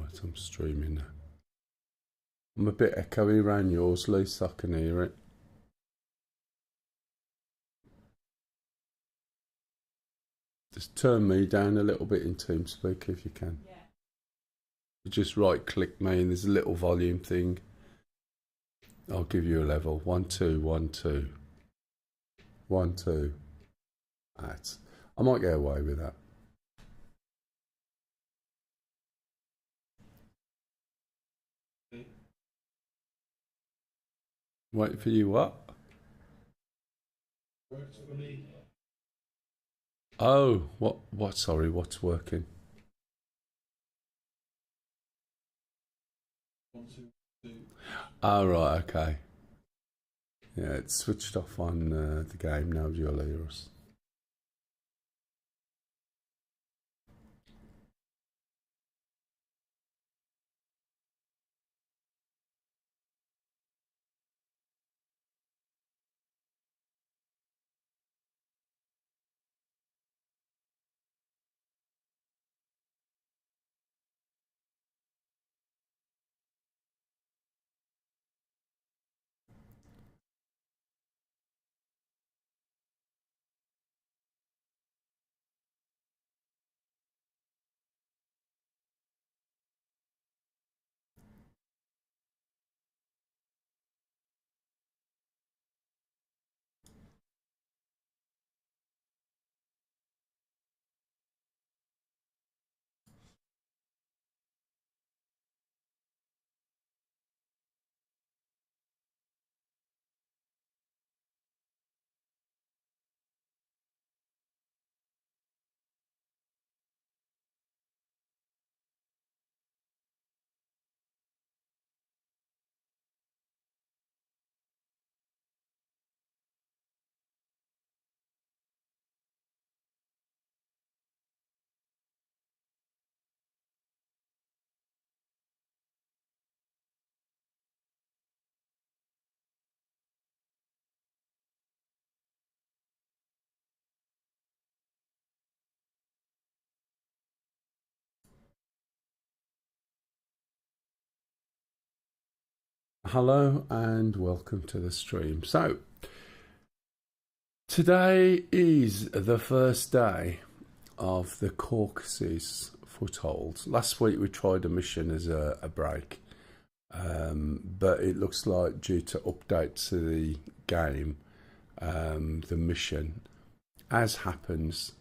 Right, I'm streaming now. I'm a bit echoey around yours, Lee, so I can hear it. Just turn me down a little bit in TeamSpeak if you can. Yeah. You just right click me and there's a little volume thing. I'll give you a level. 1 2 1 2 1 2. That's, I might get away with that. Wait for you what? Works for me. Oh, what sorry, what's working? 1 2 2. Oh right, okay. Yeah, it's switched off on the game now, you'll hear us. Hello and welcome to the stream. So, today is the first day of the Caucasus Foothold. Last week we tried a mission as a break, but it looks like due to updates to the game, the mission, as happens,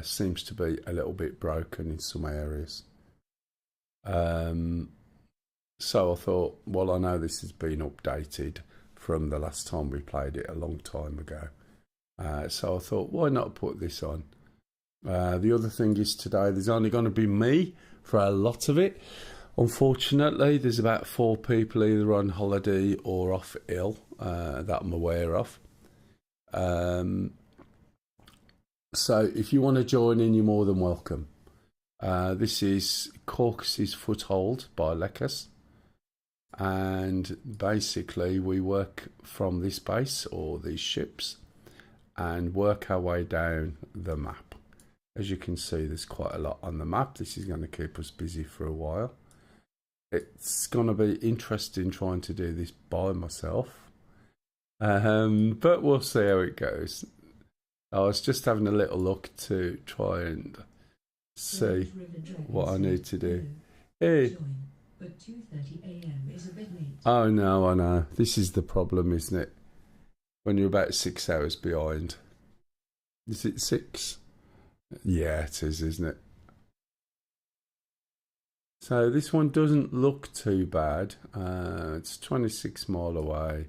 seems to be a little bit broken in some areas. So I thought, well, I know this has been updated from the last time we played it a long time ago. So I thought, why not put this on? The other thing is today there's only going to be me for a lot of it. Unfortunately, there's about 4 people either on holiday or off ill that I'm aware of. So if you want to join in, you're more than welcome. This is Caucasus Foothold by Lekas. And basically we work from this base or these ships and work our way down the map. As you can see, there's quite a lot on the map. This is going to keep us busy for a while. It's going to be interesting trying to do this by myself, but we'll see how it goes. I was just having a little look to try and see what I need to do. Hey. But 2:30 a.m. is a bit late. Oh no, I know. This is the problem, isn't it? When you're about 6 hours behind. Is it 6? Yeah, it is, isn't it? So this one doesn't look too bad. It's 26 mile away.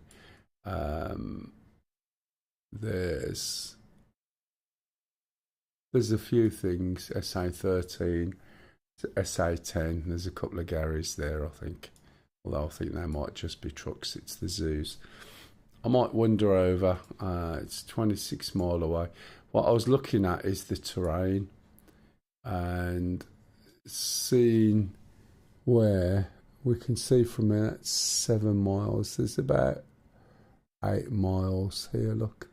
There's a few things. SA13. SA10, there's a couple of Garys there, I think. Although I think they might just be trucks, it's the zoos. I might wander over. It's 26 mile away. What I was looking at is the terrain and seeing where we can see from here, it's 7 miles. There's about 8 miles here, look.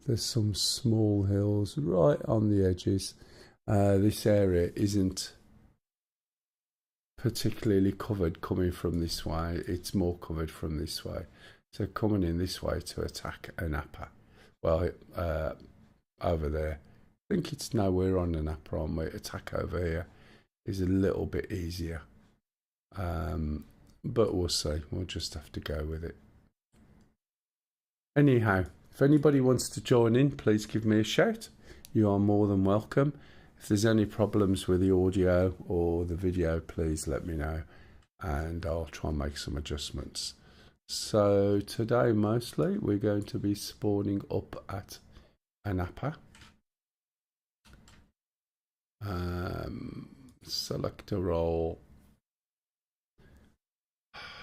There's some small hills right on the edges. This area isn't particularly covered coming from this way. It's more covered from this way. So coming in this way to attack an upper. Well, over there. I think it's nowhere on an upper on me. Attack over here is a little bit easier. But we'll see. We'll just have to go with it. Anyhow, if anybody wants to join in, please give me a shout. You are more than welcome. If there's any problems with the audio or the video, please let me know and I'll try and make some adjustments. So today mostly we're going to be spawning up at an upper. Select a role.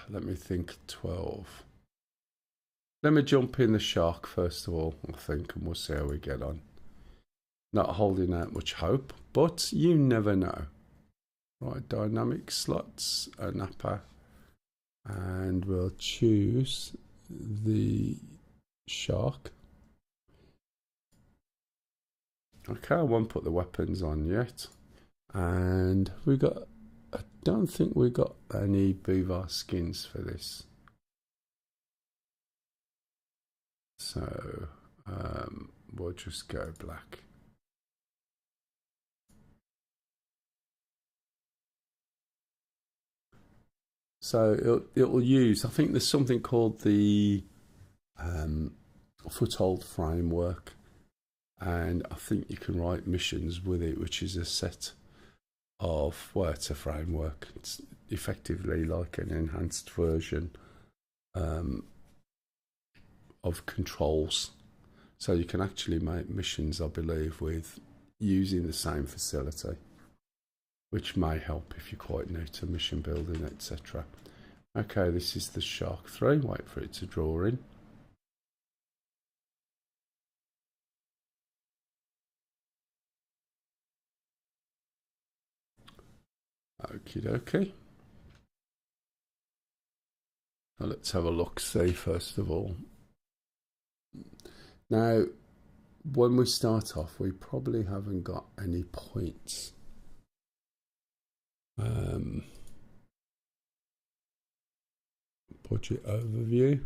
Let me think, 12. Let me jump in the shark first of all, I think, and we'll see how we get on. Not holding out much hope, but you never know. Right, dynamic slots, an upper, and we'll choose the shark. Okay, I won't put the weapons on yet. And we got, I don't think we got any beaver skins for this. So we'll just go black. So it'll use, I think there's something called the Foothold framework, and I think you can write missions with it, which is a set of, well, it's a framework. It's effectively like an enhanced version of controls. So you can actually make missions, I believe, with using the same facility, which may help if you're quite new to mission building, etc. Okay, this is the Shark 3. Wait for it to draw in. Okie dokie. Now let's have a look-see first of all. Now, when we start off, we probably haven't got any points. Budget overview.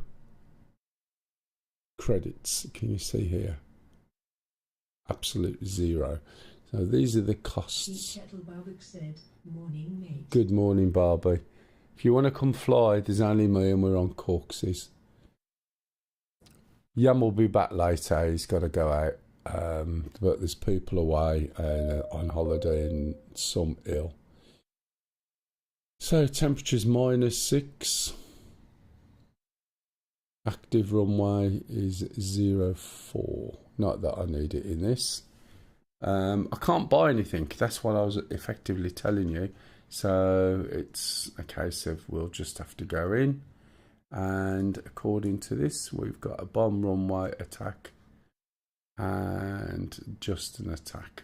Credits, can you see here? Absolute zero. So these are the costs. Good morning, Barbie. If you want to come fly, there's only me and we're on corpses. Yam will be back later, he's got to go out. But there's people away on holiday and some ill. So temperature's -6. Active runway is 04. Not that I need it in this. I can't buy anything. That's what I was effectively telling you. So it's a case of we'll just have to go in. And according to this, we've got a bomb runway attack and just an attack.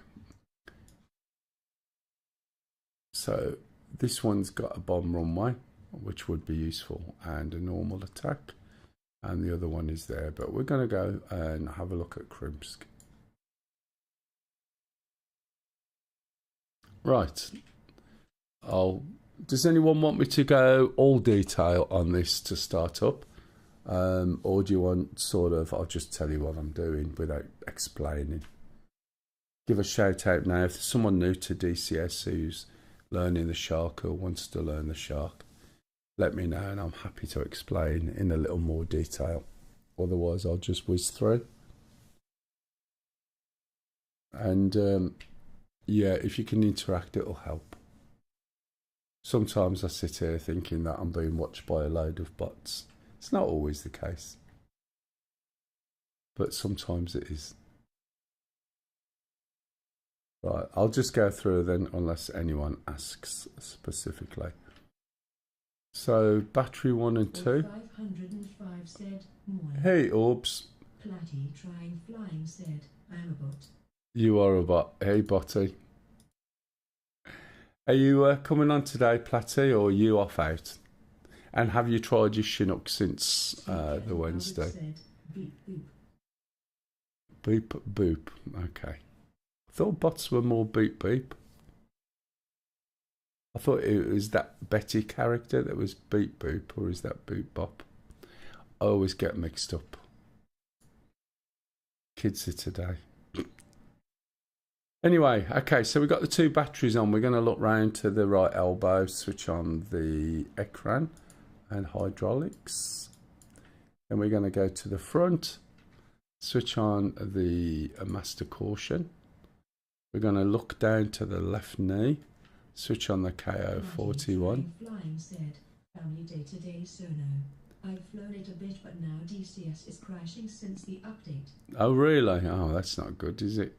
So this one's got a bomb runway, which would be useful, and a normal attack. And the other one is there, but we're going to go and have a look at Krimsk. Right. Does anyone want me to go all detail on this to start up? Or do you want sort of, I'll just tell you what I'm doing without explaining. Give a shout out now if there's someone new to DCS who's learning the shark or wants to learn the shark. Let me know and I'm happy to explain in a little more detail. Otherwise, I'll just whiz through. And yeah, if you can interact, it'll help. Sometimes I sit here thinking that I'm being watched by a load of bots. It's not always the case, but sometimes it is. Right, I'll just go through then unless anyone asks specifically. So battery 1 and 2. 505 said, morning. Hey Orbs. Platty trying flying said, I'm a bot. You are a bot. Hey Botty. Are you coming on today, Platty, or are you off out? And have you tried your Chinook since the Wednesday? Said, beep, boop. Beep boop. Okay. I thought bots were more beep beep. I thought it was that Betty character that was Beep Boop, or is that Boop Bop? I always get mixed up. Kids of today. Anyway, okay, so we've got the two batteries on. We're going to look round to the right elbow, switch on the Ekran and hydraulics. Then we're going to go to the front, switch on the master caution. We're going to look down to the left knee, switch on the KO41. Flying said, family day-to-day sono. I've flown it a bit, but now DCS is crashing since the update. Oh, really? Oh, that's not good, is it?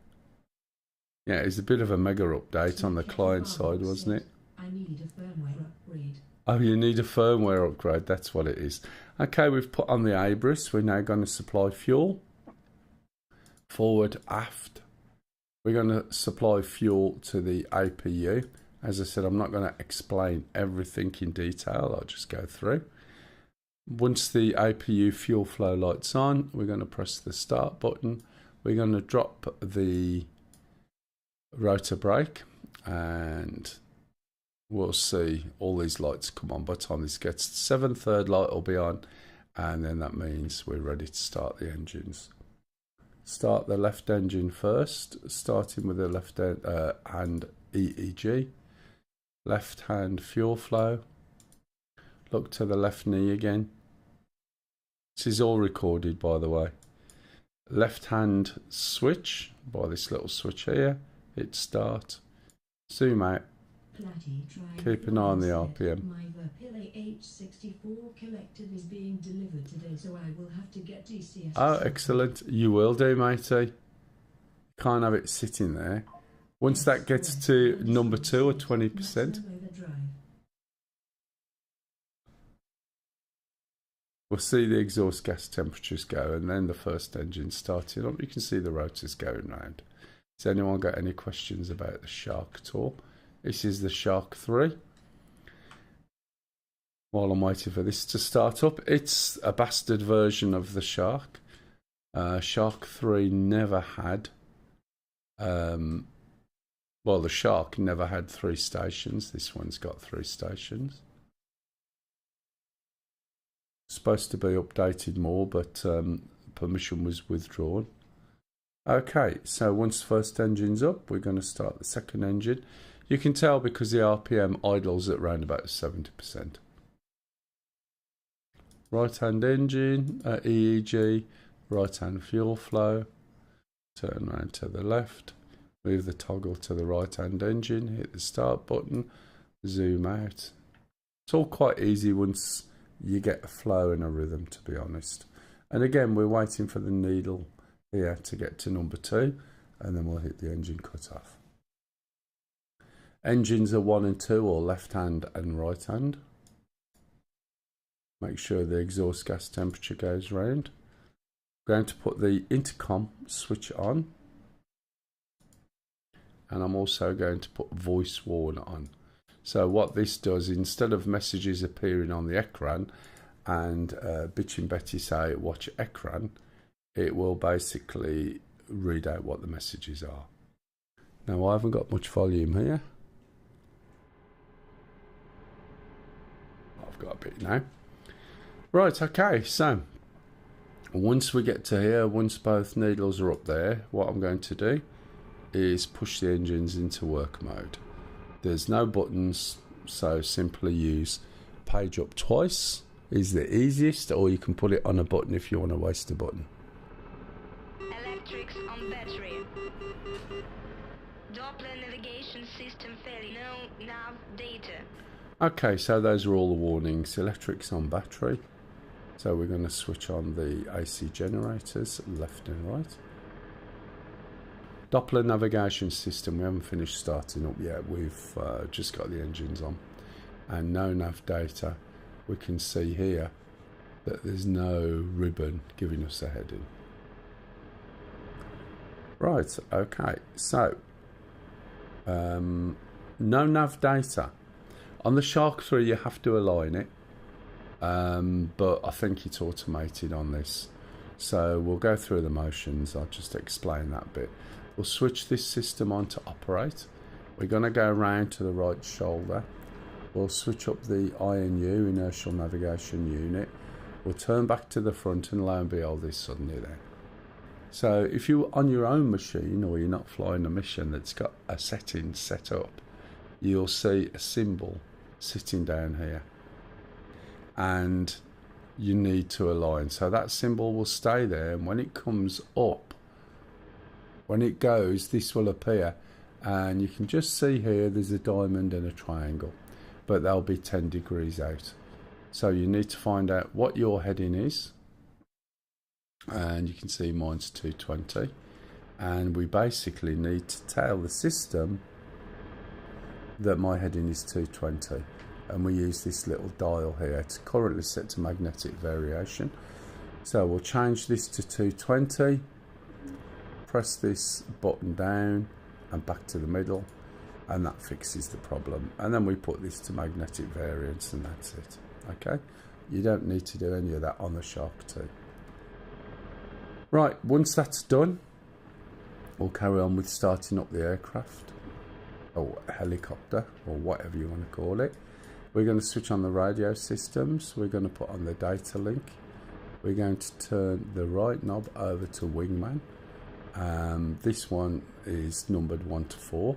Yeah, it's a bit of a mega update on the client side, wasn't it? I need a firmware upgrade. Oh, you need a firmware upgrade, that's what it is. Okay, we've put on the Abris. We're now going to supply fuel. Forward, aft. We're going to supply fuel to the APU. As I said, I'm not going to explain everything in detail. I'll just go through. Once the APU fuel flow light's on, we're going to press the start button. We're going to drop the rotor brake and we'll see all these lights come on. By the time this gets to 7, third light will be on, and then that means we're ready to start the engines. Start the left engine first, starting with the left hand EEG. Left hand fuel flow. Look to the left knee again. This is all recorded, by the way. Left hand switch by this little switch here. Hit start. Zoom out. Keep an eye on the RPM. My Verpille H64 collective is being delivered today, so I will have to get DCS. Oh, excellent. You will do, matey. Can't have it sitting there. Once that gets to number 2 or 20%, we'll see the exhaust gas temperatures go, and then the first engine starting up. You can see the rotors going round. Has anyone got any questions about the Shark at all? This is the Shark 3. While I'm waiting for this to start up, it's a bastard version of the Shark. Shark 3 never had... well, the Shark never had 3 stations. This one's got 3 stations. Supposed to be updated more, but permission was withdrawn. Okay, so once the first engine's up, we're going to start the second engine. You can tell because the RPM idles at around about 70%. Right hand engine, EEG, right hand fuel flow. Turn around to the left. Move the toggle to the right hand engine. Hit the start button. Zoom out. It's all quite easy once you get a flow and a rhythm, to be honest. And again, we're waiting for the needle here to get to number 2, and then we'll hit the engine cutoff. Engines are 1 and 2, or left hand and right hand. Make sure the exhaust gas temperature goes round. I'm going to put the intercom switch on, and I'm also going to put voice warn on. So what this does, instead of messages appearing on the Ekran and Bitchin' Betty say watch Ekran, it will basically read out what the messages are. Now I haven't got much volume here. I've got a bit now. Right, okay, so once we get to here, once both needles are up there, what I'm going to do is push the engines into work mode. There's no buttons, so simply use page up twice is the easiest, or you can put it on a button if you want to waste a button. Electrics on battery. Doppler navigation system failure. No nav data. Okay, so those are all the warnings. Electrics on battery. So we're going to switch on the AC generators, left and right. Doppler navigation system, we haven't finished starting up yet. We've just got the engines on. And no nav data. We can see here that there's no ribbon giving us a heading. Right, okay, so no nav data. On the Shark 3 you have to align it, but I think it's automated on this. So we'll go through the motions. I'll just explain that bit. We'll switch this system on to operate. We're going to go around to the right shoulder, We'll switch up the INU, Inertial Navigation Unit. We'll turn back to the front, and lo and behold, it's suddenly there. So if you're on your own machine, or you're not flying a mission that's got a setting set up, you'll see a symbol sitting down here, and you need to align. So that symbol will stay there, and when it comes up, when it goes, this will appear, and you can just see here there's a diamond and a triangle, but they'll be 10 degrees out. So you need to find out what your heading is, and you can see mine's 220, and we basically need to tell the system that my heading is 220, and we use this little dial here. It's currently set to magnetic variation, so we'll change this to 220, press this button down and back to the middle, and that fixes the problem. And then we put this to magnetic variance, and that's it. Okay, you don't need to do any of that on the Shark 2. Right, once that's done, we'll carry on with starting up the aircraft, or helicopter, or whatever you want to call it. We're going to switch on the radio systems. We're going to put on the data link. We're going to turn the right knob over to wingman. This one is numbered 1 to 4,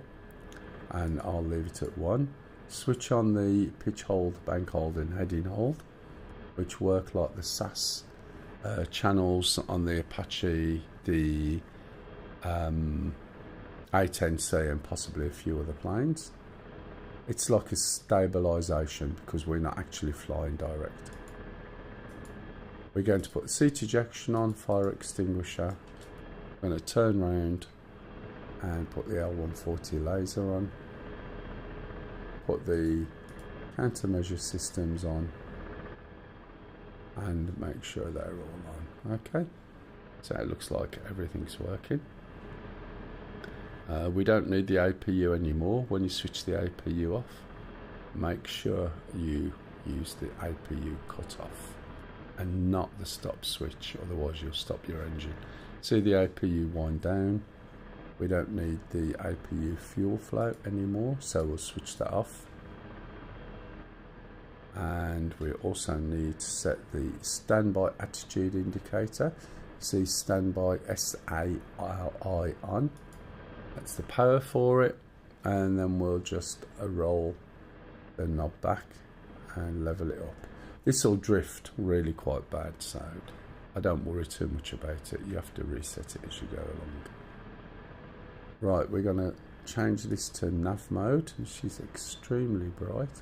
and I'll leave it at 1. Switch on the pitch hold, bank hold and heading hold, which work like the SAS channels on the Apache, the A10C, and possibly a few other planes. It's like a stabilisation because we're not actually flying direct. We're going to put the seat ejection on, fire extinguisher. I'm going to turn round and put the L140 laser on. Put the countermeasure systems on, and make sure they're all on. Okay, so it looks like everything's working. We don't need the APU anymore. When you switch the APU off, make sure you use the APU cutoff and not the stop switch, otherwise you'll stop your engine. See the APU wind down. We don't need the APU fuel flow anymore, so we'll switch that off. And we also need to set the standby attitude indicator. See standby SARI on. That's the power for it. And then we'll just roll the knob back and level it up. This will drift really quite bad, so I don't worry too much about it. You have to reset it as you go along. Right, we're going to change this to nav mode, which is extremely bright.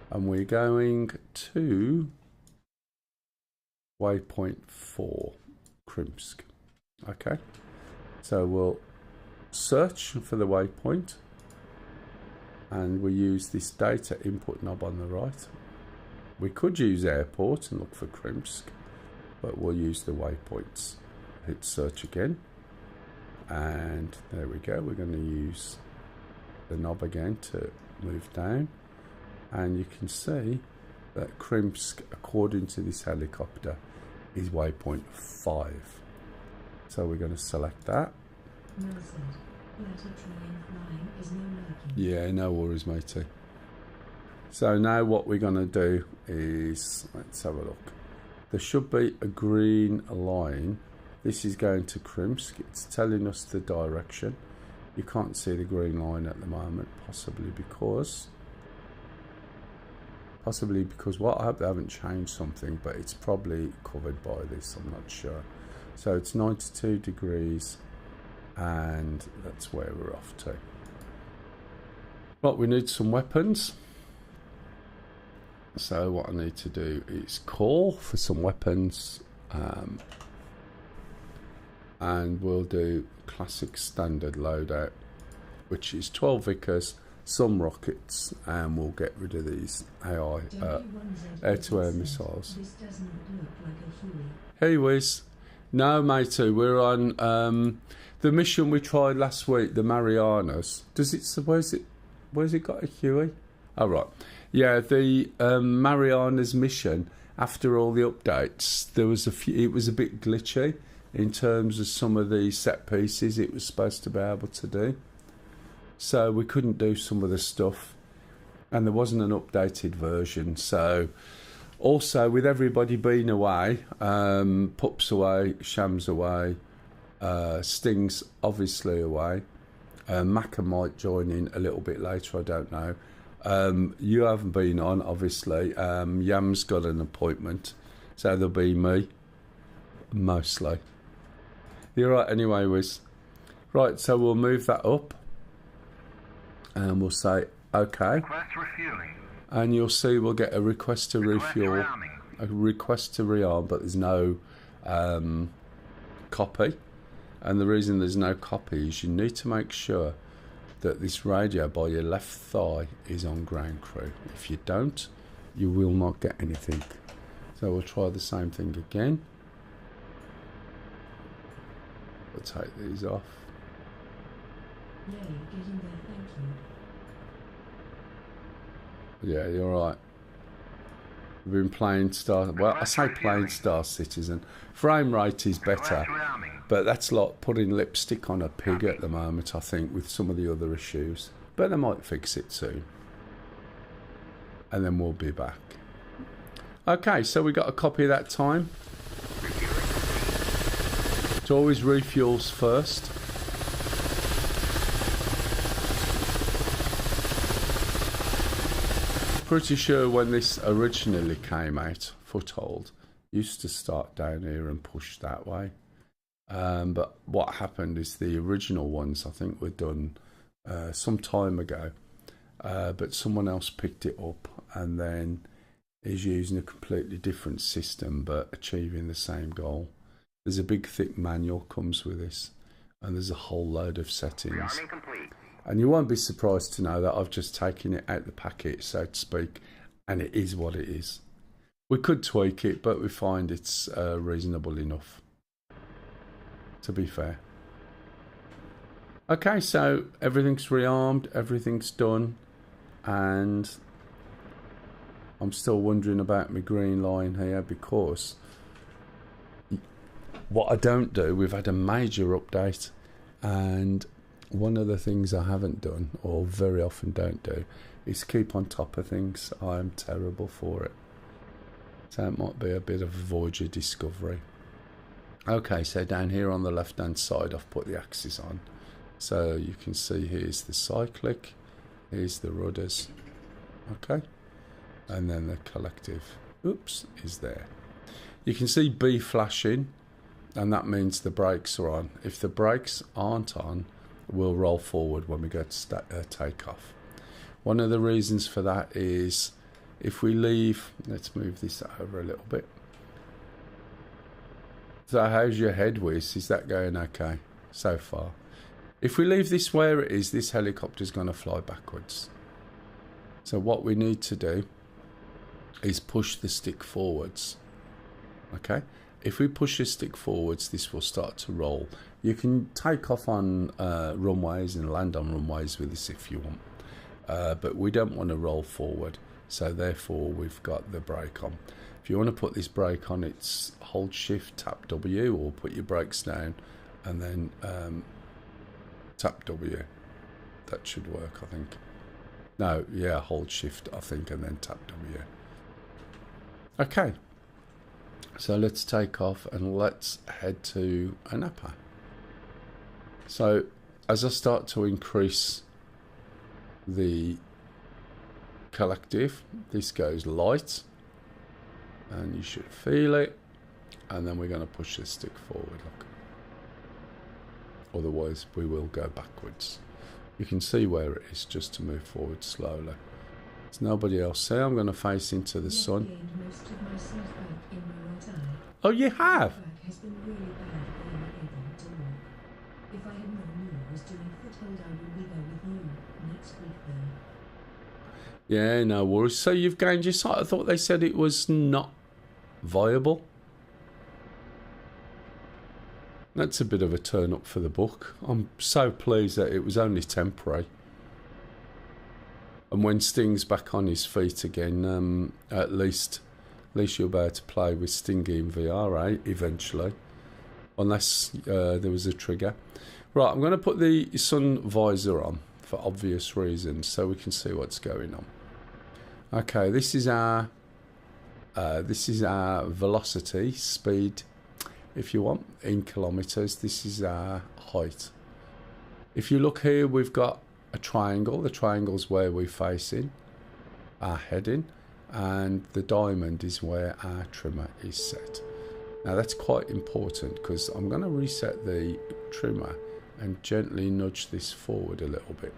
And we're going to waypoint 4, Krimsk. Okay, so we'll search for the waypoint, and we use this data input knob on the right. We could use airport and look for Krimsk, but we'll use the waypoints. Hit search again, and there we go. We're going to use the knob again to move down. And you can see that Krimsk, according to this helicopter, is waypoint 5. So we're going to select that. Yeah, no worries, matey. So now what we're going to do is, let's have a look. There should be a green line. This is going to Krimsk. It's telling us the direction. You can't see the green line at the moment, possibly because what, I hope they haven't changed something, but it's probably covered by this, I'm not sure. So it's 92 degrees, and that's where we're off to. Right, we need some weapons. So what I need to do is call for some weapons, and we'll do classic standard loadout, which is 12 Vickers, some rockets, and we'll get rid of these AI air-to-air missiles. This doesn't look like a Huey. Hey Wiz. No matey, we're on the mission we tried last week, the Marianas. Where's it got a Huey? Oh right. Yeah, the Marianas mission, after all the updates, there was it was a bit glitchy in terms of some of the set pieces it was supposed to be able to do. so we couldn't do some of the stuff, and there wasn't an updated version. So also with everybody being away, Pup's away, Sham's away, Sting's obviously away, Macca might join in a little bit later, I don't know. You haven't been on, obviously. Yam's got an appointment, so there'll be me, mostly. You're right anyway, Wiz. Right, so we'll move that up, and we'll say OK. Request refueling. And you'll see we'll get a request to Request refuel, rearming. a request to rearm, but there's no copy. And the reason there's no copy is you need to make sure that this radio by your left thigh is on ground crew. If you don't, you will not get anything. So we'll try the same thing again. We'll take these off. Yay, getting there, thank you. Yeah, you're right. We've been playing Star... Well, I say playing Star Citizen. Frame rate is better, Request rearming. but that's like putting lipstick on a pig at the moment, I think, with some of the other issues. But they might fix it soon. And then we'll be back. Okay, so we got a copy of that time. It's always refuels first. Pretty sure when this originally came out, Foothold used to start down here and push that way. But what happened is the original ones, I think, were done some time ago. But someone else picked it up and then is using a completely different system but achieving the same goal. There's a big thick manual comes with this, and there's a whole load of settings. Rearming complete. And you won't be surprised to know that I've just taken it out the packet, so to speak, and it is what it is. We could tweak it, but we find it's reasonable enough, to be fair. Okay, so everything's rearmed, everything's done, and I'm still wondering about my green line here, because what I don't do, we've had a major update, and one of the things I haven't done, or very often don't do, is keep on top of things. I'm terrible for it. So it might be a bit of a Voyager discovery. Okay, so down here on the left hand side I've put the axis on. So you can see here's the cyclic, here's the rudders, okay, and then the collective, oops, is there. You can see B flashing, and that means the brakes are on. If the brakes aren't on, we'll roll forward when we go to take off. One of the reasons for that is if we leave, let's move this over a little bit. So how's your head, Wiz? Is that going okay so far? If we leave this where it is, this helicopter's going to fly backwards. So what we need to do is push the stick forwards. Okay? If we push the stick forwards, this will start to roll. You can take off on runways and land on runways with this if you want. But we don't want to roll forward. So therefore, we've got the brake on. If you want to put this brake on, it's hold shift, tap W, or put your brakes down and then tap W. That should work, I think. No, yeah, hold shift, I think, and then tap W. Okay. So let's take off and let's head to Anapa. So as I start to increase the collective, this goes light and you should feel it, and then we're going to push this stick forward, look. Otherwise we will go backwards. You can see where it is, just to move forward slowly. There's nobody else there. I'm going to face into the sun. Most of my sight back in my right eye. Oh, you have? Back has been really bad at being able to walk. If I had known you was doing Foothold, I would be there with you next week though. Yeah, no worries. So you've gained your sight. I thought they said it was not viable. That's a bit of a turn up for the book. I'm so pleased that it was only temporary. And when Sting's back on his feet again, at least you'll be able to play with Stingy in VR, eventually. Unless there was a trigger. Right, I'm going to put the sun visor on for obvious reasons, so we can see what's going on. Okay, this is our velocity, speed, if you want, in kilometers. This is our height. If you look here, we've got a triangle. The triangle's where we're facing, our heading, and the diamond is where our trimmer is set. Now that's quite important, because I'm going to reset the trimmer and gently nudge this forward a little bit.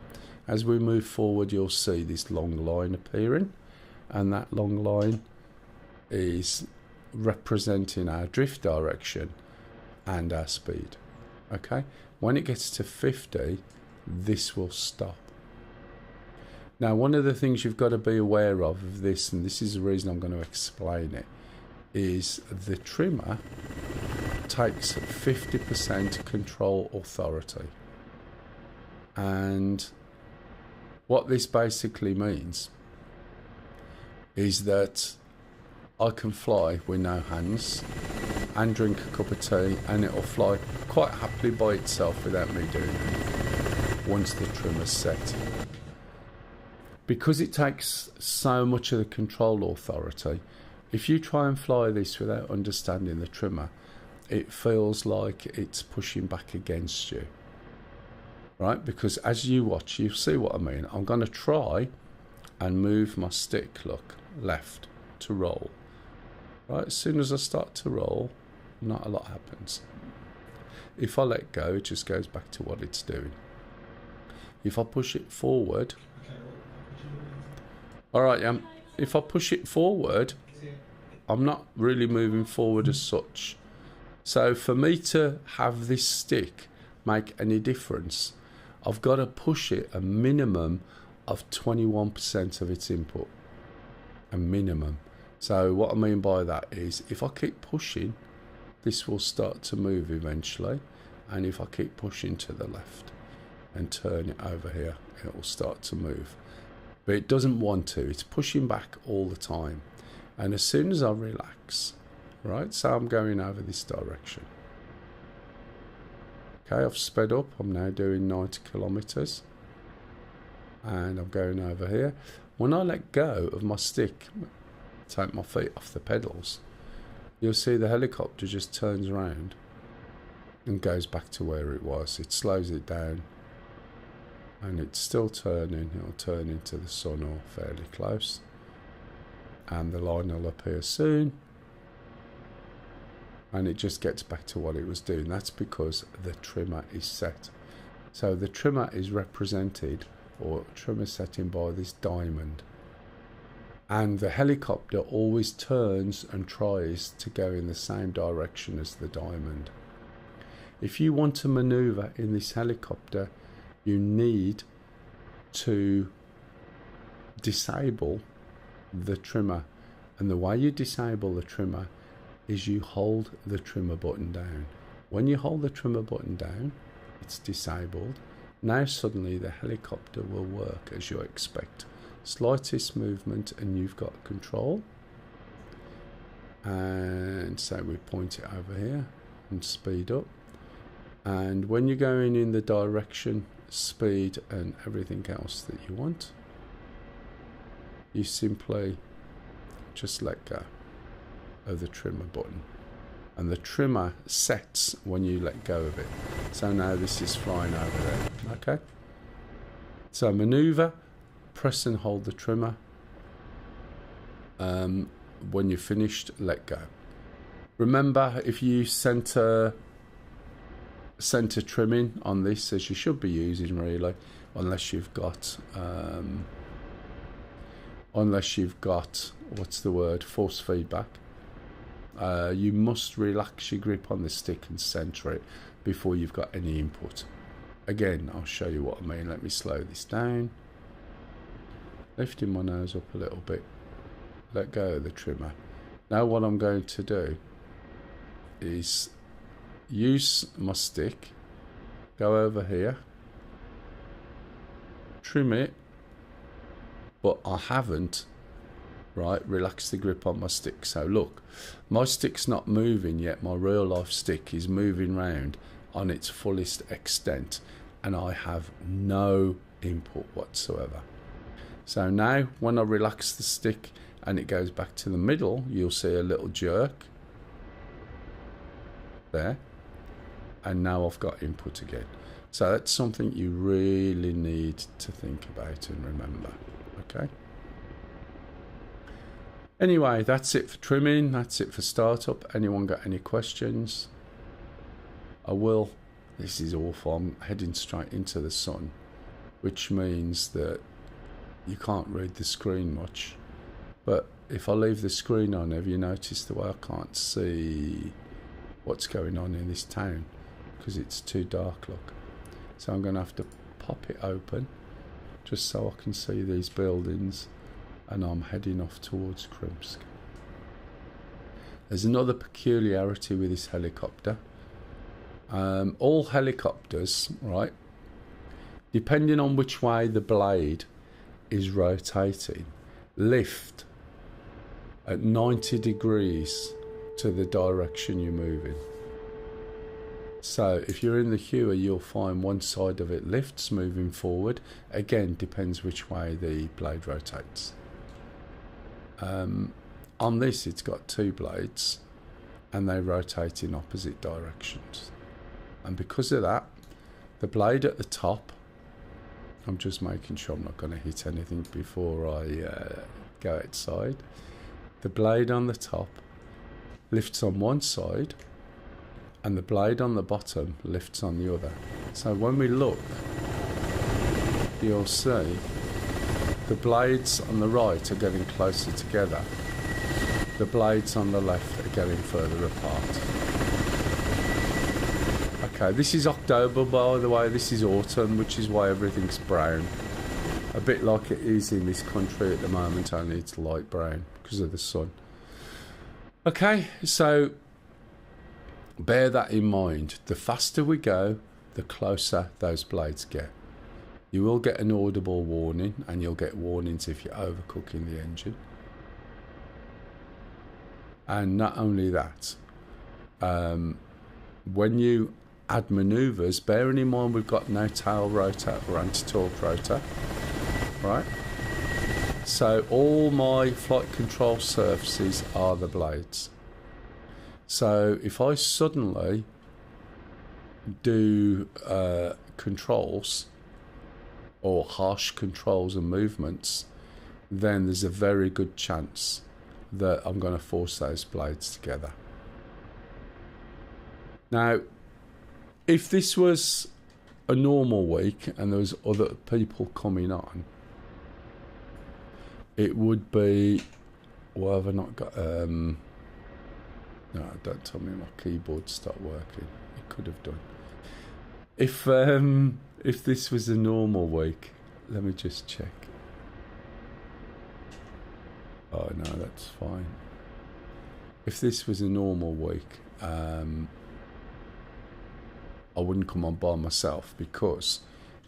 As we move forward, you'll see this long line appearing, and that long line is representing our drift direction and our speed. Okay, when it gets to 50, this will stop. Now, one of the things you've got to be aware of this, and this is the reason I'm going to explain it, is the trimmer takes 50% control authority. And what this basically means is that I can fly with no hands and drink a cup of tea, and it'll fly quite happily by itself without me doing anything once the trimmer's set. Because it takes so much of the control authority, if you try and fly this without understanding the trimmer, it feels like it's pushing back against you, right? Because as you watch, you see what I mean. I'm going to try and move my stick, look, left to roll. Right, as soon as I start to roll, not a lot happens. If I let go, it just goes back to what it's doing. If I push it forward, alright, if I push it forward, I'm not really moving forward as such. So for me to have this stick make any difference, I've got to push it a minimum of 21% of its input. A minimum. So what I mean by that is, if I keep pushing, this will start to move eventually, and if I keep pushing to the left and turn it over here, it will start to move. But it doesn't want to. It's pushing back all the time. And as soon as I relax, right, so I'm going over this direction. Okay, I've sped up. I'm now doing 90 kilometers, and I'm going over here. When I let go of my stick, take my feet off the pedals, you'll see the helicopter just turns around and goes back to where it was. It slows it down, and it's still turning. It'll turn into the sun or fairly close, and the line will appear soon, and it just gets back to what it was doing. That's because the trimmer is set. So the trimmer is represented, or trimmer setting, by this diamond. And the helicopter always turns and tries to go in the same direction as the diamond. If you want to maneuver in this helicopter, you need to disable the trimmer. And the way you disable the trimmer is you hold the trimmer button down. When you hold the trimmer button down, it's disabled. Now suddenly the helicopter will work as you expect. Slightest movement and you've got control. And so we point it over here and speed up. And when you're going in the direction, speed and everything else that you want, you simply just let go of the trimmer button. And the trimmer sets when you let go of it. So now this is flying over there. Okay? So maneuver, press and hold the trimmer. When you're finished, let go. Remember, if you center trimming on this, as you should be using really, unless you've got what's the word, force feedback, you must relax your grip on the stick and center it before you've got any input. Again, I'll show you what I mean. Let me slow this down, lifting my nose up a little bit, let go of the trimmer. Now what I'm going to do is use my stick, go over here, trim it, but I haven't relaxed the grip on my stick. So look, my stick's not moving yet. My real life stick is moving round on its fullest extent, and I have no input whatsoever. So now when I relax the stick and it goes back to the middle, you'll see a little jerk there, and now I've got input again. So that's something you really need to think about and remember. Okay. Anyway, that's it for trimming. That's it for startup. Anyone got any questions? This is awful. I'm heading straight into the sun, which means that you can't read the screen much. But if I leave the screen on, have you noticed the way I can't see what's going on in this town because it's too dark, look. So I'm going to have to pop it open just so I can see these buildings, and I'm heading off towards Krimsk. There's another peculiarity with this helicopter. All helicopters, right, depending on which way the blade is rotating, lift at 90 degrees to the direction you're moving. So if you're in the Huey, you'll find one side of it lifts moving forward. Again, depends which way the blade rotates. On this, it's got two blades and they rotate in opposite directions. And because of that, the blade at the top, I'm just making sure I'm not going to hit anything before I go outside. The blade on the top lifts on one side and the blade on the bottom lifts on the other. So when we look, you'll see the blades on the right are getting closer together. The blades on the left are getting further apart. Okay, this is October, by the way. This is autumn, which is why everything's brown. A bit like it is in this country at the moment, only it's light brown because of the sun. Okay, so bear that in mind. The faster we go, the closer those blades get. You will get an audible warning, and you'll get warnings if you're overcooking the engine. And not only that, when you add manoeuvres, bearing in mind we've got no tail rotor or anti-torque rotor, right? So all my flight control surfaces are the blades. So if I suddenly do controls or harsh controls and movements, then there's a very good chance that I'm going to force those blades together. Now, if this was a normal week and there was other people coming on, it would be, well, have I not got, no, don't tell me my keyboard stopped working. It could have done. If this was a normal week, let me just check. Oh no, that's fine. If this was a normal week, I wouldn't come on by myself because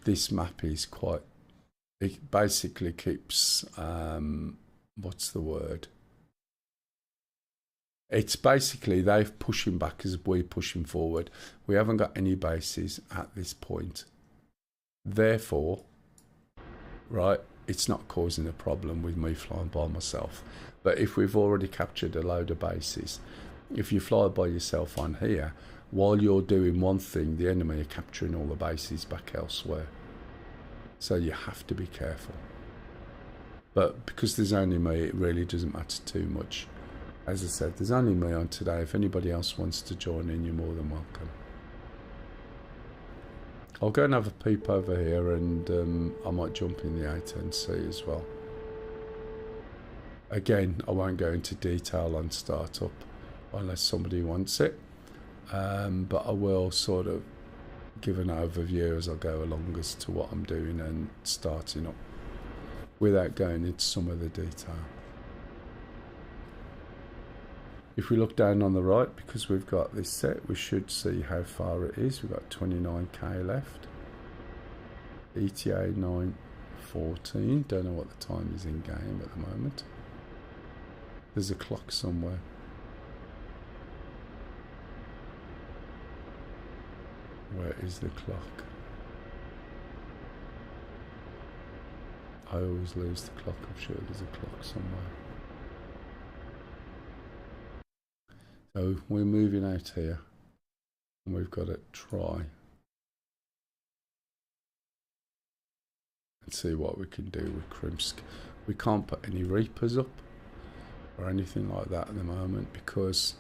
this map is quite, it basically keeps, what's the word? It's basically they're pushing back as we're pushing forward. We haven't got any bases at this point. Therefore, right, it's not causing a problem with me flying by myself. But if we've already captured a load of bases, if you fly by yourself on here, while you're doing one thing, the enemy are capturing all the bases back elsewhere. So you have to be careful. But because there's only me, it really doesn't matter too much. As I said, there's only me on today. If anybody else wants to join in, you're more than welcome. I'll go and have a peep over here, and I might jump in the A10C as well. Again, I won't go into detail on startup unless somebody wants it, but I will sort of give an overview as I go along as to what I'm doing and starting up without going into some of the detail. If we look down on the right, because we've got this set, we should see how far it is. We've got 29k left. ETA 9:14. Don't know what the time is in game at the moment. There's a clock somewhere. Where is the clock? I always lose the clock. I'm sure there's a clock somewhere. So we're moving out here, and we've got to try and see what we can do with Krimsk. We can't put any Reapers up or anything like that at the moment because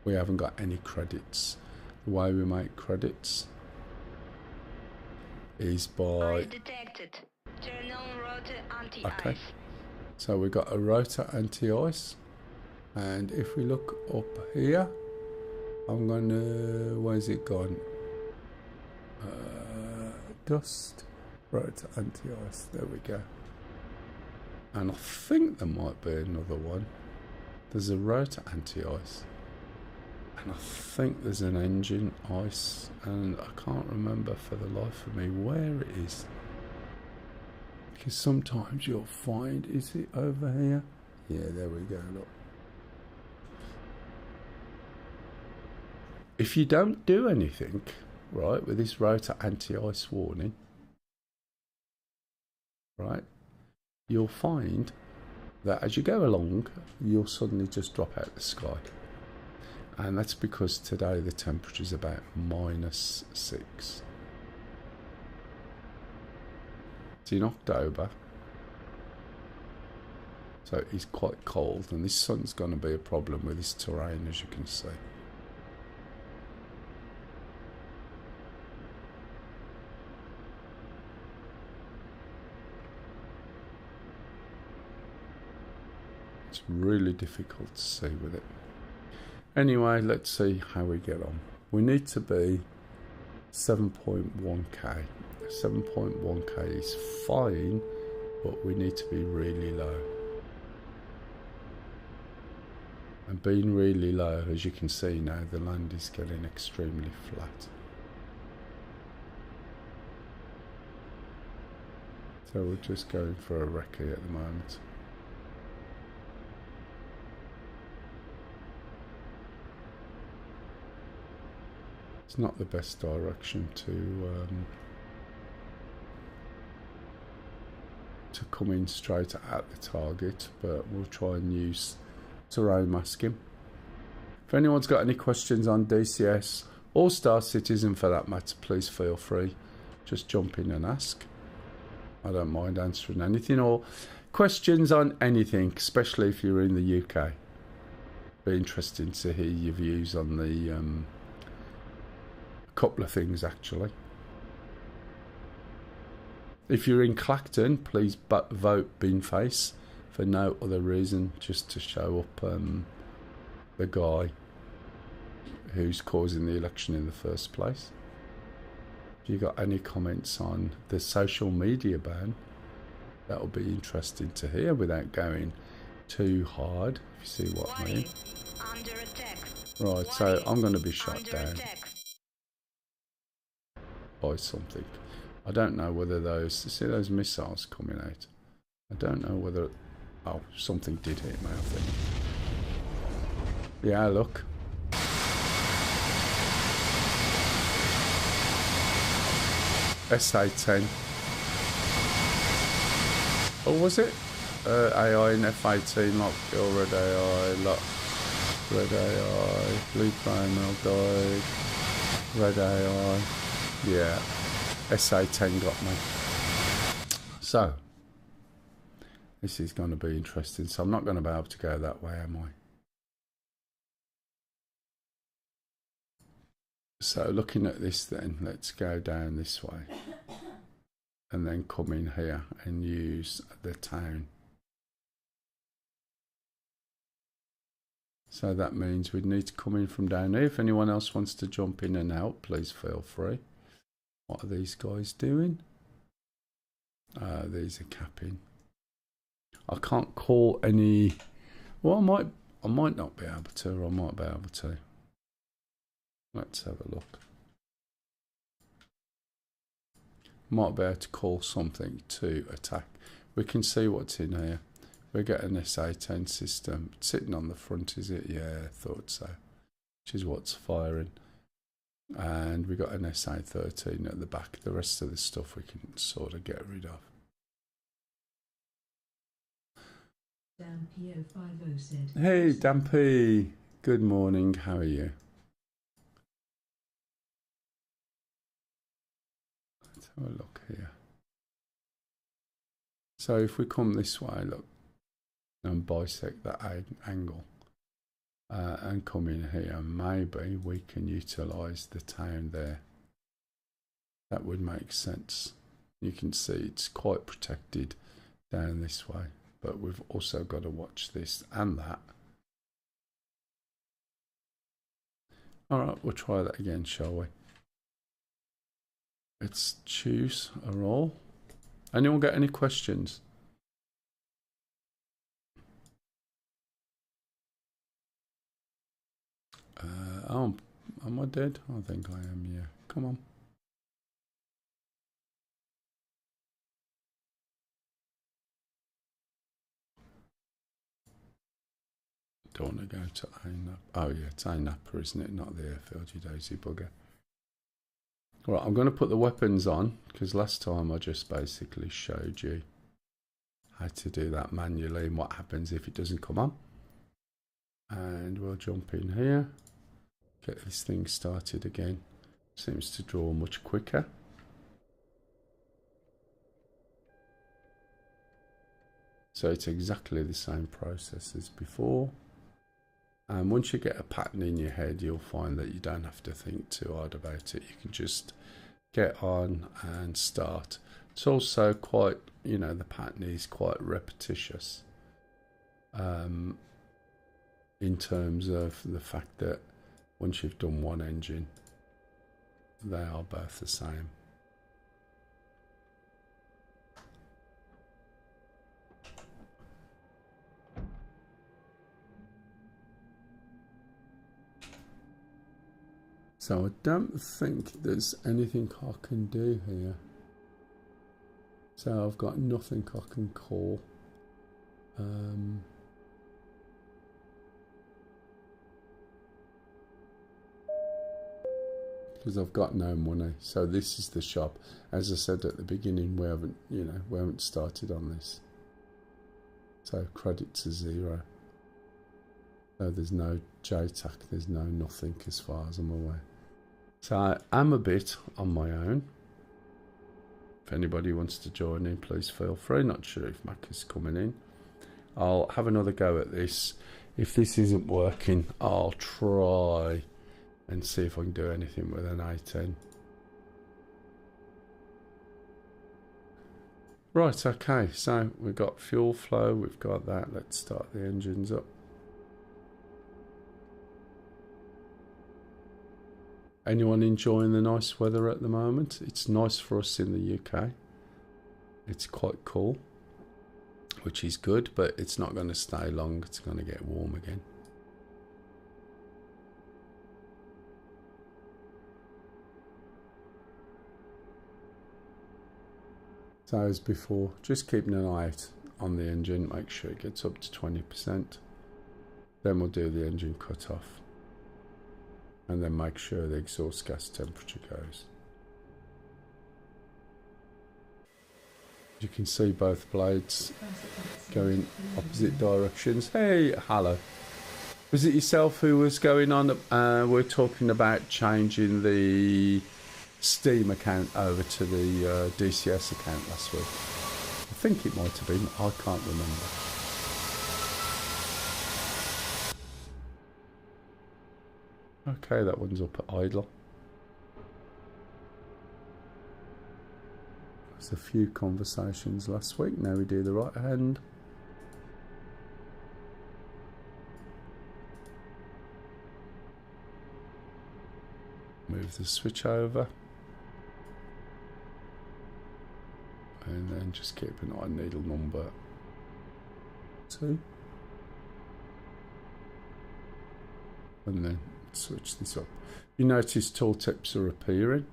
we haven't got any credits. The way we make credits is by... detected. Turn on rotor anti-ice. Okay, so we've got a rotor anti-ice, and if we look up here, I'm gonna... where's it gone? Dust, rotor anti-ice, there we go. And I think there might be another one. There's a rotor anti-ice, and I think there's an engine ice, and I can't remember for the life of me where it is. Because sometimes you'll find, is it over here? Yeah, there we go, look. If you don't do anything, right, with this rotor anti-ice warning, right, you'll find that as you go along, you'll suddenly just drop out of the sky. And that's because today the temperature is about -6. It's in October, so it's quite cold, and this sun's going to be a problem with this terrain, as you can see. It's really difficult to see with it. Anyway, let's see how we get on. We need to be 7.1k. 7.1k is fine, but we need to be really low. And being really low, as you can see now, the land is getting extremely flat. So we're just going for a recce at the moment. It's not the best direction to come in straight at the target, but we'll try and use terrain masking. If anyone's got any questions on DCS or Star Citizen for that matter, please feel free. Just jump in and ask. I don't mind answering anything, or questions on anything, especially if you're in the UK. Be interesting to hear your views on the couple of things actually. If you're in Clacton, please vote Binface for no other reason, just to show up the guy who's causing the election in the first place. If you got any comments on the social media ban, that'll be interesting to hear without going too hard, if you see what I mean. Under attack. Right, so I'm going to be shot Under down attack. by something. I don't know whether those, see those missiles coming out? I don't know whether, oh, something did hit me, I think. Yeah, look. SA-10. Oh, was it? AI and F-18, lock, kill, red AI, lock, red AI, blue primal died, red AI, yeah. SA-10 got me. So, this is going to be interesting. So I'm not going to be able to go that way, am I? So looking at this then, let's go down this way. And then come in here and use the town. So that means we'd need to come in from down here. If anyone else wants to jump in and out, please feel free. What are these guys doing? These are capping. I can't call any. Well, I might not be able to, or I might be able to. Let's have a look. Might be able to call something to attack. We can see what's in here. We get an SA-10 system. It's sitting on the front, is it? Yeah, I thought so. Which is what's firing. And we got an SA13 at the back. The rest of the stuff we can sort of get rid of. Dan PO50 said, Hey Dampy, good morning, how are you? Let's have a look here. So if we come this way, look, and bisect that angle and come in here, maybe we can utilise the town there. That would make sense. You can see it's quite protected down this way, but we've also got to watch this and that. Alright, we'll try that again, shall we? Let's choose a role. Anyone got any questions? Oh, am I dead? I think I am, yeah. Come on. Don't want to go to ANAP. Oh yeah, it's ANAPA, isn't it? Not the airfield, you daisy bugger. Right, I'm going to put the weapons on, because last time I just basically showed you how to do that manually and what happens if it doesn't come on. And we'll jump in here, get this thing started again. Seems to draw much quicker. So it's exactly the same process as before. And once you get a pattern in your head, you'll find that you don't have to think too hard about it. You can just get on and start. It's also quite, you know, the pattern is quite repetitious in terms of the fact that once you've done one engine, they are both the same. So I don't think there's anything I can do here. So I've got nothing I can call. Because I've got no money. So this is the shop. As I said at the beginning, we haven't started on this. So credits are 0. So there's no JTAC, there's no nothing as far as I'm aware. So I am a bit on my own. If anybody wants to join in, please feel free. Not sure if Mac is coming in. I'll have another go at this. If this isn't working, I'll try and see if I can do anything with an A10. Right, okay, so we've got fuel flow, we've got that. Let's start the engines up. Anyone enjoying the nice weather at the moment? It's nice for us in the UK. It's quite cool, which is good, but it's not going to stay long. It's going to get warm again. So as before, just keeping an eye out on the engine, make sure it gets up to 20%. Then we'll do the engine cut off. And then make sure the exhaust gas temperature goes. You can see both blades going opposite directions. Hey, hello. Was it yourself who was going on? We're talking about changing the Steam account over to the DCS account last week. I think it might have been. I can't remember. Okay, that one's up at idle. There's a few conversations last week. Now we do the right hand. Move the switch over. And then just keep an eye on needle number 2. And then switch this up. You notice tooltips are appearing.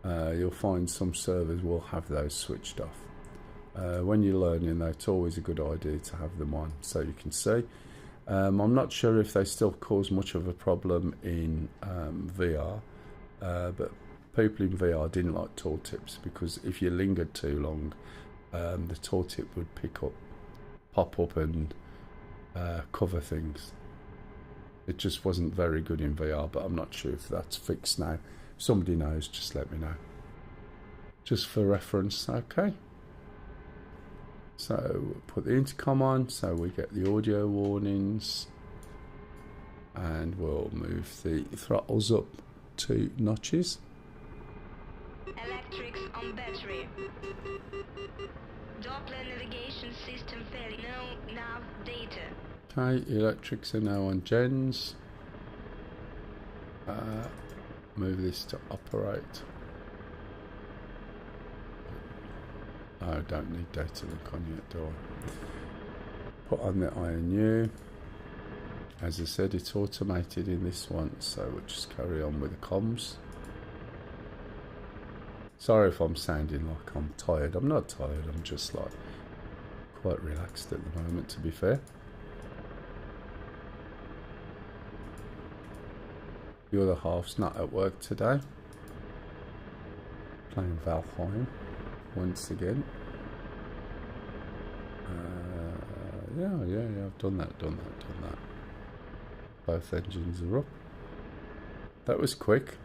You'll find some servers will have those switched off. When you're learning though, it's always a good idea to have them on so you can see. I'm not sure if they still cause much of a problem in VR. but people in VR didn't like tooltips because if you lingered too long, the tooltip would pop up and cover things. It just wasn't very good in VR, but I'm not sure if that's fixed now. If somebody knows, just let me know. Just for reference, okay? So put the intercom on so we get the audio warnings, and we'll move the throttles up 2 notches. Electrics on battery. Doppler navigation system failure. No nav data. Okay, electrics are now on gens. Move this to operate. I don't need data link on yet, do I? Put on the INU. As I said, it's automated in this one, so we'll just carry on with the comms. Sorry if I'm sounding like I'm tired. I'm not tired, I'm just like quite relaxed at the moment, to be fair. The other half's not at work today. Playing Valheim once again. Yeah, I've done that. Both engines are up. That was quick.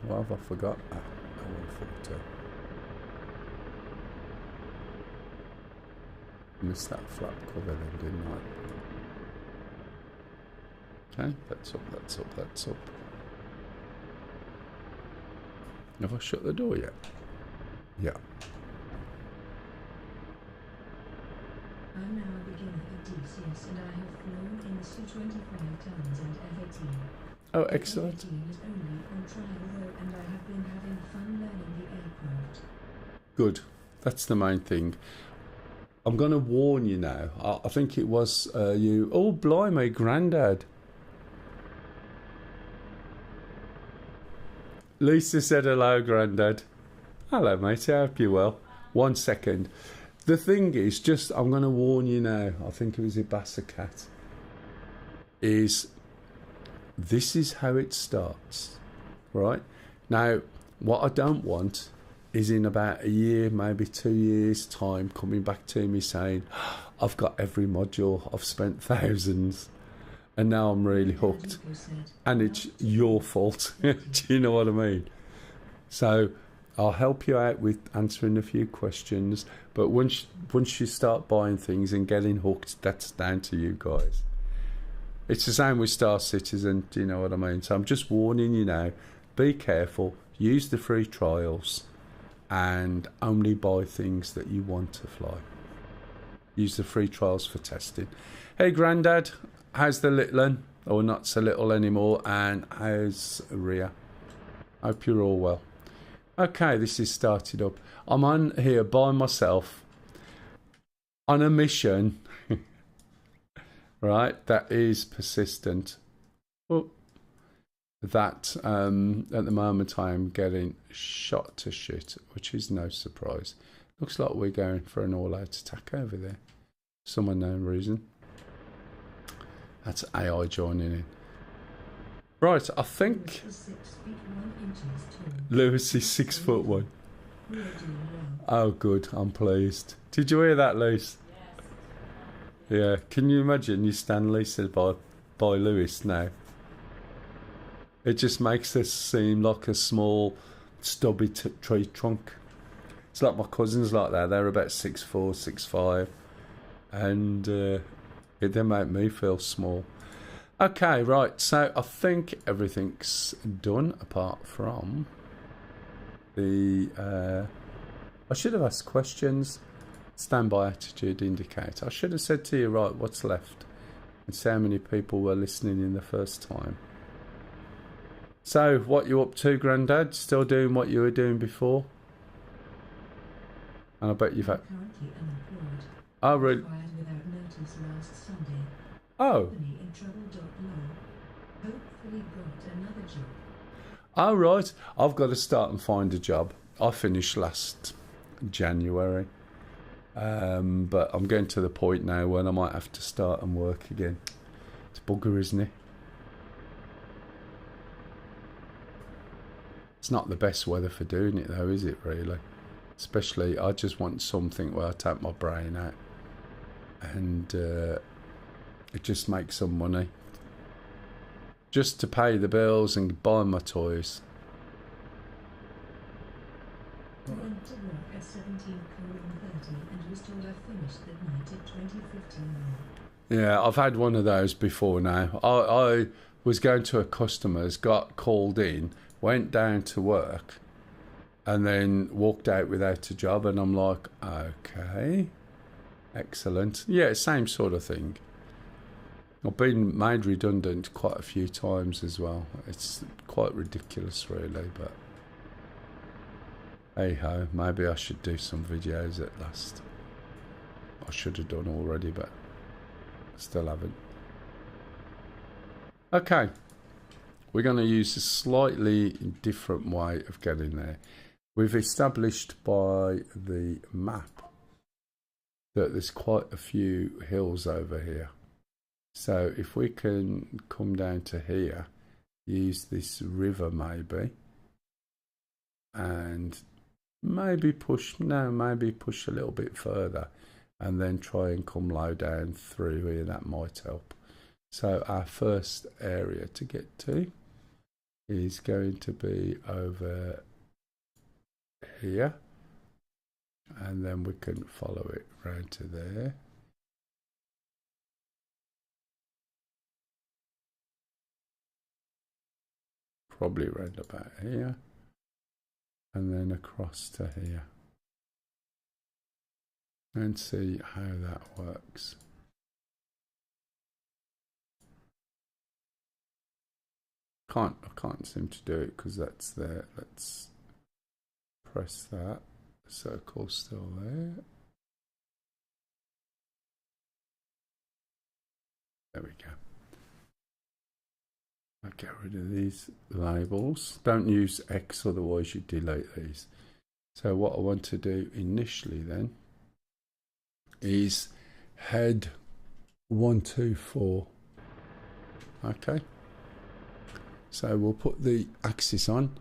What have I forgot? Ah, 142. Missed that flap cover then, didn't I? Okay, that's up. Have I shut the door yet? Yeah. I'm now a beginner at DCS and I have flown in the Su-25 tons and F-18. Oh, excellent. The F-18 is only on trial though, and I have been having fun learning the aircraft. Good. That's the main thing. I'm going to warn you now. I think it was you. Oh, blimey, Grandad. Lisa said hello, Grandad. Hello, mate. I hope you're well. 1 second. The thing is, just I'm going to warn you now. I think it was a Cat. This is how it starts, right? Now, what I don't want is in about a year, maybe 2 years' time, coming back to me saying, I've got every module, I've spent thousands, and now I'm really hooked. And it's your fault. Do you know what I mean? So I'll help you out with answering a few questions, but once you start buying things and getting hooked, that's down to you guys. It's the same with Star Citizen, do you know what I mean? So I'm just warning you now, be careful, use the free trials, and only buy things that you want to fly. Use the free trials for testing. Hey Grandad, how's the little one? Or not so little anymore, and how's Ria? Hope you're all well. Okay, this is started up. I'm on here by myself on a mission, right, that is persistent. Oh, that at the moment I am getting shot to shit, which is no surprise. Looks like we're going for an all-out attack over there. Some unknown reason. That's AI joining in. Right, I think Lewis is 6'1". Oh, good. I'm pleased. Did you hear that, Lewis? Yeah. Can you imagine you stand Lisa by Lewis now? It just makes us seem like a small, stubby tree trunk. It's like my cousins like that. They're about 6'4", 6'5", and they make me feel small. Okay, right, so I think everything's done apart from the... I should have asked questions. Standby attitude indicator. I should have said to you, right, what's left? And see how many people were listening in the first time. So, what you up to, Grandad? Still doing what you were doing before? And I bet you've had... Currently unemployed. Oh, really? Fired without notice last Sunday. Oh. Company in trouble.law. Hopefully got another job. Oh, right. I've got to start and find a job. I finished last January. But I'm getting to the point now when I might have to start and work again. It's bugger, isn't it? It's not the best weather for doing it though, is it really? Especially, I just want something where I take my brain out and it just makes some money. Just to pay the bills and buy my toys. I went to work at 17:30 and was told I finished that night at 20:15. Yeah, I've had one of those before now. I was going to a customer's, got called in, went down to work, and then walked out without a job, and I'm like, okay, excellent. Yeah, same sort of thing. I've been made redundant quite a few times as well. It's quite ridiculous really, but hey ho, maybe I should do some videos at last. I should have done already, but still haven't. Okay, we're going to use a slightly different way of getting there. We've established by the map that there's quite a few hills over here. So if we can come down to here, use this river maybe, and maybe push a little bit further, and then try and come low down through here, that might help. So our first area to get to is going to be over here, and then we can follow it round to there. Probably round about here, and then across to here, and see how that works. I can't seem to do it because that's there. Let's press that. Circle still there. There we go. I'll get rid of these labels. Don't use X, otherwise you delete these. So what I want to do initially then is head 124. Okay. So we'll put the axis on.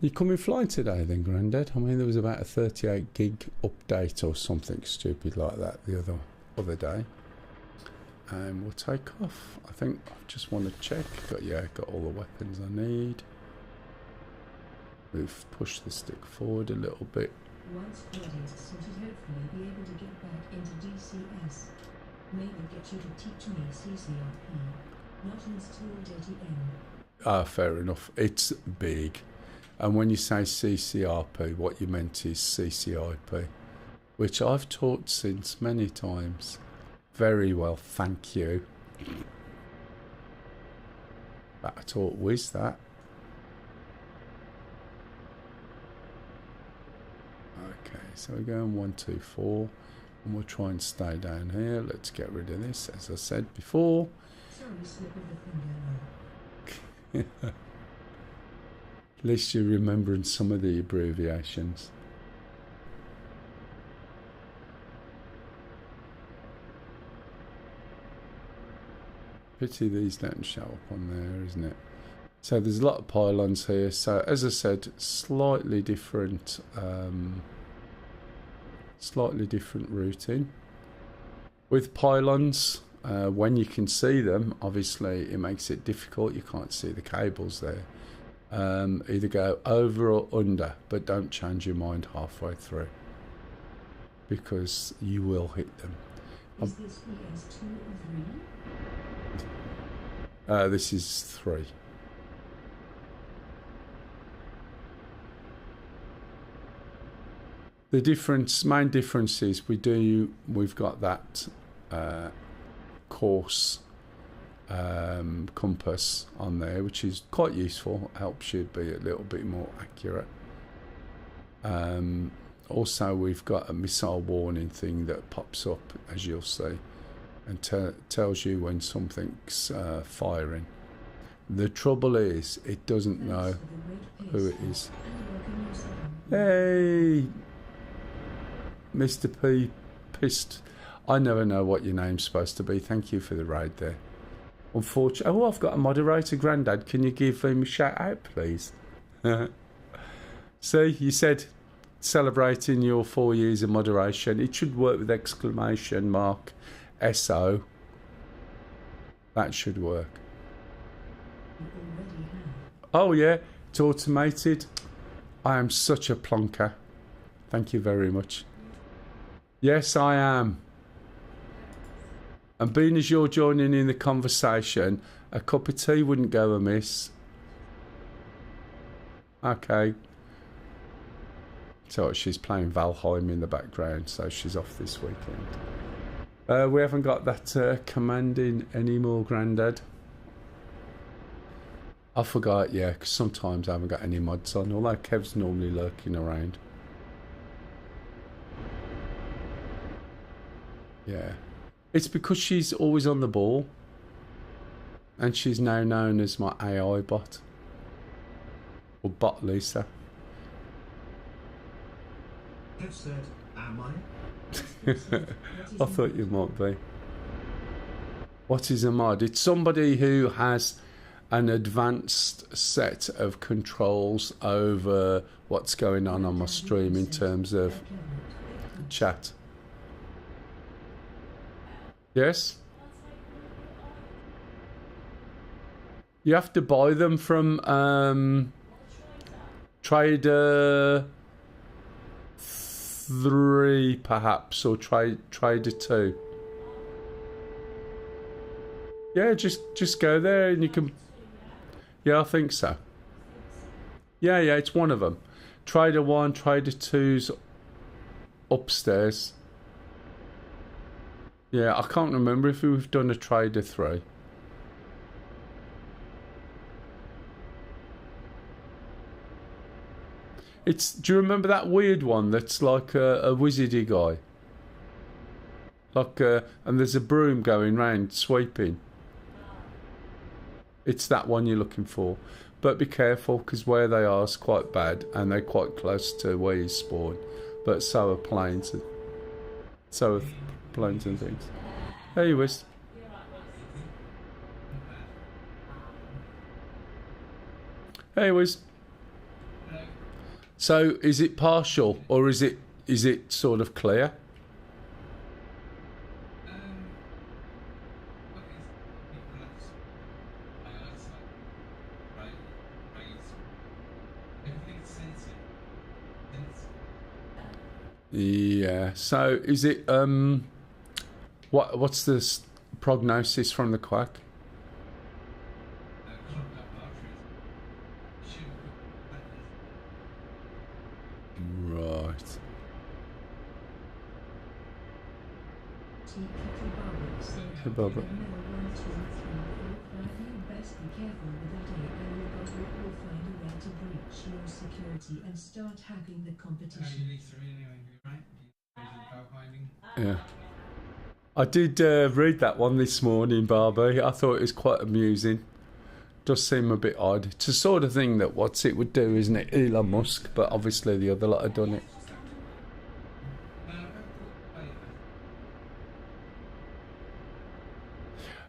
You coming flying today then, Grandad? I mean, there was about a 38 gig update or something stupid like that the other day. And we'll take off. I think I just want to check. Got all the weapons I need. We've pushed the stick forward a little bit. Once Claudia's sorted, hopefully be able to get back into DCS. Maybe get you to teach me CCRP. Not installed ATM. Ah, fair enough. It's big. And when you say CCRP, what you meant is CCIP, which I've taught since many times. Very well, thank you. But I taught Wiz that. Okay, so we're going 124, and we'll try and stay down here. Let's get rid of this, as I said before. Sorry, slip of the finger. At least you're remembering some of the abbreviations. Pity these don't show up on there, isn't it? So there's a lot of pylons here. So as I said, slightly different routing. With pylons, when you can see them, obviously it makes it difficult. You can't see the cables there. Either go over or under, but don't change your mind halfway through, because you will hit them. Is this ES2 or 3? This is 3. The main difference is we've got that course compass on there, which is quite useful. Helps you be a little bit more accurate. Also, we've got a missile warning thing that pops up, as you'll see, and tells you when something's firing. The trouble is, it doesn't know who it is. Hey, Mr. P. Pissed. I never know what your name's supposed to be. Thank you for the raid there. Unfortunately, oh, I've got a moderator, Grandad. Can you give him a shout out, please? See, you said celebrating your 4 years of moderation. It should work with exclamation mark SO. That should work. You already have. Oh yeah, it's automated. I am such a plonker. Thank you very much. Yes, I am. And being as you're joining in the conversation, a cup of tea wouldn't go amiss. Okay. So she's playing Valheim in the background, so she's off this weekend. We haven't got that command in anymore, Grandad. I forgot, yeah, because sometimes I haven't got any mods on, although Kev's normally lurking around. Yeah. It's because she's always on the ball. And she's now known as my AI bot. Or Bot Lisa. Kev said, am I? I thought you might be. What is a mod? It's somebody who has an advanced set of controls over what's going on my stream in terms of chat. Yes? You have to buy them from Trader 3 perhaps, or Trader 2. Yeah, just go there and you can... Yeah, I think so. Yeah, it's one of them. Trader 1, Trader 2's upstairs. Yeah, I can't remember if we've done a Trader 3. Do you remember that weird one that's like a wizardy guy? Like, and there's a broom going round sweeping. It's that one you're looking for. But be careful, because where they are is quite bad, and they're quite close to where you spawn. But so are planes. So are planes and things. There you is. Hey, Wiz. So, is it partial, or is it sort of clear? Yeah. So, is it what's the prognosis from the quack? Right. Hey, Barbara. And start hacking the competition. Yeah. I did read that one this morning, Barbie. I thought it was quite amusing. Does seem a bit odd. It's the sort of thing that what's it would do, isn't it? Elon Musk, but obviously the other lot have done it.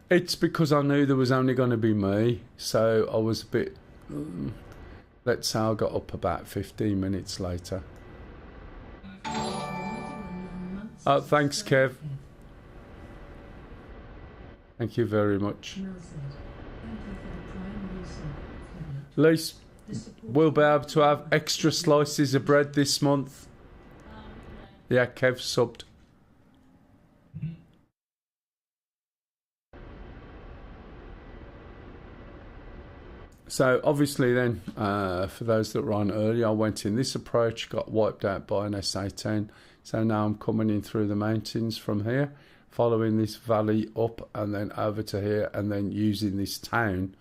It's because I knew there was only going to be me, so I was a bit... let's say I got up about 15 minutes later. Oh, thanks, Kev. Thank you very much. At least we'll be able to have extra slices of bread this month. Yeah, Kev subbed. So obviously then, for those that were on earlier, I went in this approach, got wiped out by an SA-10. So now I'm coming in through the mountains from here, following this valley up and then over to here, and then using this town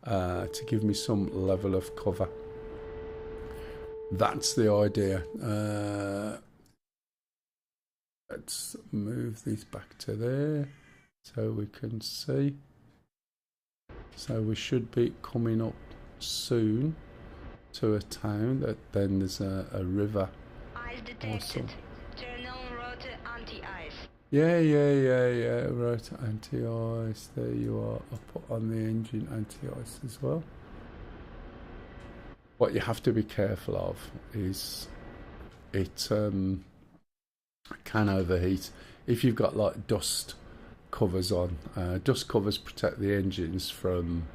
to give me some level of cover. That's the idea. Let's move this back to there so we can see. So we should be coming up soon to a town that then there's a river. Ice detected. Also. Turn on rotor anti-ice. Yeah. Right, anti-ice. There you are. I'll put on the engine anti-ice as well. What you have to be careful of is it can overheat. If you've got like dust covers on, dust covers protect the engines from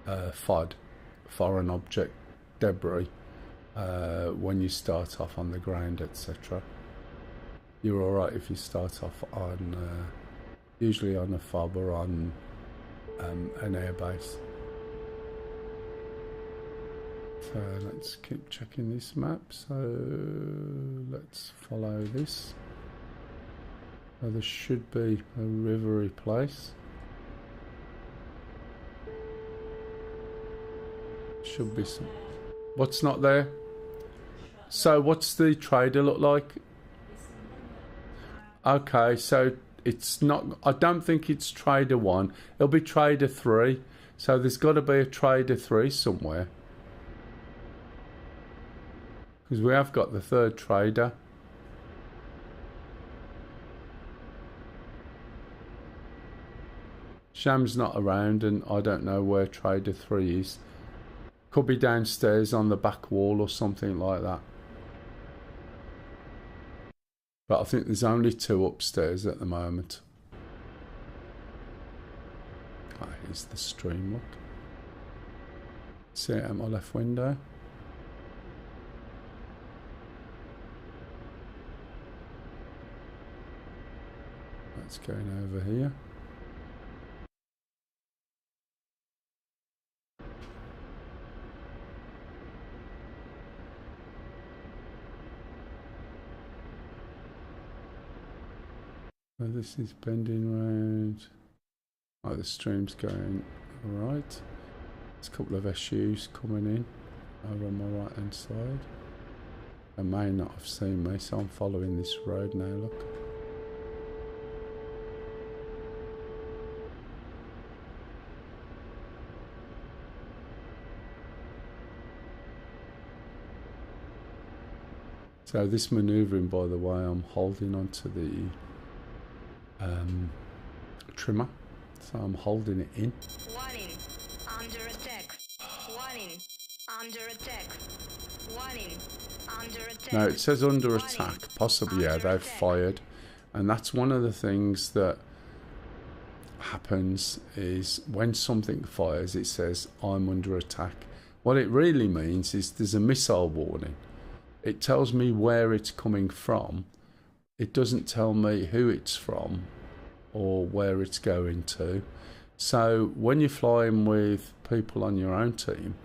FOD, foreign object debris, when you start off on the ground, etc. You're alright if you start off on usually on a FOB or on an airbase. So let's keep checking this map. So let's follow this. So there should be a rivery place. Should be some. What's not there? So what's the trader look like? Okay, so it's not. I don't think it's trader 1. It'll be trader 3. So there's got to be a trader 3 somewhere. Because we have got the 3rd trader. Sham's not around and I don't know where trader 3 is. Could be downstairs on the back wall or something like that. But I think there's only 2 upstairs at the moment. Ah, here's the stream, look. See it at my left window. That's going over here. So this is bending round. Oh, the stream's going alright. There's a couple of SUs coming in over on my right hand side. They may not have seen me, so I'm following this road now, look. So this manoeuvring, by the way, I'm holding onto the trimmer, so I'm holding it in. Warning, under attack. Warning, under attack. Warning, under attack. Now it says under Warning, attack, possibly, yeah, under they've attack. fired. And that's one of the things that happens is when something fires, it says, I'm under attack. What it really means is there's a missile warning. It tells me where it's coming from. It doesn't tell me who it's from or where it's going to. So when you're flying with people on your own team,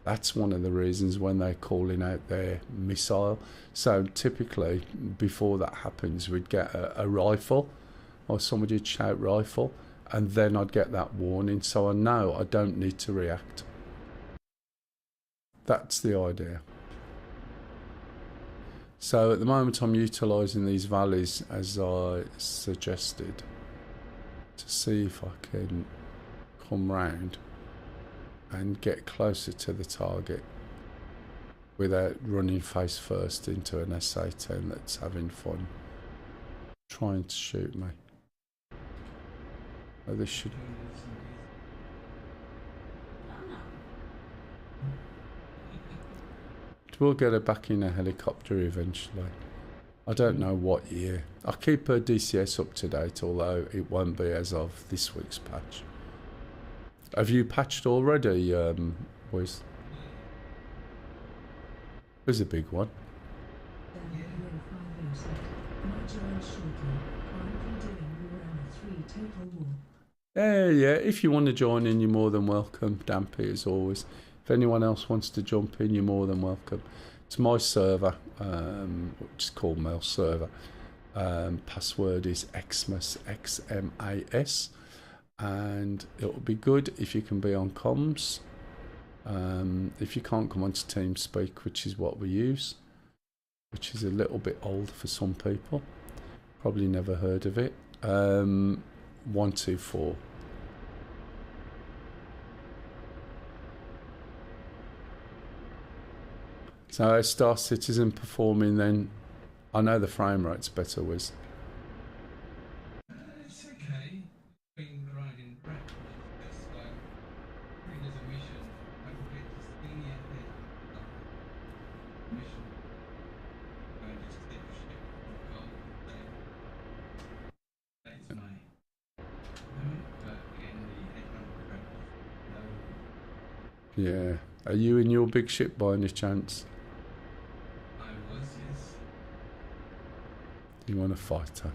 that's one of the reasons when they're calling out their missile. So typically, before that happens, we'd get a rifle, or somebody would shout rifle, and then I'd get that warning, so I know I don't need to react. That's the idea. So at the moment I'm utilising these valleys as I suggested to see if I can come round and get closer to the target without running face first into an SA-10 that's having fun trying to shoot me. Oh, this should... We'll get her back in a helicopter eventually. I don't know what year. I'll keep her DCS up to date, although it won't be as of this week's patch. Have you patched already, Wiz? There's a big one. Yeah, if you want to join in, you're more than welcome. Dampy, as always. If anyone else wants to jump in, you're more than welcome. It's my server, which is called Mail Server. Password is Xmas, XMAS. And it would be good if you can be on comms. If you can't come onto TeamSpeak, which is what we use, which is a little bit old for some people, probably never heard of it. 124. So Star Citizen performing then. I know the frame rate's better, Wiz. Yeah. Are you in your big ship by any chance? I was, yes. You want a fighter?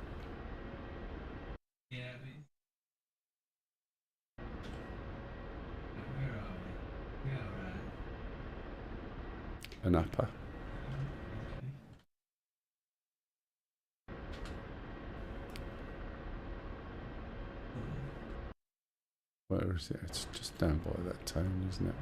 Yeah, where are we? We are An upper? okay. Where is it? It's just down by that town, isn't it?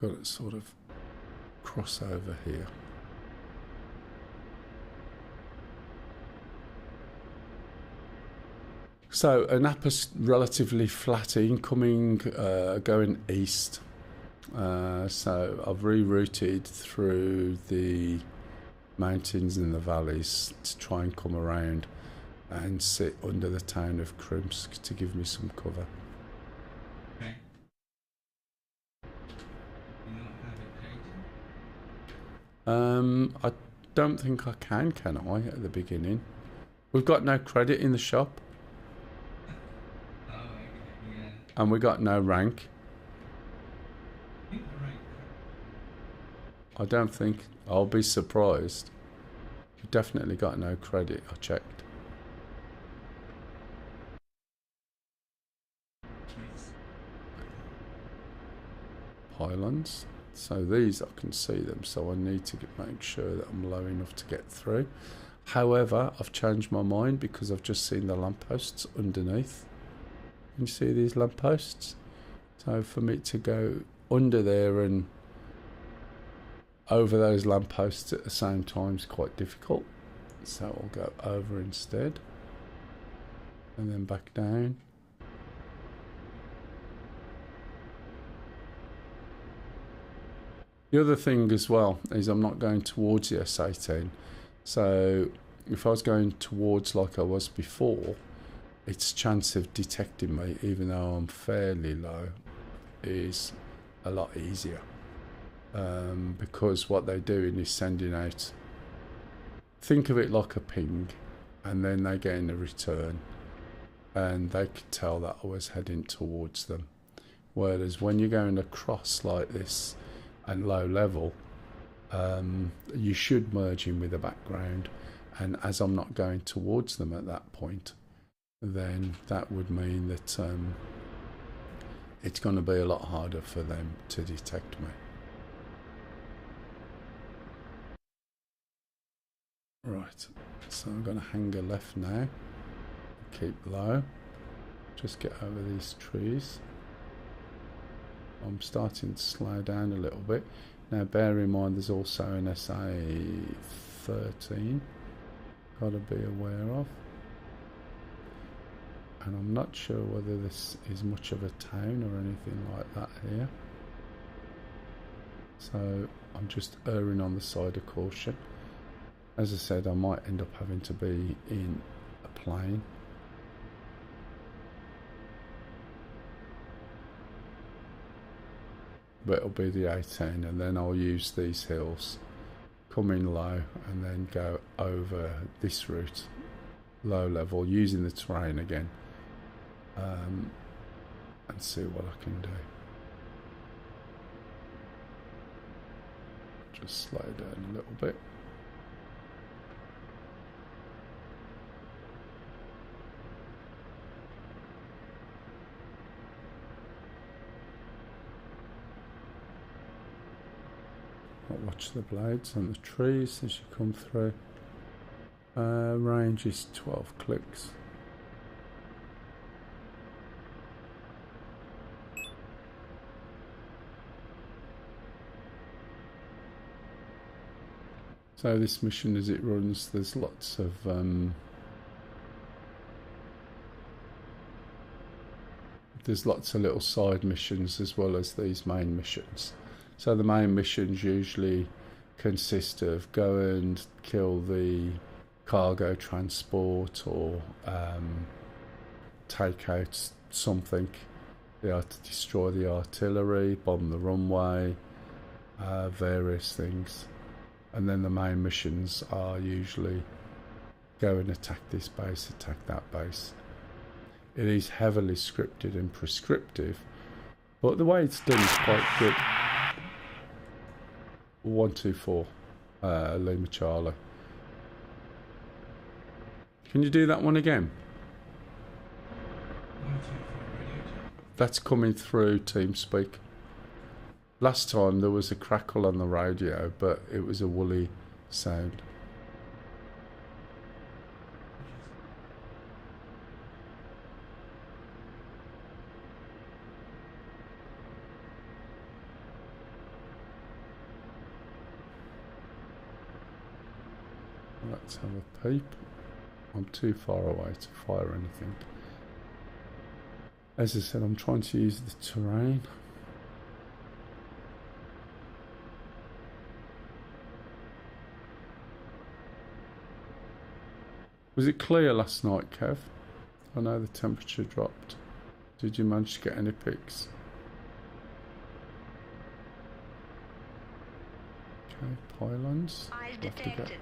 Got it sort of crossover here. So Annapa's relatively flat incoming, going east. So I've rerouted through the mountains and the valleys to try and come around and sit under the town of Krimsk to give me some cover. Okay. You not have it taken? I don't think I can I, at the beginning? We've got no credit in the shop. Oh, okay, yeah. And we got no rank. Right. I don't think. I'll be surprised. We've definitely got no credit. I checked. Pylons. So these I can see them. So I need to make sure that I'm low enough to get through. However, I've changed my mind because I've just seen the lampposts underneath. Can you see these lampposts? So for me to go under there and over those lampposts at the same time is quite difficult. So I'll go over instead. And then back down. The other thing as well is I'm not going towards the S18. So if I was going towards like I was before, its chance of detecting me, even though I'm fairly low, is a lot easier. Because what they're doing is sending out, think of it like a ping, and then they get in a return, and they could tell that I was heading towards them. Whereas when you're going across like this and low level, you should merge in with the background, and as I'm not going towards them at that point, then that would mean that it's going to be a lot harder for them to detect me. Right, so I'm going to hang a left now, keep low, just get over these trees. I'm starting to slow down a little bit. Now bear in mind there's also an SA-13 got to be aware of. And I'm not sure whether this is much of a town or anything like that here. So I'm just erring on the side of caution. As I said, I might end up having to be in a plane. But it'll be the 18, and then I'll use these hills, come in low, and then go over this route, low level, using the terrain again, and see what I can do. Just slow down a little bit. Watch the blades on the trees as you come through. Range is 12 clicks. So this mission as it runs, there's lots of little side missions as well as these main missions. So the main missions usually consist of go and kill the cargo transport or take out something. They are to destroy the artillery, bomb the runway, various things. and then the main missions are usually go and attack this base, attack that base. It is heavily scripted and prescriptive, but the way it's done is quite good. 124 Lima Charlie. Can you do that one again? 124 radio check. That's coming through TeamSpeak. Last time there was a crackle on the radio, but it was a woolly sound. Let's have a peep. I'm too far away to fire anything. As I said, I'm trying to use the terrain. Was it clear last night, Kev? I know the temperature dropped. Did you manage to get any pics? Okay, pylons. Ice Have to get- detected.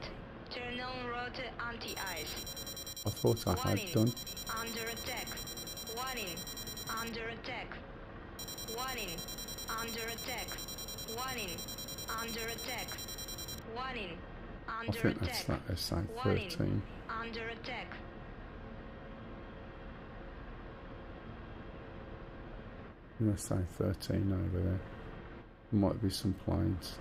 Turn on rotor anti-ice. I thought I had Warning. done. Under attack. Warning. Under attack. Warning. Under attack. Warning. Under attack. Warning. I Under think that's attack. that SA Warning. 13. Under attack. SA 13 over there. Might be some planes.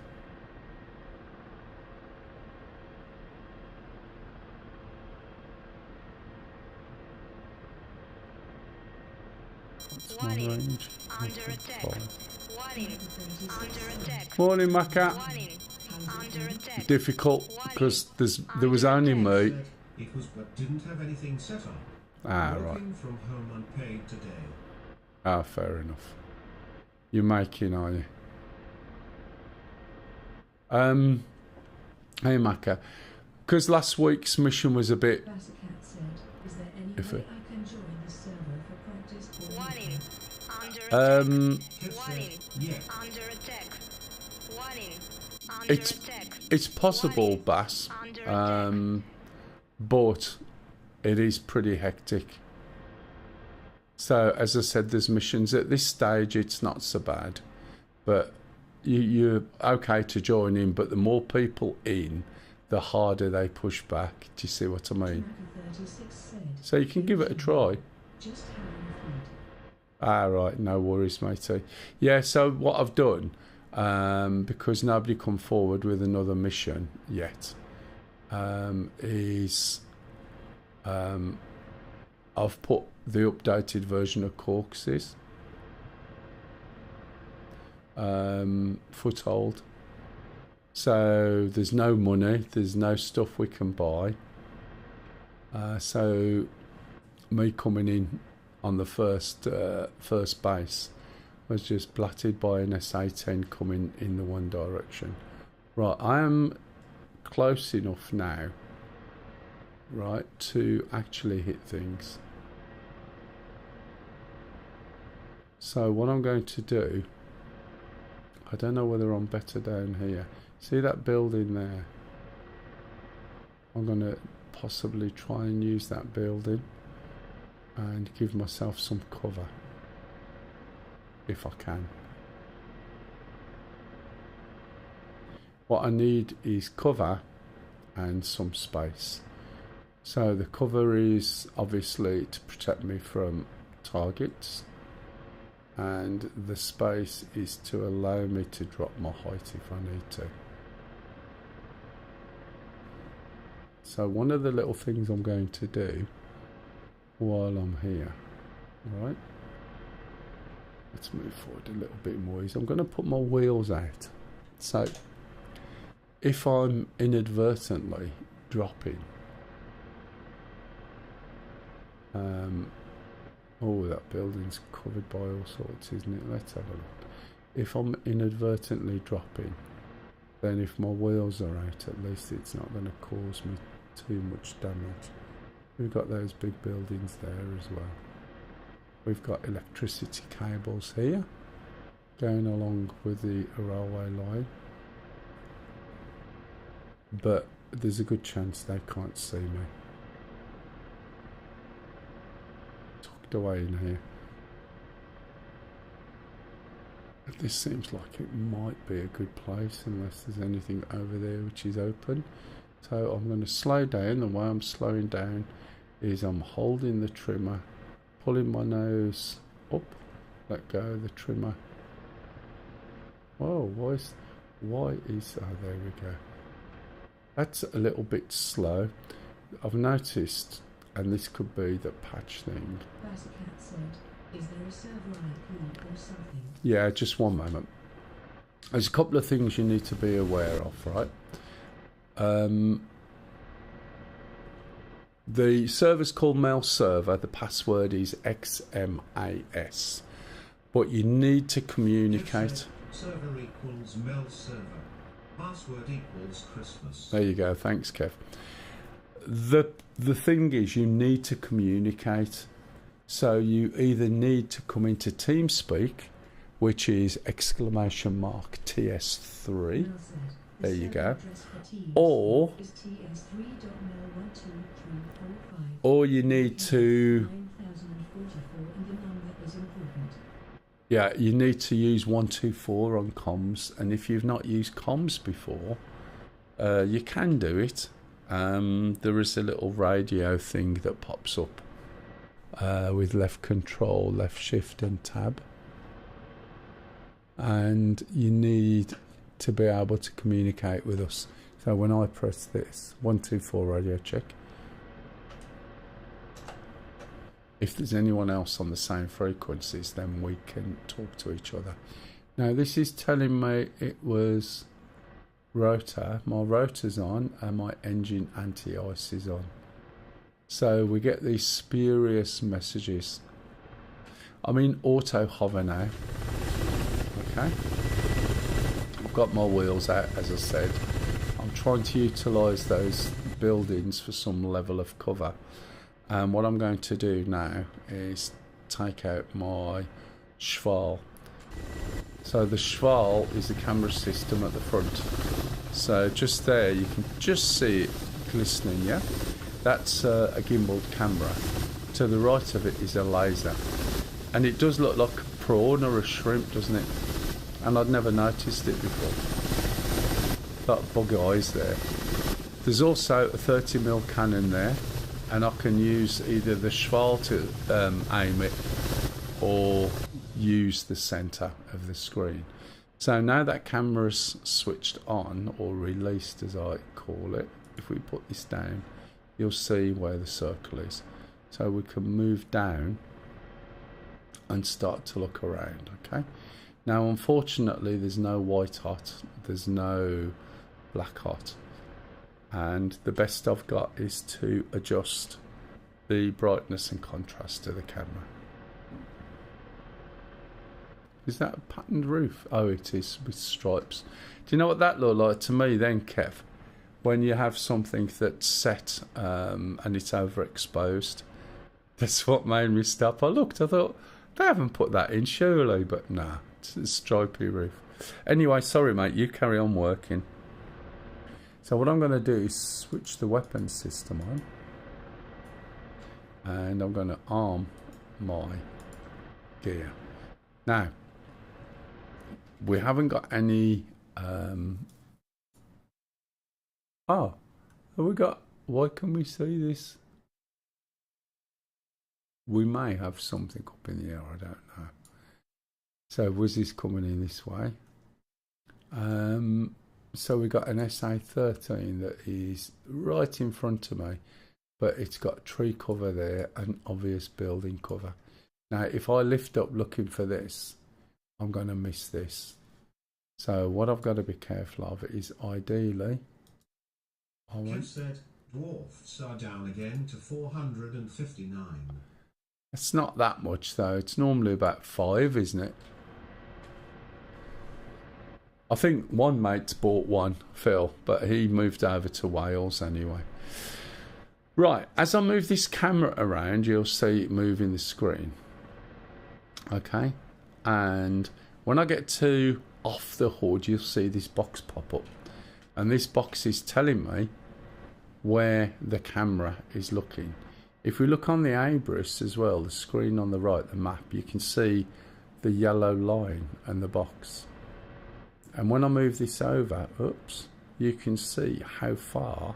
What's my Warning. range? Under attack. 1.5. Warning. Under attack. Morning, Macca. Warning. Under attack. Difficult because there was only me. Said it was but didn't have anything set up. Ah, right. Working from home unpaid today. Ah, fair enough. You're making, are you? Hey, Macca. Because last week's mission was a bit Basset said, is there any If way it- I can join the server for practice or Warning. anything? Under attack. Kev Warning. said yes. Under attack. Warning. Under It's attack. it's possible, Warning. Bass, Under attack. but it is pretty hectic. So as I said, there's missions at this stage. It's not so bad, but you're okay to join in. But the more people in, the harder they push back. Do you see what I mean? Maka 36 said, So you can give it a try. just having a feed. Ah, right, no worries, matey. Yeah, so what I've done, because nobody come forward with another mission yet, is I've put the updated version of Corks's Foothold. So there's no money, there's no stuff we can buy. So me coming in on the first base was just blatted by an SA-10 coming in the one direction. Right, I am close enough now, right, to actually hit things. So what I'm going to do, I don't know whether I'm better down here. See that building there? I'm going to possibly try and use that building and give myself some cover if I can. What I need is cover and some space. So the cover is obviously to protect me from targets, and the space is to allow me to drop my height if I need to. So one of the little things I'm going to do while I'm here, right, let's move forward a little bit more, is I'm going to put my wheels out. So if I'm inadvertently dropping, oh, that building's covered by all sorts, isn't it? Let's have a look. If I'm inadvertently dropping, then if my wheels are out, at least it's not going to cause me too much damage. We've got those big buildings there as well. We've got electricity cables here going along with the railway line. but there's a good chance they can't see me. Tucked away in here. This seems like it might be a good place unless there's anything over there which is open. So I'm going to slow down. The way I'm slowing down is I'm holding the trimmer, pulling my nose up, let go of the trimmer. Whoa, why is oh, there we go. That's a little bit slow. I've noticed, and this could be the patch thing. Bassicat said, is there a server IP or something? Yeah, just one moment. There's a couple of things you need to be aware of, right? The server's called mail server. The password is XMAS. But you need to communicate. Server equals mail server. Password equals Christmas. There you go. Thanks, Kev. The thing is, you need to communicate. So you either need to come into TeamSpeak, which is !TS3. There you go. Or you need to, yeah, you need to use 124 on comms. And if you've not used comms before, you can do it. There is a little radio thing that pops up with left control, left shift and tab. And you need to be able to communicate with us. So when I press this, 124 radio check. If there's anyone else on the same frequencies, then we can talk to each other. Now this is telling me it was rotor. My rotor's on and my engine anti-ice is on. So we get these spurious messages. I'm in auto hover now. Okay. I've got my wheels out, as I said. I'm trying to utilise those buildings for some level of cover. And what I'm going to do now is take out my Schwal. So the Schwal is the camera system at the front. So just there, you can just see it glistening, yeah? That's a gimbaled camera. To the right of it is a laser. And it does look like a prawn or a shrimp, doesn't it? And I'd never noticed it before. That bug eyes there. There's also a 30mm cannon there. And I can use either the Schwal to aim it or use the centre of the screen. So now that camera's switched on, or released as I call it, if we put this down, you'll see where the circle is. So we can move down and start to look around, okay? Now unfortunately there's no white hot, there's no black hot. And the best I've got is to adjust the brightness and contrast to the camera. Is that a patterned roof? Oh, it is, with stripes. Do you know what that looked like to me then, Kev? When you have something that's set and it's overexposed. That's what made me stop. I looked, I thought, they haven't put that in surely, but nah, it's a stripy roof. Anyway, sorry mate, you carry on working. So what I'm going to do is switch the weapon system on, and I'm going to arm my gear. Now, we haven't got any, oh, have we got, why can we see this? We may have something up in the air, I don't know. So was this coming in this way? So we got an SA-13 that is right in front of me, but it's got tree cover there and obvious building cover. Now, if I lift up looking for this, I'm going to miss this. So what I've got to be careful of is ideally... You said dwarfs are down again to 459. It's not that much though, it's normally about 5, isn't it? I think one mate's bought one, Phil, but he moved over to Wales anyway. Right, as I move this camera around, you'll see it moving the screen. Okay, and when I get to off the hood, you'll see this box pop up. And this box is telling me where the camera is looking. If we look on the Abris as well, the screen on the right, the map, you can see the yellow line and the box. And when I move this over, oops, you can see how far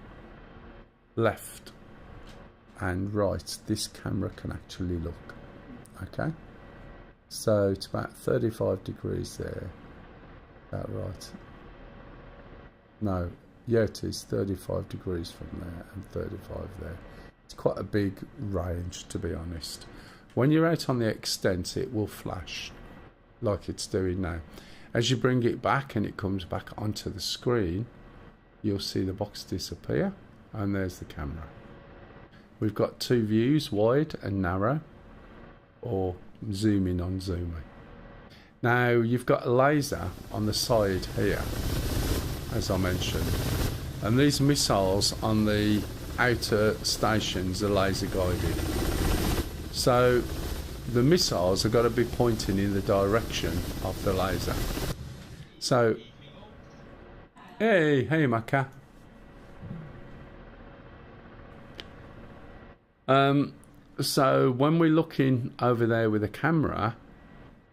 left and right this camera can actually look. Okay, so it's about 35 degrees there. Is that right? No, yeah, it is 35 degrees from there and 35 there. It's quite a big range, to be honest. When you're out on the extent, it will flash like it's doing now. As you bring it back and it comes back onto the screen, you'll see the box disappear, and there's the camera. We've got two views, wide and narrow, or zoom in on zoom in. Now you've got a laser on the side here, as I mentioned, and these missiles on the outer stations are laser guided. So the missiles have got to be pointing in the direction of the laser. So, hey Maka. So when we're looking over there with a camera,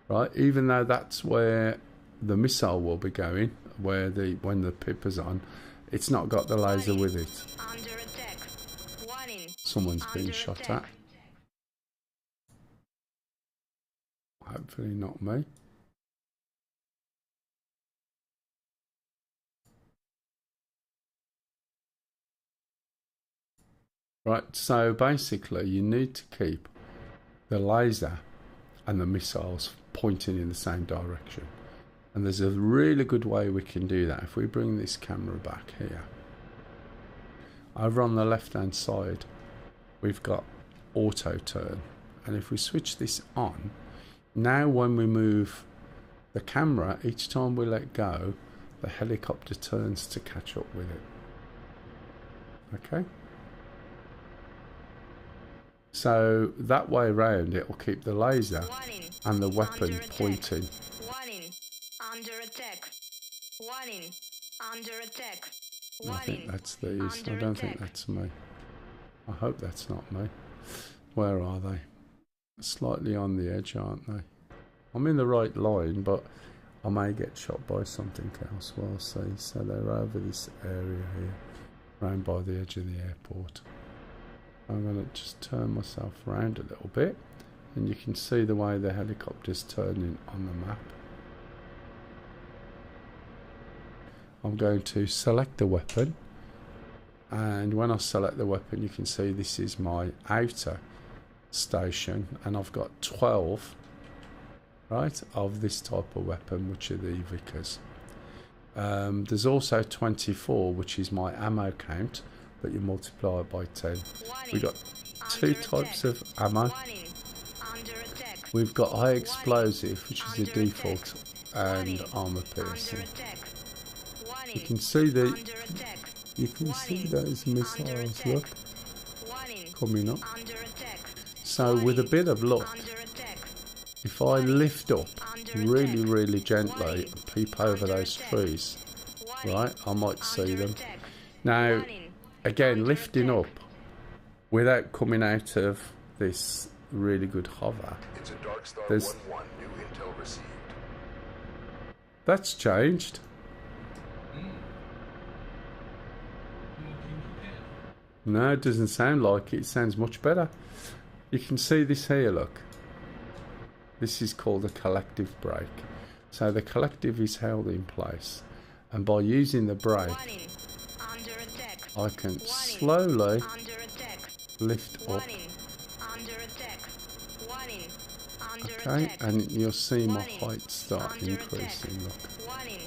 right, even though that's where the missile will be going, when the pipper's on, it's not got the laser with it. Under attack. Warning. Someone's being Under shot attack. at. Hopefully not me. Right, so basically you need to keep the laser and the missiles pointing in the same direction. And there's a really good way we can do that. If we bring this camera back here, over on the left hand side we've got auto turn, and if we switch this on, now when we move the camera, each time we let go, the helicopter turns to catch up with it. Okay, so that way around it will keep the laser Warning. and the weapon Under attack. pointing. Warning. Under attack. Warning. Under attack. I Warning. think that's these. I Under don't think attack. that's me. I hope that's not me. Where are they? Slightly on the edge, aren't they? I'm in the right line, but I may get shot by something else. We'll see. So they're over this area here, round by the edge of the airport. I'm going to just turn myself around a little bit, and you can see the way the helicopter's turning on the map. I'm going to select the weapon, and when I select the weapon, you can see this is my outer station, and I've got 12 right of this type of weapon, which are the Vickers. There's also 24, which is my ammo count, but you multiply it by 10. We've got two Under types attack. of ammo. Warning. Under attack. We've got high explosive, which is the Under default, and Warning. armor Under piercing. attack. Warning. You can see the Under attack. you can see Warning. those Under missiles, attack. look, Warning. coming up. Under attack. So with a bit of luck, Under attack. if I lift up Under really, attack. really gently Warning. and peep over Under those attack. trees, Warning. right, I might see Under them. attack. Now, Warning. again, Under lifting attack. up without coming out of this really good hover, It's a Dark Star There's- 1-1, new intel received. that's changed. No, it doesn't sound like it. It sounds much better. You can see this here, look. This is called a collective brake. So the collective is held in place, and by using the brake, Warning. Under attack. I can Warning. slowly Under attack. lift up. Warning. Under attack. Warning. Under Okay, attack. and you'll see my Warning. height start Under increasing, attack. look. Warning.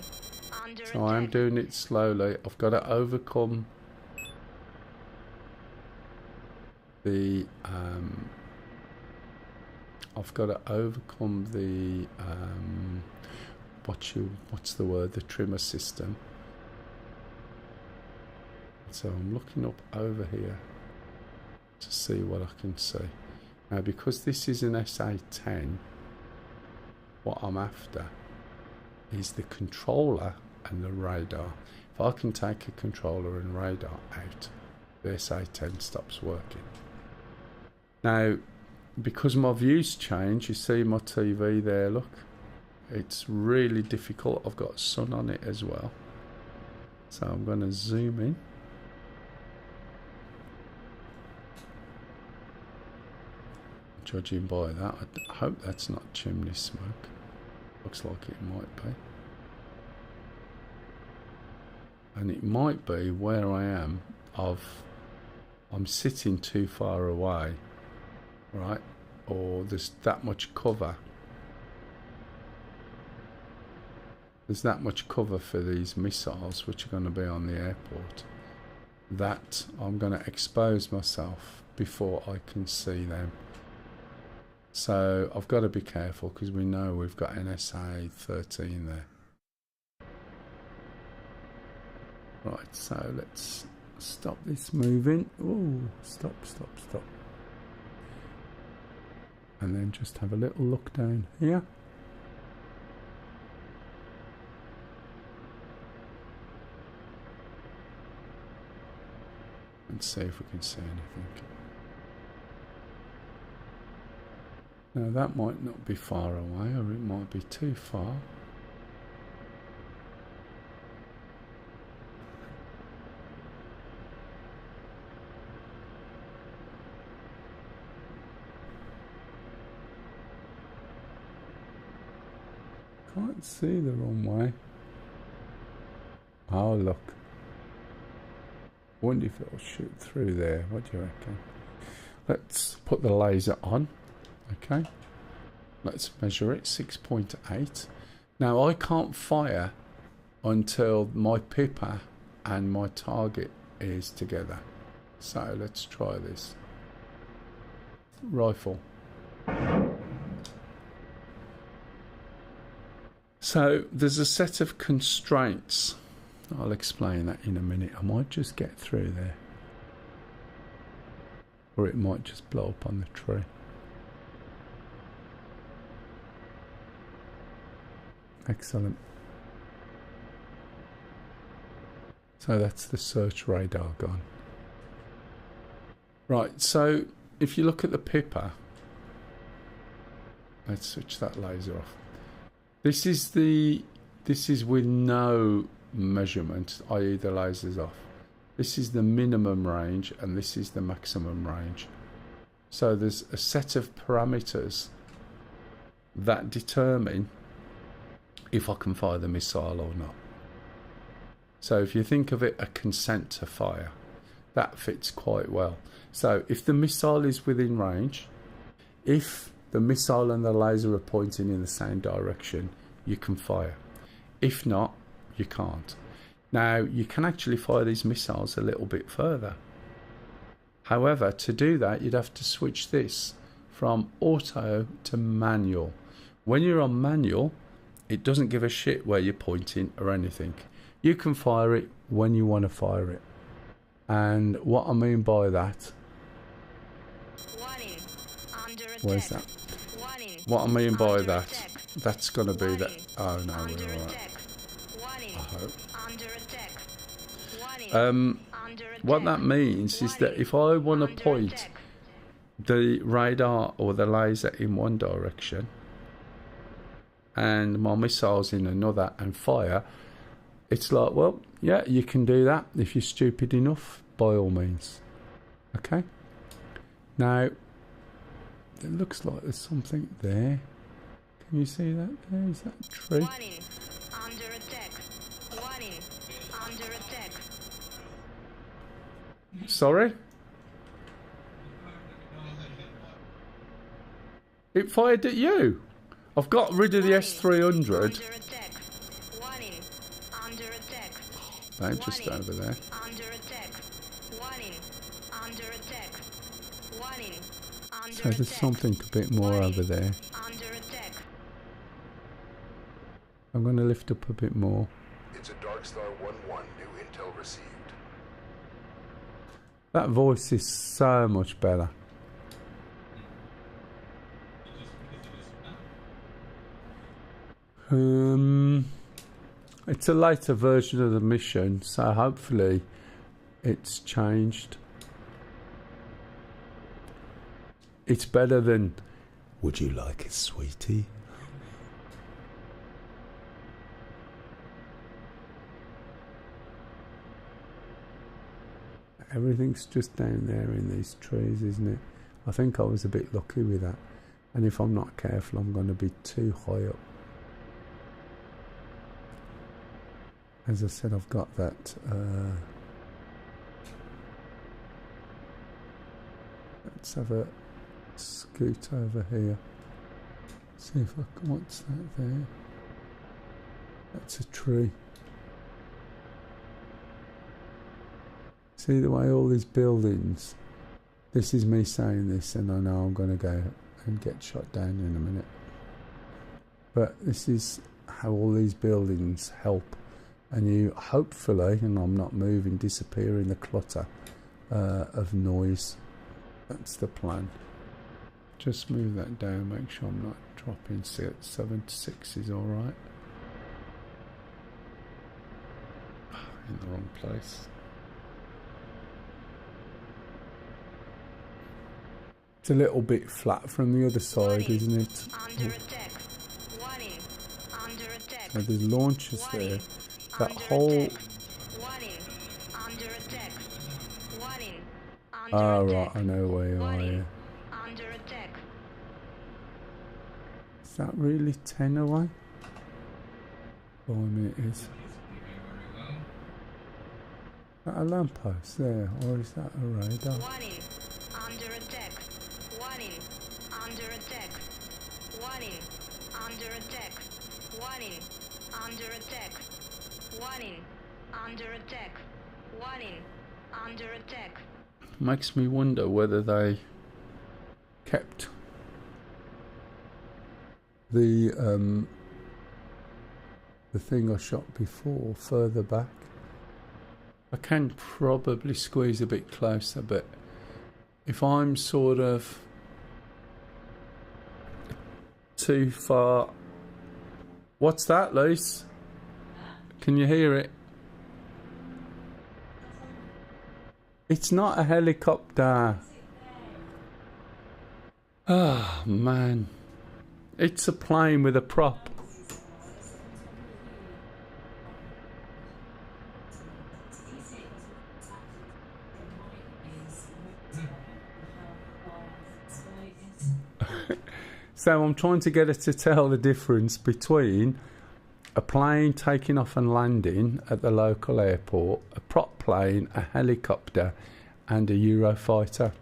Under So I am attack. doing it slowly. I've got to overcome the what's the word, the trimmer system. So I'm looking up over here to see what I can see. Now, because this is an SA-10, what I'm after is the controller and the radar. If I can take a controller and radar out, the SA-10 stops working. Now, because my views change, you see my TV there, look. It's really difficult. I've got sun on it as well. So I'm going to zoom in. Judging by that, I hope that's not chimney smoke. Looks like it might be. And it might be where I am I'm sitting too far away, right? Or there's that much cover. There's that much cover for these missiles which are going to be on the airport that I'm going to expose myself before I can see them. So I've got to be careful because we know we've got NSA 13 there. Right, so let's stop this moving. Oh, stop. And then just have a little look down here. And see if we can see anything. Now that might not be far away, or it might be too far. Can't see the runway. Oh look. Wonder if it'll shoot through there. What do you reckon? Let's put the laser on. Okay. Let's measure it. 6.8. Now I can't fire until my pipper and my target is together. So let's try this. Rifle. So there's a set of constraints. I'll explain that in a minute. I might just get through there. Or it might just blow up on the tree. Excellent. So that's the search radar gone. Right, so if you look at the pipper, let's switch that laser off. This is with no measurement, i.e. the laser's off. This is the minimum range and this is the maximum range. So there's a set of parameters that determine if I can fire the missile or not. So if you think of it, a consent to fire, that fits quite well. So if the missile is within range, if the missile and the laser are pointing in the same direction, you can fire. If not, you can't. Now, you can actually fire these missiles a little bit further. However, to do that, you'd have to switch this from auto to manual. When you're on manual, it doesn't give a shit where you're pointing or anything. You can fire it when you want to fire it. And what I mean by that... Warning. Under attack. Where's that? Warning. What I mean by Under that, attack. that's going to be Warning. that... Oh no, Under we're alright. attack. Warning. I hope. Under attack. Warning. Under attack. What that means is that if I want to Under point attack. the radar or the laser in one direction and my missile's in another and fire, it's like, well, yeah, you can do that if you're stupid enough, by all means. Okay? Now, it looks like there's something there. Can you see that there? Is that a tree? Warning. Under attack. Warning. Under attack. Sorry? It fired at you. I've got rid of the S300. Under attack. Warning. Under attack. They're just Warning. over there. Under attack. Warning. Under attack. Warning. Under So there's attack. something a bit more Warning. over there. Under attack. I'm going to lift up a bit more. It's a Dark Star 1-1, new intel received. That voice is so much better. It's a later version of the mission, so hopefully it's changed. It's better than, would you like a sweetie? Everything's just down there in these trees, isn't it? I think I was a bit lucky with that. And if I'm not careful, I'm going to be too high up. As I said, I've got that... let's have a scoot over here. See if I can... What's that there? That's a tree. See the way all these buildings... This is me saying this, and I know I'm going to go and get shot down in a minute. But this is how all these buildings help. And you hopefully, and I'm not moving, disappear in the clutter of noise. That's the plan. Just move that down, make sure I'm not dropping 7 to 6 is alright. In the wrong place. It's a little bit flat from the other side, isn't it? Under attack. Warning. Under attack. So there's launchers there. That Under whole... attack. Warning. Under attack. Warning. Under Oh, attack. right, I know where you are, Warning. yeah. Under attack. Is that really 10 away? Oh, I mean, it is. Is that a lamppost there, or is that a radar? Warning. Under attack. Warning. Under attack. Warning. Under attack. Warning. Under attack. Warning. Under attack. Warning. Under attack. Makes me wonder whether they kept the thing I shot before further back. I can probably squeeze a bit closer, but if I'm sort of too far... What's that, Luce? Can you hear it? It's not a helicopter. Ah, man. It's a plane with a prop. So I'm trying to get her to tell the difference between a plane taking off and landing at the local airport, a prop plane, a helicopter, and a Eurofighter.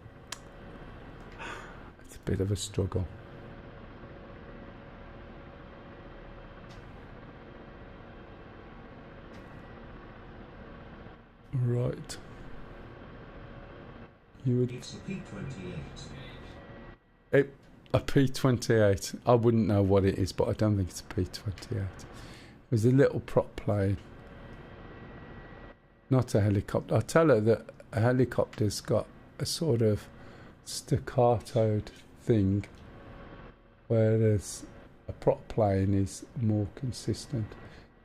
It's a bit of a struggle. Right. You would... It's a P-28. A P-28. I wouldn't know what it is, but I don't think it's a P-28. It was a little prop plane. Not a helicopter. I tell her that a helicopter's got a sort of staccatoed thing, whereas a prop plane is more consistent.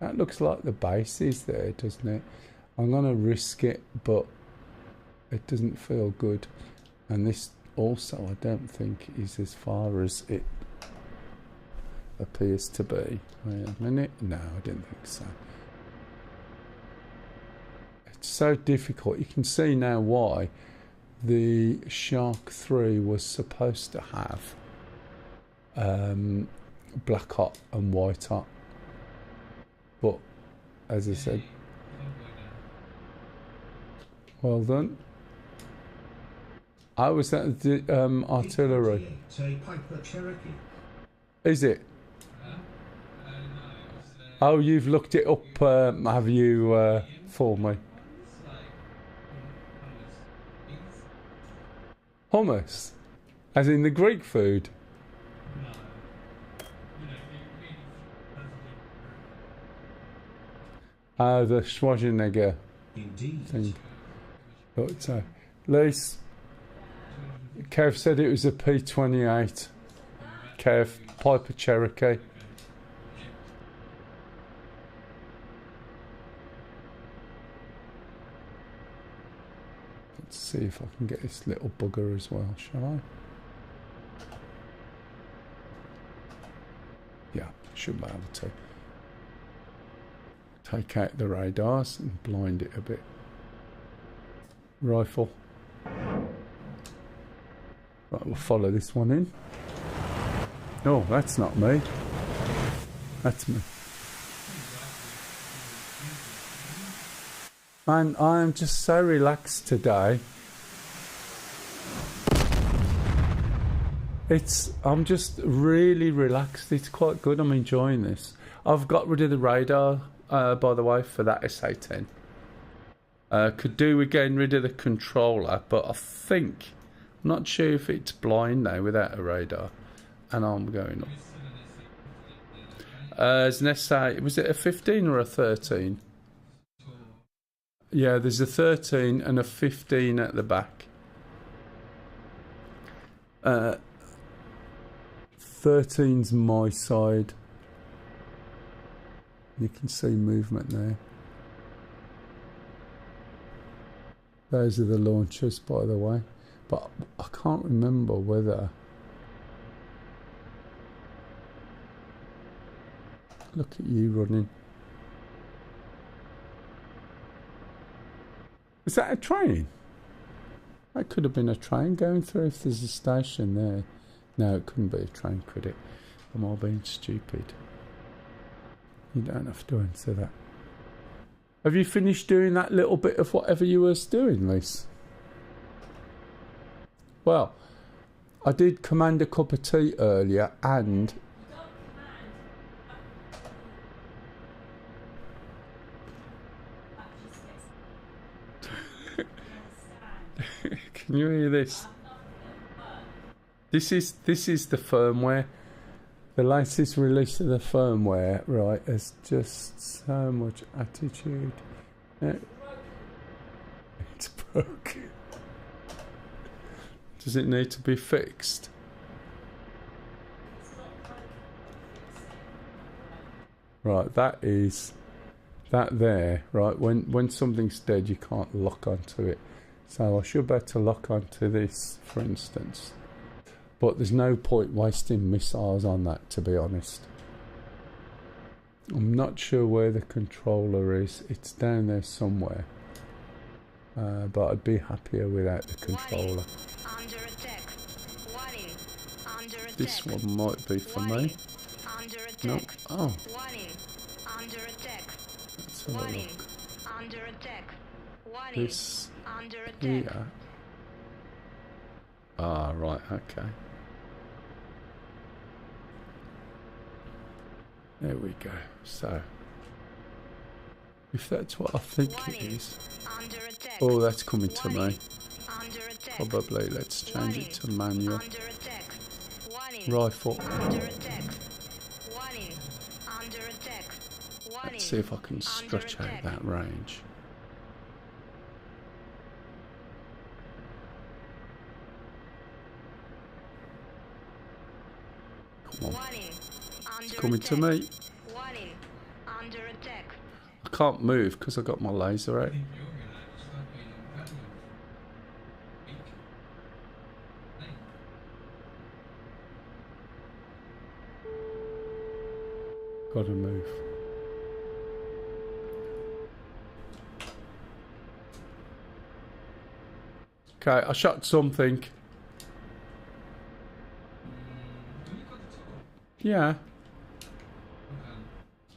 That looks like the base is there, doesn't it? I'm going to risk it, but it doesn't feel good. And this also, I don't think, is as far as it appears to be. Wait a minute. No, I didn't think so. It's so difficult. You can see now why the Shark 3 was supposed to have black hot and white hot. But, as I said... Well done. I was at the artillery. Piper Cherokee. Is it? Oh, you've looked it up, have you, for me? Hummus? As in the Greek food? The Schwarzenegger Indeed. thing. But, Lise, Kev said it was a P-28. Kev, Piper Cherokee. see if I can get this little bugger as well, shall I? Yeah, should be able to. Take out the radars and blind it a bit. Rifle. Right, we'll follow this one in. Oh, that's not me. That's me. Man, I am just so relaxed today. I'm just really relaxed. It's quite good. I'm enjoying this. I've got rid of the radar, by the way, for that SA-10. Could do with getting rid of the controller, but I think, I'm not sure if it's blind now without a radar. And I'm going up. As an SA, was it a 15 or a 13? Yeah, there's a 13 and a 15 at the back. 13's my side. You can see movement there. Those are the launchers, by the way. But I can't remember whether... Look at you running. Is that a train? That could have been a train going through if there's a station there. No, it couldn't be a train, could it? Am I being stupid? You don't have to answer that. Have you finished doing that little bit of whatever you was doing, Lise? Well, I did command a cup of tea earlier and... Can you hear this? This is the firmware. The latest release of the firmware, right, has just so much attitude. It's broken. Does it need to be fixed? Right, that there, right, when something's dead you can't lock onto it. So I should be able to lock onto this, for instance. But there's no point wasting missiles on that, to be honest. I'm not sure where the controller is. It's down there somewhere. But I'd be happier without the controller. Under attack. Warning. Under attack. This one might be for me. Under attack. No. Oh. Warning. Under attack. Let's have a Warning. look. Under attack. Warning. This Under attack. here. Ah, right, okay. There we go. So, if that's what I think it is. Under attack. Oh, that's coming to me. Under attack. Probably. Let's change it to manual. Under attack. Warning. Rifle. Under attack. Warning. Under attack. Warning. Let's see if I can stretch out that range. Come on. Warning. It's Under coming to attack. me. Warning. Under attack. I can't move because I got my laser out. I think you're gonna start being on pattern for week. Gotta move. Okay, I shot something. Yeah.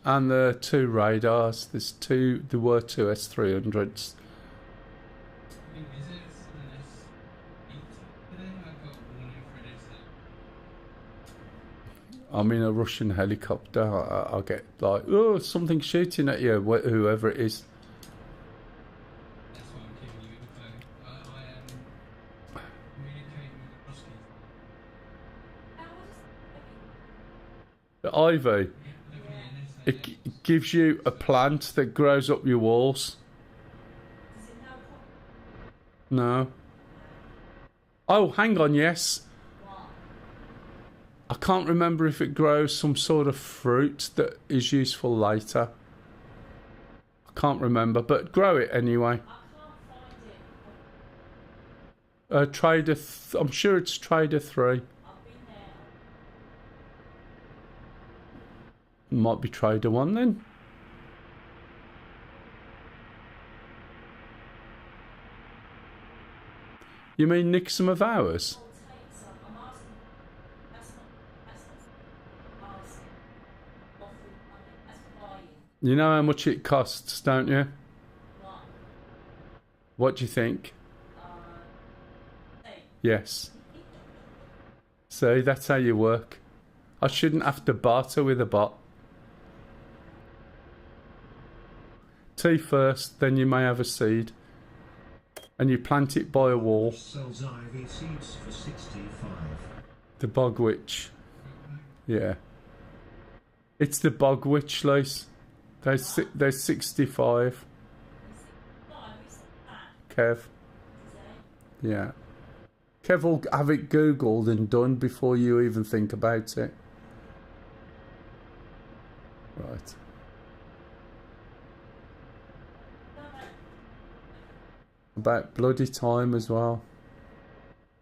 And the two radars. There were two S300s. I'm in a Russian helicopter. I'll get like, oh, something shooting at you, whoever it is. That's why I'm giving you info. I am communicating with the Ruskies. The ivy. It gives you a plant that grows up your walls. No. Oh, hang on, yes. I can't remember if it grows some sort of fruit that is useful later. I can't remember, but grow it anyway. Trader, I'm sure it's Trader 3. Might be Trader 1 then. You mean nick some of ours? You know how much it costs, don't you? What do you think? Yes. See, that's how you work. I shouldn't have to barter with a bot. Tea first, then you may have a seed. And you plant it by a wall. Sells ivy seeds for 65. The bog witch. Yeah. It's the bog witch, Lise. There's 65. Kev. Yeah. Kev will have it Googled and done before you even think about it. Right. About bloody time as well.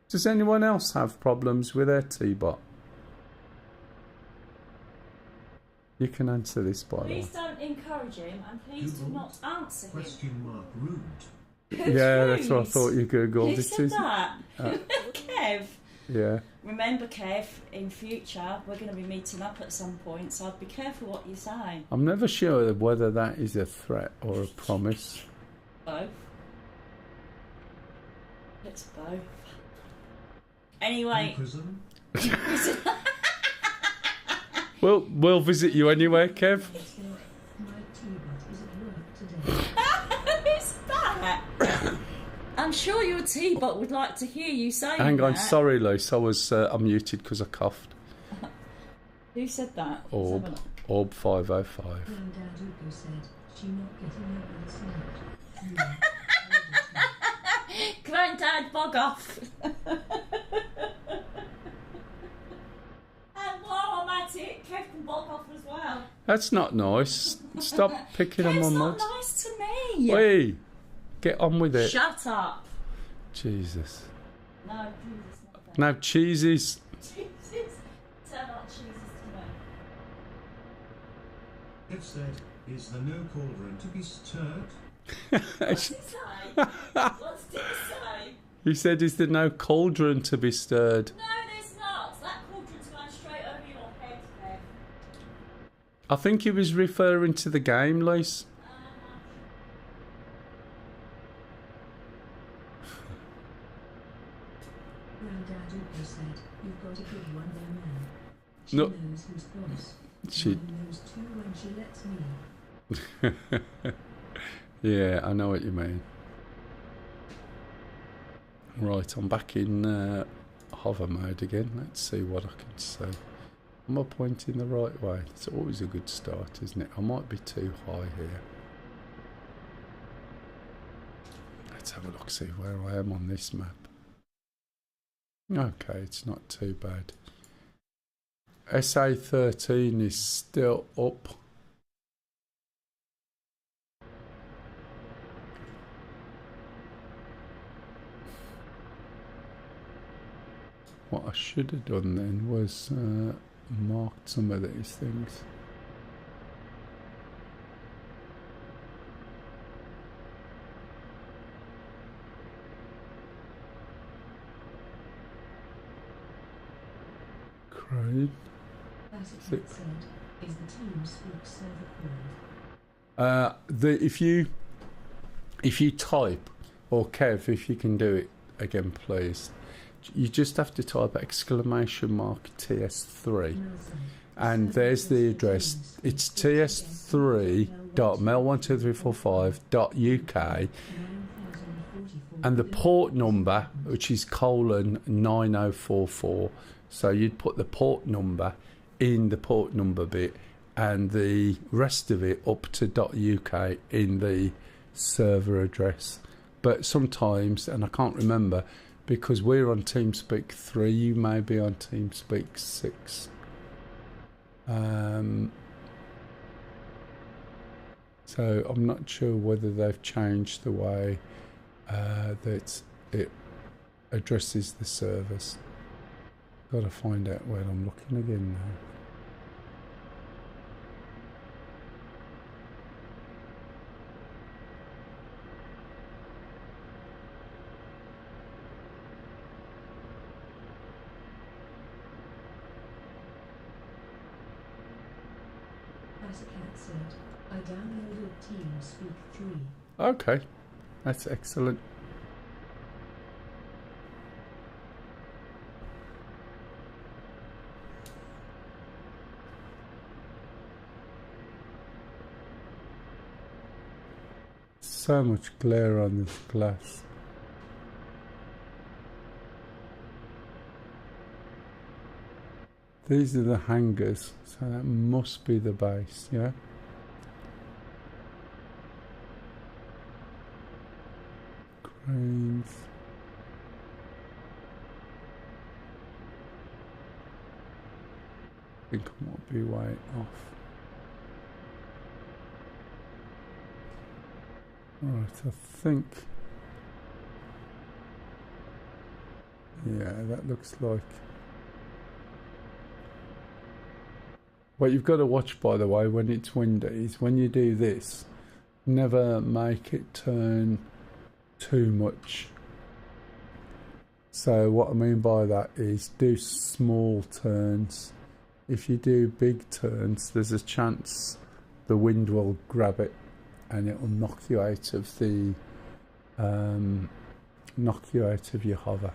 Does anyone else have problems with their T-bot? You can answer this, by the way. Please don't encourage him, and please do not answer him. Question mark rude. Yeah, that's what I thought you Googled. Who said that? Uh, Kev. Yeah. Remember, Kev, in future, we're going to be meeting up at some point, so be careful what you say. I'm never sure whether that is a threat or a promise. Both. It's both. Anyway. Prison? We'll visit you anyway, Kev. My T-bot is at work today. Who's that? I'm sure your T-bot would like to hear you say Hang on, that. sorry, Luce. I was unmuted because I coughed. Who said that? Orb 505. Granddad Ugo said, she not getting up last night. Granddad, bog off. And while I'm at it, Kev can bog off as well. That's not nice. Stop picking on my Kev's mud. not nice to me. Hey, get on with it. Shut up. Jesus. No, Jesus, not that. Now, cheeses. Jesus. Turn on Jesus to me. It said, is the no cauldron to be stirred? What's he say? What's he say? He said, is there no cauldron to be stirred? No, there's not. That cauldron's going straight over your head, Kev. I think he was referring to the game, Luce. Granddad Ugo said, you've got a good one there, man. She No. knows who's boss. She- Mum knows too when she lets me. Yeah, I know what you mean. Right, I'm back in hover mode again. Let's see what I can see. Am I pointing the right way? It's always a good start, isn't it? I might be too high here. Let's have a look, see where I am on this map. Okay, it's not too bad. SA13 is still up. What I should have done then was marked some of these things. Crane. Classic Six. said, is the team speak server called? If you type, or Kev, if you can do it again, please. You just have to type !TS3 and there's the address. It's ts3.mel12345.uk and the port number, which is :9044. So you'd put the port number in the port number bit and the rest of it up to .uk in the server address. But sometimes, and I can't remember, because we're on TeamSpeak 3, you may be on TeamSpeak 6. So I'm not sure whether they've changed the way that it addresses the servers. Got to find out where I'm looking again now. As a cat said, I downloaded TeamSpeak 3. Okay, that's excellent. So much glare on this glass. These are the hangers, so that must be the base, yeah? Cranes. I think I might be way off. Right, I think... yeah, that looks like... What you've got to watch, by the way, when it's windy, is when you do this, never make it turn too much. So what I mean by that is do small turns. If you do big turns, there's a chance the wind will grab it and it will knock you out of the your hover.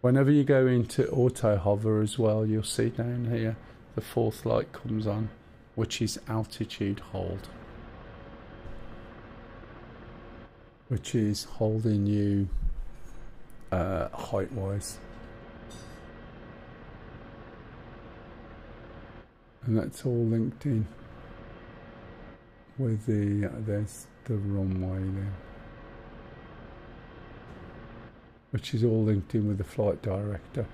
Whenever you go into auto hover as well, you'll see down here the fourth light comes on, which is altitude hold, which is holding you height wise, and that's all linked in with there's the runway there, which is all linked in with the flight director,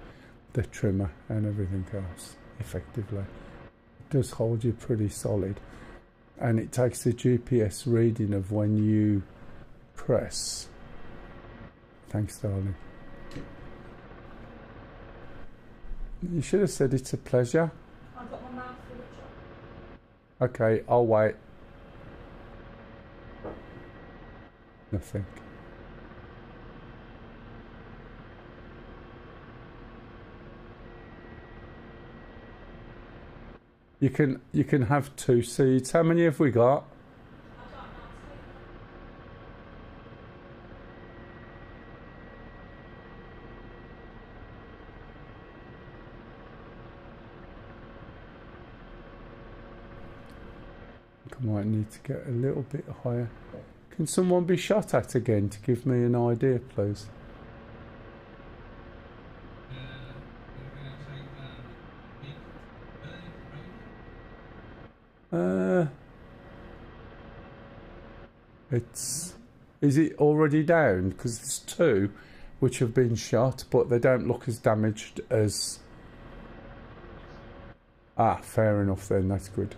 the trimmer and everything else. Effectively, it does hold you pretty solid, and it takes the GPS reading of when you press. Thanks, darling. You should have said it's a pleasure. I've got my mouth full of chocolate. Okay, I'll wait. Nothing. You can have 2 seeds. How many have we got? I might need to get a little bit higher. Can someone be shot at again to give me an idea, please? Is it already down? Because there's 2 which have been shot, but they don't look as damaged as... Ah, fair enough then, that's good.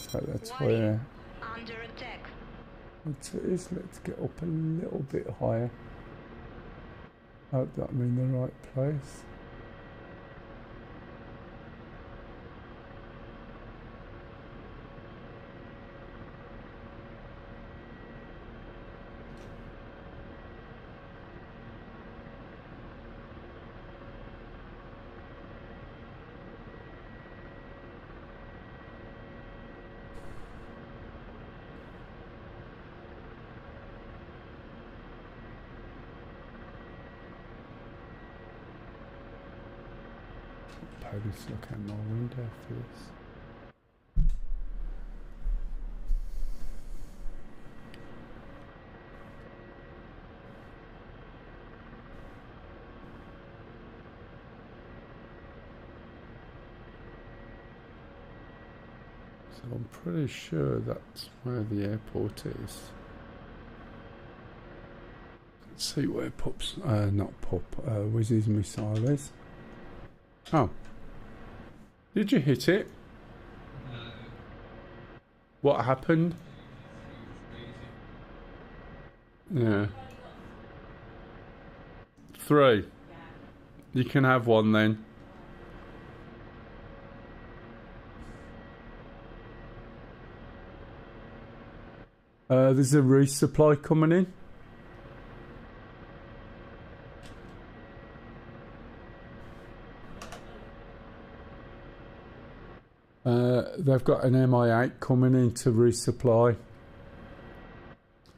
So that's where... Under attack. It is. Let's get up a little bit higher. Hope that I'm in the right place. Let's look at my window for this. So I'm pretty sure that's where the airport is. Let's see where Wizzy's missile is. Oh. Did you hit it? No. What happened? It was crazy. Yeah. 3. You can have one then. There's a resupply coming in. They've got an MI8 coming in to resupply.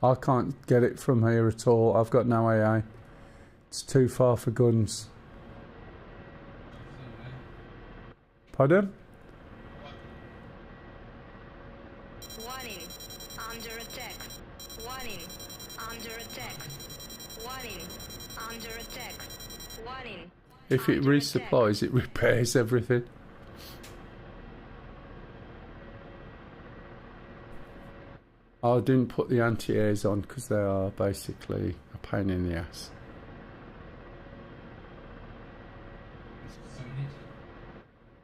I can't get it from here at all. I've got no AA. It's too far for guns. Pardon? Warning. Under attack. Warning. Under attack. Warning. Under attack. Warning. If it resupplies, it repairs everything. I didn't put the anti-airs on because they are basically a pain in the ass.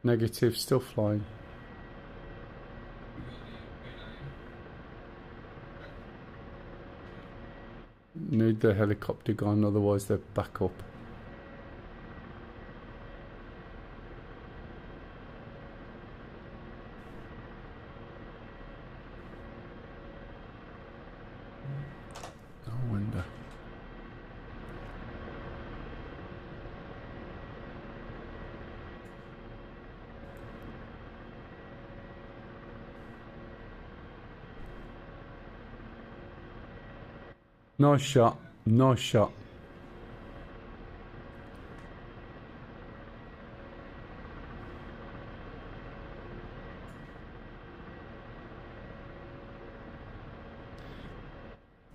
Negative, still flying. Need the helicopter gone, otherwise they're back up. No wonder. Nice shot. Nice shot.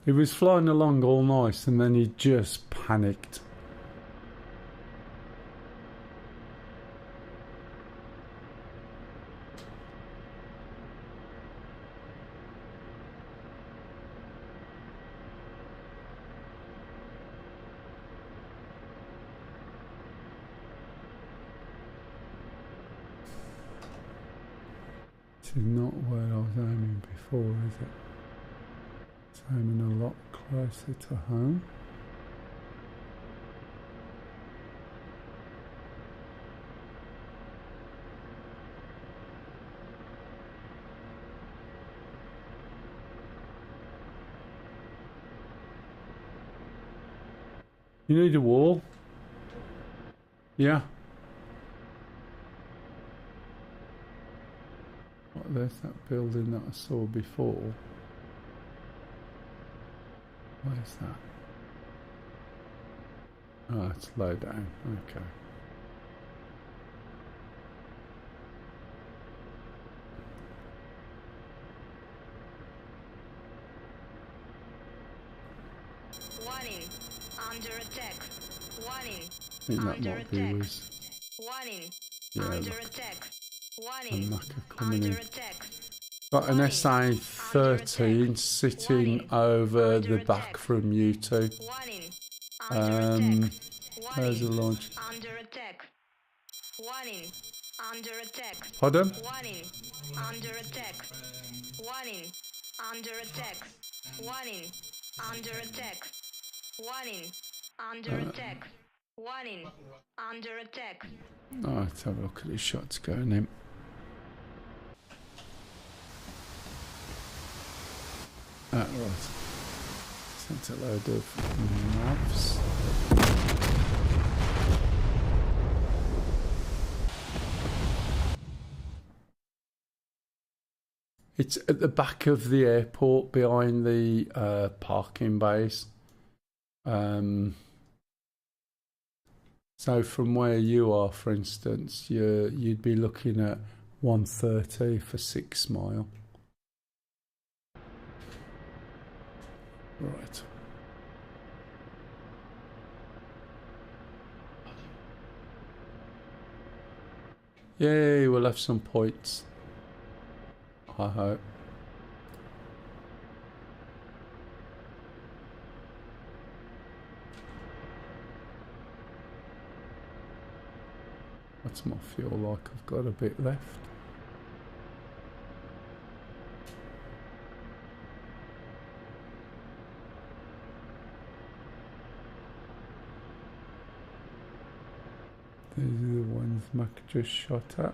He was flying along all nice and then he just panicked. This is not where I was aiming before, is it? It's aiming a lot closer to home. You need a wall? Yeah. What, there's that building that I saw before. Where's that? Oh, it's low down. Okay. Warning. Under attack. Warning. I think that Under might be attack. was Warning. yeah, Under look, attack. a Warning. Maca coming Under in. attack. Got an Warning. SA-13 sitting Warning. over Under the back attack. from you two. Warning. Under attack. There's a Warning. launch. Under attack. Warning. Under attack. Pardon? Warning. Under attack. Warning. Under attack. Warning. Under attack. Warning. Under attack. Warning. Under attack. Oh, let's have a look at his shots going in. Right. Sent a load of mavs. It's at the back of the airport behind the parking bays. So from where you are, for instance, you'd be looking at 130 for 6 mile. Right. Yay, we'll have some points. I hope. What's my fuel like? I've got a bit left. These are the ones Mac just shot at.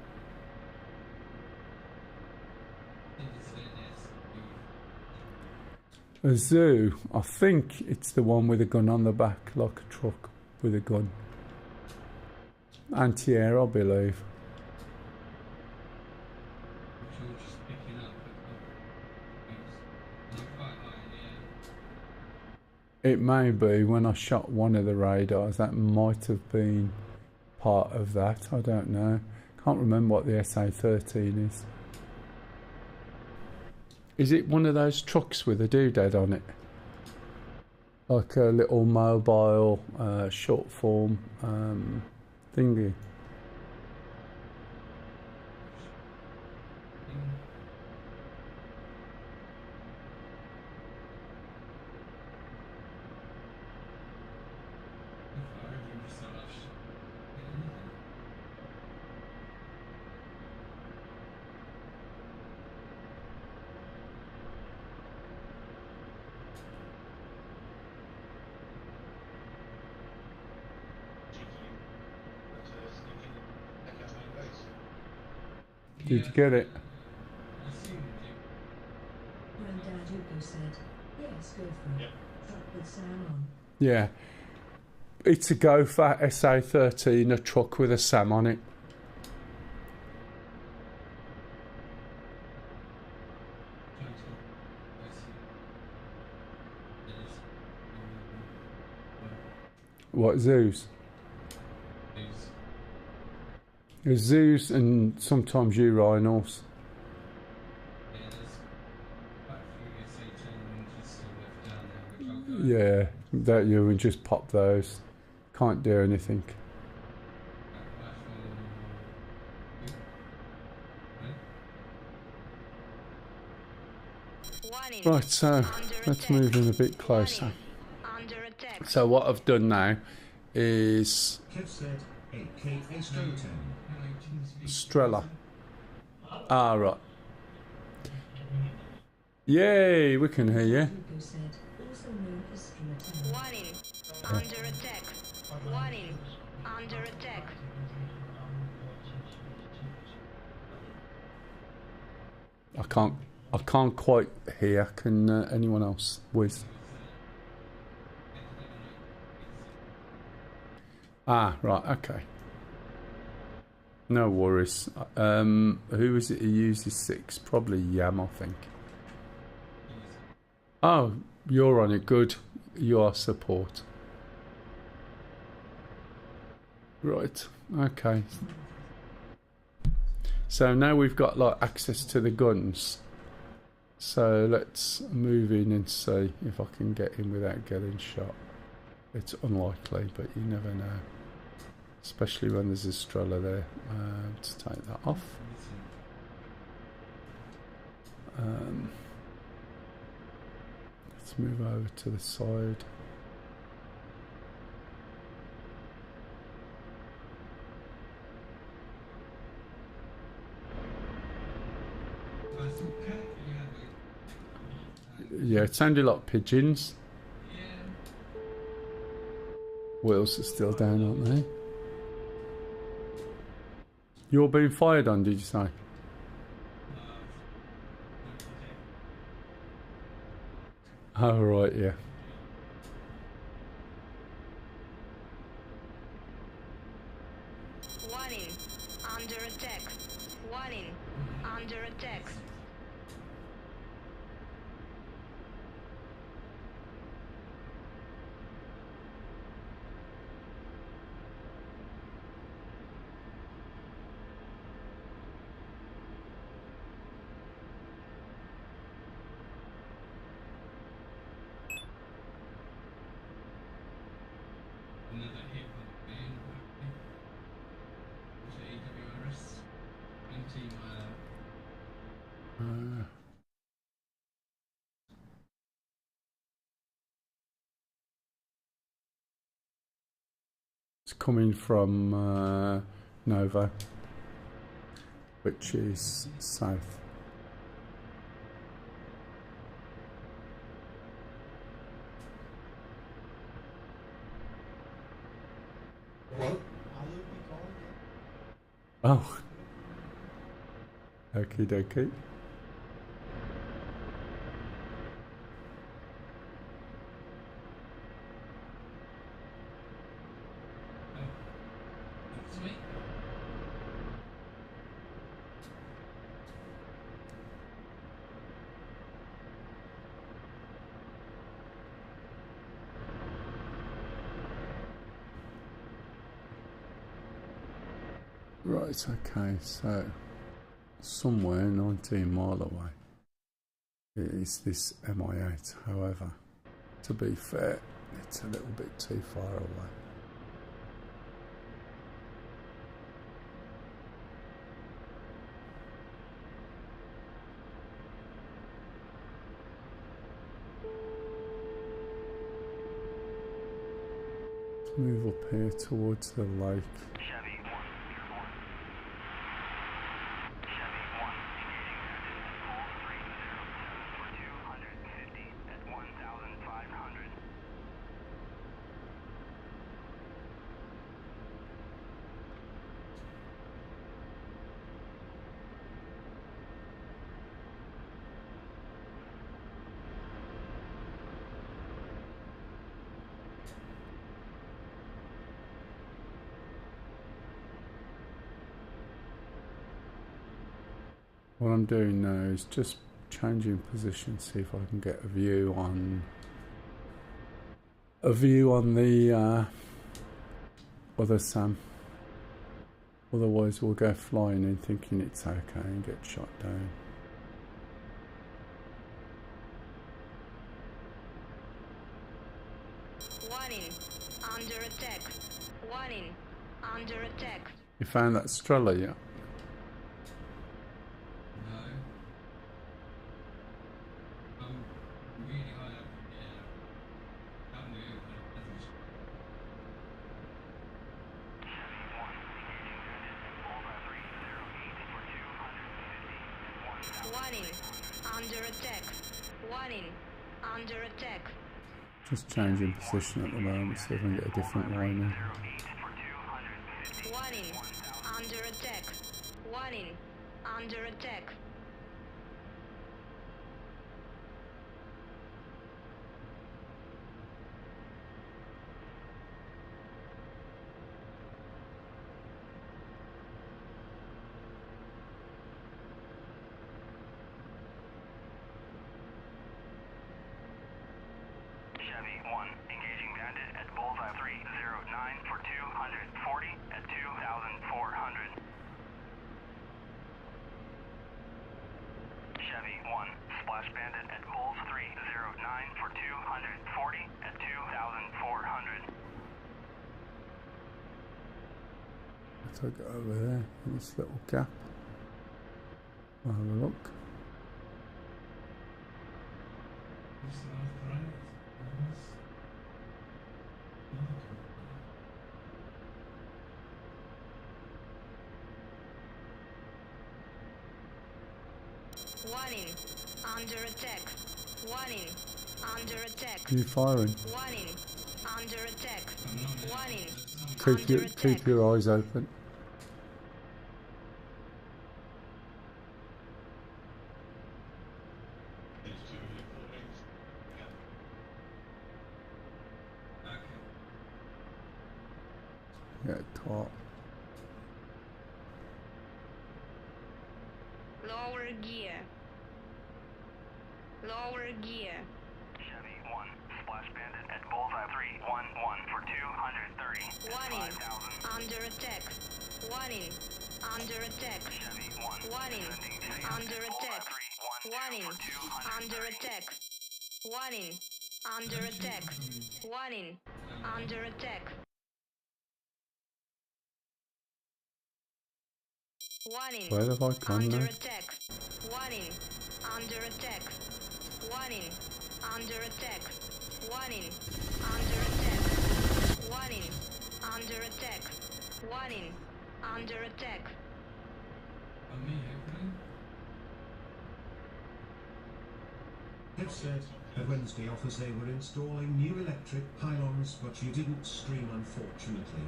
A zoo. I think it's the one with a gun on the back, like a truck with a gun. Anti-air, I believe. It may be when I shot one of the radars. That might have been part of that. I don't know. Can't remember what the SA-13 is. Is it one of those trucks with a doodad on it? Like a little mobile short form thingy. Did you get it? Granddad Hugo said, yes, go for it. Truck with Sam on. Yeah. It's a Gopher SA-13, a truck with a Sam on it. What, zoos? There's zoos and sometimes urinals. Yeah, that you would just pop those. Can't do anything. Right, so let's move in a bit closer. So what I've done now is Kev said 8K Astro 10. Strela. Ah, right. Yay, we can hear you. Hugo said, also known as Strela 10. Warning. Under attack. Warning. Under attack. I can't quite hear. Can anyone else whiz? Ah, right, okay. No worries. Who is it who uses 6? Probably Yam, I think. Oh, you're on it. Good. You are support. Right, okay. So now we've got like access to the guns. So let's move in and see if I can get in without getting shot. It's unlikely, but you never know. Especially when there's a Strela there. Let's take that off. Let's move over to the side. Yeah, it sounded like pigeons. Wheels are still down, aren't they? You're being fired on, did you say? Oh, right, yeah. Warning. Under attack. Warning. Under attack. Another hit with Ben. AWRS. 20 It's coming from Nova, which is south. Oh. Okie dokie. Sweet. Right, okay, so somewhere 19 mile away is this MI8. However, to be fair, it's a little bit too far away. Let's move up here towards the lake. Chevy 1, you're 1. Chevy 1, engaging bandit, hold 307 for 250 at 1,500. What I'm doing now is just changing position, see if I can get a view on the other Sam. Otherwise we'll go flying in thinking it's okay and get shot down. Warning. Under attack. Warning. Under attack. You found that stroller yet? No. I'm really high up. Yeah. Can't move. Chevy 1, engaging bandit, hold 308 for 250 at 1,000. Warning. Under attack. Warning. Under attack. Just changing position at the moment, see if I can get a different line in. 08 for 250. Warning. Under attack. Warning. Under attack. Chevy 1, engaging bandit at bullseye 309 for 240 at 2,400. Chevy 1, splash bandit at bulls 309 for 240 at 2,400. Let's go over there in this little gap. I'll have a look. Just left, right. Warning. Under attack. Warning. Under attack. Are you firing? Warning. Under attack. I'm not there. Warning. Keep your eyes open. Okay. Get taught. Lower gear. Lower gear. Chevy 1, splash bandit at bullseye 311 for 230 at Warning. 5,000. Under attack. Warning. Under attack. Chevy 1, Warning. descending safe Under at bullseye attack. 312 Warning. for 230. Under attack. Warning. Under attack. Warning. Under attack. Warning. Where have I gone Under now? attack. Warning. Under attack. Warning. Under attack. Warning. Under attack. Warning. Under attack. Warning. Under attack. On me, hopefully. Have said that Wednesday offers they were installing new electric pylons, but you didn't stream, unfortunately.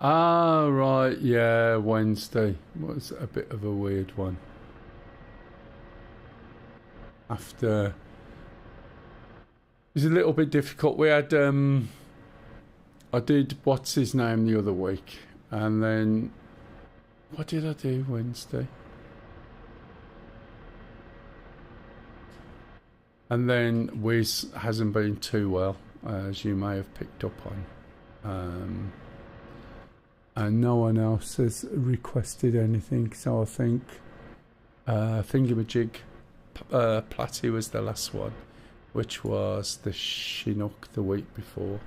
Ah, right, yeah, Wednesday was a bit of a weird one. After, it was a little bit difficult. We had, I did what's his name the other week, and then what did I do Wednesday? And then Wiz hasn't been too well, as you may have picked up on. And no one else has requested anything, so I think Thingamajig Platty was the last one, which was the Chinook the week before.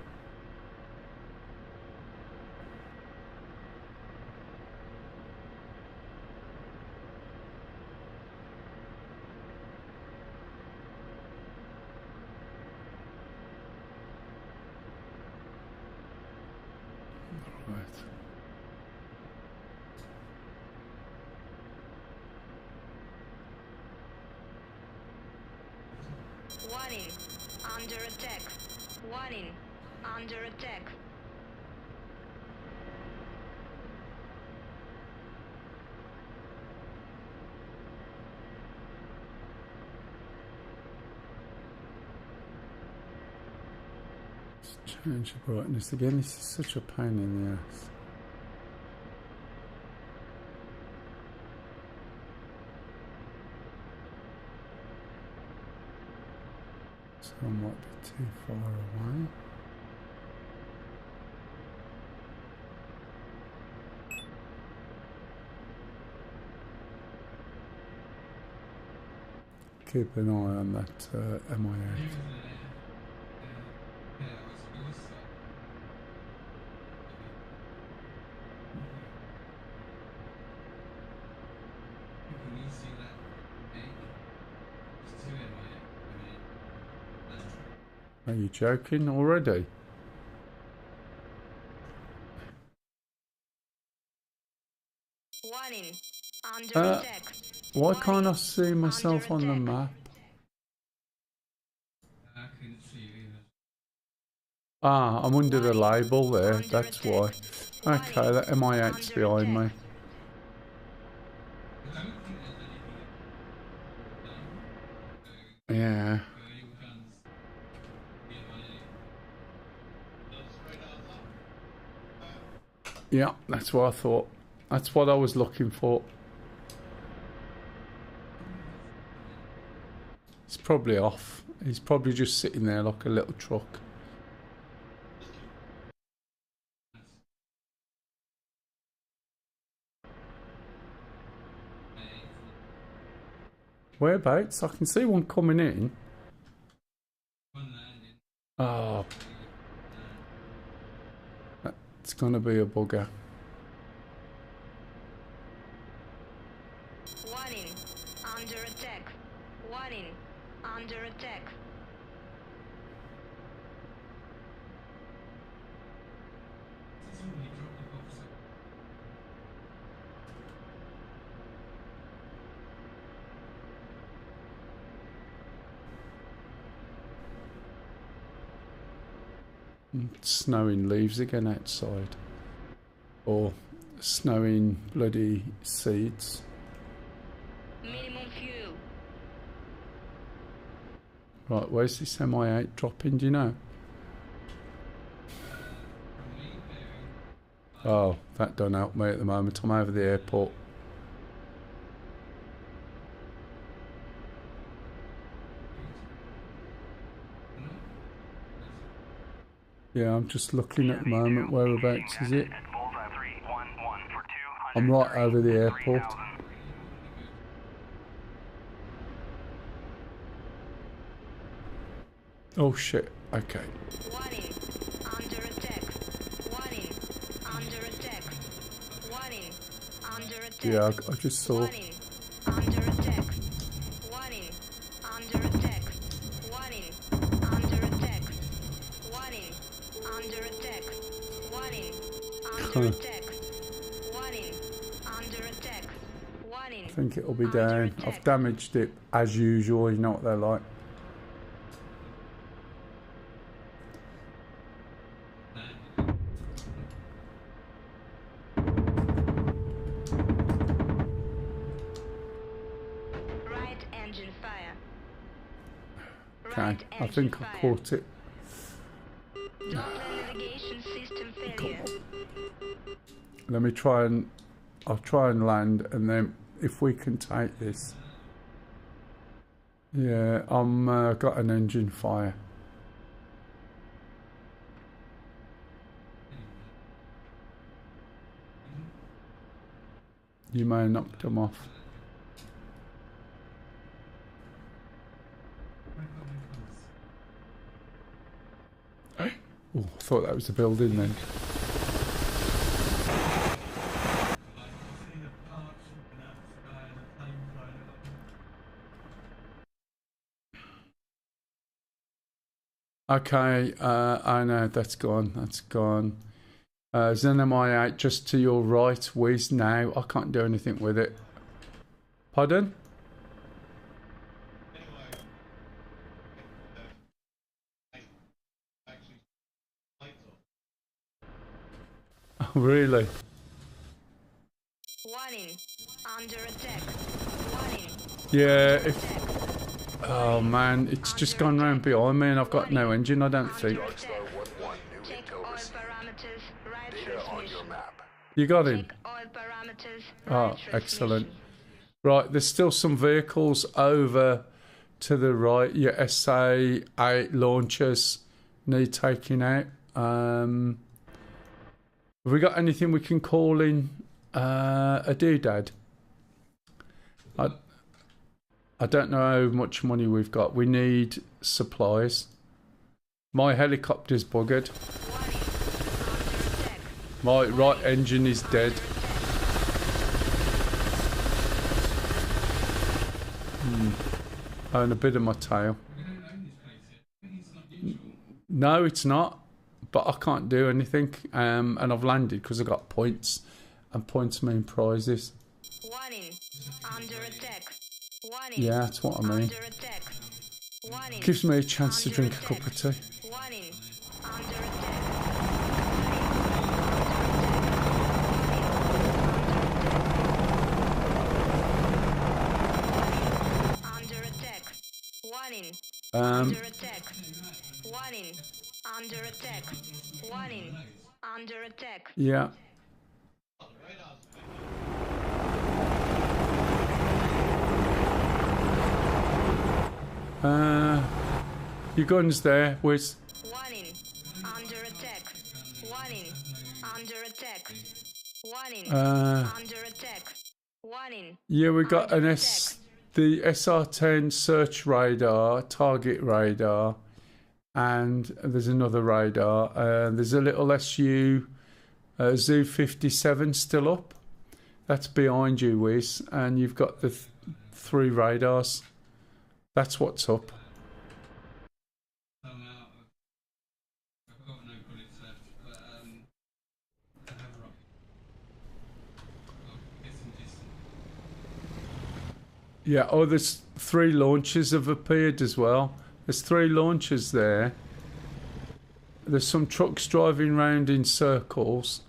Right. Warning. Under attack. Warning. Under attack. Let's change the brightness again. This is such a pain in the ass. So I might be too far away. Keep an eye on that MI8. Are you joking already? Warning. Under attack. Why can't I see myself on the map? I couldn't see you either. Ah, I'm under the label there, that's why. Okay, that MI8's behind me. I don't think there's anything. Yeah. Your guns. Yeah, that's what I thought. That's what I was looking for. He's probably off. He's probably just sitting there like a little truck. Whereabouts? I can see one coming in. One landing. Oh, it's gonna be a bugger. Warning. Under attack. Warning. Under attack. Somebody dropped the box. It's snowing leaves again outside. Or snowing bloody seeds. Minimum fuel. Right, where's this MI8 dropping, do you know? From me, bearing. Oh, that don't help me at the moment. I'm over the airport. Yeah, I'm just looking at the moment. Whereabouts is it? At bullseye 311 for 200. I'm right over the airport. 3,000. Oh shit, okay. Warning. Under attack. Warning. Under attack. Warning. Under attack. Yeah, I just saw. Warning. Under attack. Warning. Under attack. Warning. Under attack. Warning. Under attack. Warning. Under attack. Warning. Under attack. Warning. I think it'll be down. I've damaged it as usual, you know what they're like. now. I think I caught it. Doppler navigation system failure. Let me try and... I'll try and land, and then if we can take this. Yeah, I'm got an engine fire. You may have knocked them off. Oh, I thought that was the building then. Okay, I know that's gone. That's gone. ZenMI8 just to your right. Whiz now. I can't do anything with it. Pardon? Oh, really? Warning. Under attack. Warning. Yeah, if... Oh man, it's just gone round behind me and I've got no engine, I don't think. Dark Star 1-1, new Check intel oil received. parameters. Right Data on your transmission. map. You got him? Check oil parameters. Oh, Right excellent. transmission. Right, there's still some vehicles over to the right. Your SA-8 launchers need taking out. Have we got anything we can call in a doodad? I don't know how much money we've got. We need supplies. My helicopter's buggered. Warning. Under attack. My right engine is dead. And a bit of my tail. We don't own this place yet. I think it's not neutral. No, it's not. But I can't do anything. And I've landed because I got points. And points mean prizes. Warning. Under attack. Warning. Yeah, that's what I mean. Under attack. Warning. Gives me a chance to Under drink a attack. cup of tea. Warning. Under attack. Under attack. Warning. Under attack. Warning. Under attack. Warning. Under attack. Yeah. Your gun's there, Wiz. Warning. Under attack. Warning. Under attack. Warning. Uh, Under attack. Warning. Yeah, we got Under an attack. the SR10 search radar, target radar, and there's another radar. There's a little SU Zoo 57 still up. That's behind you, Wiz, and you've got the three radars. That's what's up. So now I've got no bullets left, but I have a rocket. I'll get some distance. Yeah, oh, there's three launches have appeared as well. There's three launches there. There's some trucks driving round in circles.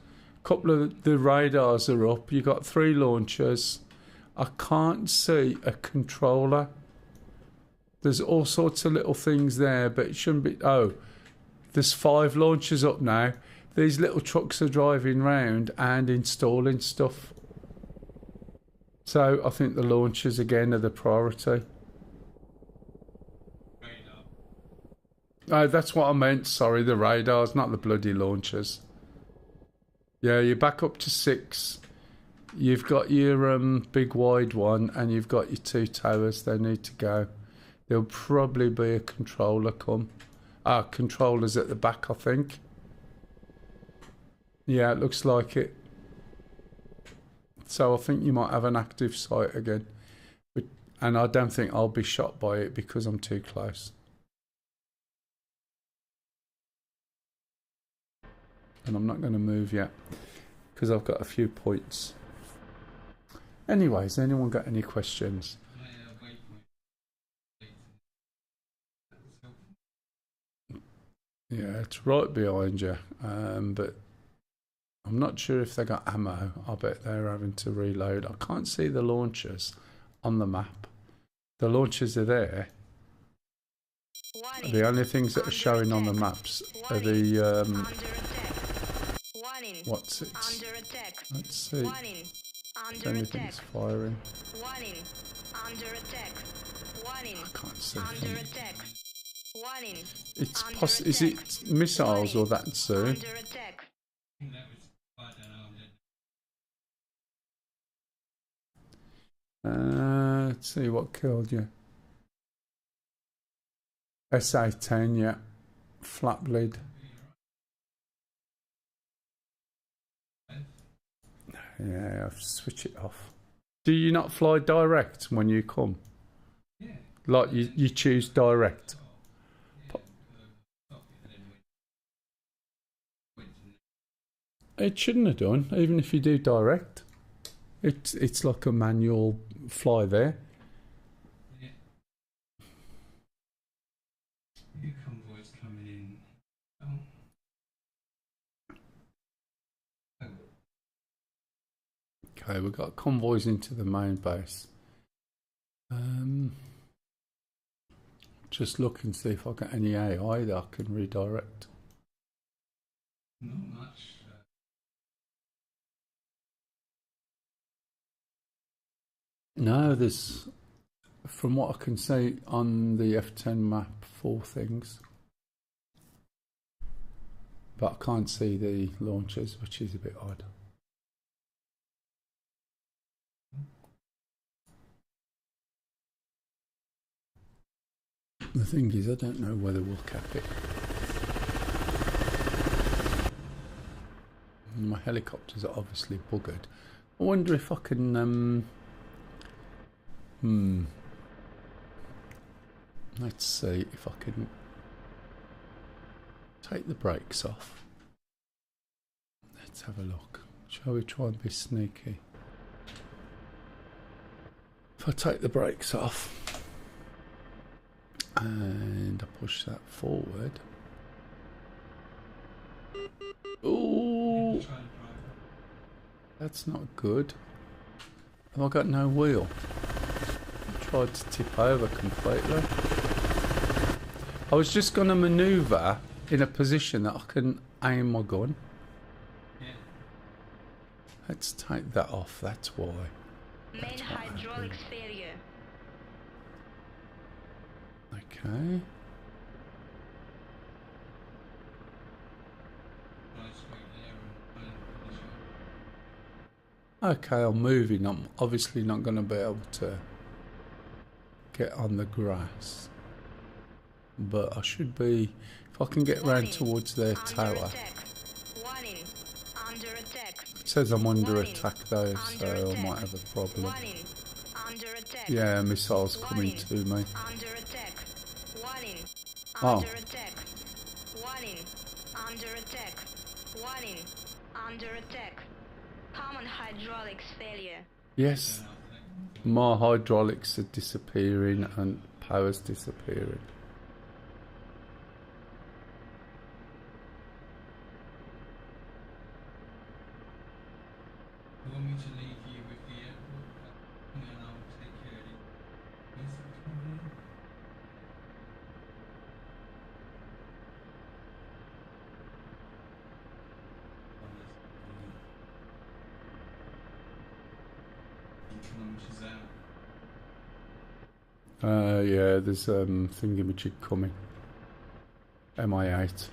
A couple of the radars are up. You've got three launchers. I can't see a controller. There's all sorts of little things there, but it shouldn't be... Oh, there's 5 launchers up now. These little trucks are driving round and installing stuff. So I think the launchers again are the priority. Radar. Oh, that's what I meant. Sorry, the radars, not the bloody launchers. Yeah, you're back up to 6. You've got your big wide one, and you've got your 2 towers. They need to go. There'll probably be a controller come. Controller's at the back, I think. Yeah, it looks like it. So I think you might have an active site again. And I don't think I'll be shot by it because I'm too close. And I'm not going to move yet because I've got a few points. Anyways, anyone got any questions? My waypoint. That's helpful. Yeah, it's right behind you. But I'm not sure if they got ammo. I bet they're having to reload. I can't see the launchers on the map. The launchers are there. Warning. The only things that are showing on the maps are the Under attack. Warning. what's it? Under attack. Let's see Warning. if Under attack. anything's firing. Warning. Under attack. Warning. I can't see. Under attack. Warning. It's Under is attack. it missiles or that soon? Under attack. I think that was quite an armed. Let's see what killed you. SA-10, yeah. Flat lid. Yeah, I'll switch it off. Do you not fly direct when you come? Yeah. Like you choose direct? It shouldn't have done, even if you do direct. It's like a manual fly there. Yeah. New convoys coming in. Oh. Okay, we've got convoys into the main base. Just look and see if I got any AI that I can redirect. Not much. No, there's, from what I can see on the F10 map, 4 things. But I can't see the launchers, which is a bit odd. The thing is, I don't know whether we'll cap it. My helicopters are obviously buggered. I wonder if I can... Let's see if I can take the brakes off. Let's have a look. Shall we try and be sneaky? If I take the brakes off and I push that forward. Ooh, that's not good. Have I got no wheel? I tried to tip over completely. I was just going to manoeuvre in a position that I can aim my gun. Yeah. Let's take that off, that's why. Main hydraulics failure. Okay. Okay, I'm moving. I'm obviously not going to be able to get on the grass. But I should be, if I can get round towards their tower. Warning. Under attack. It says I'm under Warning. attack though, so I Under might have a problem. Warning. Under attack. Yeah, missiles coming Warning. to me. Under attack. Warning. Oh. Under attack. Warning. Under attack. Warning. Under attack. Common hydraulics failure. Yes, my hydraulics are disappearing and power's disappearing. You want me to leave you with the airport? And then I'll take care of it. Is it coming in? Kilometers out. Yeah, there's thingamajig coming. MI8.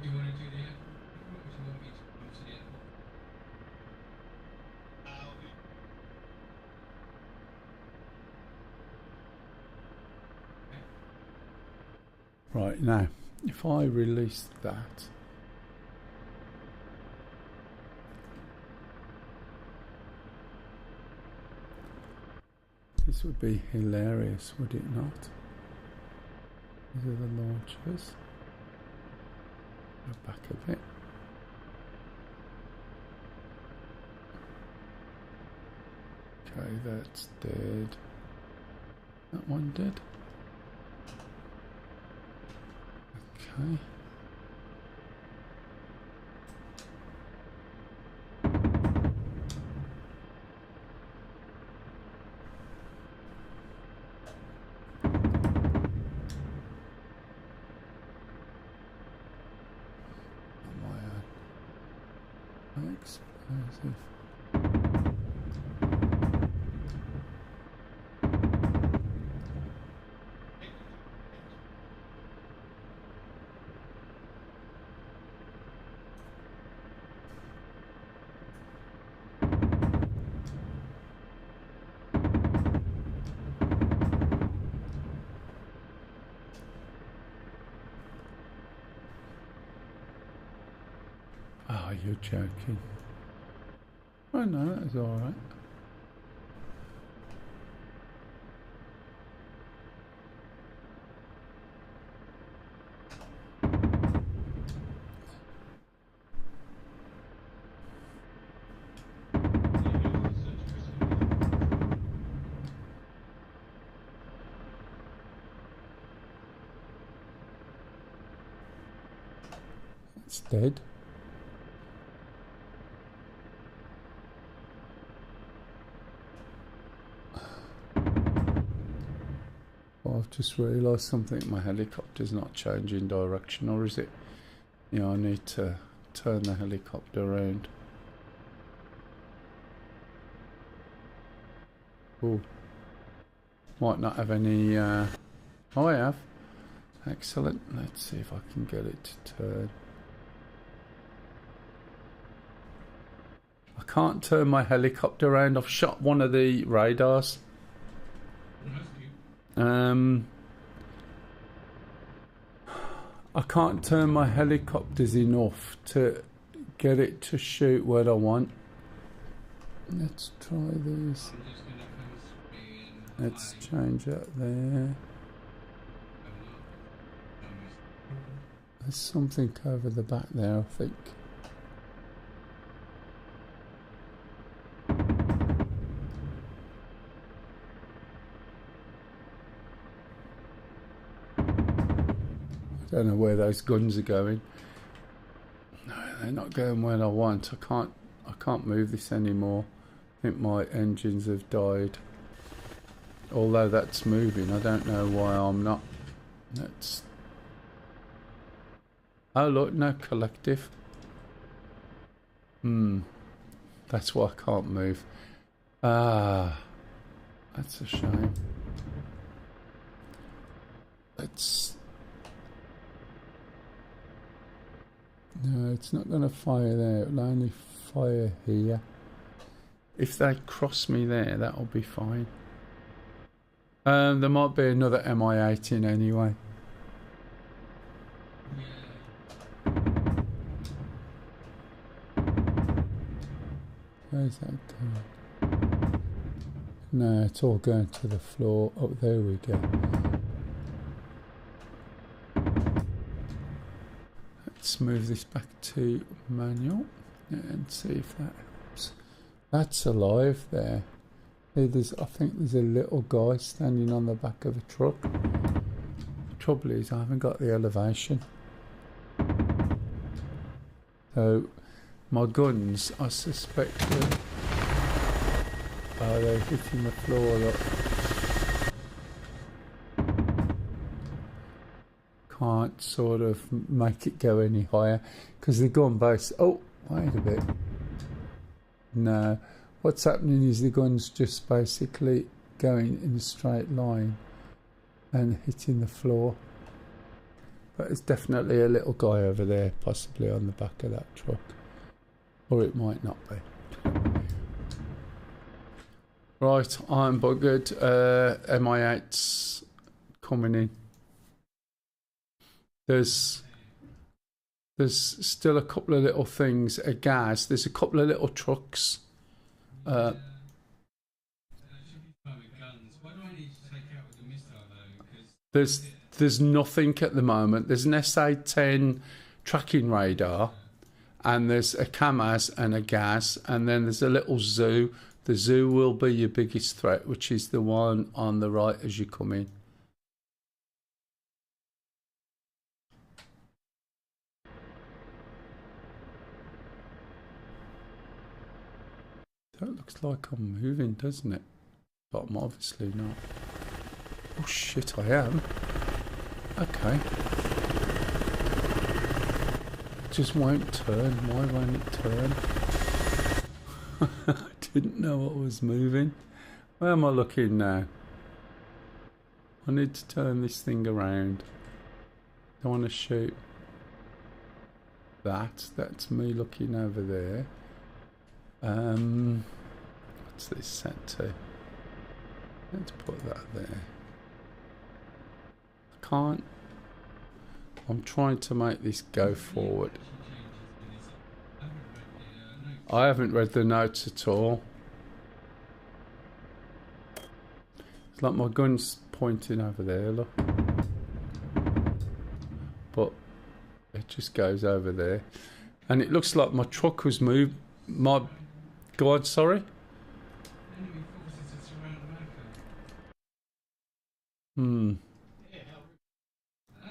You want to do the airport? Or do you want me to come to the airport? Right, now, if I release that, this would be hilarious, would it not? These are the launchers. Go back a bit. Okay, that's dead. That one dead. Okay. Explosive. Oh, you're joking. Oh no, that was alright. It's dead. Well, I've just realised something. My helicopter's not changing direction, or is it? Yeah, I need to turn the helicopter around. Oh, might not have any. Oh, I have. Excellent. Let's see if I can get it to turn. I can't turn my helicopter around. I've shot one of the radars. I can't turn my helicopters enough to get it to shoot what I want. Let's try this. Let's change that there. There's something over the back there, I think. I don't know where those guns are going. No, they're not going where I want. I can't move this anymore. I think my engines have died. Although that's moving, I don't know why I'm not. That's. Oh look, no collective. That's why I can't move. Ah, that's a shame. Let's. No, it's not going to fire there. It'll only fire here. If they cross me there, that'll be fine. There might be another Mi-18 anyway. Where's that going? No, it's all going to the floor. Oh, there we go. Let's move this back to manual and see if that helps. That's alive there. I think there's a little guy standing on the back of a truck. The trouble is I haven't got the elevation. So my guns, I suspect they're hitting the floor a lot. Can't sort of make it go any higher because the gun base. Oh, wait a bit. No, what's happening is the gun's just basically going in a straight line and hitting the floor. But it's definitely a little guy over there, possibly on the back of that truck, or it might not be. Right, I'm buggered. Mi-8's coming in. There's still a couple of little things. A gas. There's a couple of little trucks. Should be fine with guns. Why do I need to take out with the missile though? Because There's nothing at the moment. There's an SA-10 tracking radar, and there's a KAMAZ and a gas, and then there's a little zoo. The zoo will be your biggest threat, which is the one on the right as you come in. That looks like I'm moving, doesn't it? But I'm obviously not. Oh shit, I am. Okay. It just won't turn. Why won't it turn? I didn't know what was moving. Where am I looking now? I need to turn this thing around. I want to shoot that. That's me looking over there. What's this set to? Let's put that there. I can't. I'm trying to make this go forward. I haven't read the notes at all. It's like my gun's pointing over there, look. But it just goes over there. And it looks like my truck was moved. My God, sorry? Enemy forces are surrounding America. Hmm. I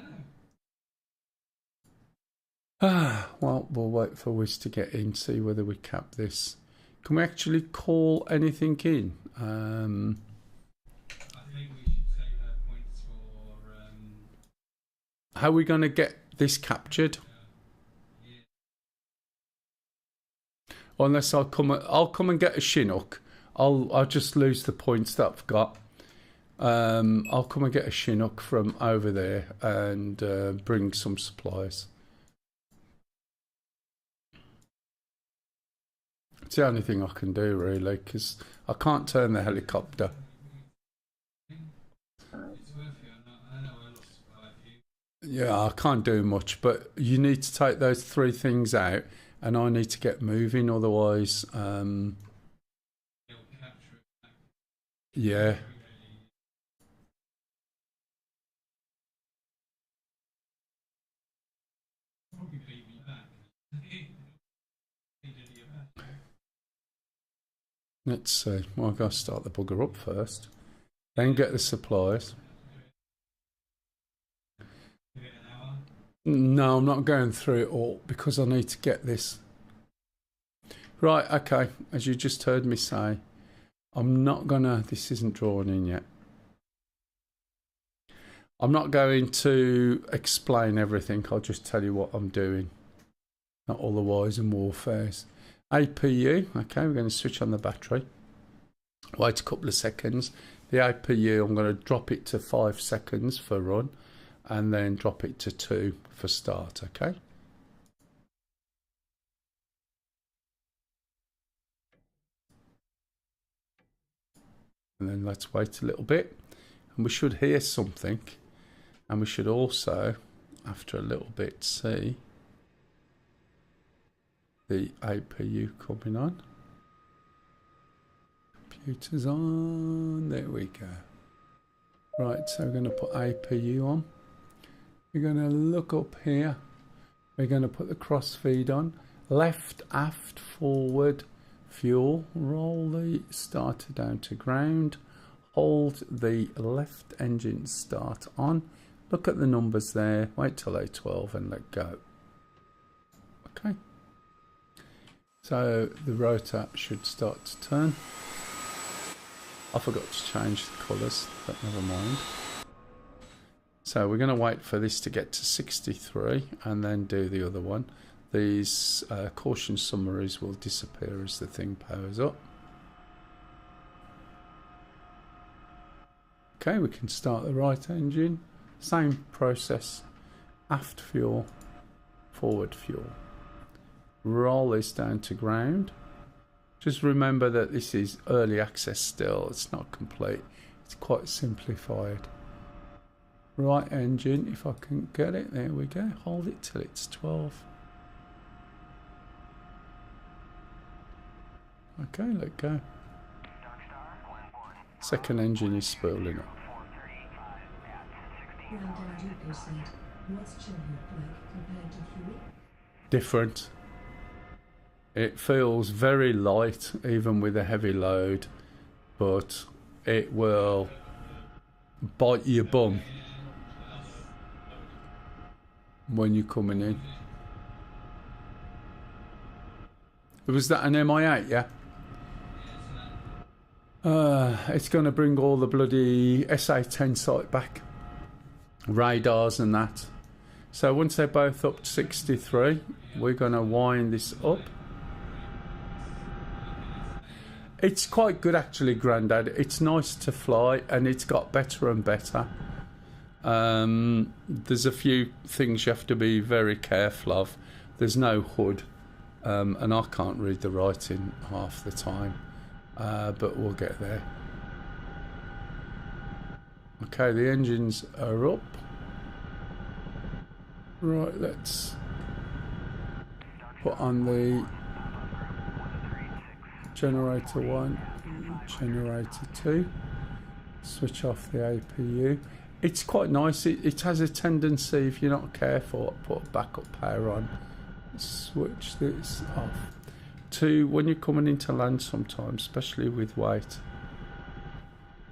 know. Well, we'll wait for Wiz to get in, see whether we cap this. Can we actually call anything in? I think we should save our points for. How are we going to get this captured? Unless I'll come and get a Chinook. I'll just lose the points that I've got. I'll come and get a Chinook from over there and bring some supplies. It's the only thing I can do, really, because I can't turn the helicopter. It's worth it. I know I lost quite a few. Yeah, I can't do much, but you need to take those 3 things out, and I need to get moving, otherwise, They'll capture it back. yeah. Probably beat me back. He did you back. Let's see. Well, I've got to start the bugger up first, then get the supplies. Give it an hour. No, I'm not going through it all because I need to get this. Right, okay, as you just heard me say, I'm not gonna, this isn't drawn in yet. I'm not going to explain everything, I'll just tell you what I'm doing. Not all the whys and warfares. APU, okay, we're going to switch on the battery. Wait a couple of seconds. The APU, I'm going to drop it to 5 seconds for run, and then drop it to 2 for start, okay? And then let's wait a little bit, and we should hear something, and we should also, after a little bit, see the APU coming on. Computer's on, there we go. Right, so we're going to put APU on. We're going to look up here. We're going to put the cross feed on. Left, aft, forward, fuel. Roll the starter down to ground. Hold the left engine start on. Look at the numbers there. Wait till A12 and let go. Okay. So the rotor should start to turn. I forgot to change the colours, but never mind. So we're going to wait for this to get to 63 and then do the other one. These caution summaries will disappear as the thing powers up. Okay, we can start the right engine. Same process. Aft fuel, forward fuel. Roll this down to ground. Just remember that this is early access still, it's not complete, it's quite simplified. Right engine, if I can get it, there we go, hold it till it's 12. Okay, let go. Second engine is spooling up. Randy said, what's childhood like compared to Huey? Different. It feels very light even with a heavy load, but it will bite your bum when you're coming in. Was that an MI8, yeah? It's going to bring all the bloody SA-10 sight back. Radars and that. So once they're both up to 63, we're going to wind this up. It's quite good actually, Grandad. It's nice to fly, and it's got better and better. There's a few things you have to be very careful of. There's no hood, and I can't read the writing half the time, but we'll get there. Okay, the engines are up. Right, let's put on the generator 1, generator 2, switch off the APU. It's quite nice. It has a tendency, if you're not careful, put backup power on, switch this off. To when you're coming into land sometimes, especially with weight,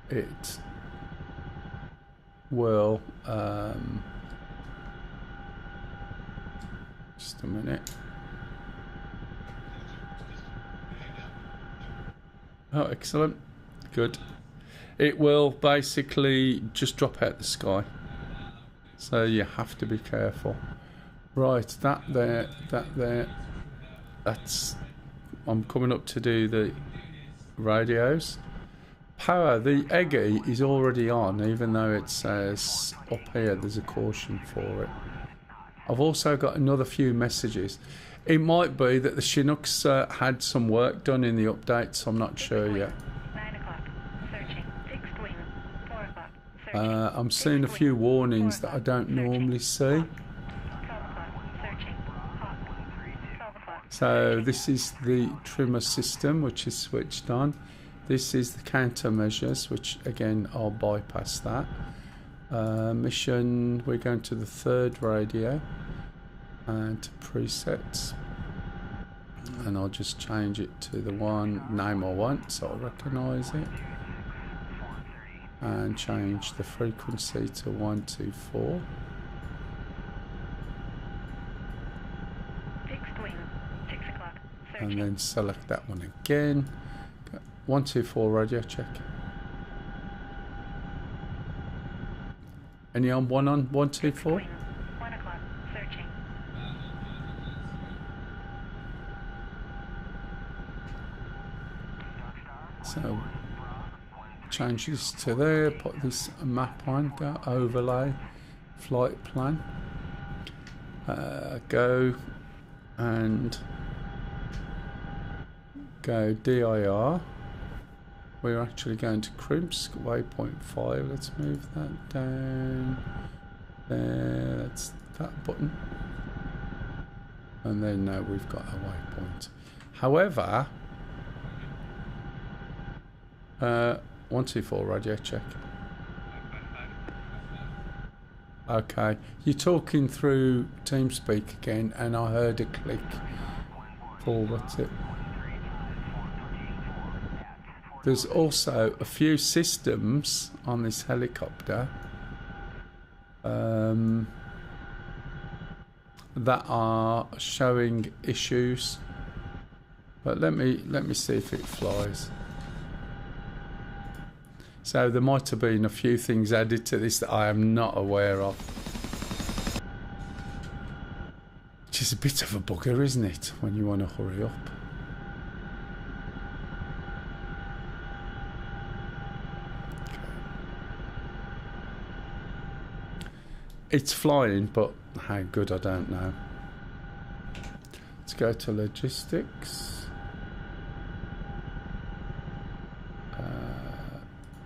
it will just a minute. Oh, excellent. Good. It will basically just drop out the sky. So you have to be careful. Right, that there. That's... I'm coming up to do the radios. Power, the EGI is already on, even though it says up here there's a caution for it. I've also got another few messages. It might be that the Chinooks had some work done in the update, so I'm not sure yet. 9 o'clock. Searching. Fixed wing. 4 o'clock. Searching. I'm seeing a few warnings that I don't normally see. 12 o'clock. Searching. Hot. 12 o'clock. So this is the trimmer system, which is switched on. This is the countermeasures, which again I'll bypass that. Mission, we're going to the third radio and to presets, and I'll just change it to the one name I want so I recognise it, and change the frequency to 124. Fixed wing. 6 o'clock. Searching. And then select that one again. 124 radio check. Any on 124? 1 o'clock. Searching. So change this to there, put this map on, go overlay, flight plan, go and go DIR. We're actually going to Krimsk, waypoint 5. Let's move that down there. That's that button. And then now we've got a waypoint. However, 124 radio check. Okay, you're talking through TeamSpeak again, and I heard a click. Paul, that's it. There's also a few systems on this helicopter that are showing issues, but let me see if it flies. So there might have been a few things added to this that I am not aware of, which is a bit of a bugger, isn't it, when you want to hurry up. It's flying, but how good I don't know. Let's go to logistics.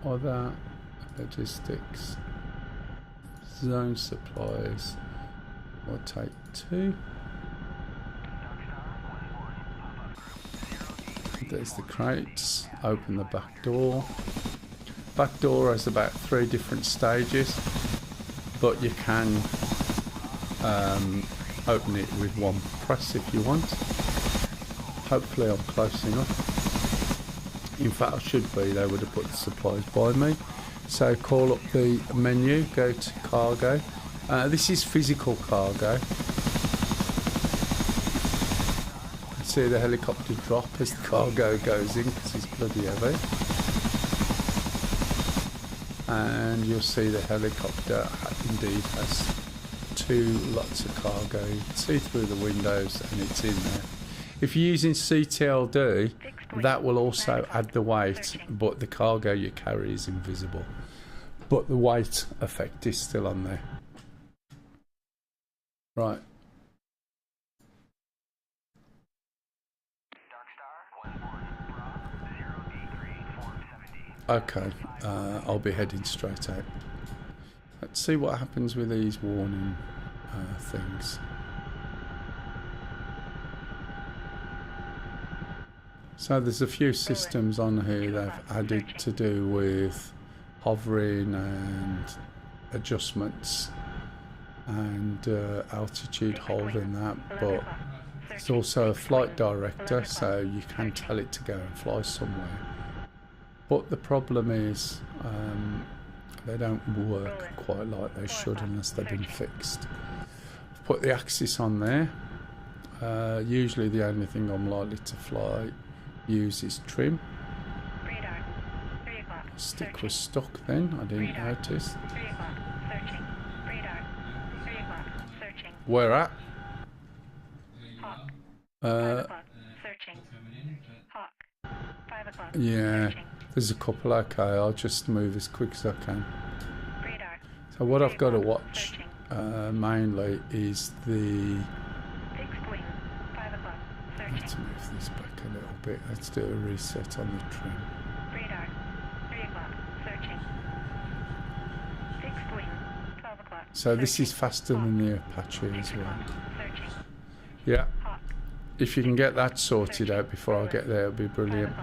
Other logistics. Zone supplies. We'll take 2. There's the crates. Open the back door. Back door has about 3 different stages, but you can open it with one press if you want. Hopefully I'm close enough. In fact I should be, they would have put the supplies by me. So call up the menu, go to cargo. This is physical cargo. See the helicopter drop as the cargo goes in because it's bloody heavy. And you'll see the helicopter indeed has 2 lots of cargo. You can see through the windows and it's in there. If you're using CTLD, that will also add the weight, but the cargo you carry is invisible. But the weight effect is still on there. Right. Okay, I'll be heading straight out. Let's see what happens with these warning things. So there's a few systems on here they've added to do with hovering and adjustments and altitude holding that, but there's also a flight director, so you can tell it to go and fly somewhere. But the problem is they don't work quite like they should unless they've been fixed. I've put the axis on there. Usually the only thing I'm likely to use is trim. Stick was stuck then, I didn't notice. Where at? Yeah, there's a couple. Okay, I'll just move as quick as I can. So what I've got to watch mainly is the... Let's move this back a little bit. Let's do a reset on the trim. So this is faster than the Apache as well. Yeah. If you can get that sorted out before I get there, it'll be brilliant.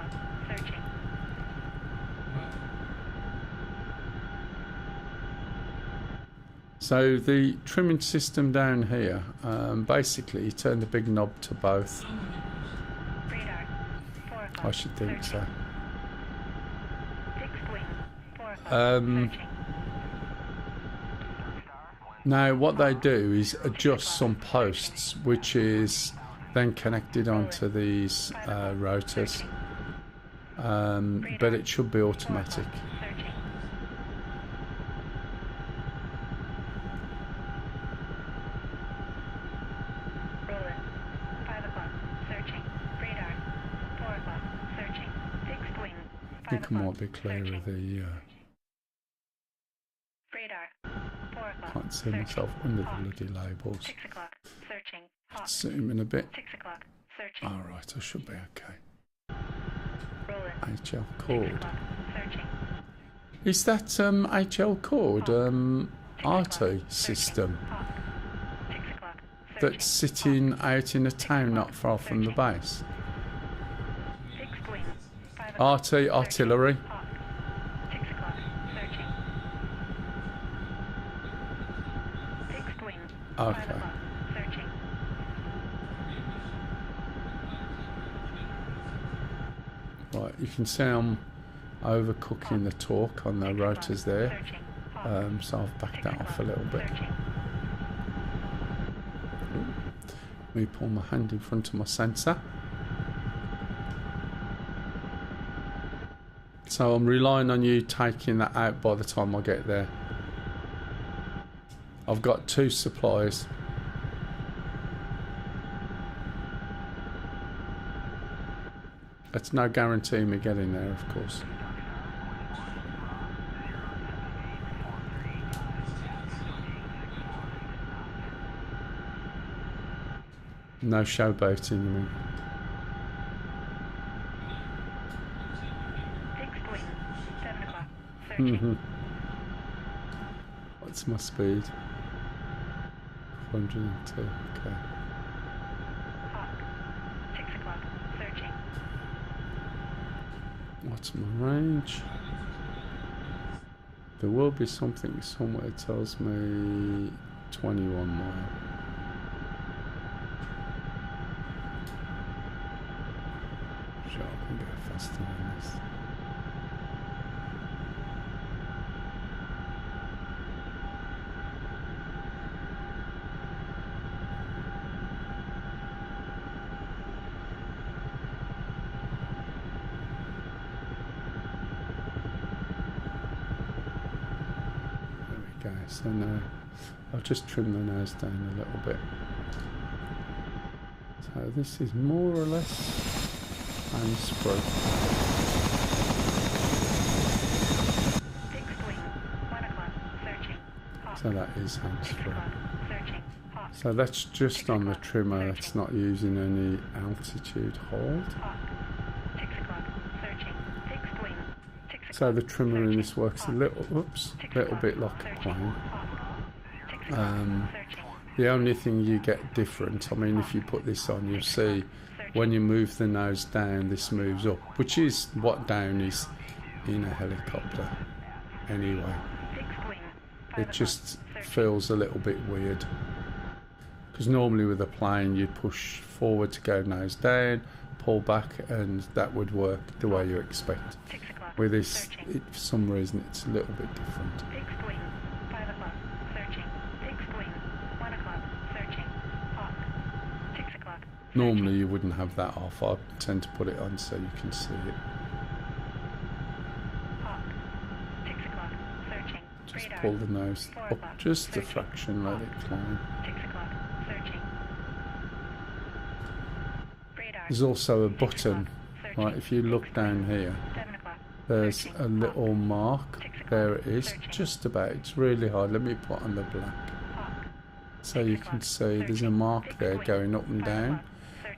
So the trimming system down here, basically you turn the big knob to both. I should think so. Now what they do is adjust some posts, which is then connected onto these rotors, but it should be automatic. I think I might be clear of the... can't see myself under the bloody labels. Zoom in a bit. Alright, I should be okay. HL cord. Is that HL cord RT system that's sitting out in a town not far from the base? RT artillery. Okay. Right, you can see I'm overcooking the torque on the rotors there, so I've backed that off a little bit. Let me pull my hand in front of my sensor. So I'm relying on you taking that out by the time I get there. I've got 2 supplies. That's no guarantee me getting there, of course. No showboating, I mean. What's my speed? 102, okay. What's my range? There will be something somewhere that tells me 21 mile. Sure, I can go faster than this. So now I'll just trim the nose down a little bit. So this is more or less hands-free. Fixed wing. 1 o'clock. Searching. Hawk. So that is 6 hands-free. o'clock. Searching. Hawk. So that's just on the trimmer, that's not using any altitude hold. Hawk. 6 o'clock. Searching. Fixed wing. 6 o'clock. So the trimmer in this Searching. works a Hawk. little, 6 little o'clock. bit like a Searching. plane. Hawk. 6 o'clock. Searching. The only thing you get different, I mean, if you put this on, you'll see when you move the nose down, this moves up, which is what down is in a helicopter anyway. Fixed wing. 5 It o'clock. just Searching. feels a little bit weird. Because normally with a plane, you push forward to go nose down, pull back, and that would work the way you expect. 6 o'clock. With this, Searching. for some reason, it's a little bit different. Fixed wing. 5 o'clock. Searching. Fixed wing. 1 o'clock. Searching. Hawk. 6 o'clock. Normally you wouldn't have that off. I tend to put it on so you can see it. Hawk. 6 o'clock. Searching. Just Radar. pull the nose 4 up o'clock. just a Searching. fraction, let it climb. 6 o'clock. Searching. Radar. There's also a 6 button, o'clock. Searching. right? If you look down here, 7 o'clock. there's Searching. a little Hawk. mark. 6 o'clock. There it is, Searching. just about. It's really hard. Let me put on the black. Hawk. So you can see there's a mark there going up and down.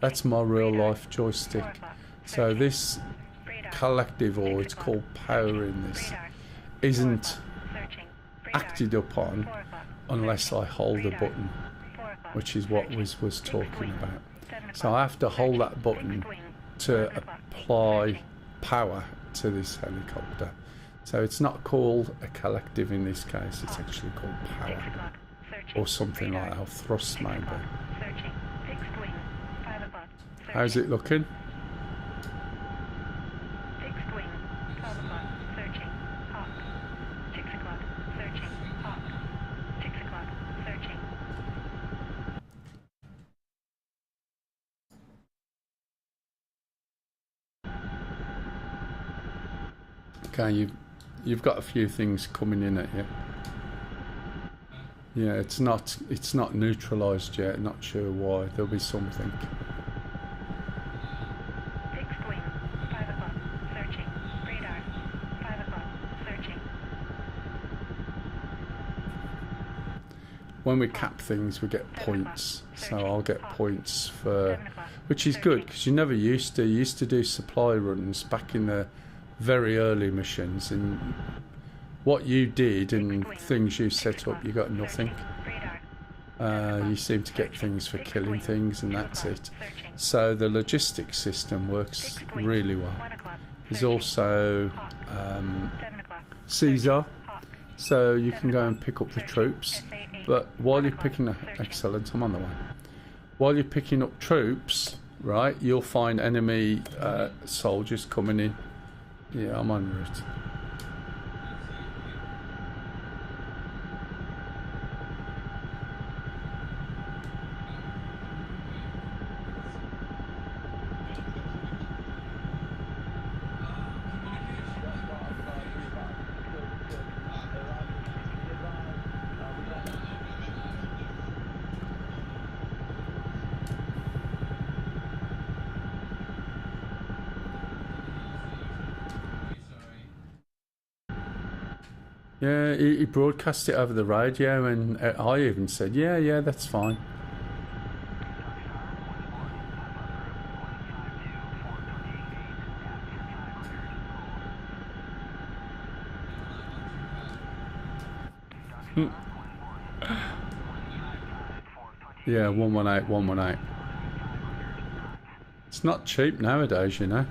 That's my real life joystick. So this collective, or it's called power in this, isn't acted upon unless I hold a button, which is what was talking about. So I have to hold that button to apply power to this helicopter. So it's not called a collective in this case, it's actually called power, or something like that, thrust maybe. How's it looking? Fixed wing. 12 o'clock. Searching. Hawk. 6 o'clock. Searching. Hawk. 6 o'clock. Searching. Okay, you've got a few things coming in at you. Yeah, it's not neutralised yet. Not sure why. There'll be something. Fixed wing. 5 o'clock. Searching. Radar. 5 o'clock. Searching. When we cap things, we get points. So I'll get points for, which is good because you never used to. You used to do supply runs back in the very early missions, and what you did and things you set up, you got nothing. You seem to get things for killing things, and that's it. So the logistics system works really well. There's also Caesar, so you can go and pick up the troops. But while you're picking up, excellent, I'm on the way. While you're picking up troops, right, you'll find enemy soldiers coming in. Yeah, I'm en route. Yeah, he broadcast it over the radio, and I even said, yeah, that's fine. Yeah, 118, 118. It's not cheap nowadays, you know.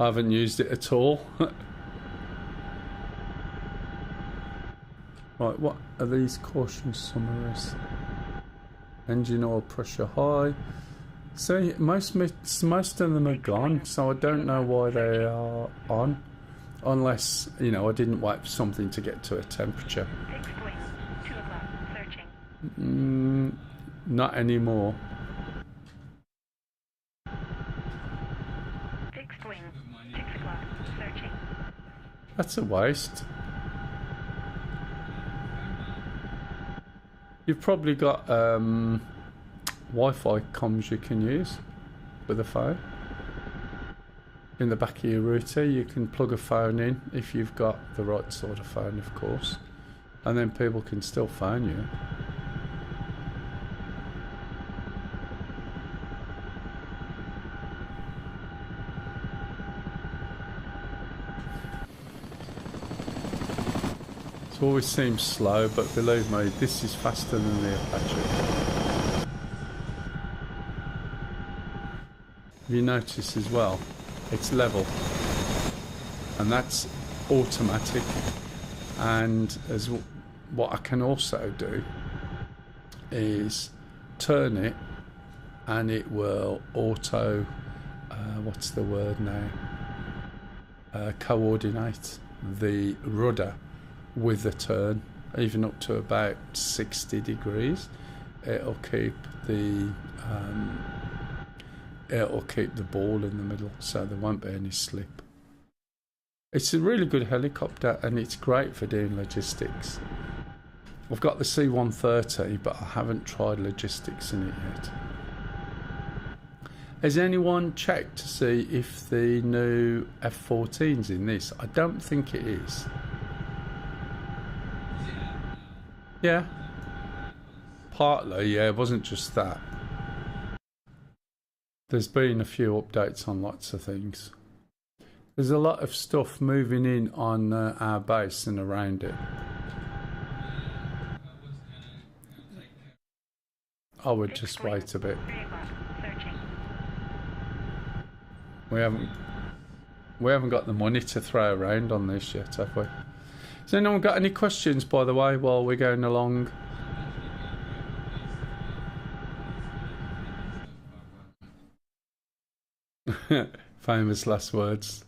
I haven't used it at all. Right, what are these caution summaries? Engine oil pressure high. See, most of them are gone, so I don't know why they are on. Unless, you know, I didn't wait for something to get to a temperature. Fixed wing. 2 o'clock. Searching. Not anymore. Fixed wing. 6 o'clock. Searching. That's a waste. You've probably got Wi-Fi comms you can use with a phone. In the back of your router, you can plug a phone in if you've got the right sort of phone, of course, and then people can still phone you. It always seems slow, but believe me, this is faster than the Apache. If you notice as well, it's level, and that's automatic. And as what I can also do is turn it, and it will auto, what's the word now? Coordinate the rudder with the turn, even up to about 60 degrees. It'll keep the ball in the middle, so there won't be any slip. It's a really good helicopter, and it's great for doing logistics. I've got the C-130, but I haven't tried logistics in it yet. Has anyone checked to see if the new F-14's in this? I don't think it is. Yeah. Partly, yeah, it wasn't just that. There's been a few updates on lots of things. There's a lot of stuff moving in on our base and around it. I would just wait a bit. We haven't got the money to throw around on this yet, have we? Has anyone got any questions, by the way, while we're going along? Famous last words.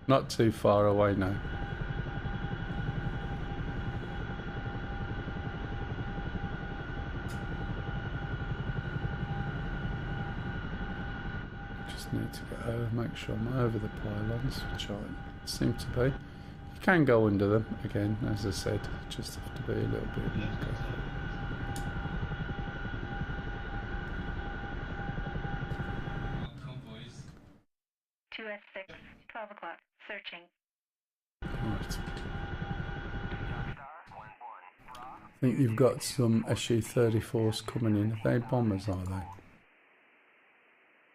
Not too far away now. Just need to get over, make sure I'm over the pylons, which I seem to be. You can go under them again, as I said, just have to be a little bit more careful. Convoys. 2S6, 12 o'clock, searching. Right. I think you've got some SU-34s coming in. Are they bombers, are they?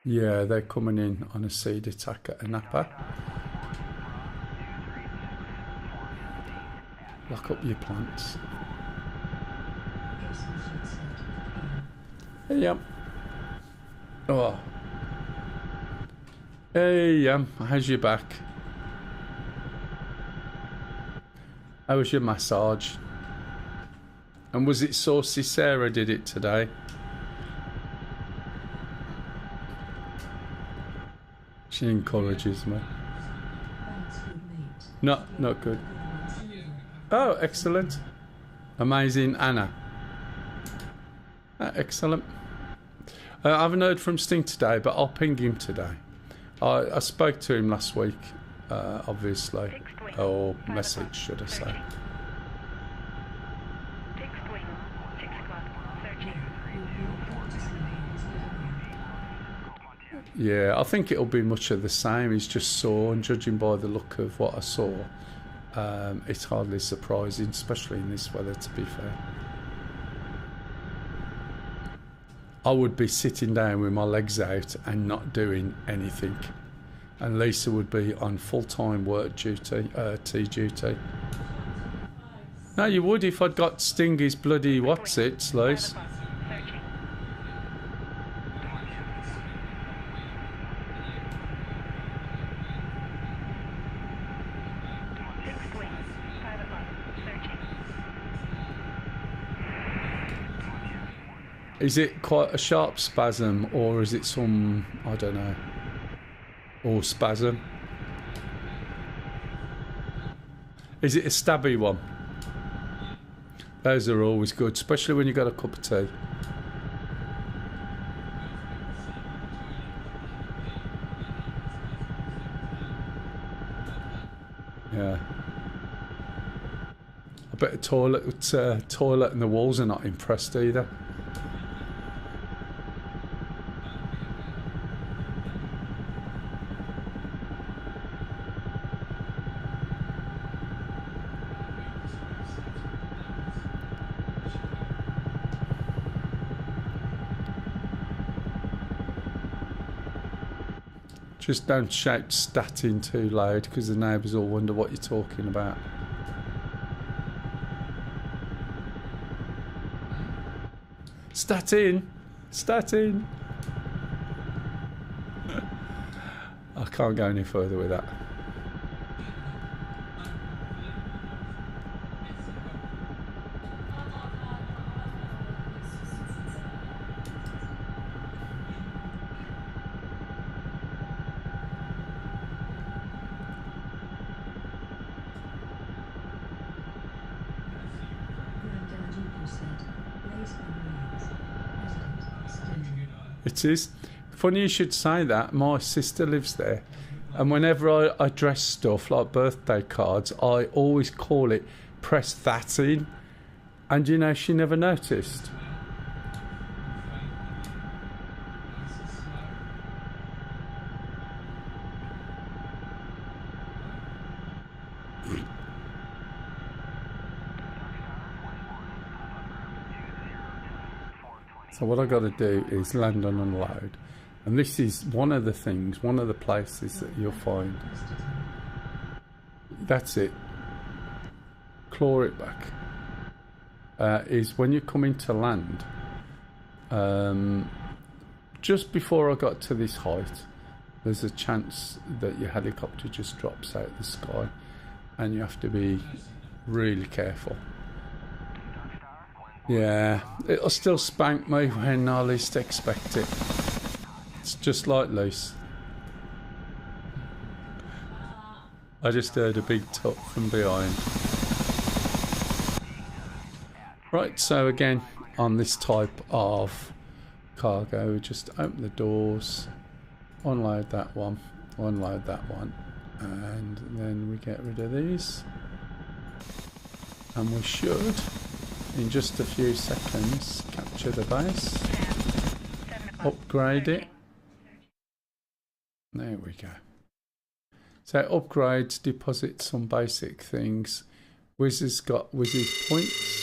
Yeah, they're coming in on a seed attack at Anapa. Lock up your plants. Hey, oh. Hey, how's your back? How was your massage? And was it Saucy Sarah did it today? She encourages me. Not good. Oh, excellent. Amazing, Anna. Excellent. I haven't heard from Sting today, but I'll ping him today. I spoke to him last week, obviously. Or message, should I say. Yeah, I think it'll be much of the same. He's just sore, and judging by the look of what I saw, it's hardly surprising, especially in this weather, to be fair. I would be sitting down with my legs out and not doing anything. And Lisa would be on full-time work duty, tea duty. No, you would if I'd got Stingy's bloody what's-its, Lise. Is it quite a sharp spasm, or is it some, I don't know, or spasm? Is it a stabby one? Those are always good, especially when you've got a cup of tea. Yeah. I bet the toilet and the walls are not impressed either. Just don't shout statin too loud because the neighbours will wonder what you're talking about. Statin! Statin! I can't go any further with that. Granddad Eagle said, raise and raise. President, It is. Funny you should say that. My sister lives there. And whenever I address stuff like birthday cards, I always call it press that in. And you know, she never noticed. So what I got to do is land and unload. And this is one of the things, one of the places that you'll find. That's it. Claw it back. Is when you come into land. Just before I got to this height, there's a chance that your helicopter just drops out of the sky, and you have to be really careful. Yeah, it'll still spank me when I least expect it. It's just like loose. I just heard a big tut from behind. Right, so again, on this type of cargo, we just open the doors, unload that one, and then we get rid of these. And we should, in just a few seconds, capture the base, upgrade it. There we go. So upgrades, deposit some basic things. Wiz's got Wiz's points.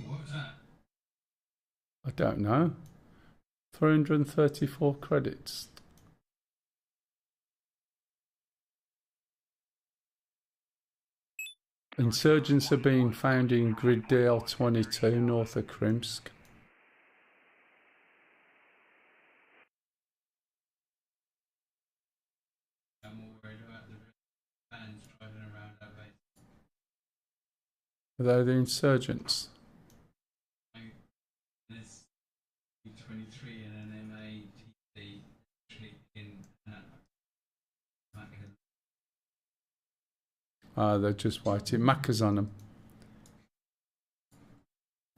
What was that? I don't know. 334 credits. Insurgents are being found in grid DL22 north of Krimsk. I'm more worried about the vans driving around our base. Are they the insurgents? There's 23 and an MATC actually in Macca. Ah, they're just waiting. Macca's on them.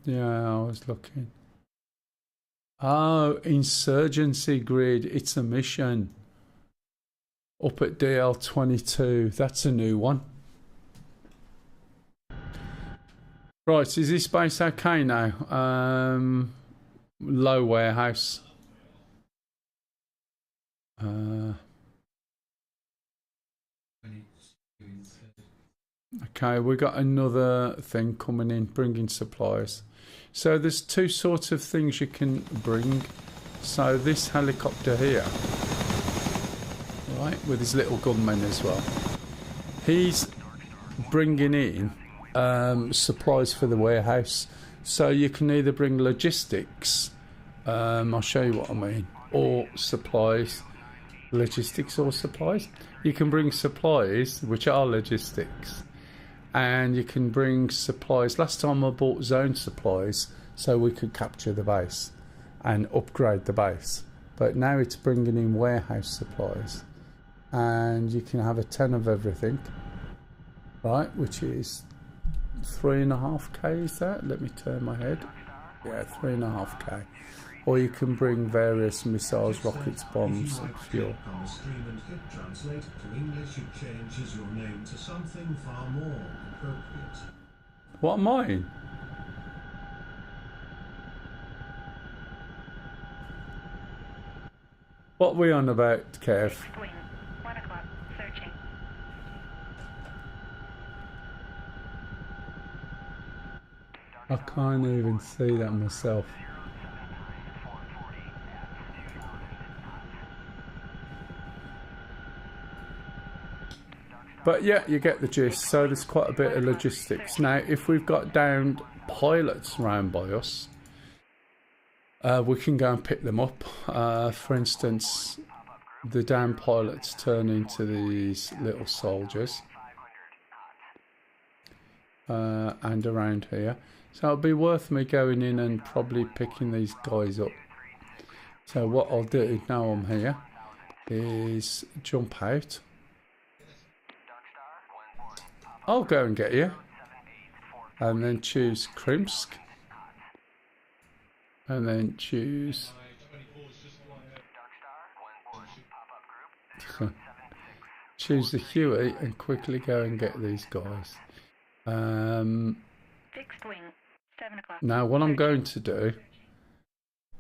Yeah, I was looking. Oh, insurgency grid. It's a mission. Up at DL22. That's a new one. Right, is this base okay now? Low warehouse. Okay, we got another thing coming in, bringing supplies. So there's two sorts of things you can bring. So this helicopter here, right, with his little gunmen as well. He's bringing in supplies for the warehouse. So you can either bring logistics, I'll show you what I mean, or supplies. Logistics or supplies. You can bring supplies, which are logistics. And you can bring supplies. Last time I bought zone supplies so we could capture the base and upgrade the base. But now it's bringing in warehouse supplies. And you can have a 10 of everything. Right, which is 3.5k, is that? Let me turn my head. Yeah, 3.5k. Or you can bring various missiles, rockets, bombs, and fuel. On the stream and hit translate to English, it changes your name to something far more appropriate. What am I in? What are we on about, Kev? Wing, 1 o'clock, searching. I can't even see that myself. But yeah, you get the gist. So there's quite a bit of logistics. Now, if we've got downed pilots around by us, we can go and pick them up. For instance, the downed pilots turn into these little soldiers. And around here. So it'll be worth me going in and probably picking these guys up. So what I'll do, now I'm here, is jump out. I'll go and get you. And then choose Krimsk. And then choose... choose the Huey and quickly go and get these guys. Fixed wing, 7 o'clock. Now what I'm going to do,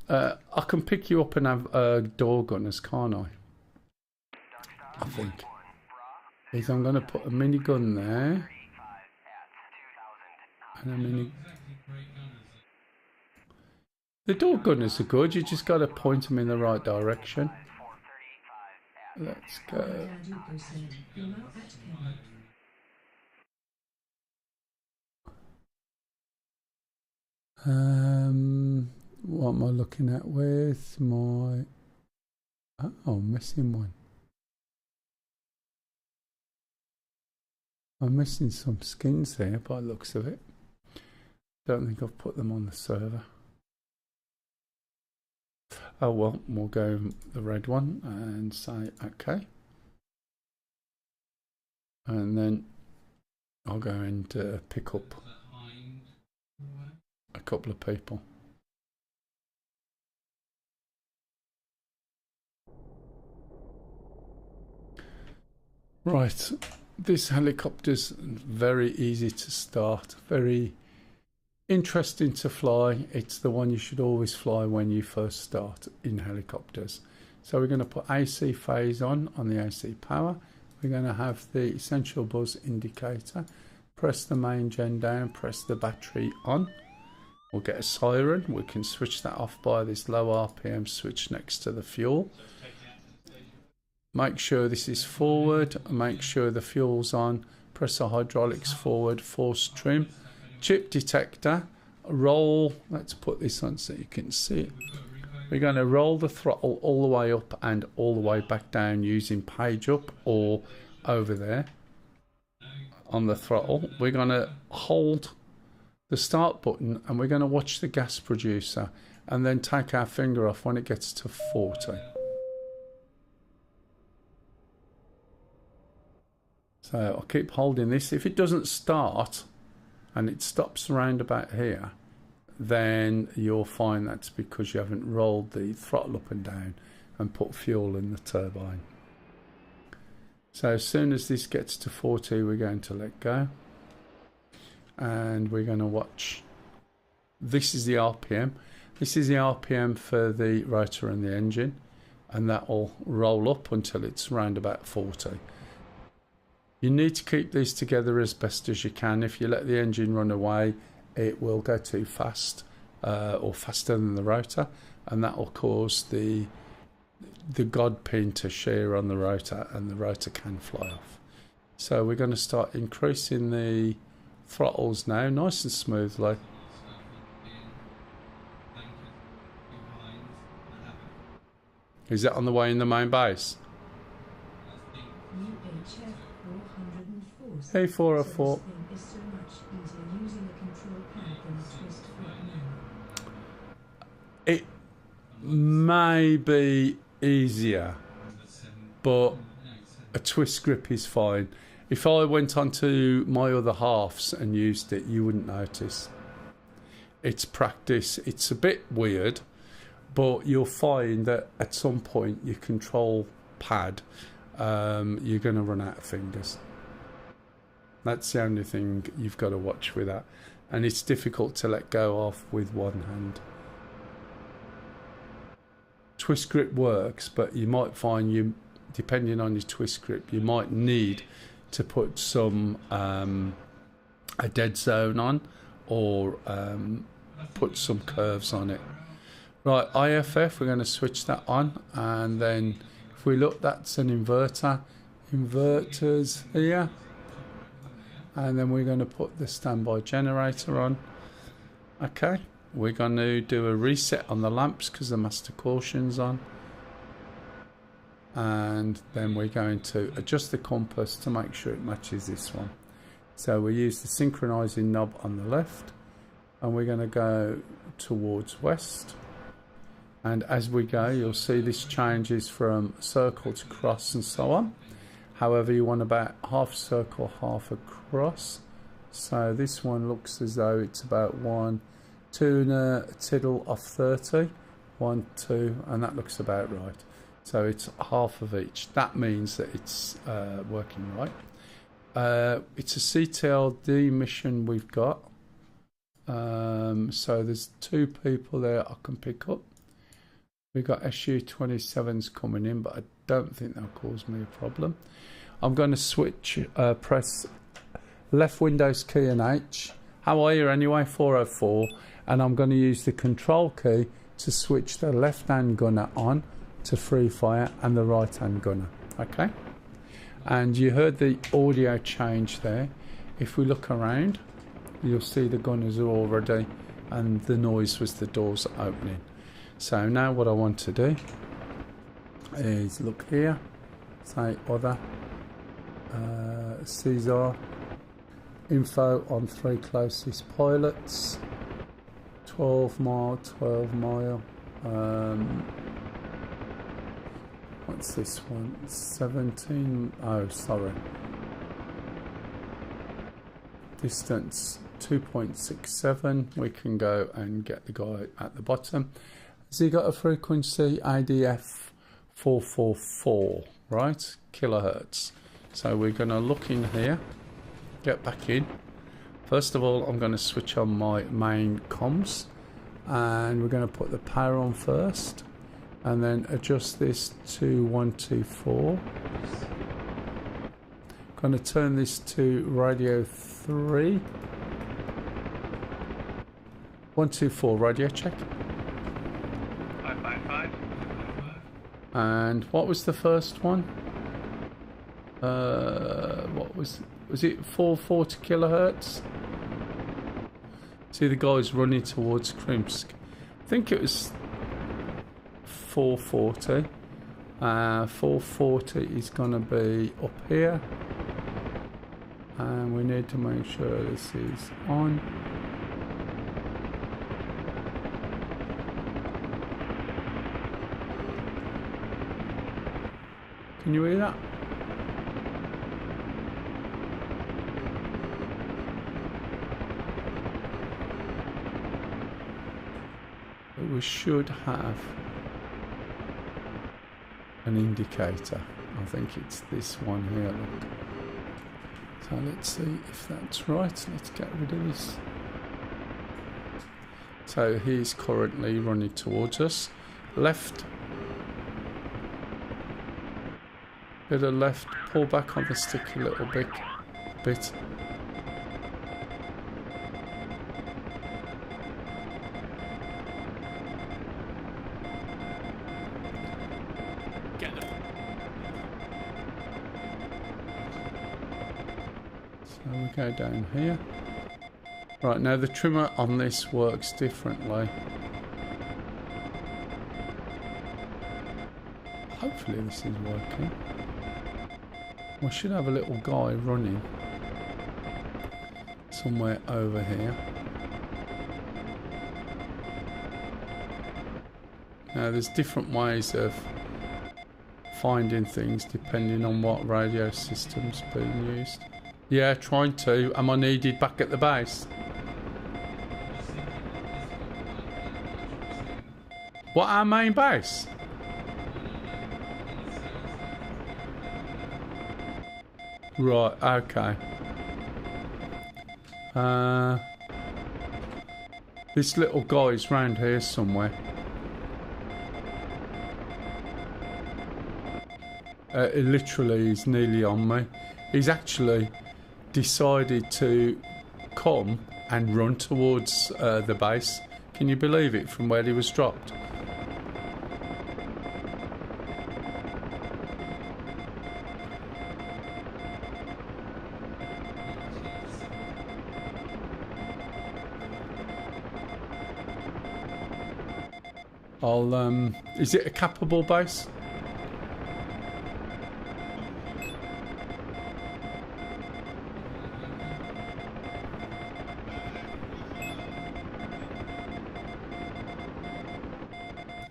I can pick you up and have door gunners, can't I? I think. Is I'm going to put a minigun there. And a mini... The door gunners are good, you just got to point them in the right direction. Let's go. What am I looking at with my... Oh, I'm missing one. I'm missing some skins there by the looks of it. Don't think I've put them on the server. Oh well, we'll go the red one and say okay. And then I'll go and pick up a couple of people. Right, this helicopter's very easy to start, very interesting to fly. It's the one you should always fly when you first start in helicopters. So we're going to put AC phase on the AC power. We're going to have the essential buzz indicator. Press the main gen down, press the battery on. We'll get a siren. We can switch that off by this low RPM switch next to the fuel. Make sure this is forward. Make sure the fuel's on. Press the hydraulics forward. Force trim. Chip detector. Roll. Let's put this on so you can see it. We're going to roll the throttle all the way up and all the way back down using page up or over there on the throttle. We're going to hold the start button and we're going to watch the gas producer and then take our finger off when it gets to 40. So I'll keep holding this. If it doesn't start and it stops around about here, then you'll find that's because you haven't rolled the throttle up and down and put fuel in the turbine. So as soon as this gets to 40, we're going to let go. And we're going to watch. This is the RPM. This is the RPM for the rotor and the engine. And that will roll up until it's around about 40. You need to keep these together as best as you can. If you let the engine run away, it will go too fast or faster than the rotor, and that will cause the god pin to shear on the rotor and the rotor can fly off. So we're going to start increasing the throttles now, nice and smoothly. Is that on the way in the main base? Hey 404. It may be easier, but a twist grip is fine. If I went onto my other halves and used it, you wouldn't notice. It's practice. It's a bit weird, but you'll find that at some point your control pad, you're going to run out of fingers. That's the only thing you've got to watch with that. And it's difficult to let go of with one hand. Twist grip works, but you might find you, depending on your twist grip, you might need to put some a dead zone on, or put some curves on it. Right, IFF, we're going to switch that on, and then if we look, that's an inverter. Inverters here, and then we're going to put the standby generator on. Okay, we're going to do a reset on the lamps because the master caution's on, and then we're going to adjust the compass to make sure it matches this one. So we use the synchronizing knob on the left, and we're going to go towards west, and as we go you'll see this changes from circle to cross and so on. However, you want about half circle, half across. So this one looks as though it's about 1, 2 and a tittle off 30. 1, 2, and that looks about right. So it's half of each. That means that it's working right. It's a CTLD mission we've got. So there's 2 people there I can pick up. We've got SU-27s coming in, but I don't think that'll cause me a problem. I'm going to switch, press left Windows key and H. How are you anyway? 404. And I'm going to use the control key to switch the left hand gunner on to free fire and the right hand gunner. Okay? And you heard the audio change there. If we look around, you'll see the gunners are all ready, and the noise was the doors opening. So now what I want to do is look here, say other, Caesar, info on 3 closest pilots, 12 mile, what's this one, 17, oh sorry, distance 2.67, we can go and get the guy at the bottom. Has he got a frequency ADF 444, right, kilohertz? So we're going to look in here, get back in. First of all, I'm going to switch on my main comms, and we're going to put the power on first, and then adjust this to 124. Going to turn this to radio 3. 124 radio check. 555. And what was the first one? What was it 440 kilohertz? See the guys running towards Krimsk. I think it was 440. 440 is going to be up here, and we need to make sure this is on. Can you hear that? We should have an indicator. I think it's this one here, look. So let's see if that's right. Let's get rid of this. So he's currently running towards us. Left. Bit of left. Pull back on the stick a little bit. So we go down here. Right, now the trimmer on this works differently. Hopefully this is working. We should have a little guy running somewhere over here. Now there's different ways of finding things depending on what radio system's being used. Yeah, trying to. Am I needed back at the base? What, our main base? Right, okay. This little guy's round here somewhere. It literally is nearly on me. He's actually decided to come and run towards the base. Can you believe it, from where he was dropped? Is it a cappable base?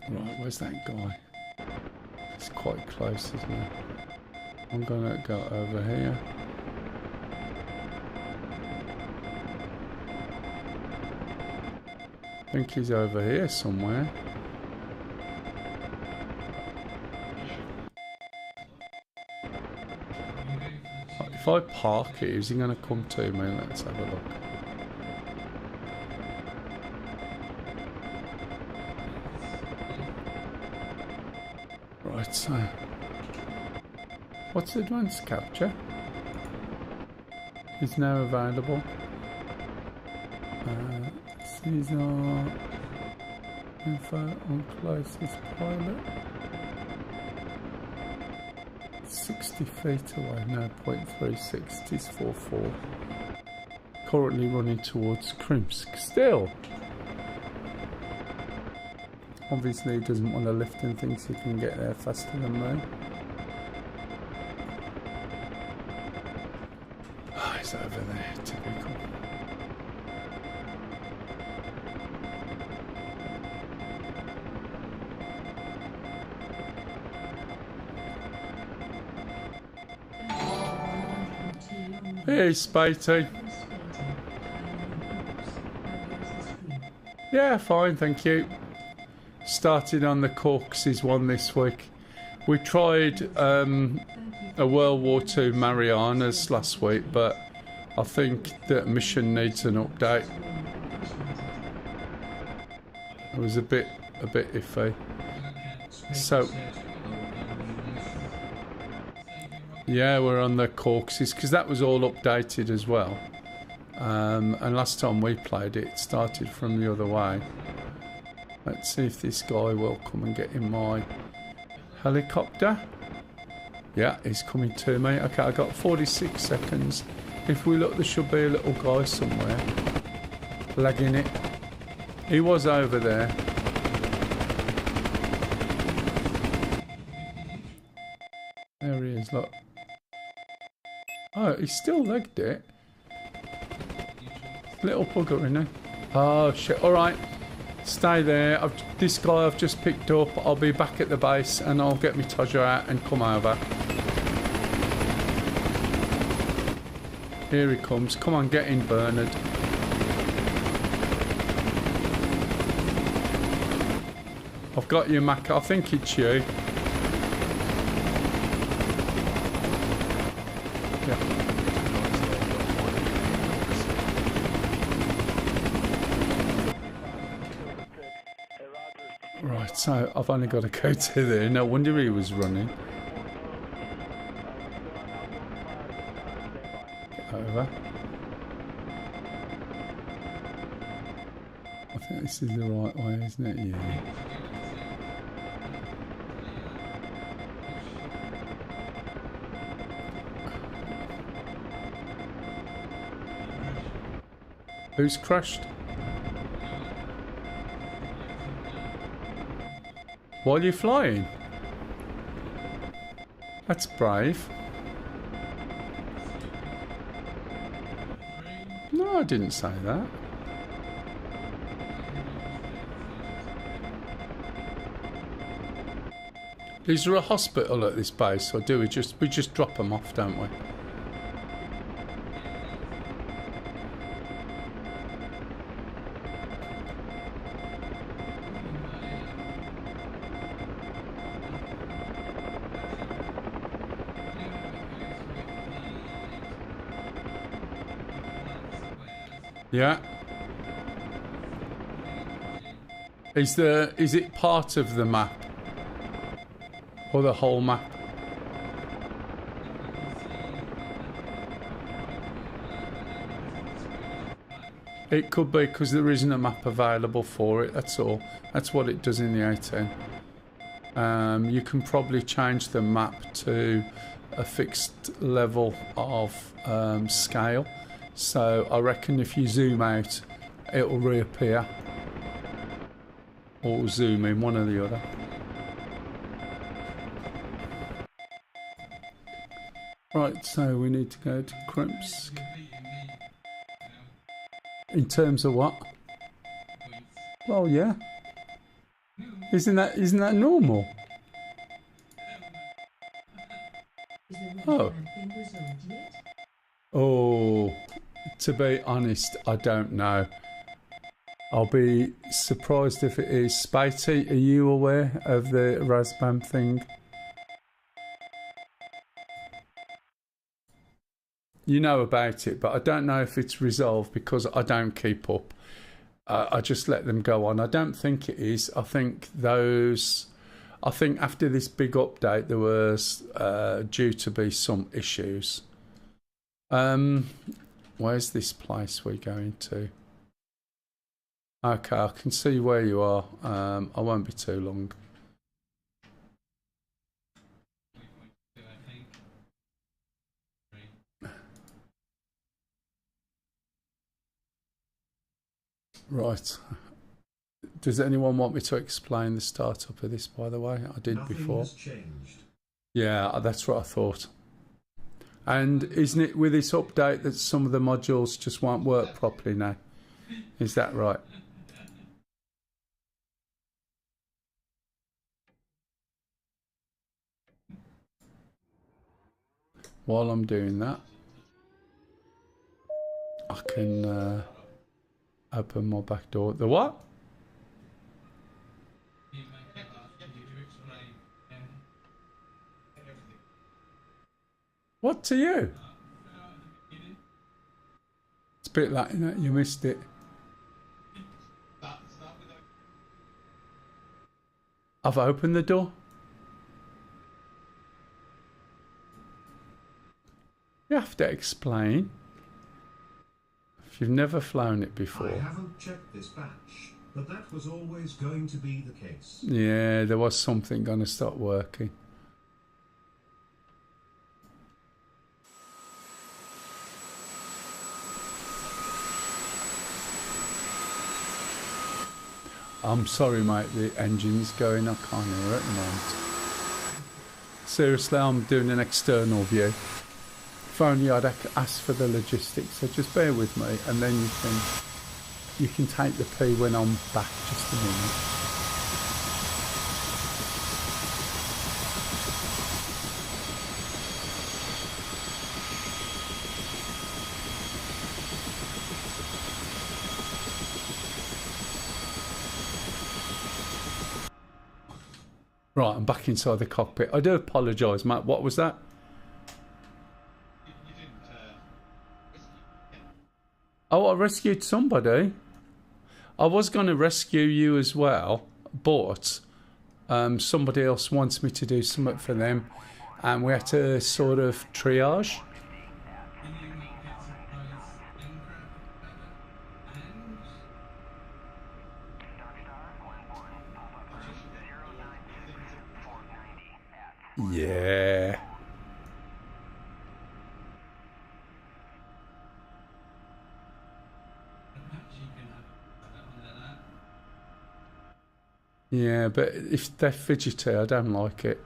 Right, where's that guy? It's quite close, isn't it? I'm gonna go over here. I think he's over here somewhere. If I park here, is he going to come to me? Let's have a look. Right, so what's advanced capture? Is now available. These are info on closest pilot. 60 feet away, no, 0.36, is 44. Currently running towards Krimsk. Still! Obviously he doesn't want to lift and thinks he can get there faster than me. Oh, he's over there, typical. Hey, Spatey. Yeah, fine, thank you. Started on the Caucasus one this week. We tried a World War II Marianas last week, but I think that mission needs an update. It was a bit iffy. So yeah, we're on the Caucasus because that was all updated as well. And last time we played it, it started from the other way. Let's see if this guy will come and get in my helicopter. Yeah, he's coming to me. Okay, I got 46 seconds. If we look, there should be a little guy somewhere lagging it. He was over there. There he is, look. Oh, he still legged it. Little bugger, isn't he? Oh shit, alright. Stay there. This guy I've just picked up. I'll be back at the base and I'll get my Todger out and come over. Here he comes. Come on, get in, Bernard. I've got you, Mac. I think it's you. Yeah. Right, so I've only got to go to there. No wonder he was running. Get over. I think this is the right way, isn't it? Yeah. Who's crashed? While you're flying? That's brave. No, I didn't say that. Is there a hospital at this base, or do we just drop them off, don't we? Yeah. Is it part of the map? Or the whole map? It could be because there isn't a map available for it, that's all. That's what it does in the 18. You can probably change the map to a fixed level of scale. So I reckon if you zoom out, it'll reappear. Or zoom in, one or the other. Right, so we need to go to Krimsk. In terms of what? Well, yeah. Isn't that normal? Is the Oh. red band thing resolved yet? Oh, to be honest, I don't know. I'll be surprised if it is. Spatey, are you aware of the Razbam thing? You know about it, but I don't know if it's resolved because I don't keep up. I just let them go on. I don't think it is. I think after this big update, there was due to be some issues. Where's this place we're going to? Okay, I can see where you are. I won't be too long. Right. Does anyone want me to explain the startup of this, by the way? I did Nothing before. has changed. Yeah, that's what I thought. And isn't it with this update that some of the modules just won't work properly now? Is that right? While I'm doing that, I can open my back door. The what? What to you? It's a bit like, you missed it. I've opened the door. You have to explain. If you've never flown it before. I haven't checked this batch, but that was always going to be the case. Yeah, there was something going to start working. I'm sorry, mate, the engine's going. I can't hear it at the moment. Seriously, I'm doing an external view. If only I'd asked for the logistics, so just bear with me, and then you can take the P when I'm back. Just a minute. Right, I'm back inside the cockpit. I do apologise, Matt. What was that? Oh, I rescued somebody. I was going to rescue you as well, but somebody else wants me to do something for them, and we had to sort of triage. Yeah. Yeah, but if they're fidgety, I don't like it.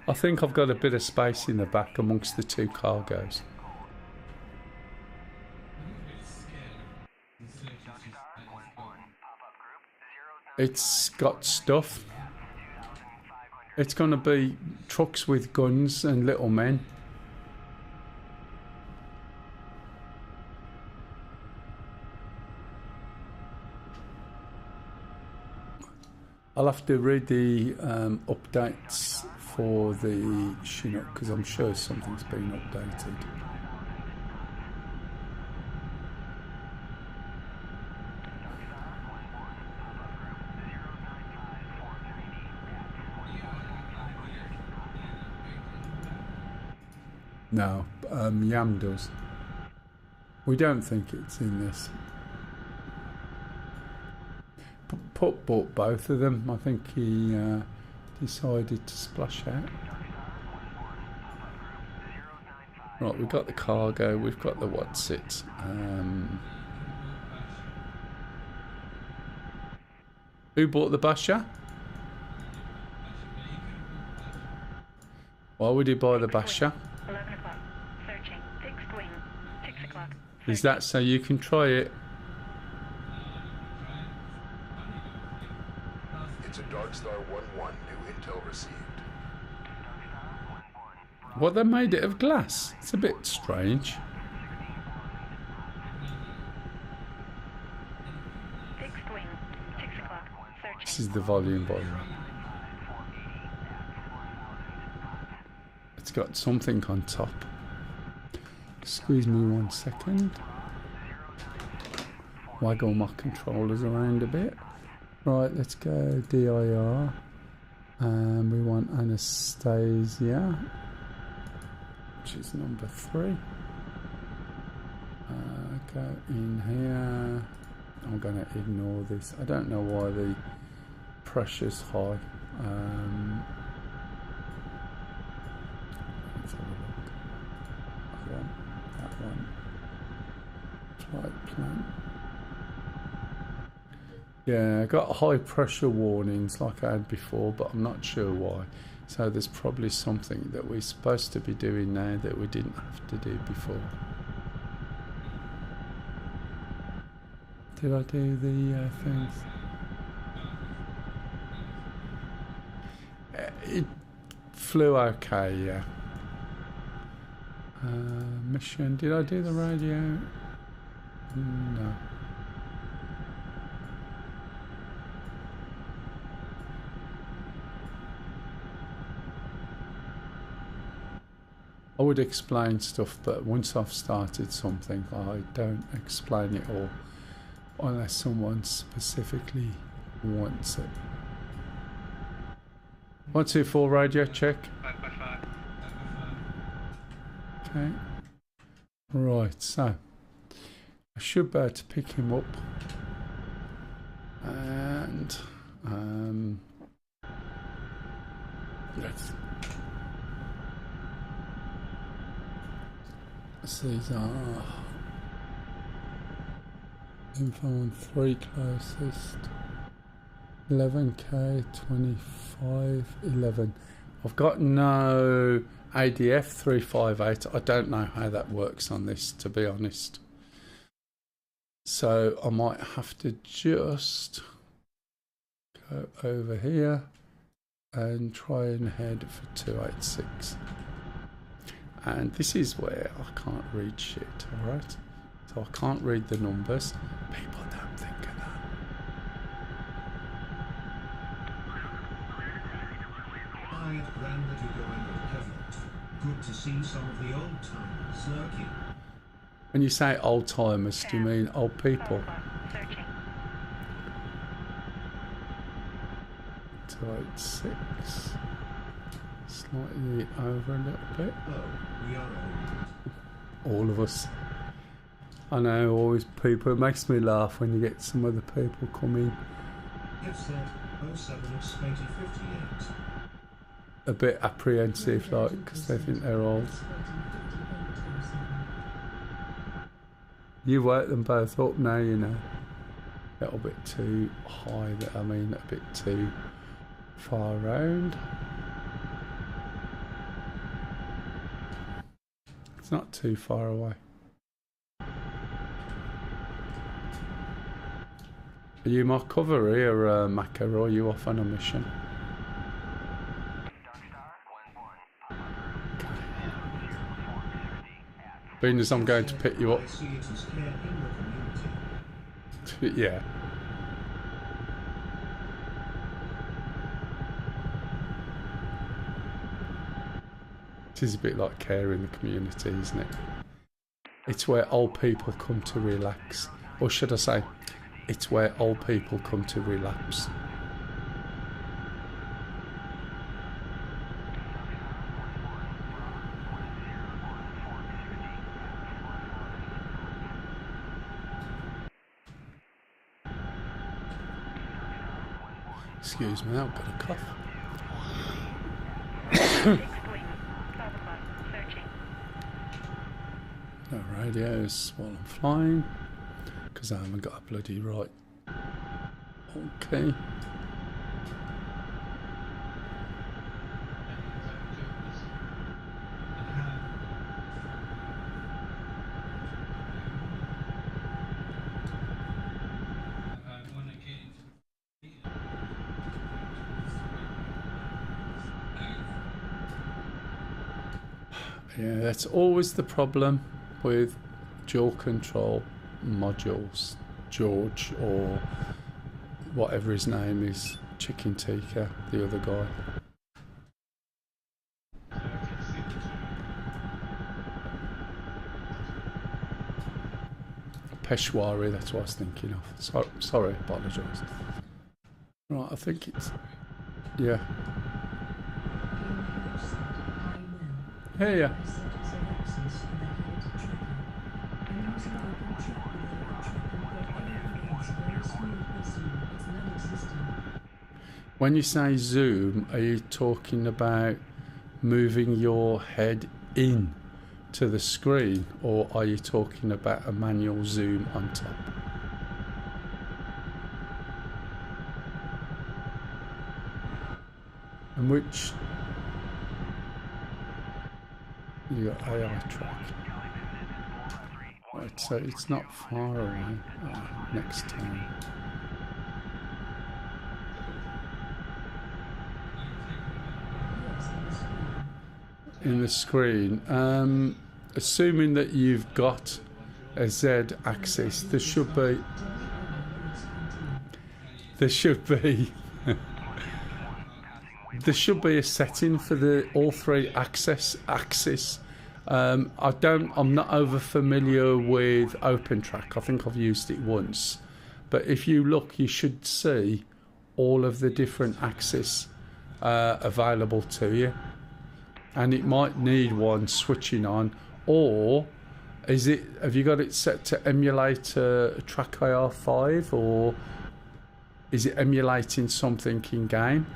I think I've got a bit of space in the back amongst the two cargoes. It's got stuff. It's going to be trucks with guns and little men. I'll have to read the updates for the Chinook because I'm sure something's been updated. No, Yam does. We don't think it's in this. Pup bought both of them. I think he decided to splash out. Right, we've got the cargo, we've got the what's it. Who bought the Basher? Why would he buy the Basher? 11 o'clock. Searching. Fixed wing. 6 o'clock. Is that so you can try it? It's a Dark Star 1-1. New intel received. What, they made it of glass? It's a bit strange. Fixed wing. 6 o'clock. Searching. This is the volume boiler. It's got something on top. Excuse me 1 second. Waggle my controllers around a bit. Right, let's go DIR. And we want Anastasia, which is number 3. Go in here. I'm going to ignore this. I don't know why the pressure's high. Let's have a look. That one. Flight plan. Yeah, I got high pressure warnings like I had before, but I'm not sure why. So there's probably something that we're supposed to be doing now that we didn't have to do before. Did I do the things? It flew okay, yeah. Mission, did I do the radio? No. I would explain stuff, but once I've started something, I don't explain it all unless someone specifically wants it. 124 radio check. 5x5. Okay. Right, so I should be able to pick him up. And these are info on 3 closest. 11k, 25, 11. I've got no ADF 358. I don't know how that works on this, to be honest. So I might have to just go over here and try and head for 286. And this is where I can't read shit, alright? So I can't read the numbers. People don't think of that. Hi, grand that you're going with Kevin. Good to see some of the old timers lurking. When you say old timers, do you mean old people? Searching. 286. Slightly over a little bit. Oh, we are old. All of us. I know, always people. It makes me laugh when you get some other people come in. Yes, that 07 of Spatey 58. A bit apprehensive, like, because they think they're old. You work them both up now, you know. A little bit too high, I mean, a bit too far round. It's not too far away. Are you my cover here, Maka, or are you off on a mission? Being as I'm going to pick you up. I see it as care in the community. Yeah. It is a bit like care in the community, isn't it? It's where old people come to relax. Or should I say, it's where old people come to relapse. Excuse me, I've got a cough. 6 point. Southwest. Searching. No radios while I'm flying, because I haven't got a bloody right. Okay. Yeah, that's always the problem with dual control modules. George, or whatever his name is, Chicken Tikka, the other guy. Peshwari, that's what I was thinking of. Sorry, apologise. Right, I think it's... Yeah. Hey, yeah. When you say zoom, are you talking about moving your head in to the screen, or are you talking about a manual zoom on top? And which... You got AI track. Right, so it's not far away. Next time. In the screen, assuming that you've got a Z axis, there should be there should be a setting for the all three axis. I'm not over familiar with OpenTrack. I think I've used it once, but if you look, you should see all of the different axes available to you. And it might need one switching on, or have you got it set to emulate a Track IR5, or is it emulating something in game?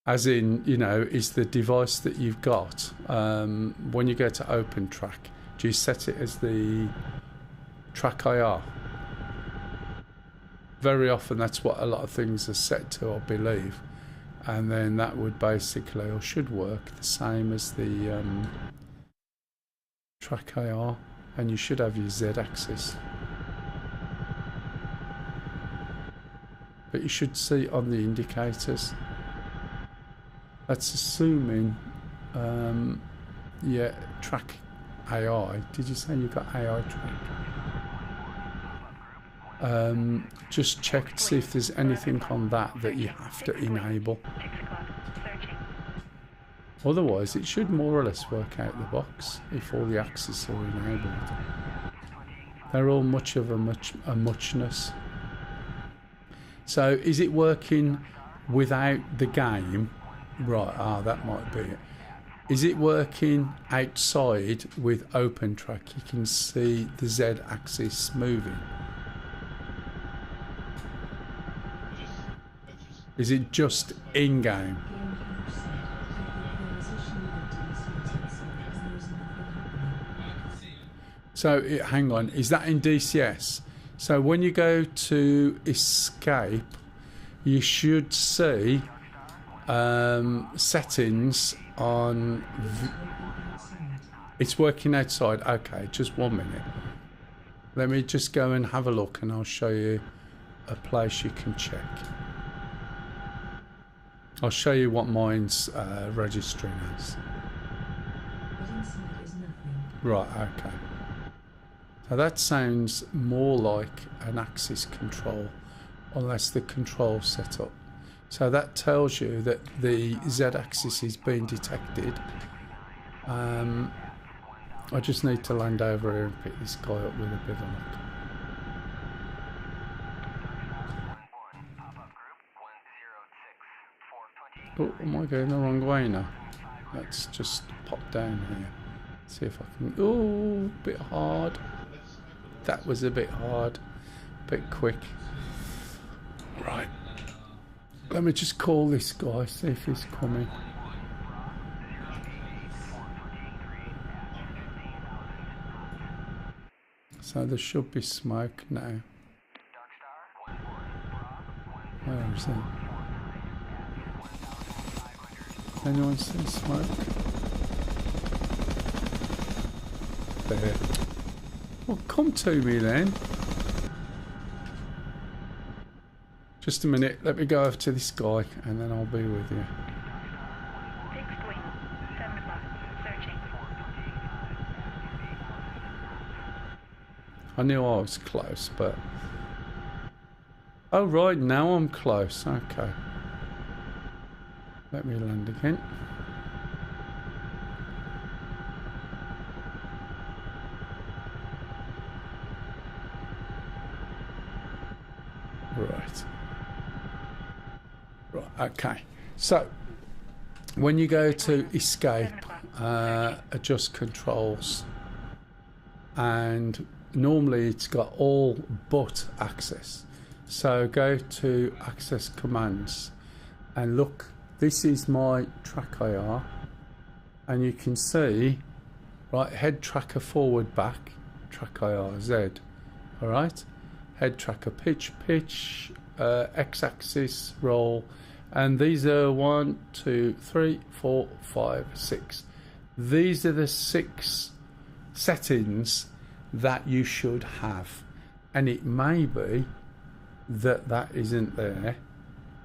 As in, you know, is the device that you've got, when you go to OpenTrack, do you set it as the Track IR? Very often that's what a lot of things are set to, I believe. And then that would basically, or should work, the same as the Track IR, and you should have your Z axis. But you should see on the indicators. That's assuming, yeah, Track AI. Did you say you got AI track? Just check to see if there's anything on that you have to enable. Otherwise, it should more or less work out the box if all the axes are enabled. They're all much of a muchness. So, is it working without the game? Right, that might be it. Is it working outside with OpenTrack? You can see the Z axis moving. Is it just in-game? So, hang on, is that in DCS? So when you go to escape, you should see settings on... It's working outside. Okay, just 1 minute. Let me just go and have a look and I'll show you a place you can check. I'll show you what mine's registering as. Right, okay. So that sounds more like an axis control, unless the control set up. So that tells you that the Z-axis is being detected. I just need to land over here and pick this guy up with a bit of luck. Oh, am I going the wrong way now? Let's just pop down here. See if I can... Oh, a bit hard. That was a bit hard. A bit quick. Right. Let me just call this guy, see if he's coming. So there should be smoke now. Where is it? Anyone see smoke? There. Well, come to me then. Just a minute, let me go over to this guy and then I'll be with you. Fixed wing, 7 o'clock, searching. I knew I was close, but... Oh right, now I'm close, okay. Let me land again. Right. Right, okay. So, when you go to escape, adjust controls, and normally it's got all but access. So go to access commands and look, this is my track IR, and you can see, right, head tracker forward back, track IR Z, alright, head tracker pitch, x-axis roll, and these are 1, 2, 3, 4, 5, 6. These are the 6 settings that you should have, and it may be that that isn't there,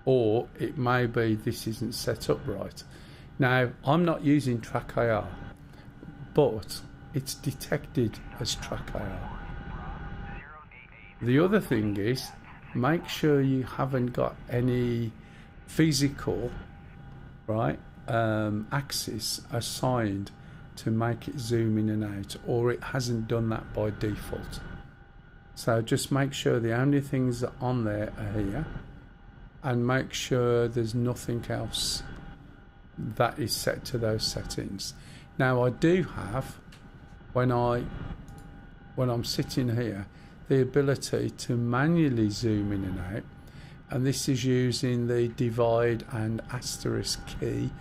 or it may be this isn't set up right. Now I'm not using track IR, but it's detected as track IR. The other thing is, make sure you haven't got any physical, right, axis assigned to make it zoom in and out, or it hasn't done that by default. So just make sure the only things that are on there are here, and make sure there's nothing else that is set to those settings. Now I do have, when I'm sitting here, the ability to manually zoom in and out, and this is using the divide and asterisk key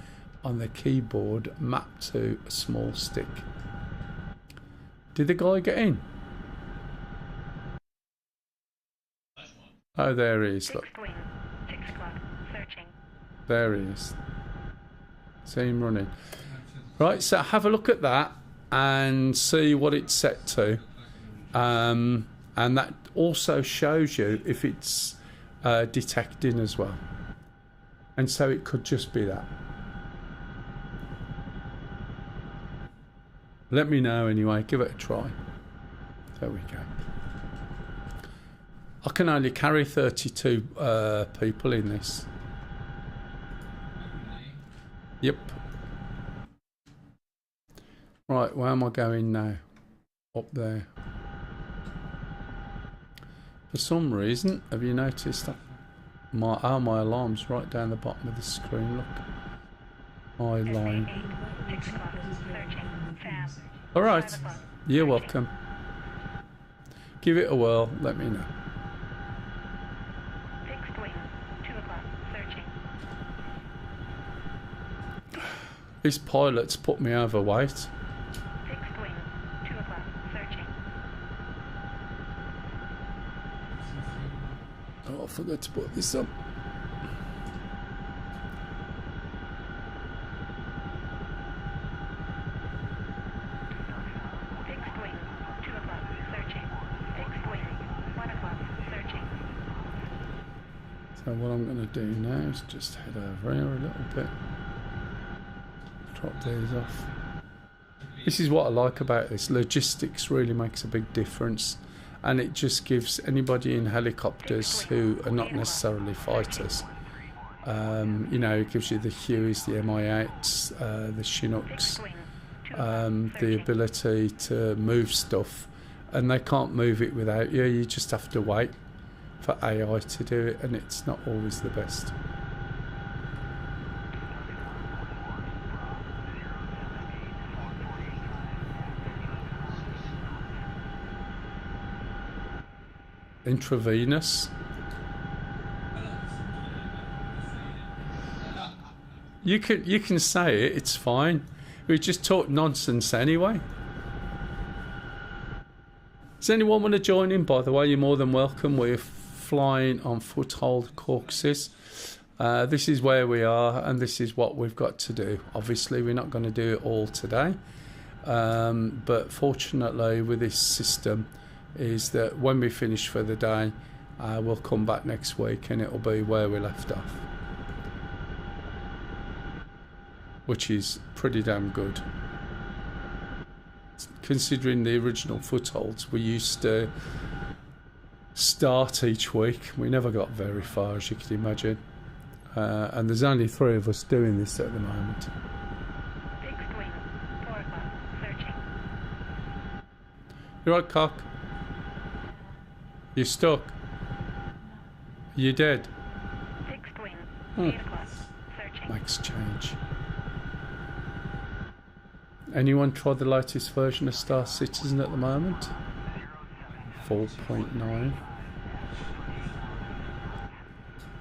on the keyboard mapped to a small stick. Did the guy get in? Oh, there he is, look. Fixed wing, 6 o'clock, searching. There he is. See him running. Right, so have a look at that and see what it's set to. And that also shows you if it's detecting as well. And so it could just be that. Let me know anyway, give it a try. There we go. I can only carry 32 people in this. Yep. Right, where am I going now? Up there. For some reason, have you noticed that my alarm's right down the bottom of the screen, look. My line. 6 o'clock, searching. Fab. Alright, 5 o'clock, you're searching. welcome. Give it a whirl, let me know. Fixed wing, 2 o'clock, searching. This pilot's put me overweight. Fixed wing, 2 o'clock, searching. Oh, I forgot to put this on. Fixed wing, 2 o'clock, searching. Fixed wing, 1 o'clock, searching. So what I'm going to do now is just head over here a little bit. Drop these off. This is what I like about this. Logistics really makes a big difference, and it just gives anybody in helicopters who are not necessarily fighters, you know, it gives you the Hueys, the Mi-8s, the Chinooks, Fixed wing, 2 o'clock, the searching. ability to move stuff, and they can't move it without you. You just have to wait for AI to do it, and it's not always the best. Intravenous. Hello. You can say it. It's fine. We just talk nonsense anyway. Does anyone want to join in? By the way, you're more than welcome. We're flying on Foothold Caucasus. This is where we are, and this is what we've got to do. Obviously, we're not going to do it all today, but fortunately, with this system, is that when we finish for the day, we'll come back next week, and it'll be where we left off, which is pretty damn good. Considering the original Footholds, we used to start each week. We never got very far, as you can imagine. And there's only 3 of us doing this at the moment. Fixed wing, 4 o'clock, searching. You right, cock? You stuck? You dead? Fixed wing, Hmm. 8 o'clock, searching. Makes change. Anyone try the latest version of Star Citizen at the moment? 4.9.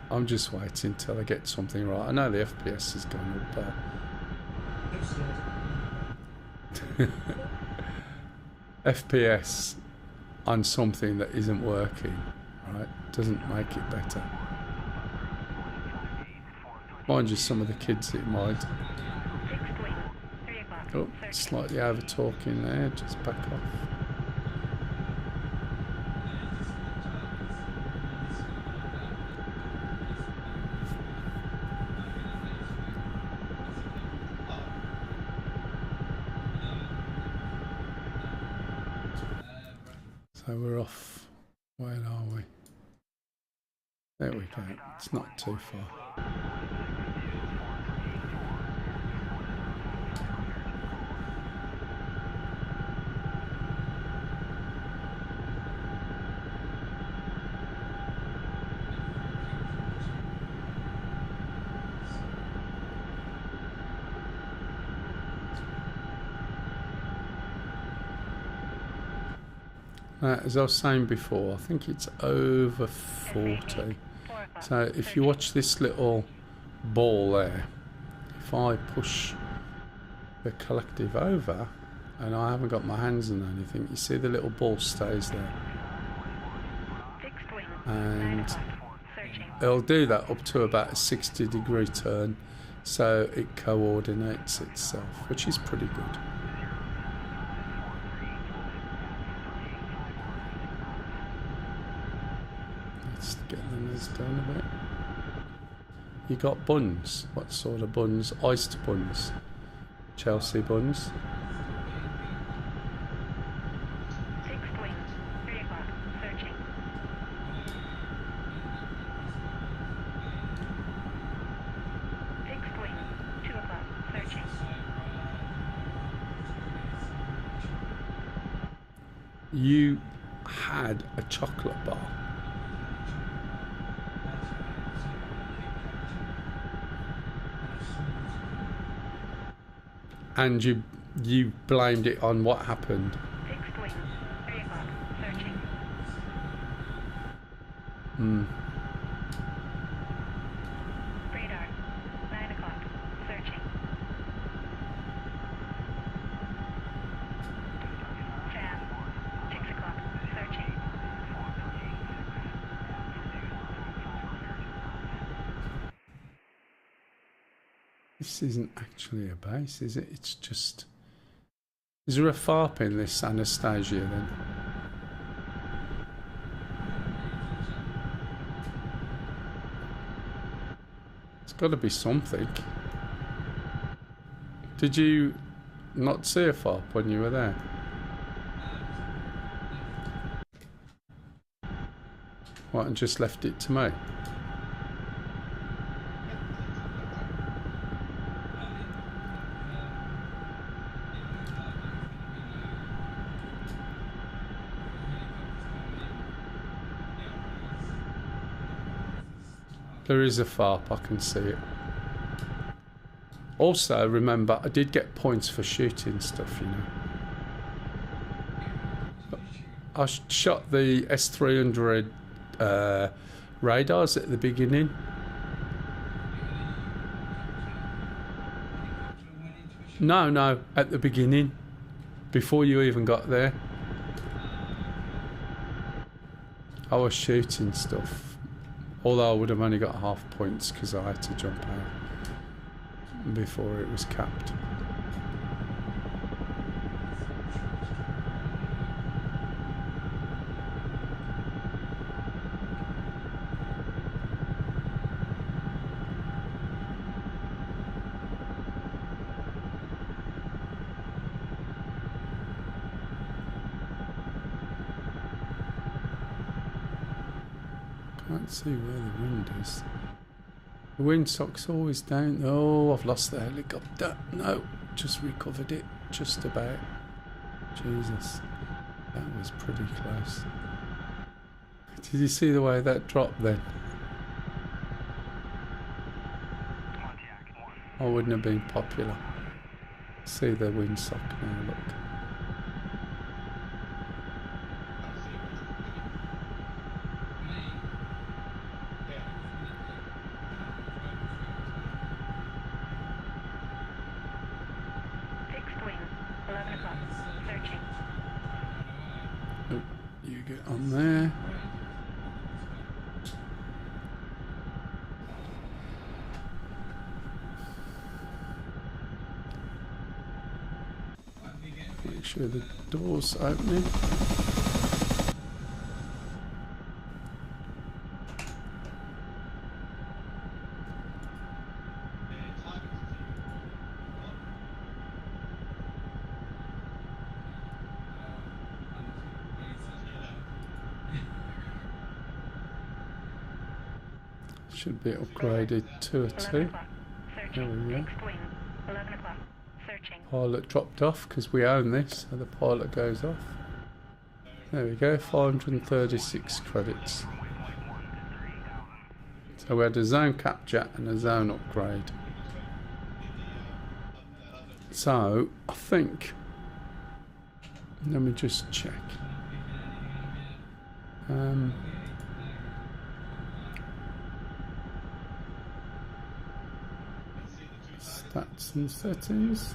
I'm just waiting till I get something right. I know the FPS has gone up there. FPS on something that isn't working, right, doesn't make it better. Mind you, some of the kids it might. Fixed wing, 3 o'clock, Oh, searching. slightly over talking there, just back off. So we're off. Where are we? There we go. It's not too far. As I was saying before, I think it's over 40. So if you watch this little ball there, if I push the collective over and I haven't got my hands on anything, you see the little ball stays there. Fixed wing, 9 And o'clock, searching. it'll do that up to about a 60-degree turn, so it coordinates itself, which is pretty good. Let's get the nose down a bit. You got buns? What sort of buns? Iced buns? Chelsea buns? Fixed wing, 3 o'clock, searching. Fixed wing, 2 o'clock, searching. You had a chocolate bar. And you blamed it on what happened. Fixed wing, 3 o'clock, searching. Radar, 9 o'clock, searching. Jam, 6 o'clock, searching. This isn't actually a base, is it? It's just... Is there a FARP in this Anastasia then? It's got to be something. Did you not see a FARP when you were there? What, and just left it to me? There is a FARP, I can see it. Also, remember, I did get points for shooting stuff, you know. I shot the S300 radars at the beginning. No, at the beginning, before you even got there. I was shooting stuff, although I would have only got half points because I had to jump out before it was capped. Can't see where the wind is. The windsock's always down. Oh, I've lost the helicopter. No, just recovered it. Just about. Jesus. That was pretty close. Did you see the way that dropped then? I wouldn't have been popular. See the windsock now, look. Fixed wing, 11 o'clock. Searching. Oh, you get on there. Make sure the door's opening. Should be upgraded to a 11 2. o'clock. There Searching. we go. Fixed wing, 11 o'clock. Searching. Pilot dropped off because we own this, so the pilot goes off. There we go, 536 credits. So we had a zone capture and a zone upgrade. So I think, let me just check. Stats and settings.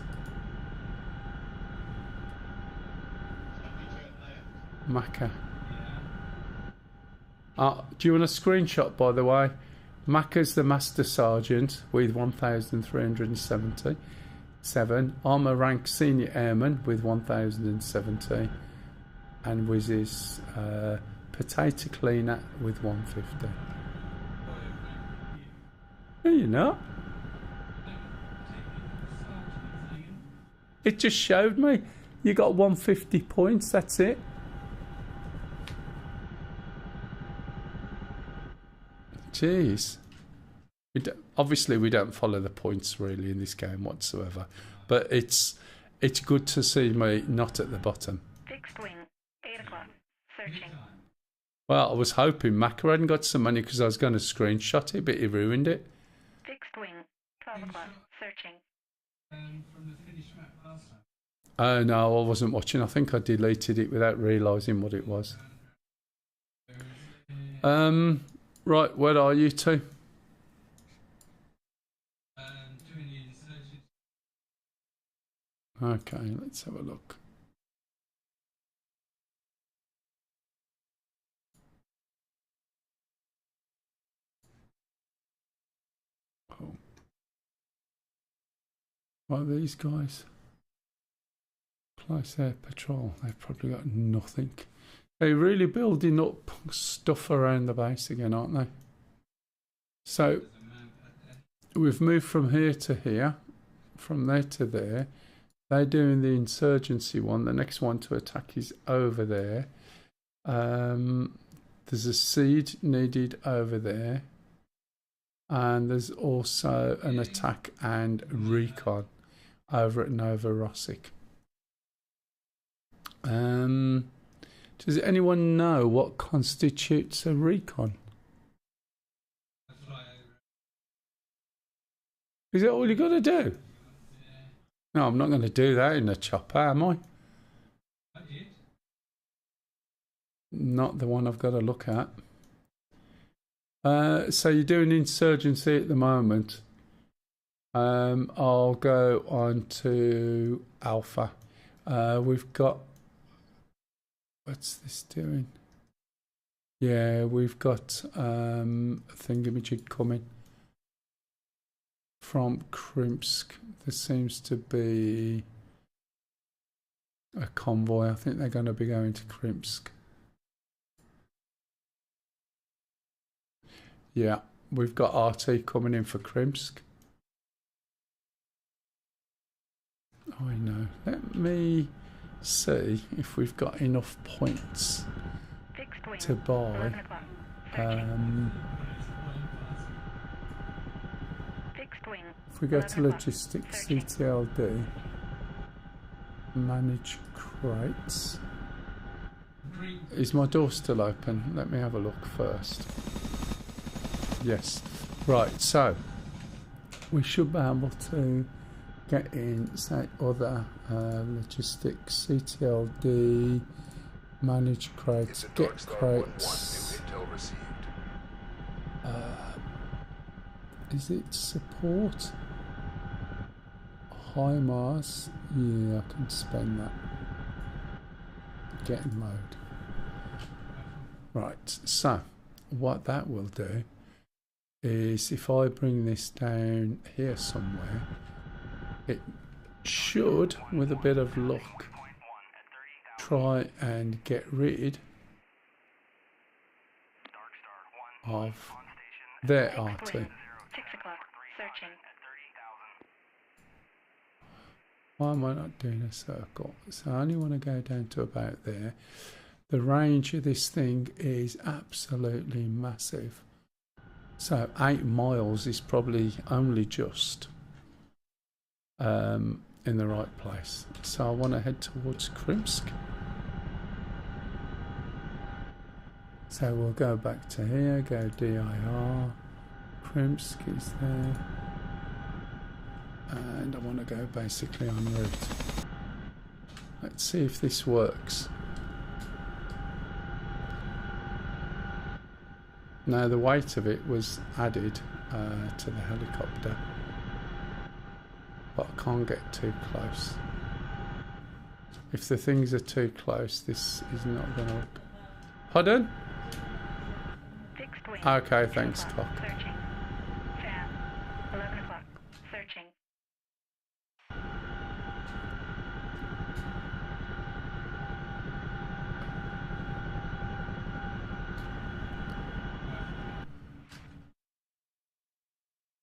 Macca. Do you want a screenshot, by the way? Macca's the Master Sergeant with 1,377. Armour rank Senior Airman with 1,070. And Wiz's Potato Cleaner with 150. No, you're not. It just showed me. You got 150 points, that's it. Jeez. Obviously we don't follow the points really in this game whatsoever. But it's good to see me not at the bottom. Fixed wing, 8 o'clock. Searching. Well, I was hoping Macca hadn't got some money because I was going to screenshot it, but he ruined it. Fixed wing, 12 o'clock. Searching. From the finish map last time. Oh no, I wasn't watching. I think I deleted it without realising what it was. Right, where are you two? Doing the insurgent. Okay, let's have a look. Oh. What are these guys? Close air patrol. They've probably got nothing. They're really building up stuff around the base again, aren't they? So we've moved from here to here, from there to there. They're doing the insurgency one. The next one to attack is over there. There's a seed needed over there. And there's also an attack and recon over at Novorossiysk. Does anyone know what constitutes a recon? Is that all you got to do? No, I'm not going to do that in a chopper, am I? Not the one I've got to look at. So you're doing insurgency at the moment. I'll go on to Alpha. We've got... What's this doing? Yeah, we've got a thingamajig coming from Krimsk. There seems to be a convoy. I think they're going to be going to Krimsk. Yeah, we've got RT coming in for Krimsk. Oh, I know. Let me see if we've got enough points to buy. If we go to logistics, CTLD, manage crates. Is my door still open? Let me have a look first. Yes. Right, so we should be able to get in, say, other logistics, CTLD, manage crates, get crates. Is it support? High Mars? Yeah, I can spend that. Get in mode. Right, so what that will do is if I bring this down here somewhere, it should, with a bit of luck, try and get rid of their RT. 6 o'clock. Searching. Why am I not doing a circle? So I only want to go down to about there. The range of this thing is absolutely massive. So 8 miles is probably only just in the right place. So I want to head towards Krimsk. So we'll go back to here, go DIR. Krimsk is there. And I want to go basically en route. Let's see if this works. Now the weight of it was added to the helicopter, but I can't get too close. If the things are too close, this is not going to work. Pardon? Okay, thanks, Cock. Searching. Fan. 11 o'clock. Searching.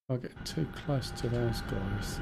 I'll get too close to those guys.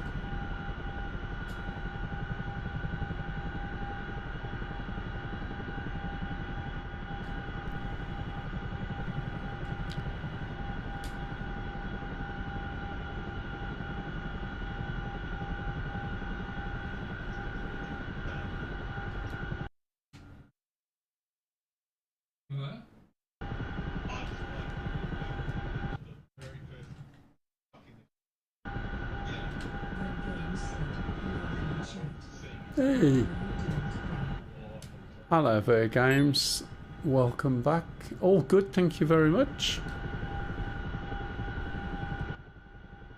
Hey! Hello there, games. Welcome back. All good, thank you very much.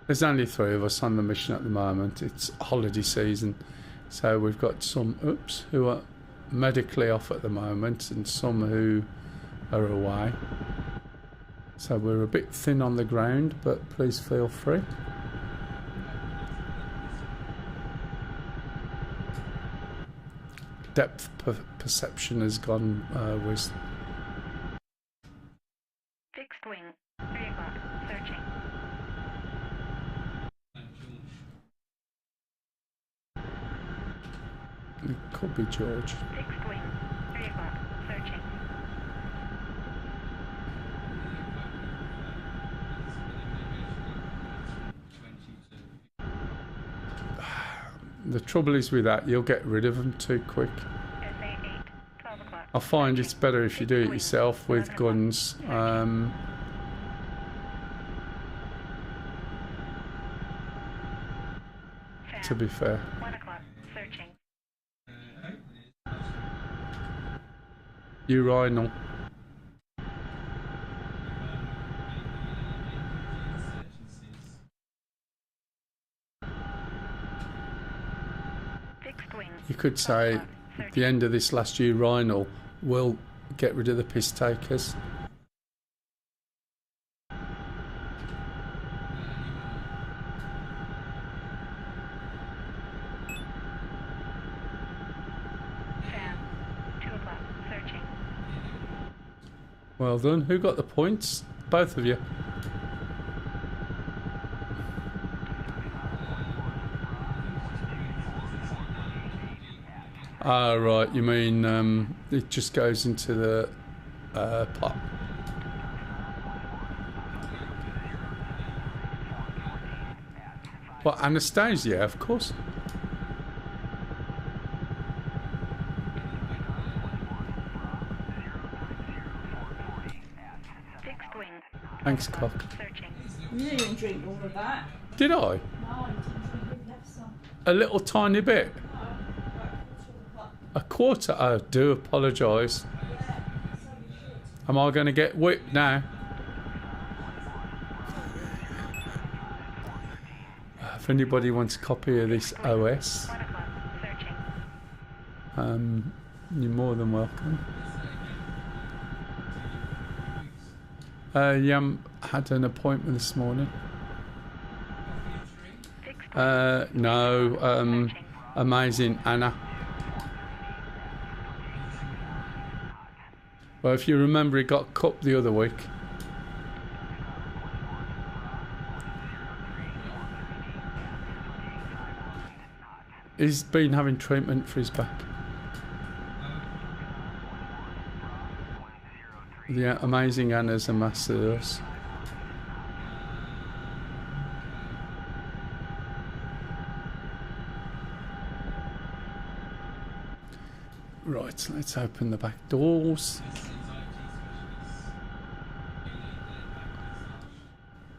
There's only 3 of us on the mission at the moment. It's holiday season, so we've got some who are medically off at the moment and some who are away. So we're a bit thin on the ground, but please feel free. Depth perception has gone with Fixed wing. 3 o'clock. Searching. it could be George. Fixed wing. 3 o'clock. Searching. The trouble is with that, you'll get rid of them too quick. SA 8. 12 o'clock. I find it's better if you do it yourself with guns. To be fair. 1 o'clock. Searching. Urinal. could say at the end of this last urinal, we'll get rid of the piss takers. Sam, 2 o'clock, searching. Well done. Who got the points? Both of you. Ah, right. You mean it just goes into the pot. Well, Anastasia, of course. Fixed wing. Thanks, Cock. Searching. You didn't drink all of that. Did I? No, you didn't drink it. Left some. A little tiny bit. A quarter? I do apologise. Am I going to get whipped now? If anybody wants a copy of this OS, 1 o'clock, searching. you're more than welcome. Yeah, had an appointment this morning. Fixed No, amazing Anna. Well, if you remember, he got cut the other week. He's been having treatment for his back. The amazing Anna's a masseuse. Right, let's open the back doors.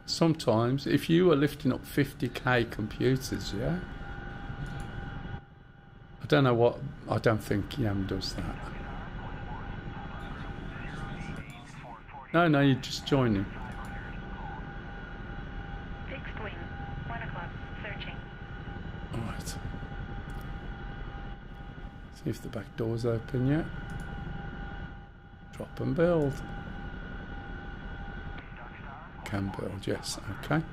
Sometimes, if you were lifting up 50k computers, yeah? I don't know what, I don't think Yam does that. No, you're just joining. Fixed wing. 1 o'clock, searching. Alright. See if the back door's open yet. Drop and build. Can build, yes, okay.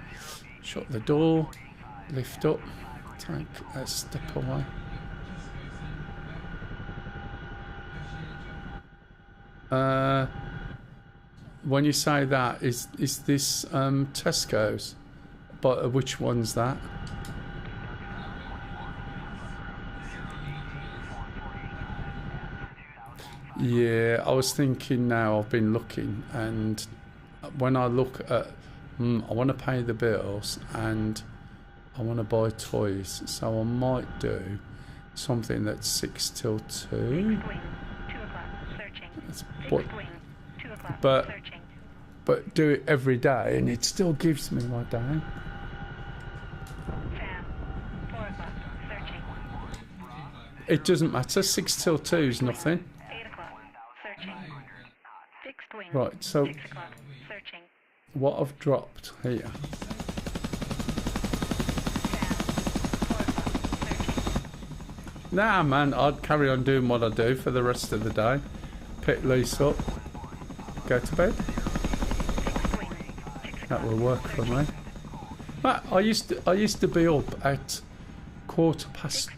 Shut the door, lift up, take a step away. When you say that, is this Tesco's? But which one's that? Yeah, I was thinking now, I've been looking, and when I look at, I want to pay the bills and I want to buy toys, so I might do something that's 6 till 2. Fixed wing. 2 o'clock, searching. That's Fixed what, wing. 2 o'clock, but- searching. but do it every day and it still gives me my day. Sam, 4 o'clock, searching. It doesn't matter, 6 till 2 is nothing. 8 o'clock, searching. Fixed wing. Right, so 6 o'clock, searching. what I've dropped here. Sam, 4 o'clock, searching. Nah, man, I'd carry on doing what I do for the rest of the day. Pick Lisa up, go to bed. Fixed wing. 6 That o'clock, will work for me. searching. But I used to be up at 2:15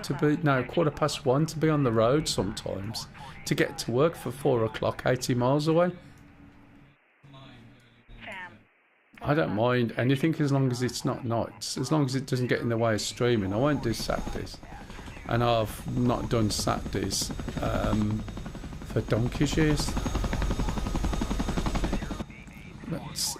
to be 1:15 to be on the road sometimes to get to work for 4 o'clock, 80 miles away. Sam, I don't mind anything as long as it's not nights, as long as it doesn't get in the way of streaming. I won't do Saturdays, and I've not done Saturdays for donkey's years. Let's,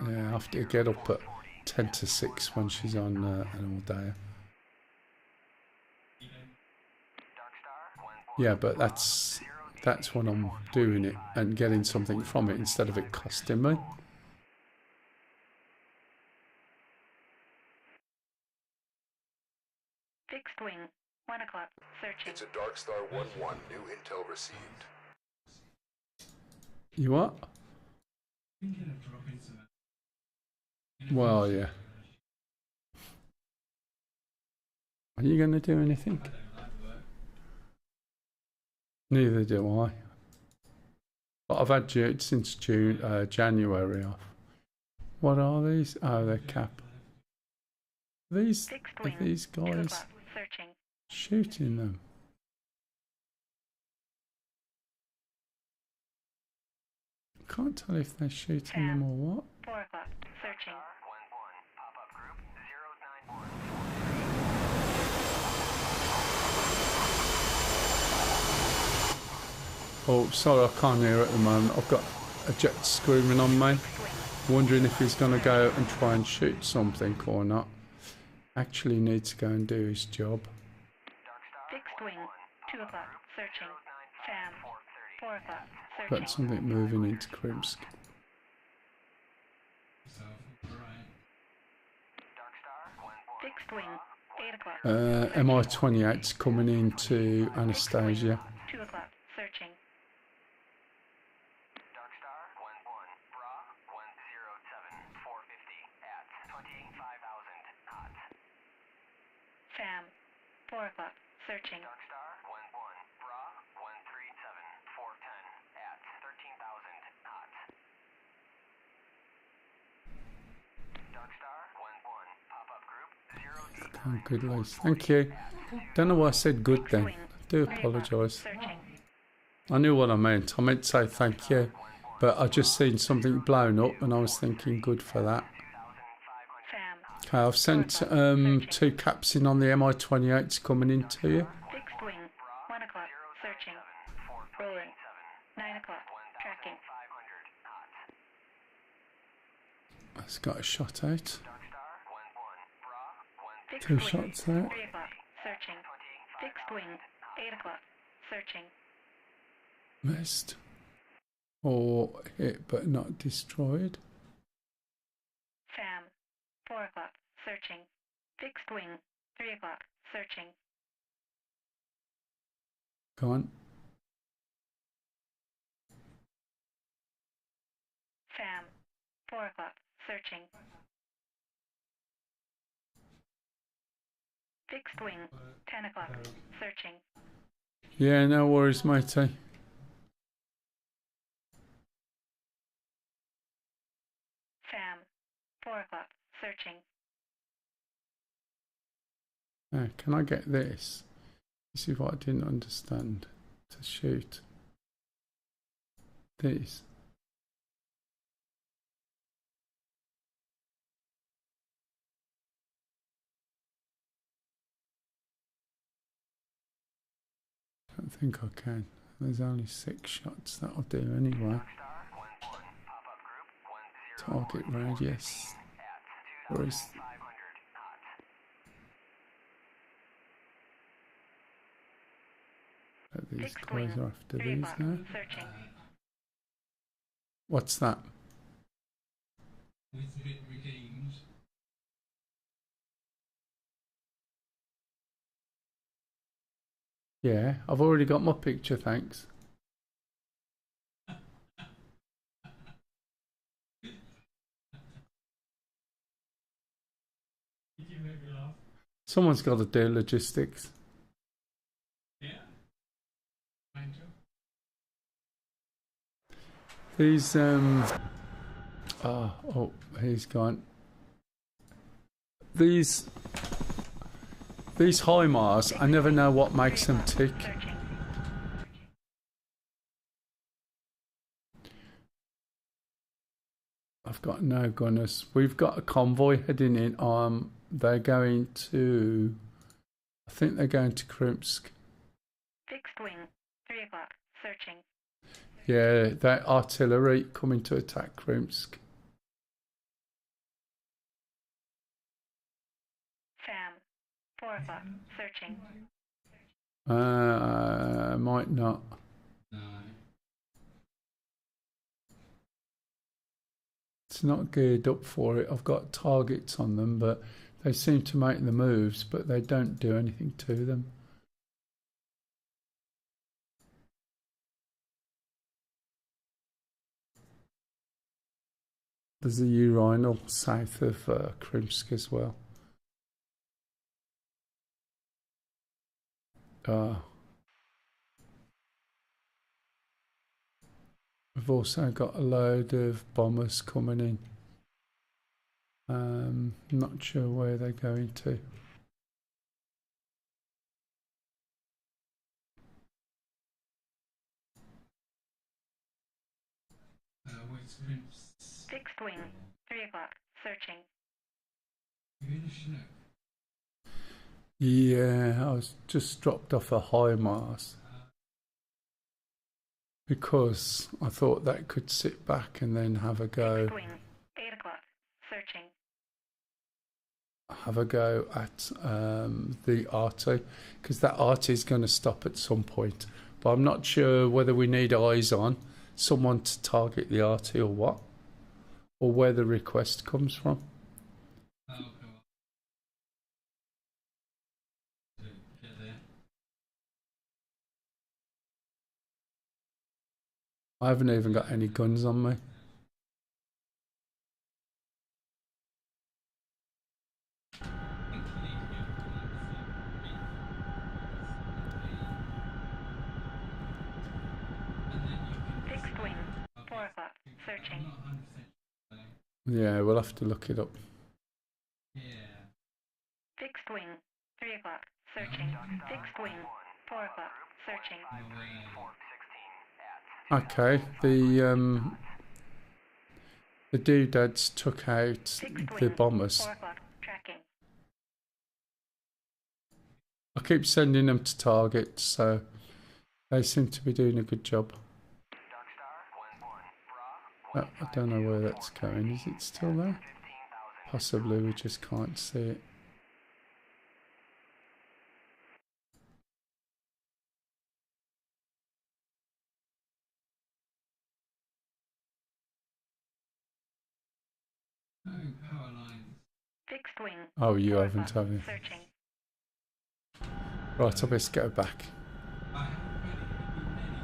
yeah, I have to get up at 10 to 6 when she's on Animal Day. Yeah, but that's when I'm doing it and getting something from it instead of it costing me. fixed wing. 1 o'clock, searching. It's a Dark Star 1-1. New intel received. You what? Thinking of dropping some. Well, yeah. Are you going to do anything? I don't like work. Neither do I. But I've had since January off. What are these? Oh, they're cap. These Fixed are wing. these 2 guys o'clock. Searching. shooting them? Can't tell if they're shooting them or what. 4 o'clock. Searching. Pop-up group 091. Oh, sorry, I can't hear at the moment. I've got a jet screaming on me. Wondering if he's going to go and try and shoot something or not. Actually needs to go and do his job. Fixed wing. 2 o'clock. Searching. Sam. 4 o'clock. Got Searching. something moving into Krimsk. So, right. Fixed wing. 8 o'clock. MI-28's coming into Anastasia. 2 o'clock. Searching. Darkstar 1-1. Bra 107. 450 at 25,000 knots. Sam. 4 o'clock. Searching. Darkstar 1-1. Bra 137. 410 at 13,000 knots. Darkstar 1-1. Pop-up group 0 Oh, good Lord. Thank you. Don't know why I said good then. I do apologise. Searching. I knew what I meant. I meant to say thank you. But I just seen something blown up and I was thinking good for that. Sam. Okay, I've sent 2 caps in on the MI-28s coming into you. Fixed wing. 1 o'clock. Searching. Rolling. 9 o'clock. Tracking. It's got a shot out. Fixed 2 wing. shots out. 3 o'clock. Searching. Fixed wing. 8 o'clock. Searching. Missed. Or hit but not destroyed. Sam. 4 o'clock. Searching. Fixed wing. 3 o'clock. Searching. Go on. Sam. 4 o'clock. Searching. Fixed wing. 10 o'clock. Searching. Yeah, no worries, matey. Sam. 4 o'clock. Searching. Can I get this? This is what I didn't understand. To shoot. This. I don't think I can. There's only 6 shots. That'll do anyway. Target radius. Where is... These Fixed guys wing. are after 3 these o'clock. now. Searching. What's that? With bit redeemed. Yeah, I've already got my picture, thanks. Did you make me laugh? Someone's got to do logistics. Yeah. Mind you. These, oh, he's gone. These HIMARS, I never know what makes them tick. Searching. I've got no gunners. We've got a convoy heading in. They're going to, I think they're going to Krimsk. Fixed wing. 3 o'clock. Searching. Yeah, that artillery coming to attack Krimsk. Sam. 4 o'clock. Searching. Might not. No. It's not geared up for it. I've got targets on them, but they seem to make the moves, but they don't do anything to them. There's a urinal south of Krimsk as well. We've also got a load of bombers coming in. Not sure where they're going to. Wait, Sprints. Fixed wing, 3 o'clock, searching. You're in a Chinook. Yeah, I was just dropped off a high mast because I thought that could sit back and then have a go. Fixed wing, 8 o'clock, searching. Have a go at the RT, because that RT is going to stop at some point, but I'm not sure whether we need eyes on someone to target the RT or what, or where the request comes from. Oh, okay. Get there. I haven't even got any guns on me. Fixed wing, 4 o'clock, searching. Yeah, we'll have to look it up. Yeah. Fixed wing, 3 o'clock, searching. Fixed wing, 4 o'clock, searching. Okay, the doodads took out Fixed the wing, bombers. 4 o'clock, tracking. I keep sending them to target, so they seem to be doing a good job. I don't know where that's going. Is it still there? Possibly, we just can't see it. Oh, power lines. Fixed wing, Oh, you 4 haven't, o'clock, have you? searching. Right, I best go back. I haven't really been many times.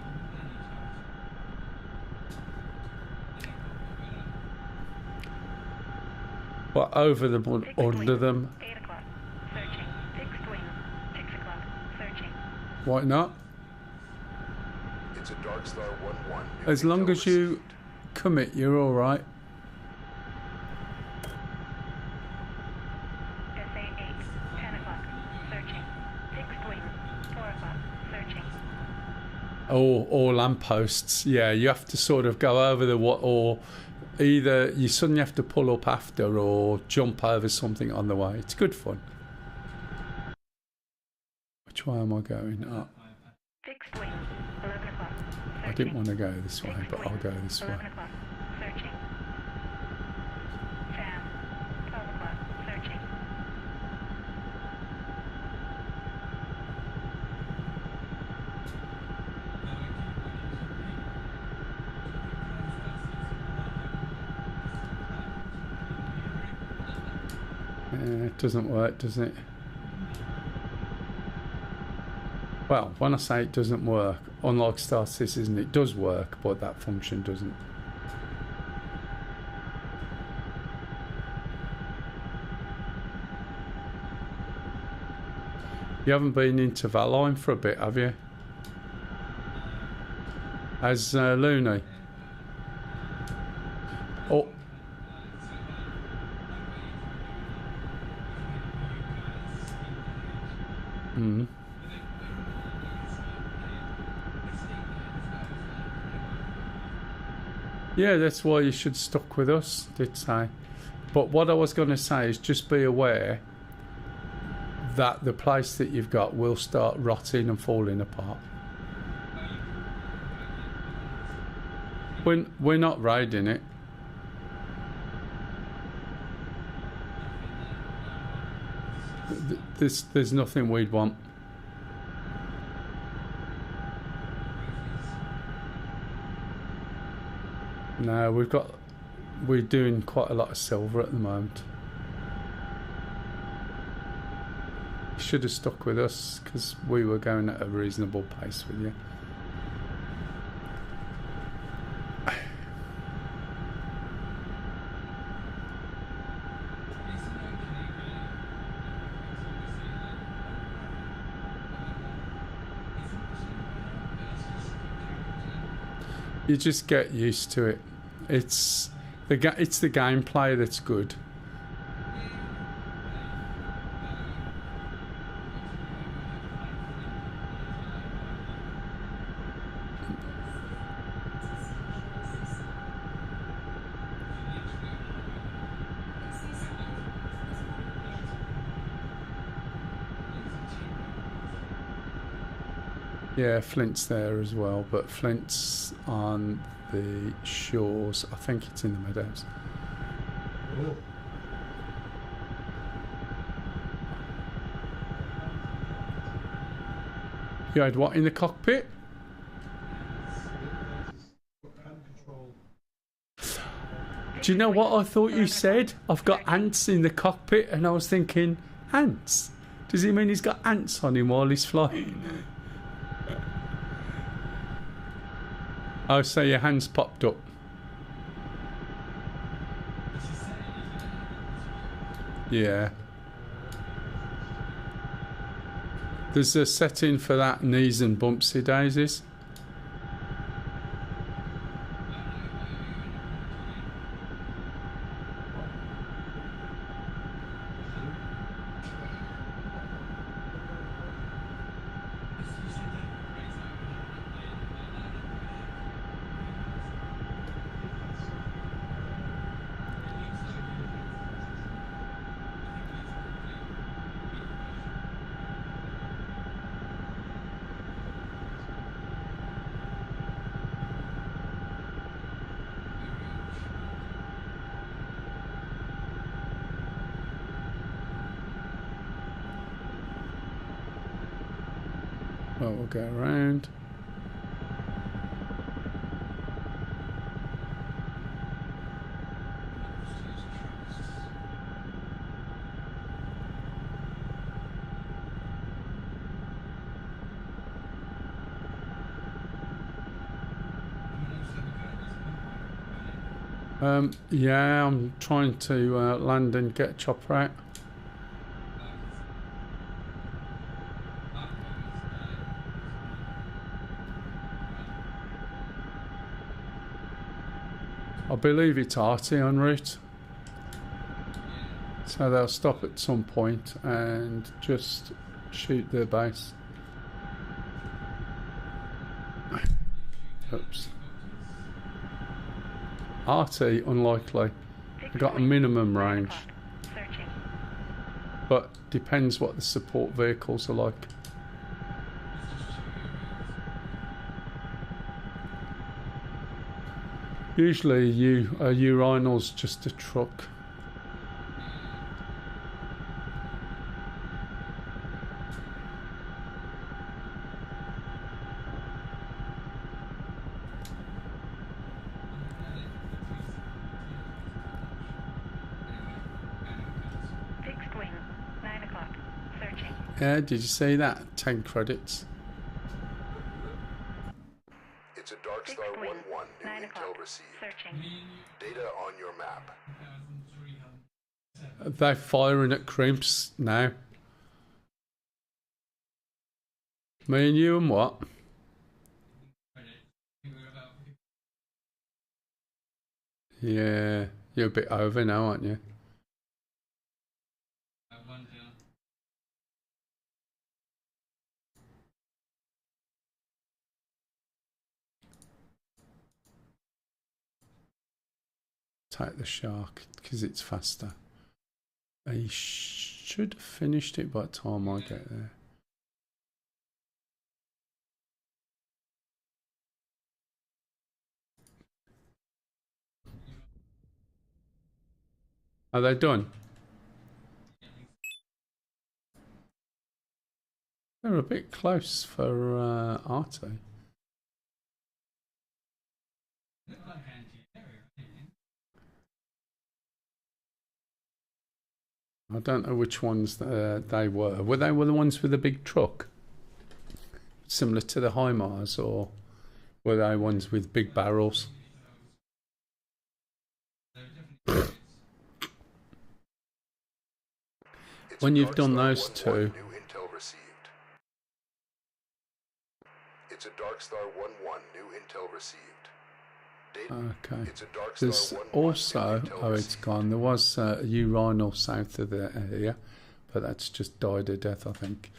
What, over them or Fixed under wing, them? 8 o'clock, searching. Fixed wing, 6 o'clock, searching. Why not? It's a Dark Star 1-1. New As long intel as you received. commit, you're all right. SA 8, 10 o'clock, searching. Fixed wing, 4 o'clock, searching. Or lampposts. Yeah, you have to sort of go over the what, or either you suddenly have to pull up after or jump over something on the way. It's good fun. Which way am I going? Oh, Fixed wing, 11 o'clock, searching. I didn't want to go this way, but I'll go this way. 11 o'clock, searching. FAM, 12 o'clock, searching. It doesn't work, does it? Well, when I say it doesn't work, unlike Star Citizen, it does work, but that function doesn't. You haven't been into Valheim for a bit, have you? As Looney? Oh. Mm. Yeah, that's why you should stuck with us, did say. But what I was going to say is just be aware that the place that you've got will start rotting and falling apart. We're not raiding it. There's nothing we'd want. No, we're doing quite a lot of silver at the moment. You should have stuck with us because we were going at a reasonable pace with you. You just get used to it. It's the gameplay that's good. Yeah, Flint's there as well, but Flint's on the shores. I think it's in the meadows. Oh. You had what in the cockpit? Hand control. Do you know what I thought you said? I've got ants in the cockpit, and I was thinking, ants? Does he mean he's got ants on him while he's flying? Oh, so your hands popped up. Yeah. There's a setting for that, knees and bumpsy daisies. Well, we'll go around. Yeah, I'm trying to land and get a chopper out. I believe it's arty en route, so they'll stop at some point and just shoot their base. Oops. Arty, unlikely. They've got a minimum range, Searching. but depends what the support vehicles are like. Usually a urinal's just a truck. Fixed wing. 9 o'clock. Searching. Yeah, did you see that? 10 credits. It's a Dark Fixed Star wing. 1-1. New 9 intel o'clock. received. Searching. Data on your map. They're firing at crimps now. Me and you and what? Yeah, you're a bit over now, aren't you? Take the shark because it's faster. He should have finished it by the time I get there. Are they done? They're a bit close for Arte. I don't know which ones they were. Were they the ones with the big truck? Similar to the HIMARS, or were they ones with big barrels? When you've done those two... New intel received. It's a Dark Star 1-1. New intel received. Okay. It's a Dark There's Star 1-1 also, in oh, it's gone. There was a urinal south of the area, but that's just died a death, I think.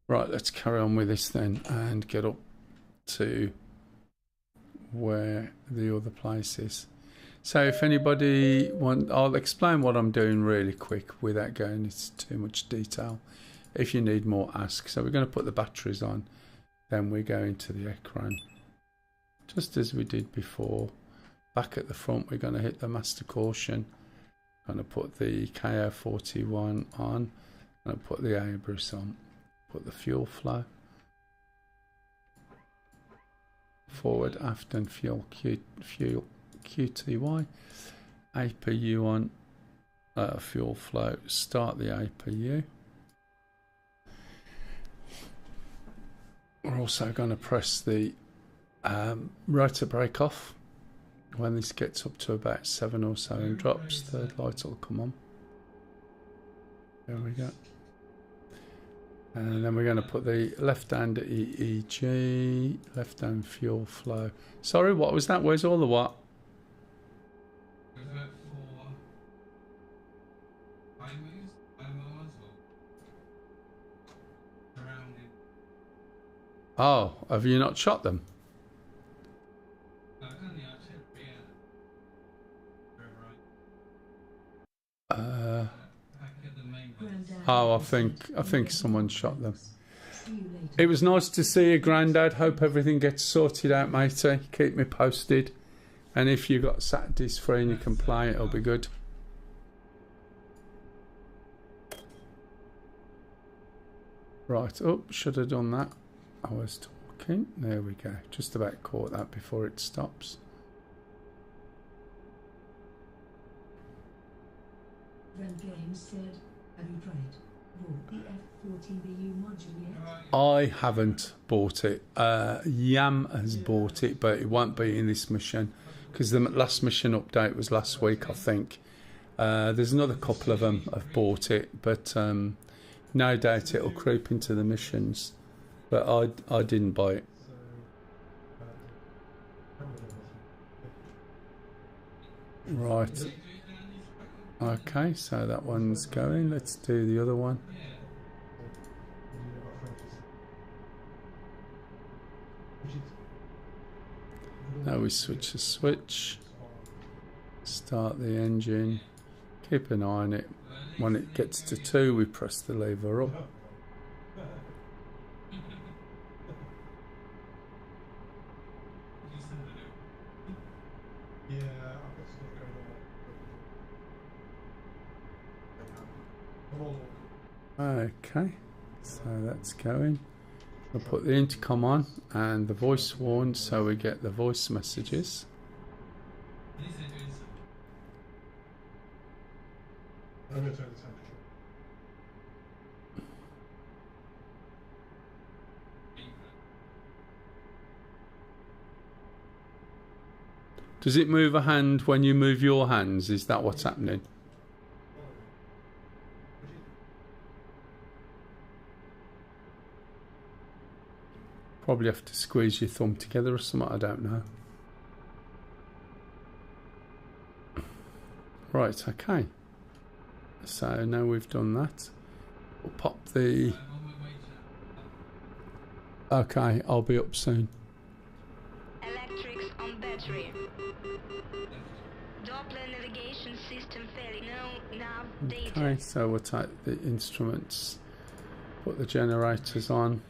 Right, let's carry on with this then and get up to where the other place is. So if anybody I'll explain what I'm doing really quick without going into too much detail. If you need more, ask. So we're going to put the batteries on, then we go into the ECRAN. Just as we did before. Back at the front, we're going to hit the master caution. Going to put the KO41 on. Going to put the Abris on. Put the fuel flow. Forward, aft and fuel QTY. APU on. Fuel flow. Start the APU. We're also going to press the rotor brake off. When this gets up to about 7 or so and drops, the light will come on. There we go. And then we're going to put the left hand EEG, left hand fuel flow. Sorry, what was that? Where's all the what? Was that for highways, IMOs, or surrounding? Oh, have you not shot them? I done the outside rear. Back at the main base. Oh, I think someone shot them. It was nice to see you, Grandad. Hope everything gets sorted out, matey. Keep me posted. And if you got Saturdays free and you can play, it'll be good. Right, oh, should have done that. I was talking. There we go. Just about caught that before it stops. Then Games said, have you tried? Bought the F14BU module yet? I haven't bought it. Yam has bought it, but it won't be in this mission because the last mission update was last week, I think. There's another couple of them have bought it, but no doubt it'll creep into the missions. But I didn't buy it. Right. Okay, so that one's going. Let's do the other one. Now we switch the switch. Start the engine. Keep an eye on it. When it gets to 2, we press the lever up. Okay, so that's going. We'll put the intercom on and the voice warn so we get the voice messages. I'm going to turn the temperature. Does it move a hand when you move your hands? Is that what's happening? Probably have to squeeze your thumb together or something, I don't know. Right, okay. So now we've done that. We'll pop the... Okay, I'll be up soon. Electrics on battery. Doppler navigation system failing. No nav data. Okay, so we'll take the instruments, put the generators on.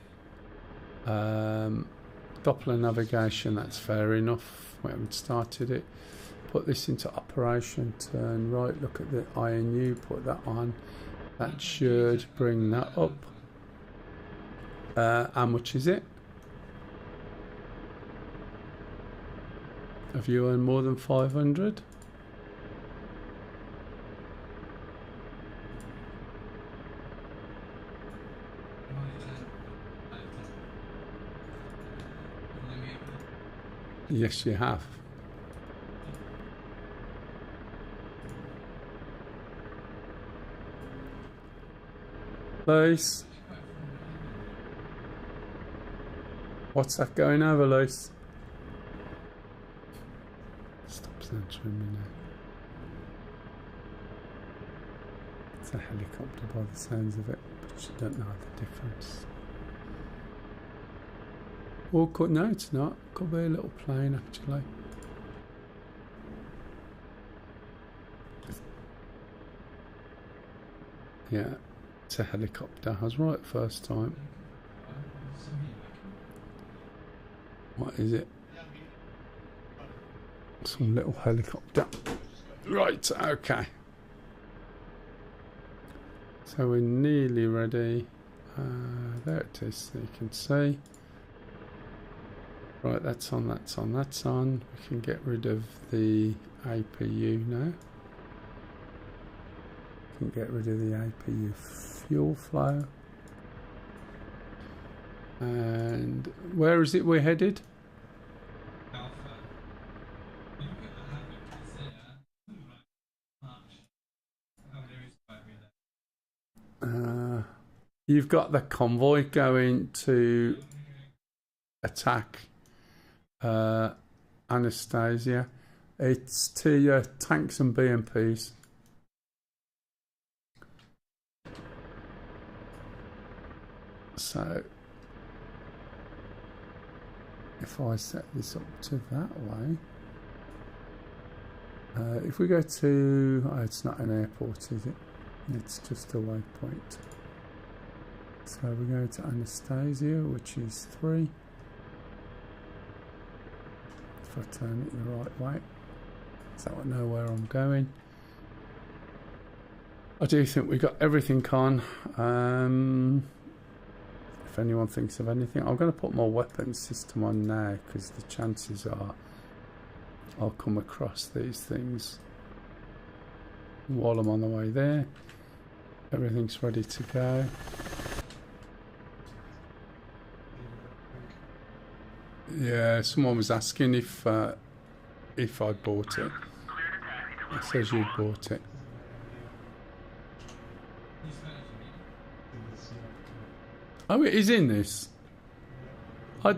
Doppler navigation, that's fair enough. We haven't started it. Put this into operation, turn right, look at the INU, put that on. That should bring that up. How much is it? Have you earned more than 500? Yes, you have. Lois? What's that going over, Lois? answering me now. It's a helicopter by the sounds of it, but you don't know the difference. Or no, it's not. Could be a little plane actually. Yeah, it's a helicopter. I was right first time. What is it? Some little helicopter. Right, okay. So we're nearly ready. There it is, so you can see. Right, that's on, that's on, that's on. We can get rid of the APU now. We can get rid of the APU fuel flow. And where is it we're headed? Alpha. You look at the habit, it's there. Much. Oh, there is quite a bit there. You've got the convoy going to attack Anastasia. It's to your tanks and BMPs. So if I set this up to that way, if we go to, oh, it's not an airport, is it? It's just a waypoint. So we go to Anastasia, which is 3. If I turn it the right way, so I know where I'm going. I do think we got everything on. If anyone thinks of anything, I'm going to put my weapons system on now because the chances are I'll come across these things while I'm on the way there. Everything's ready to go. Yeah, someone was asking if I bought it. It says you bought it. Oh, it is in this. I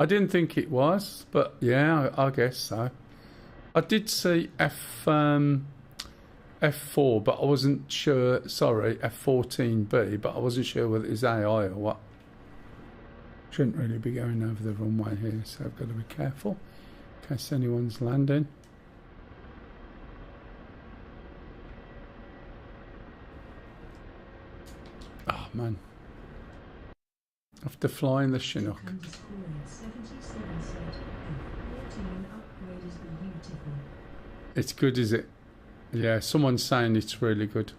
didn't think it was, but yeah, I guess so. I did see F4, but I wasn't sure. Sorry, F14B, but I wasn't sure whether it was AI or what. Shouldn't really be going over the runway here, so I've got to be careful in case anyone's landing. Oh man, after flying the Chinook. It's good, is it? Yeah, someone's saying it's really good.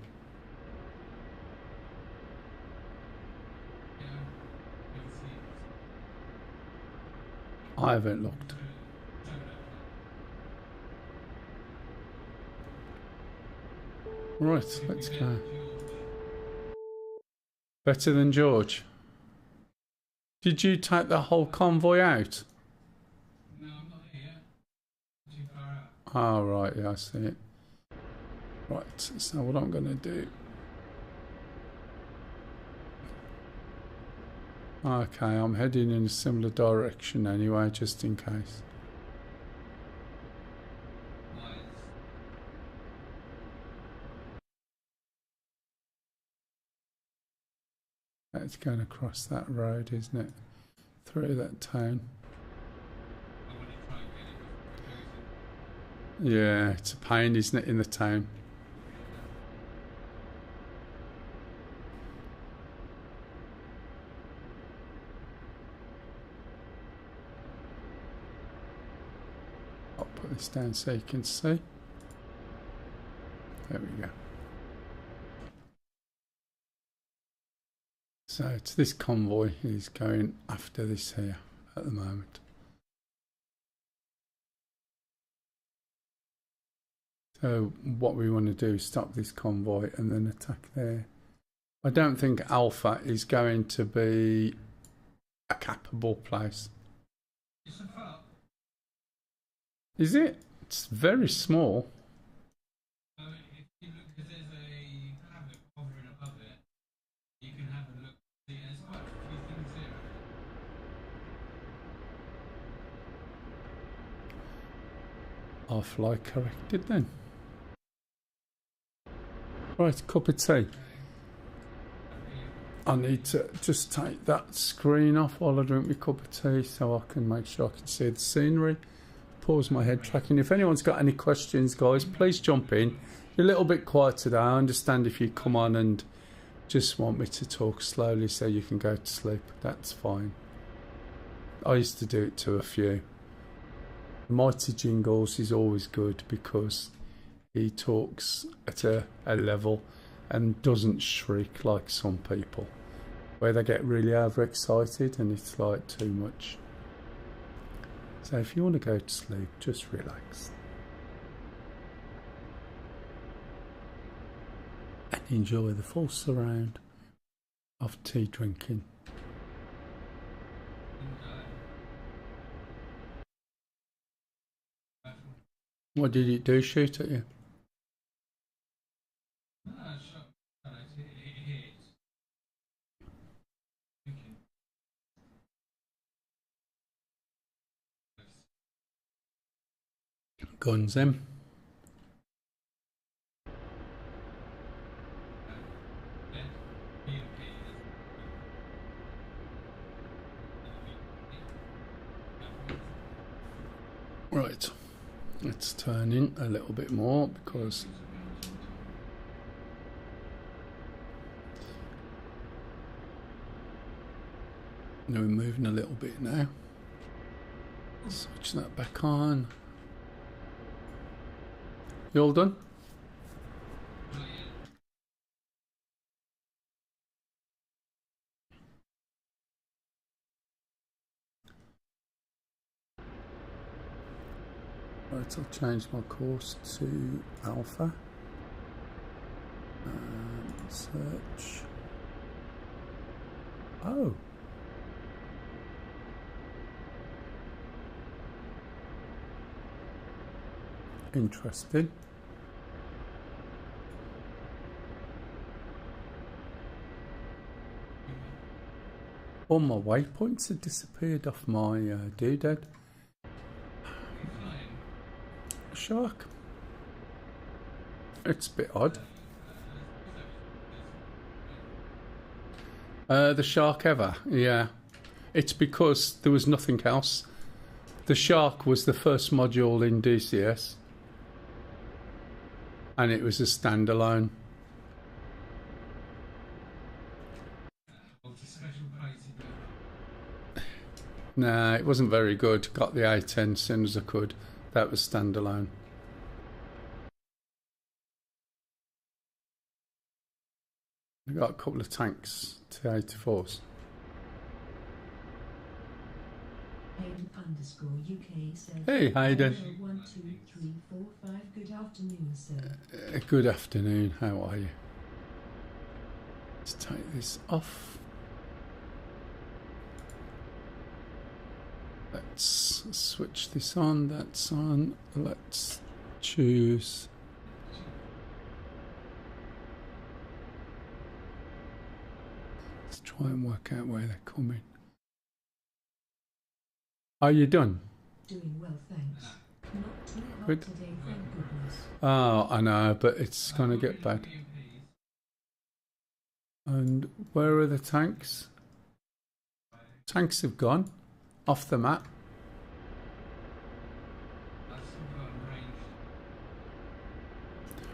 I haven't looked. Right, let's go. Better than George. Did you take the whole convoy out? No, I'm not here yet. Too far out. Oh, right, yeah, I see it. Right, so what I'm going to do... Okay, I'm heading in a similar direction anyway, just in case. Nice. It's going across that road, isn't it? Through that town. I want to try and get it. Yeah, it's a pain, isn't it, in the town? I'll put this down so you can see. There we go. So it's this convoy is going after this here at the moment. So what we want to do is stop this convoy and then attack there. I don't think Alpha is going to be a capable place. It's a fuck. Is it? It's very small. If you look, because there's a habit hovering above it, you can have a look. See, there's quite a few things here. I'll fly corrected then. Right, cup of tea. I need to just take that screen off while I drink my cup of tea so I can make sure I can see the scenery. Pause my head tracking. If anyone's got any questions, guys, please jump in. You're a little bit quiet today. I understand if you come on and just want me to talk slowly so you can go to sleep. That's fine. I used to do it to a few. Mighty Jingles is always good because he talks at a level and doesn't shriek like some people, where they get really overexcited and it's like too much. So if you want to go to sleep, just relax. And enjoy the full surround of tea drinking. What did it do? Shoot at you? Guns them. Right, let's turn in a little bit more because we're moving a little bit now. Switch that back on. You all done? Right, I'll change my course to Alpha. And search. Oh. Interesting. All my waypoints have disappeared off my doodad. Shark. It's a bit odd. The shark ever, yeah. It's because there was nothing else. The shark was the first module in DCS. And it was a standalone. Nah, it wasn't very good. Got the A10 as soon as I could. That was standalone. We got a couple of tanks, T-84s. Hayden_UK says, Hey, Hayden. 1, 2, 3, 4, 5. Good afternoon, sir. Good afternoon. How are you? Let's take this off. Let's switch this on. That's on. Let's choose. Let's try and work out where they're coming. Are you done? Doing well, thanks. Not too hot Good. today, thank goodness. Oh, I know, but it's going to get bad. And where are the tanks? Tanks have gone off the map.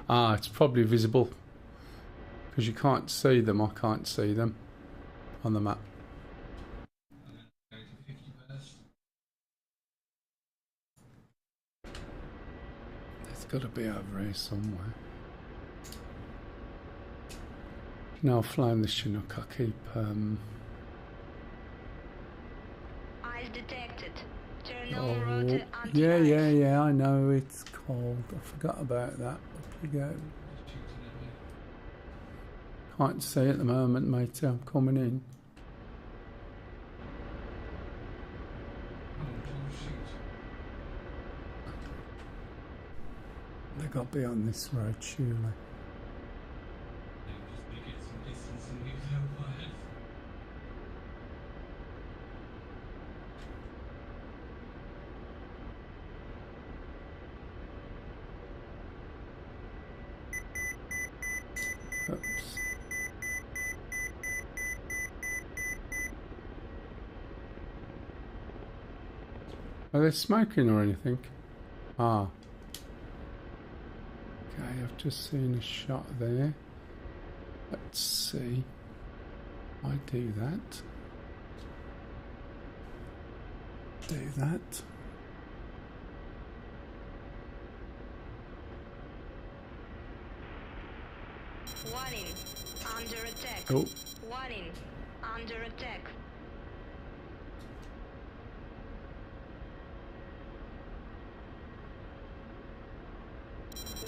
Ah, it's probably visible because you can't see them. I can't see them on the map. It's got to be over here somewhere. Now flying the Chinook, I keep Eyes detected. Turn oh, on rotor yeah, I know it's cold. I forgot about that. Up you go. Can't see at the moment, mate. I'm coming in. They got to be on this road, surely. Are they smoking or anything? Ah. Okay, I've just seen a shot there. Let's see. I do that. Do that. Warning. Under attack. Oh. Warning. Under attack.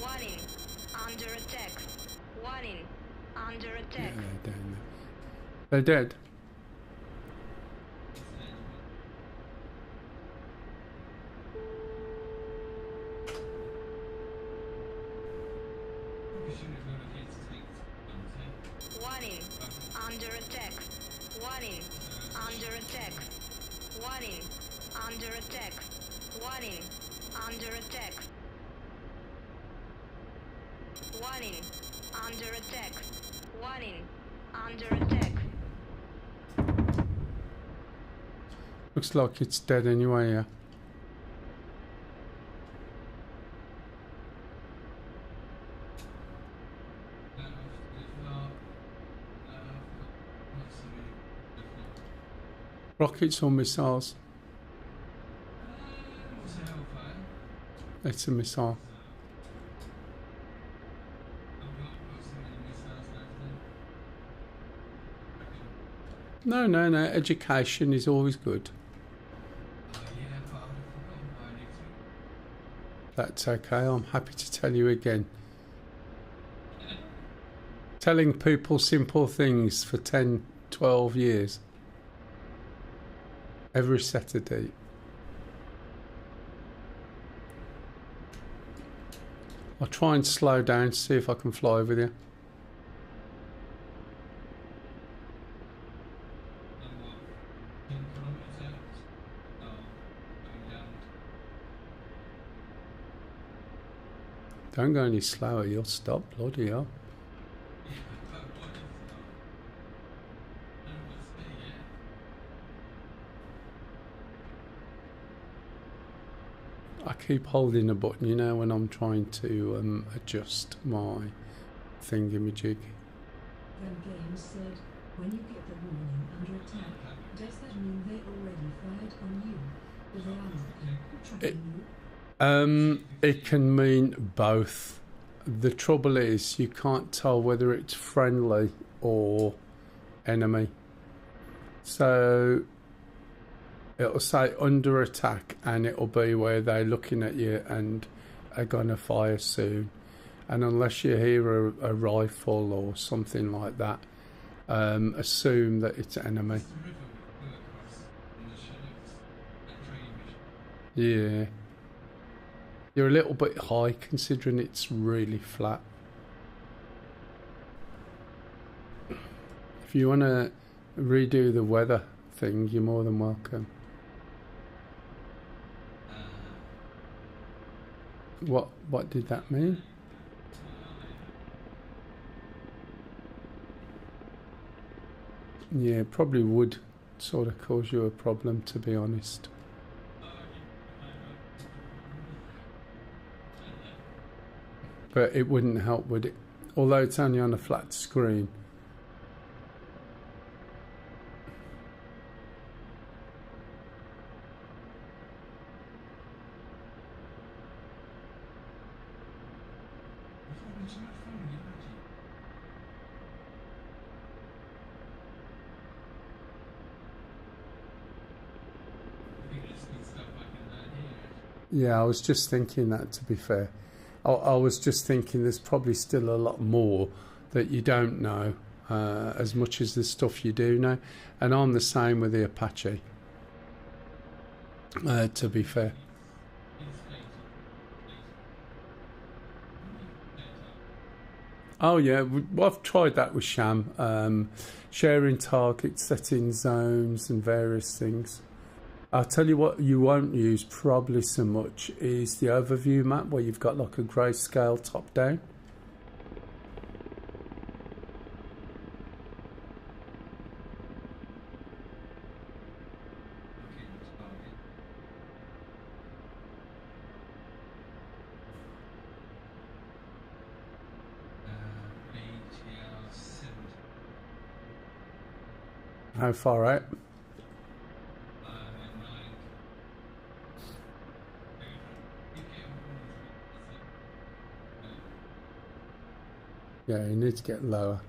Warning. Under attack. Warning. Under Yeah, attack. they're down there. They're dead. Warning. Under attack. Warning. Under attack. Warning. Under attack. Warning. Under attack. Warning. Under attack. Warning. Under attack. Looks like it's dead anyway, yeah. Rockets or missiles? It's a missile. No, no, no. Education is always good. That's okay. I'm happy to tell you again. Telling people simple things for 10, 12 years. Every Saturday. I'll try and slow down to see if I can fly with you. Don't go any slower, you'll stop, bloody hell. I keep holding a button, you know, when I'm trying to adjust my thingamajig. Then Games said, when you get the warning under attack, does that mean they already fired on you? Or they are not tracking you? It can mean both. The trouble is you can't tell whether it's friendly or enemy. So it'll say under attack and it'll be where they're looking at you and are going to fire soon. And unless you hear a rifle or something like that, assume that it's enemy. Yeah. You're a little bit high considering it's really flat. If you want to redo the weather thing, you're more than welcome. What did that mean? Yeah, it probably would sort of cause you a problem, to be honest. But it wouldn't help, would it? Although it's only on a flat screen. Yeah, I was just thinking that, to be fair. I was just thinking there's probably still a lot more that you don't know, as much as the stuff you do know. And I'm the same with the Apache, to be fair. Oh yeah, I've tried that with Sham, sharing targets, setting zones and various things. I'll tell you what you won't use probably so much is the overview map where you've got like a grayscale top down. How far out? 9. Yeah, you need to get lower.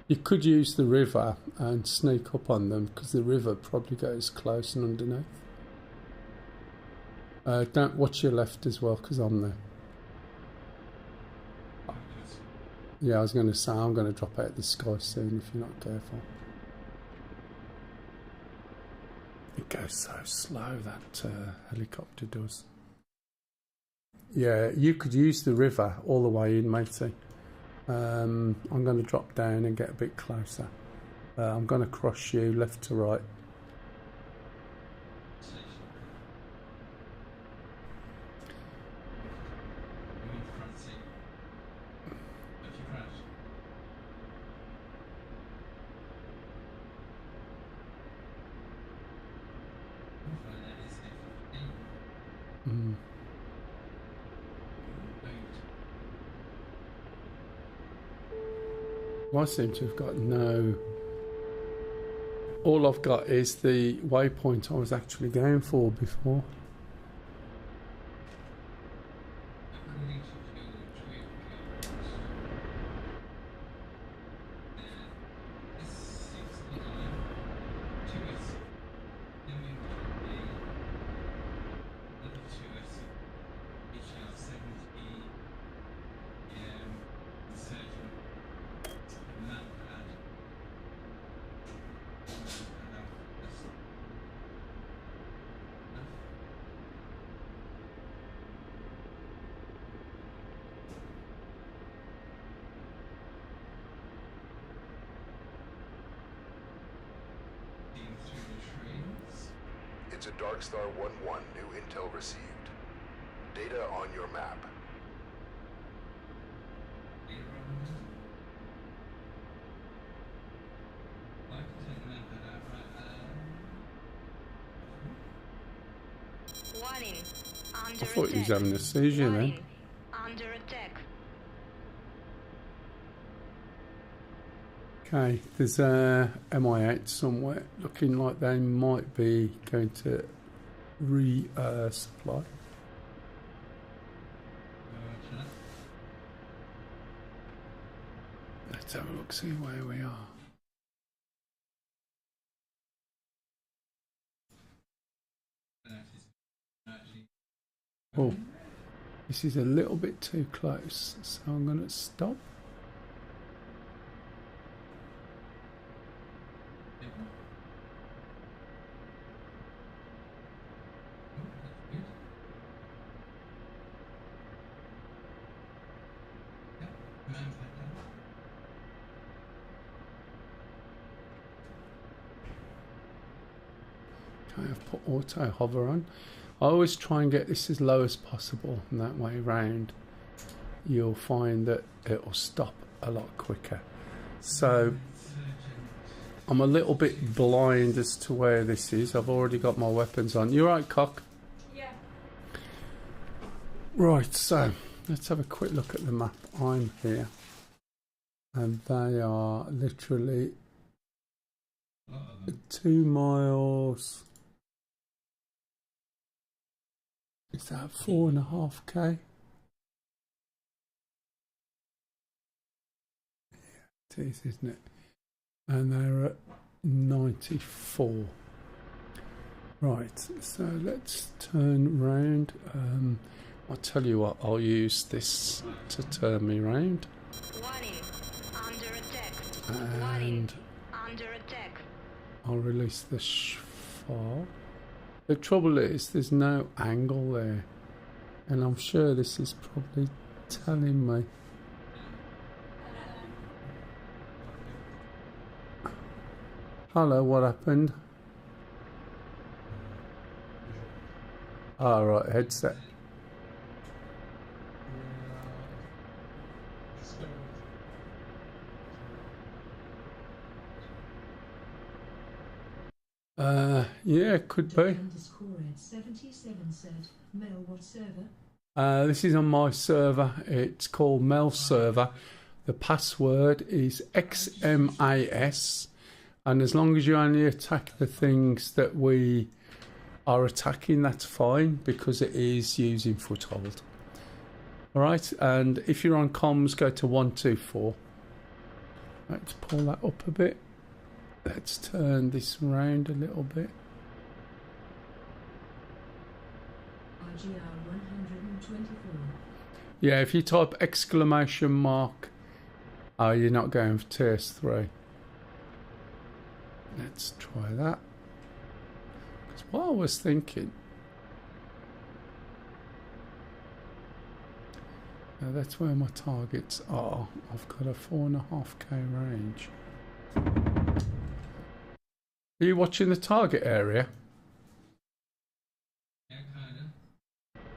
You could use the river and sneak up on them because the river probably goes close and underneath. Don't watch your left as well because I'm there. Yeah, I was going to say I'm going to drop out the sky soon if you're not careful. It goes so slow, that helicopter does. Yeah, you could use the river all the way in, matey. I'm going to drop down and get a bit closer. I'm going to cross you left to right. Well, I seem to have got no... All I've got is the waypoint I was actually going for before. It's a Darkstar 1-1, new intel received. Data on your map. Warning. Under I thought he was attack. having a seizure then. Warning. Under attack. Okay, there's a MI8 somewhere looking like they might be going to resupply. Let's have a look, see where we are. Oh, this is a little bit too close, so I'm going to stop. Okay, I've put auto hover on. I always try and get this as low as possible, and that way round you'll find that it'll stop a lot quicker. So I'm a little bit blind as to where this is. I've already got my weapons on. You right, Cock? Yeah. Right, so let's have a quick look at the map. I'm here, and they are literally 2 miles. Is that 4.5k? Yeah, it is, isn't it? And they're at 94. Right, so let's turn round. I'll tell you what, I'll use this to turn me round. Warning. Under attack. And Warning. Under attack. I'll release the file. The trouble is, there's no angle there, and I'm sure this is probably telling me. Hello, what happened? Ah, right, headset. Yeah, could be. This is on my server. It's called Mel server. The password is XMAS, And as long as you only attack the things that we are attacking, that's fine, because it is using Foothold. Alright, and if you're on comms, go to 124. Let's pull that up a bit. Let's turn this around a little bit. RGR 124. Yeah, if you type exclamation mark, oh, you're not going for TS3. Let's try that. Because what I was thinking, that's where my targets are. I've got a 4.5k range. Are you watching the target area? Yeah, kinda.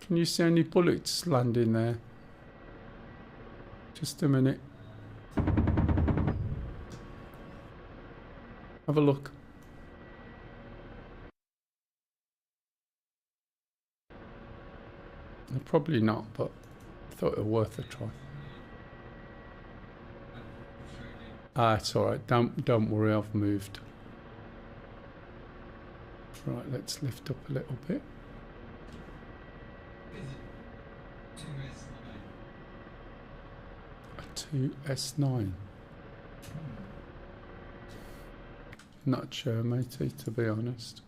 Can you see any bullets landing there? Just a minute. Have a look. Probably not, but I thought it was worth a try. Ah, it's alright. Don't worry, I've moved. Right, let's lift up a little bit. A 2S9. Not sure, matey, to be honest.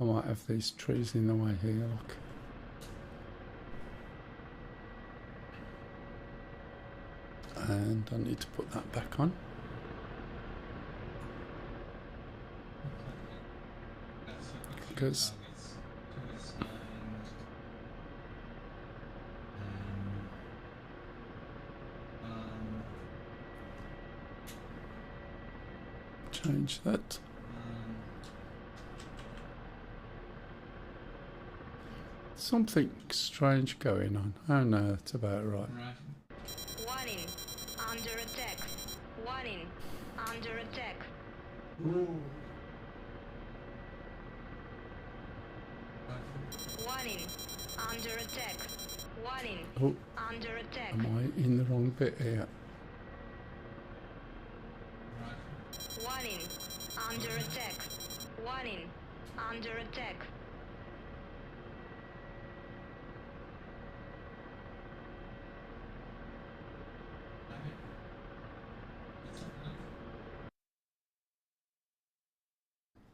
I might have these trees in the way here, look. And I need to put that back on. Because change that. Something strange going on. Oh no, that's about right. Warning. Under attack. Warning. Under attack. Warning. Under attack. Warning. Oh, Under attack. am I in the wrong bit here? Warning. Under attack. Warning. Under attack.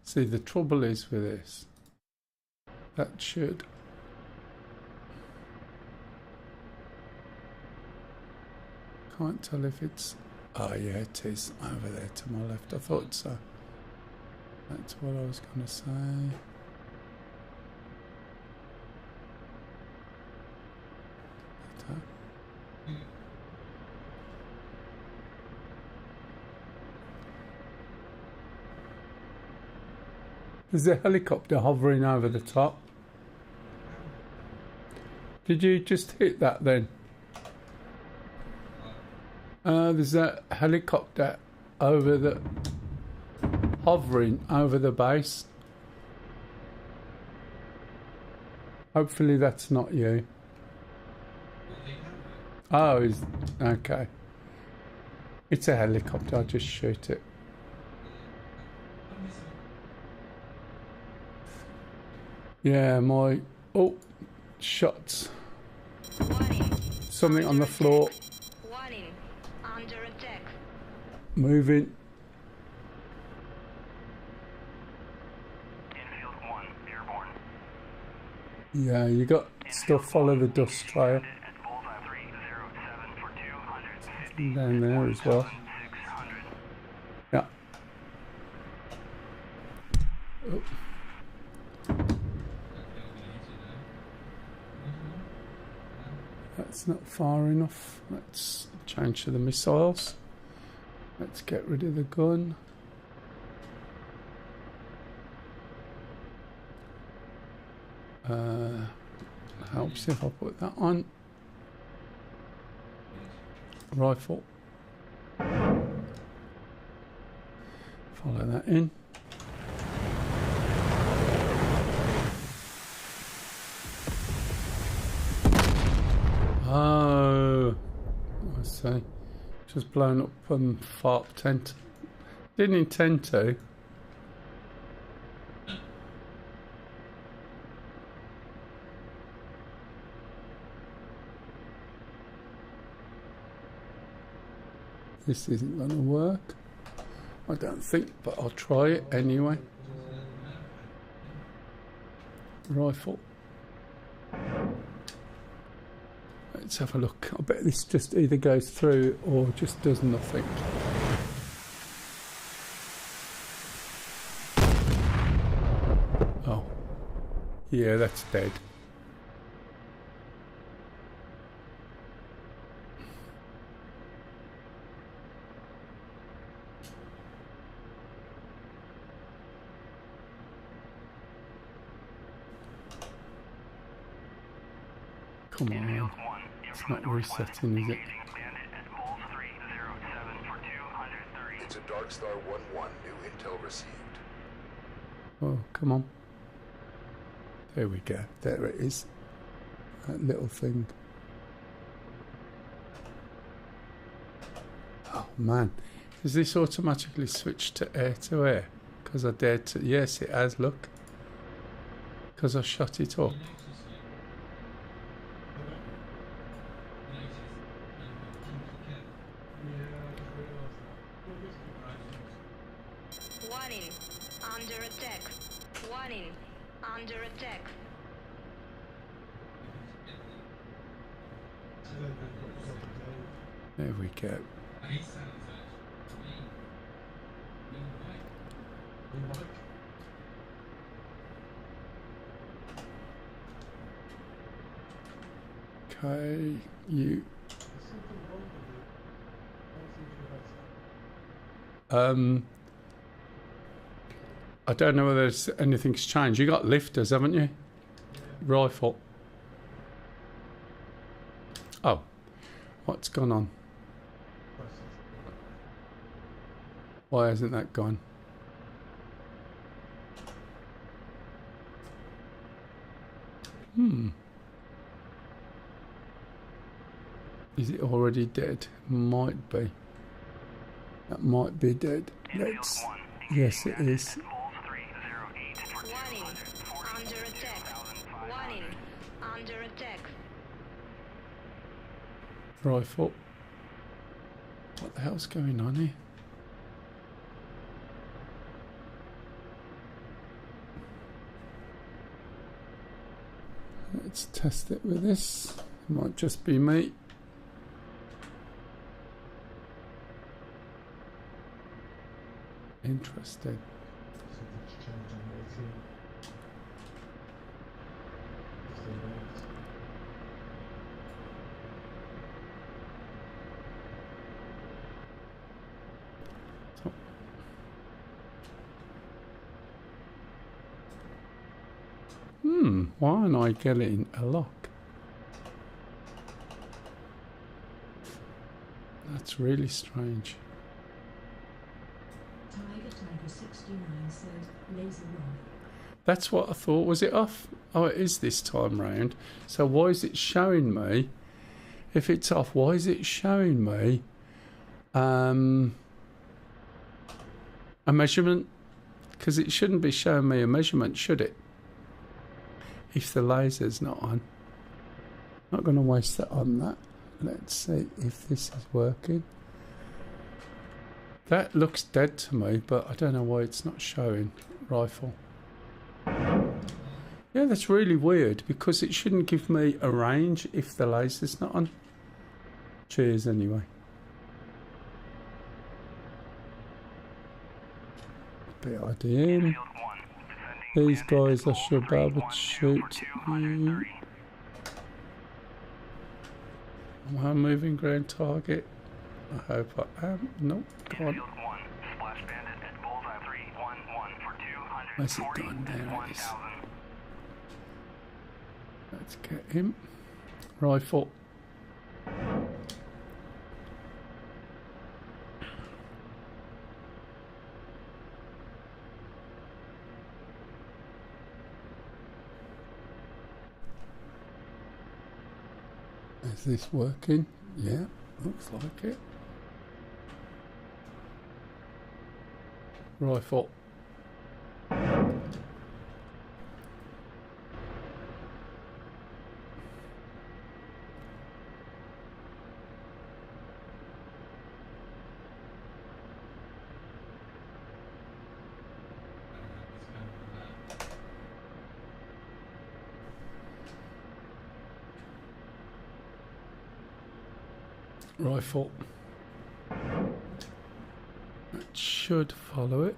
See, the trouble is with this, that should... Can't tell if it's... Oh yeah, it is over there to my left. I thought so. That's what I was going to say. There's a helicopter hovering over the top. Did you just hit that then? There's a helicopter over the... hovering over the base. Hopefully that's not you. Oh, is okay. It's a helicopter, I'll just shoot it. Yeah, my... Oh, shots. Warning. Something on the floor. Warning. Under attack. Moving. Infield 1, airborne. Yeah, you got stuff follow the dust trail. At bullseye 307 for 250. Down there as well. 600. Yeah. Oh. That's not far enough. Let's change to the missiles. Let's get rid of the gun. Helps if I put that on. Rifle. Follow that in. Oh, I see. Just blown up FARP tent. Didn't intend to. This isn't going to work. I don't think, but I'll try it anyway. Rifle. Let's have a look. I bet this just either goes through or just does nothing. Oh. Yeah, that's dead. Come on. It's not resetting, is it? It's a Darkstar 1-1. New intel received. Oh, come on. There we go. There it is. That little thing. Oh, man. Has this automatically switched to air? Because I dared to... Yes, it has, look. Because I shut it up. Warning, under attack. Warning, under attack. There we go. Okay, you... I don't know whether anything's changed. You got lifters, haven't you? Rifle. Oh, what's gone on? Why hasn't that gone? Is it already dead? Might be. That might be dead. Let's... Yes, it is. Warning, under attack. Warning, under attack. Rifle. What the hell's going on here? Let's test it with this. Might just be me. Interesting. Why am I getting a lock? That's really strange. Tiger 69 said laser off. That's what I thought. Was it off? Oh, it is this time round. So why is it showing me? If it's off, why is it showing me a measurement? Because it shouldn't be showing me a measurement, should it? If the laser's not on. Not going to waste that on that. Let's see if this is working. That looks dead to me, but I don't know why it's not showing. Rifle. Yeah, that's really weird because it shouldn't give me a range if the laser's not on. Cheers anyway. BID in. These guys I should be able to shoot. Am I moving ground target? I hope I am. Nope, gone. Where's it gone? There it is. Let's get him. Rifle. Is this working? Yeah, looks like it. Rifle. Rifle. That should follow it.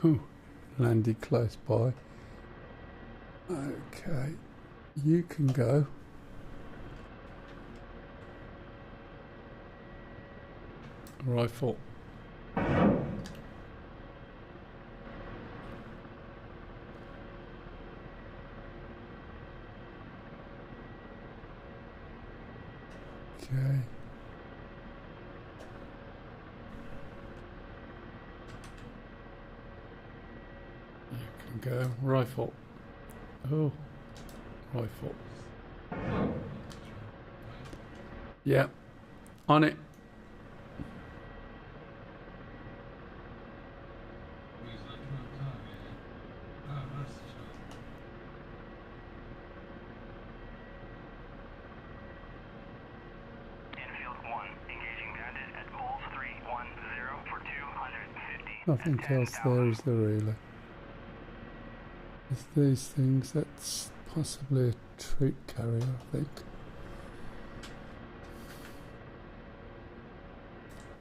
Ooh, landed close by. Okay, you can go. Rifle. Okay. You can go. Rifle. Oh, rifle. Yeah, on it. Nothing else there, is there really? It's these things. That's possibly a troop carrier, I think.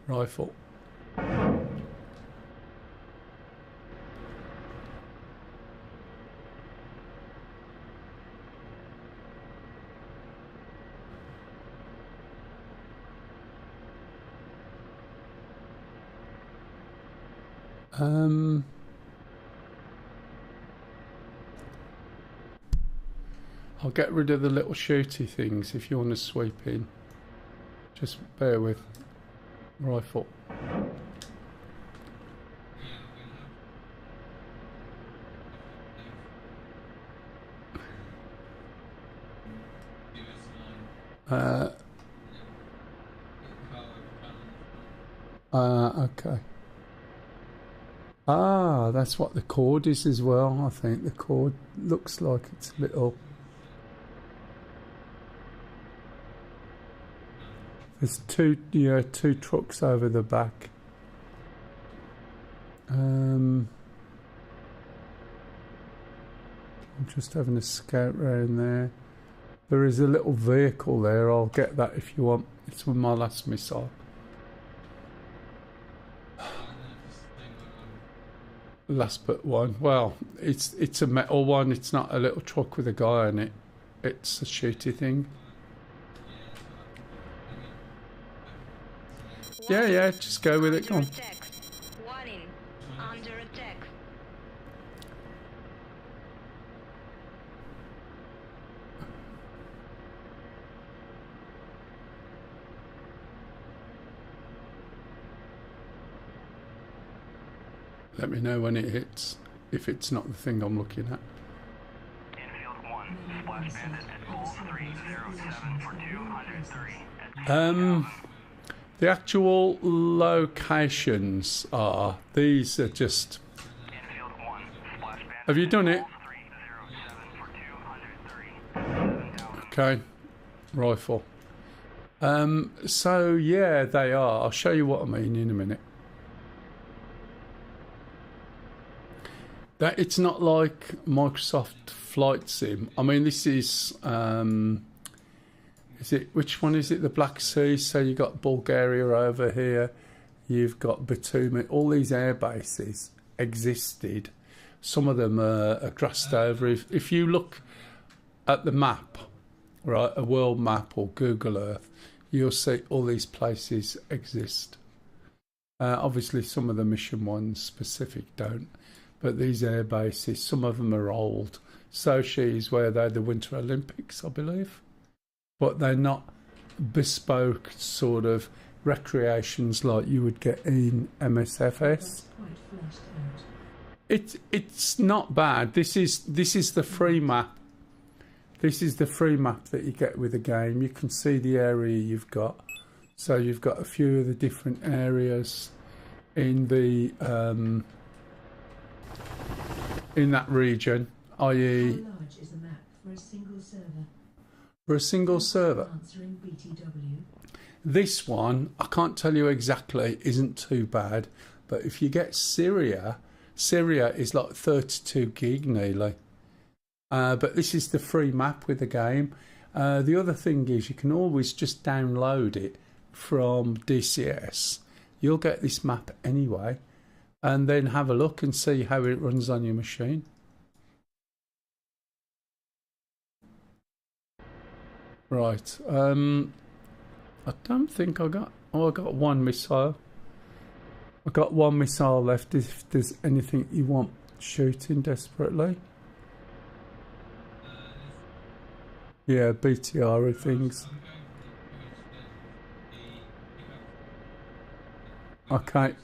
Rifle. I'll get rid of the little shooty things if you want to sweep in. Just bear with. Rifle. Okay. Ah, that's what the cord is as well. I think the cord looks like it's a little. There's two trucks over the back. I'm just having a scout round there. There is a little vehicle there. I'll get that if you want. It's with my last missile. Last but one. Well, it's a metal one. It's not a little truck with a guy in it. It's a shooty thing. Yeah, just go with it. Come on. Warning, under attack. Let me know when it hits, if it's not the thing I'm looking at. Infield 1, splash bandit at goal 307 for 203. The actual locations are, these are just... Infield 1, splash bandit. Have you done it? 307 for 203. Okay, rifle. So yeah, they are. I'll show you what I mean in a minute. That it's not like Microsoft Flight Sim. I mean, this is it, which one is it? The Black Sea. So you got Bulgaria over here. You've got Batumi. All these air bases existed. Some of them are grassed over. If you look at the map, right, a world map or Google Earth, you'll see all these places exist. Obviously, some of the mission ones specific don't. But these air bases, some of them are old. Sochi is where they're the Winter Olympics, I believe. But they're not bespoke sort of recreations like you would get in MSFS. It's not bad. This is the free map This is the free map that you get with the game. You can see the area you've got. So you've got a few of the different areas in the in that region, i.e. How large is the map for a single server? For a single server. Answering BTW. This one, I can't tell you exactly, isn't too bad. But if you get Syria is like 32 gig nearly. But this is the free map with the game. The other thing is you can always just download it from DCS. You'll get this map anyway. And then have a look and see how it runs on your machine. Right. I don't think I got one missile. I've got one missile left if there's anything you want shooting desperately. Yeah, BTR things. Okay.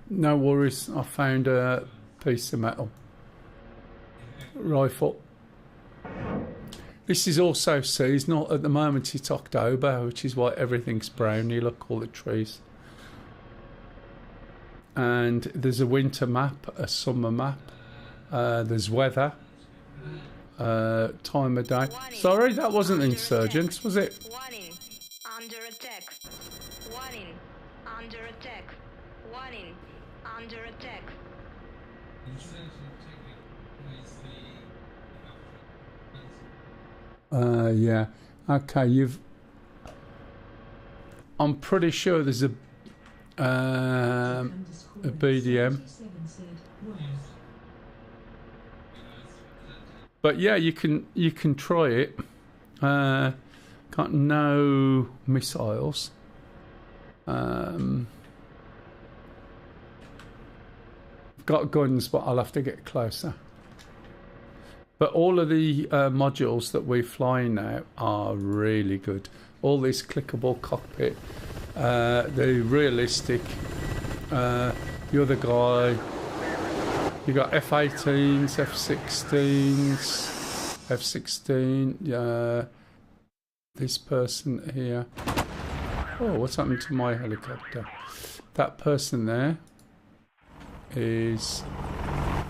No worries, I found a piece of metal. Rifle. This is also seasonal. At the moment it's October, which is why everything's brown. You look, all the trees. And there's a winter map, a summer map. There's weather. Time of day. Sorry, that wasn't Insurgents, was it? Warning. Under attack. Warning. Under attack. Warning. Under attack. Yeah. Okay, I'm pretty sure there's a BDM. But yeah, you can try it. Got no missiles. I've got guns, but I'll have to get closer. But all of the modules that we're flying now are really good. All this clickable cockpit, the realistic. The other guy, you got F-18s, F-16s, F-16. This person here. Oh, what's happened to my helicopter? That person there is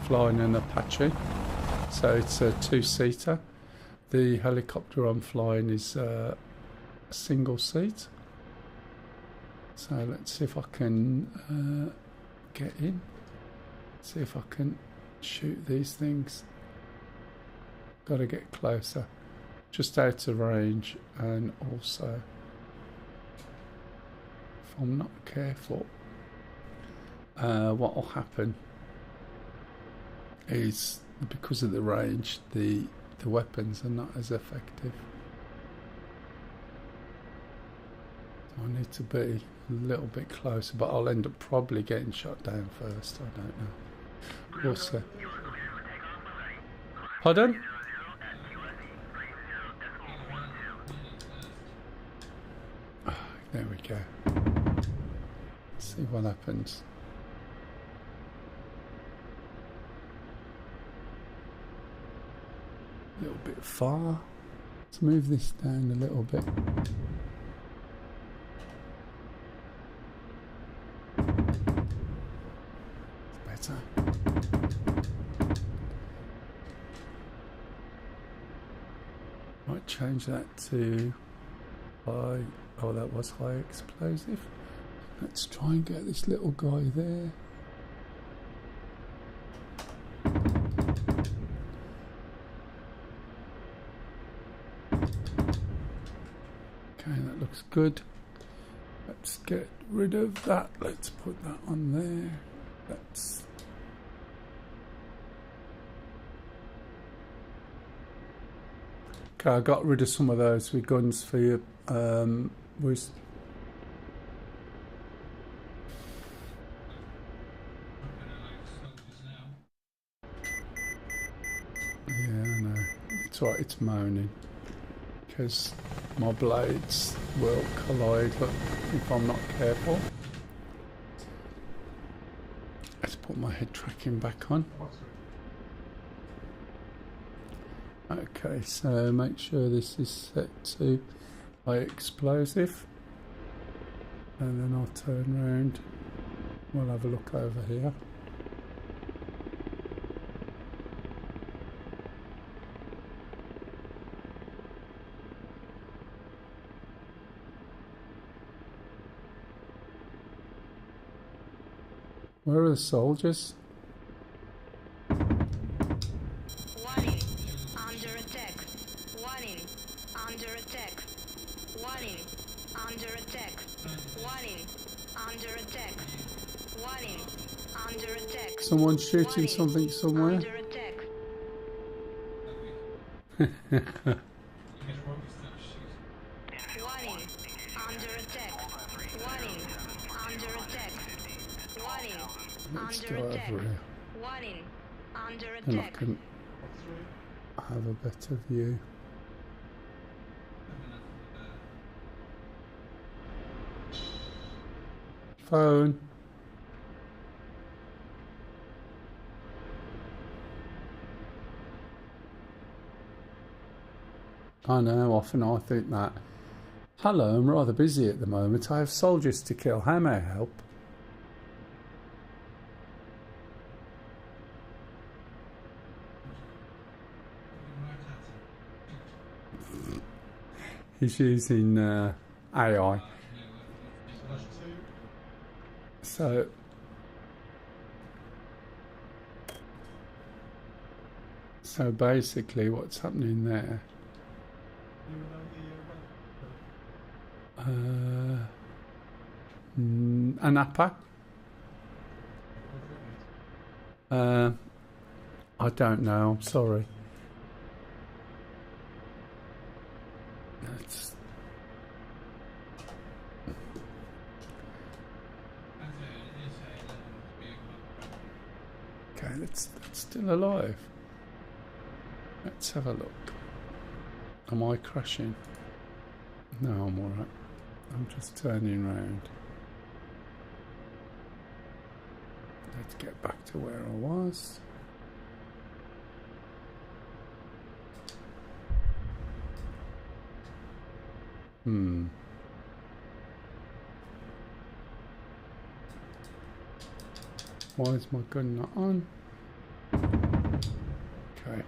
flying an Apache. So it's a two-seater. The helicopter I'm flying is a single seat. So let's see if I can get in. See if I can shoot these things. Got to get closer. Just out of range, and also if I'm not careful, what will happen is, because of the range, the weapons are not as effective. So I need to be a little bit closer, but I'll end up probably getting shot down first. I don't know. We'll see. Pardon? There we go. Let's see what happens. A little bit far. Let's move this down a little bit. It's better. Might change that to high. Oh, that was high explosive. Let's try and get this little guy there. Okay, that looks good. Let's get rid of that. Let's put that on there. Let's... Okay, I got rid of some of those with guns for you. Yeah, I know. It's alright, it's moaning. Because my blades will collide if I'm not careful. Let's put my head tracking back on. Okay, so make sure this is set to high explosive, and then I'll turn around. We'll have a look over here. Where are the soldiers? Warning. Under attack. Warning. Under attack. Warning. Under attack. Warning. Under attack. Warning. Under attack. Someone's shooting Warning. something somewhere. Under attack. Warning. Under attack. Warning. Under attack. Warning. Let's Under go attack. over here, Warning. Under and I attack. can have a better view. Phone. I know, often I think that. Hello, I'm rather busy at the moment. I have soldiers to kill. How may I help? He's using AI. So basically what's happening there, an upper, I don't know, I'm sorry. Okay, that's still alive. Let's have a look. Am I crashing? No, I'm alright. I'm just turning round. Let's get back to where I was. Why is my gun not on? Okay.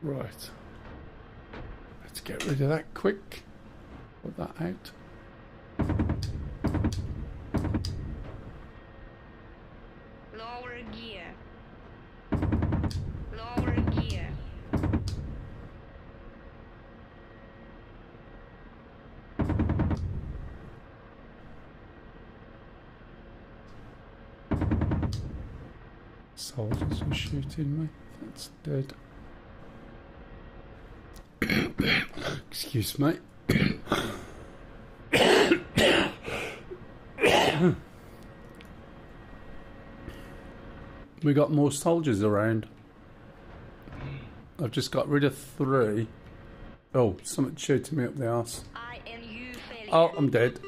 Right. Let's get rid of that quick. Put that out. Lower gear. Lower gear. Soldiers are shooting me. That's dead. Excuse me. We got more soldiers around. I've just got rid of 3. Oh, something shooting me up the arse. INU failure. Oh, I'm dead.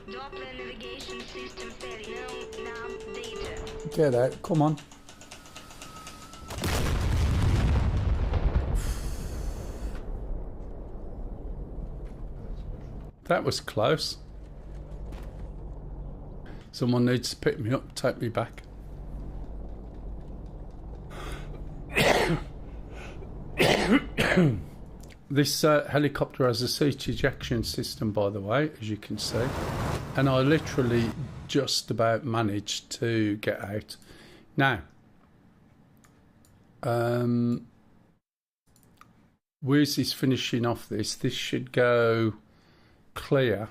Doppler navigation system failure. No nav data. Get out, come on. That was close. Someone needs to pick me up, take me back. This helicopter has a seat ejection system, by the way, as you can see. And I literally just about managed to get out. Now, where's this finishing off this? This should go clear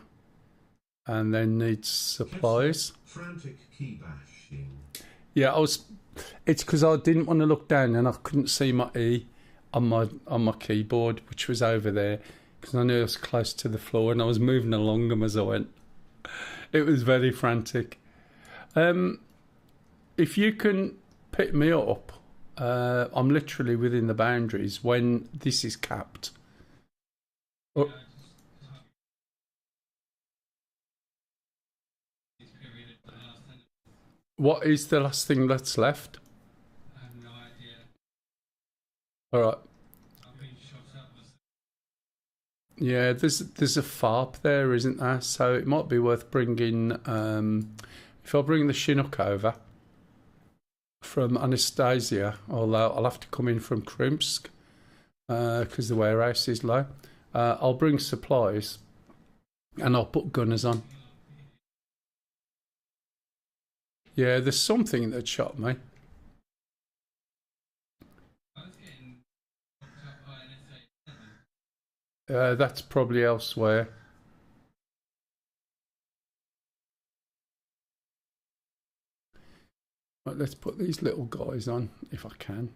and then needs supplies. Frantic key bashing. Yeah, it's because I didn't want to look down and I couldn't see my E on my keyboard, which was over there, because I knew I was close to the floor and I was moving along them as I went. It was very frantic. If you can pick me up, I'm literally within the boundaries when this is capped. Oh. What is the last thing that's left? I have no idea. All right. I've been shot up. Yeah, there's a FARP there, isn't there? So it might be worth bringing. If I bring the Chinook over from Anastasia, although I'll have to come in from Krimsk because the warehouse is low. I'll bring supplies and I'll put gunners on. Yeah, there's something that shot me. I was getting shot up by an SA-7. That's probably elsewhere. Right, let's put these little guys on if I can.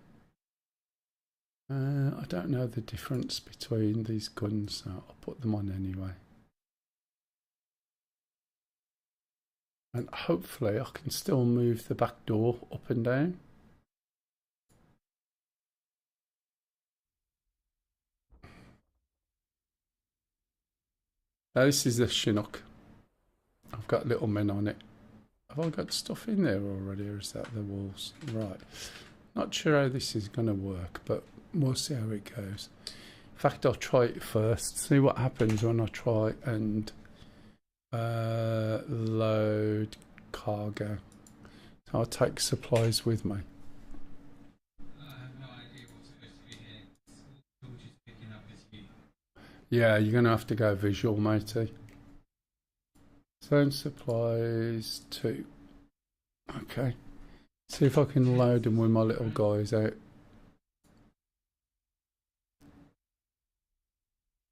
I don't know the difference between these guns, so I'll put them on anyway. And hopefully I can still move the back door up and down. Now this is the Chinook. I've got little men on it. Have I got stuff in there already, or is that the walls? Right. Not sure how this is going to work, but we'll see how it goes. In fact, I'll try it first, see what happens when I try and load cargo. So I'll take supplies with me. I have no idea what's supposed to be here. It's all just picking up as you. Yeah, you're going to have to go visual, matey. Zone supplies 2. Okay. See if I can load them with my little guys out.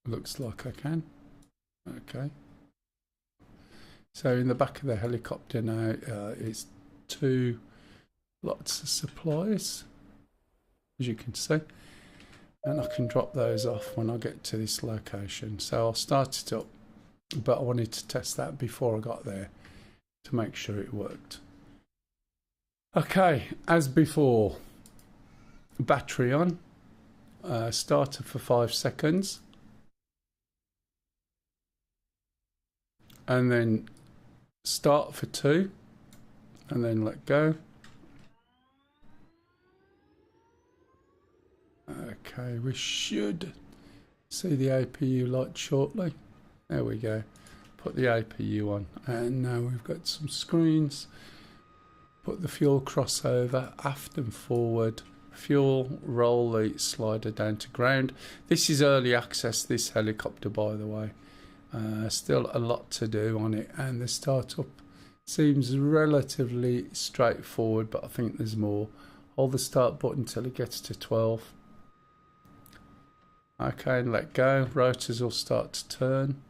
Looks like I can. Okay. So in the back of the helicopter now is 2 lots of supplies, as you can see. And I can drop those off when I get to this location. So I'll start it up, but I wanted to test that before I got there to make sure it worked. Okay, as before, battery on, starter for 5 seconds, and then start for 2, and then let go. Okay, we should see the APU light shortly. There we go. Put the APU on, and now we've got some screens. Put the fuel crossover, aft and forward. Fuel, roll the slider down to ground. This is early access, this helicopter, by the way. Still a lot to do on it, and the startup seems relatively straightforward, but I think there's more. Hold the start button until it gets to 12. Okay, and let go. Rotors will start to turn.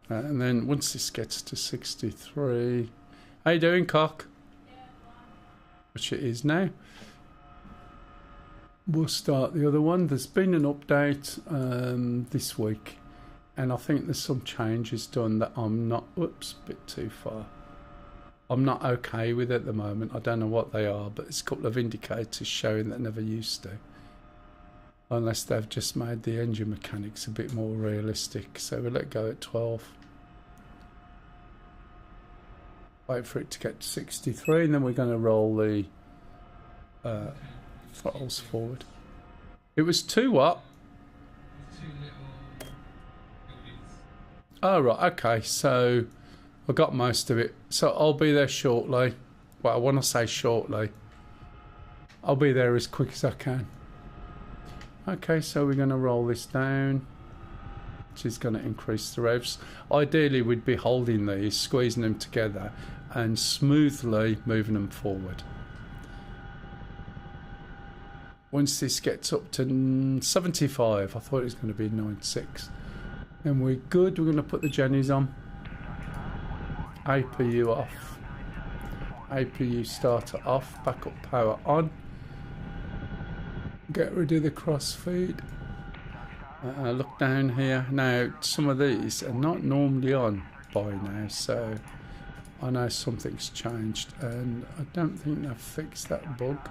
And then once this gets to 63, how you doing, cock? Which it is now. We'll start the other one. There's been an update this week, and I think there's some changes done that I'm not, oops, a bit too far. I'm not okay with at the moment. I don't know what they are, but there's a couple of indicators showing that never used to. Unless they've just made the engine mechanics a bit more realistic. So we'll let go at 12. Wait for it to get to 63, and then we're going to roll the throttles forward. It was 2 what? 2 little buildings. Oh, right, okay, so I got most of it. So I'll be there shortly. Well, when I say shortly, I'll be there as quick as I can. Okay, so we're going to roll this down, which is going to increase the revs. Ideally, we'd be holding these, squeezing them together, and smoothly moving them forward. Once this gets up to 75, I thought it was going to be 96. Then we're good. We're going to put the Jennies on. APU off. APU starter off. Backup power on. Get rid of the crossfeed. Look down here. Now, some of these are not normally on by now, so I know something's changed, and I don't think they've fixed that bug.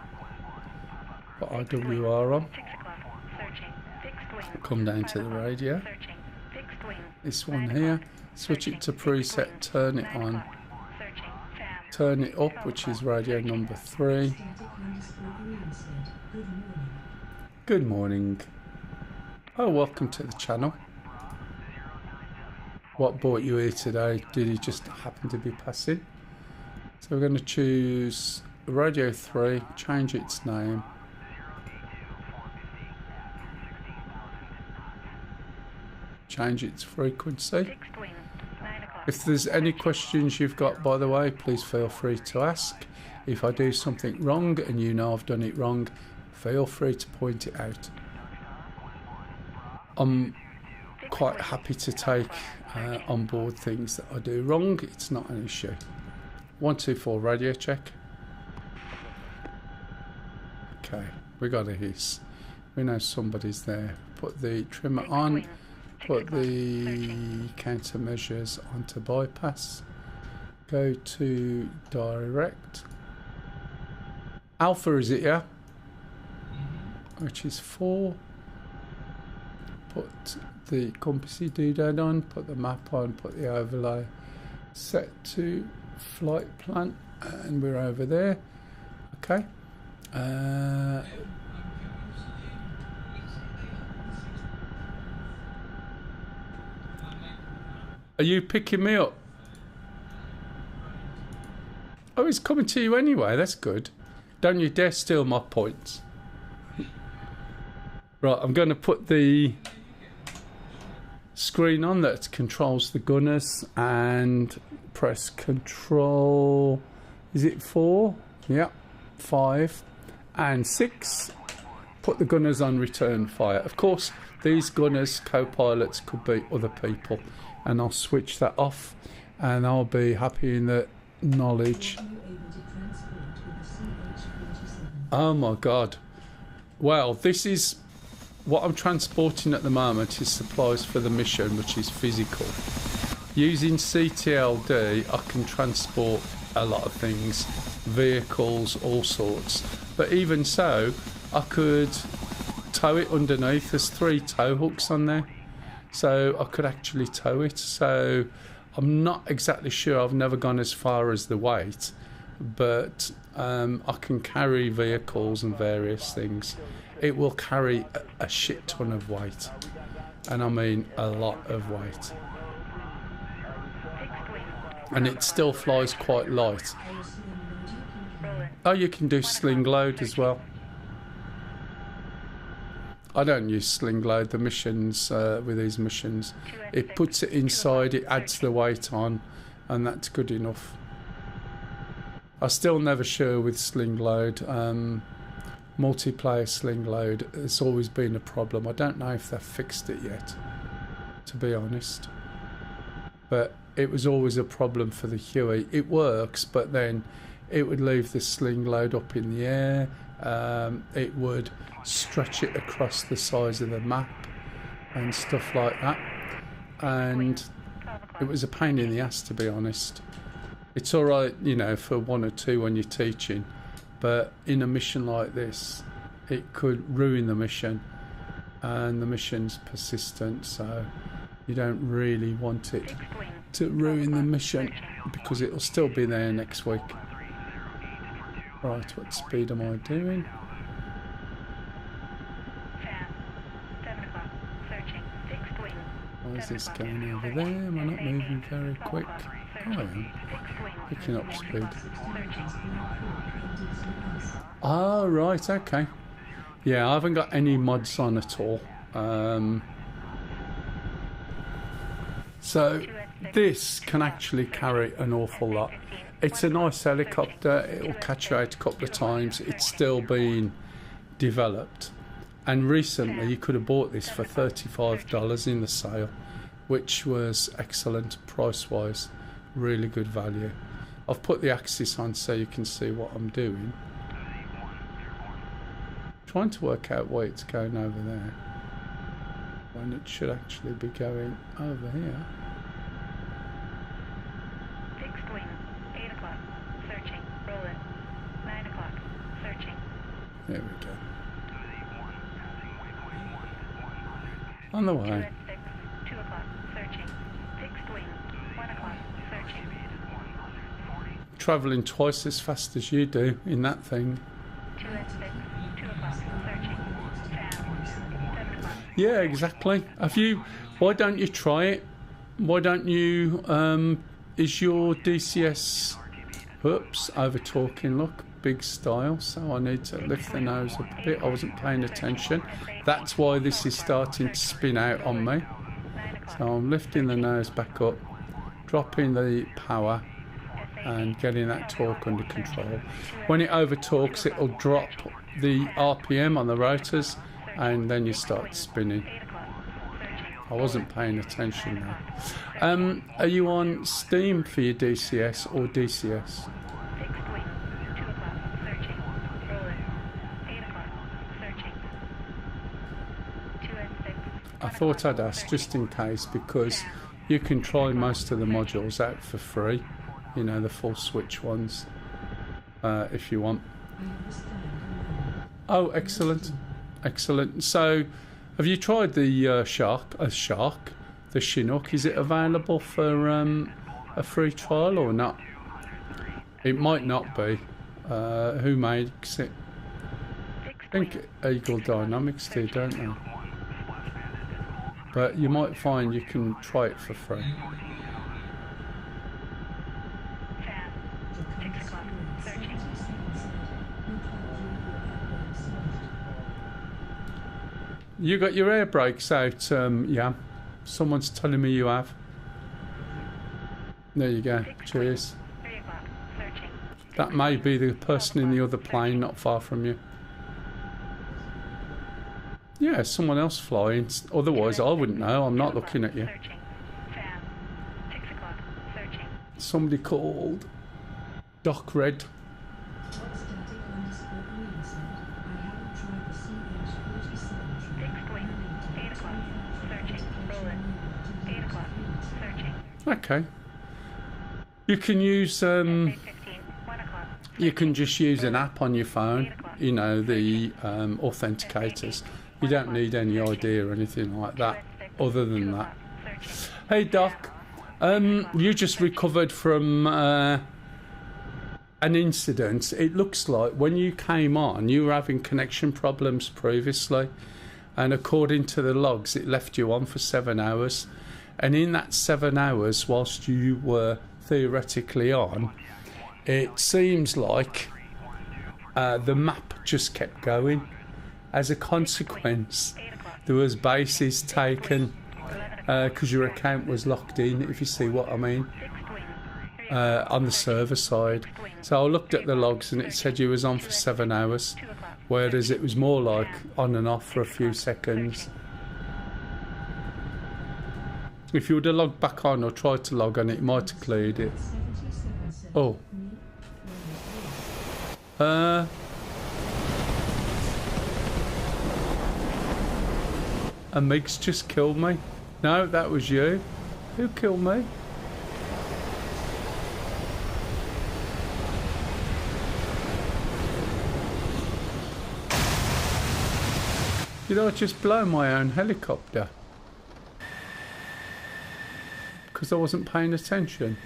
But IWR on. 6 o'clock. Searching. Fixed Come down to the radio. Searching. Fixed wing. This one 9 here. o'clock. Switch Searching. it to Fixed wing. preset, turn it 9 on. o'clock. Searching. Fan. Turn it up, which is radio number 3. Static underscore green said, good morning. Good morning. Oh, welcome to the channel. What brought you here today? Did he just happen to be passing? So we're going to choose Radio 3, change its name. Change its frequency. Fixed wing. 9 o'clock. If there's any questions you've got, by the way, please feel free to ask. If I do something wrong and you know I've done it wrong, feel free to point it out. I'm quite happy to take on board things that I do wrong. It's not an issue. 124 radio check. Okay, we got a hiss. We know somebody's there. Put the trimmer on. Put the countermeasures onto bypass. Go to direct. Alpha, is it, yeah? Which is 4. Put the compassy doodad on. Put the map on. Put the overlay. Set to flight plan. And we're over there. Okay. Are you picking me up? Oh, he's coming to you anyway. That's good. Don't you dare steal my points. Right, I'm going to put the screen on that controls the gunners and press control. Is it 4? Yeah. 5 and 6. Put the gunners on return fire. Of course, these gunners, co-pilots, could be other people. And I'll switch that off and I'll be happy in the knowledge. Oh my god. Well, this is what I'm transporting at the moment is supplies for the mission, which is physical. Using CTLD, I can transport a lot of things, vehicles, all sorts. But even so, I could tow it underneath. There's 3 tow hooks on there. So I could actually tow it. So I'm not exactly sure. I've never gone as far as the weight, but I can carry vehicles and various things. It will carry a shit ton of weight, and I mean a lot of weight. And it still flies quite light. Oh, you can do sling load as well. I don't use sling load, the missions, with these missions. It puts it inside, it adds the weight on, and that's good enough. I still never sure with sling load. Multiplayer sling load has always been a problem. I don't know if they've fixed it yet, to be honest. But it was always a problem for the Huey. It works, but then it would leave the sling load up in the air. It would stretch it across the size of the map and stuff like that, and it was a pain in the ass, to be honest. It's alright, you know, for 1 or 2 when you're teaching, but in a mission like this it could ruin the mission, and the mission's persistent, so you don't really want it to ruin the mission because it'll still be there next week. Right, what speed am I doing? Why is this going over there? Am I not moving very quick? Oh, I am. Picking up speed. Oh, right, okay. Yeah, I haven't got any mods on at all. So this can actually carry an awful lot. It's a nice helicopter. It'll catch you out a couple of times. It's still being developed. And recently you could have bought this for $35 in the sale, which was excellent price-wise. Really good value. I've put the axis on so you can see what I'm doing. Trying to work out why it's going over there when it should actually be going over here. Fixed wing, 8 o'clock, searching, roll it. 9 o'clock, searching. There we go. On the way. 2 o'clock, searching. Fixed wing, 1 o'clock, searching. Travelling twice as fast as you do in that thing. 2 o'clock, searching. Fan, 7 o'clock. Yeah, exactly. Why don't you try it? Why don't you, is your DCS, over talking, look, big style, so I need to lift the nose up a bit. I wasn't paying attention. That's why this is starting to spin out on me. So I'm lifting the nose back up, dropping the power, and getting that torque under control. When it over torques, it'll drop the RPM on the rotors, and then you start spinning. I wasn't paying attention there. Are you on Steam for your DCS or DCS? Fixed wing, 2 o'clock, searching. Roller, 8 o'clock, searching. 2 and 6. I thought I'd ask just in case, because you can try most of the modules out for free, you know, the full switch ones, if you want. Oh, excellent, excellent. So, have you tried the the Chinook? Is it available for a free trial or not? It might not be. Who makes it? I think Eagle Dynamics do, don't they? But you might find you can try it for free. Fan, 6 o'clock, searching. You got your air brakes out, yeah. Someone's telling me you have. There you go. Cheers. 3 o'clock, searching. That may be the person in the other plane not far from you. Yeah, someone else flying. Otherwise, I wouldn't know. I'm not looking at you. Searching. Fan, 6 o'clock, searching. Somebody called Doc Red. Fixed wing, 8 o'clock, searching. Roller, 8 o'clock, searching. Okay. You can use 15, 1 o'clock. you can just use an app on your phone. You know, the authenticators. You don't need any ID or anything like that. Other than that. Hey Doc, you just recovered from an incident. It looks like when you came on, you were having connection problems previously, and according to the logs, it left you on for 7 hours. And in that 7 hours, whilst you were theoretically on, it seems like the map just kept going. As a consequence, there was bases taken because your account was locked in, if you see what I mean, on the server side. So I looked at the logs and it said you was on for 7 hours, whereas it was more like on and off for a few seconds. If you would have logged back on or tried to log on, it might have cleared it. Oh. And Migs just killed me. No, that was you. Who killed me? Did I just blow my own helicopter? Because I wasn't paying attention.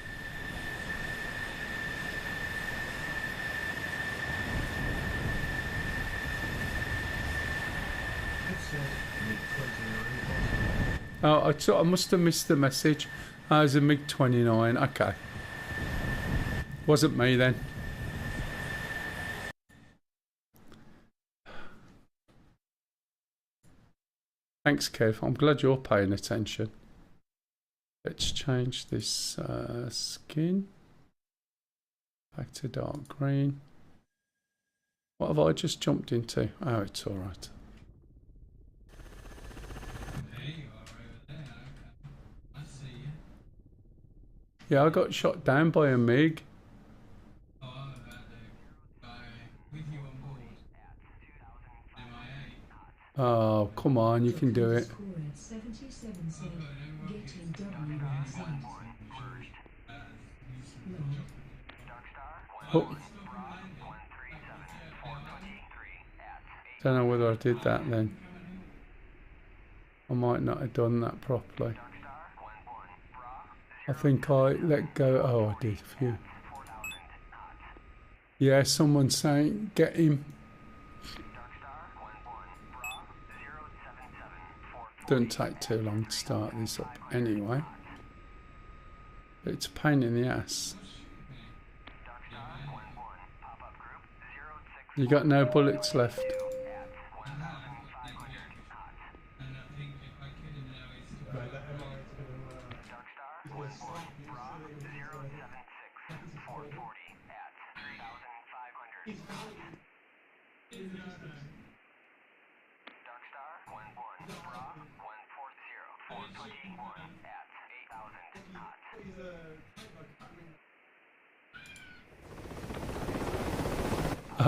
Oh, I must have missed the message. Oh, it was a MiG-29. Okay. Wasn't me then. Thanks, Kev. I'm glad you're paying attention. Let's change this skin. Back to dark green. What have I just jumped into? Oh, it's alright. Yeah, I got shot down by a MiG. Oh, I'm about to guy with you on board. MIA. Oh, come on, you can do it. Oh. Don't know whether I did that then. I might not have done that properly. I think I let go. Oh, I did a few. Yeah, someone's saying get him. Doesn't take too long to start this up anyway. It's a pain in the ass. You got no bullets left. Right, that MR is going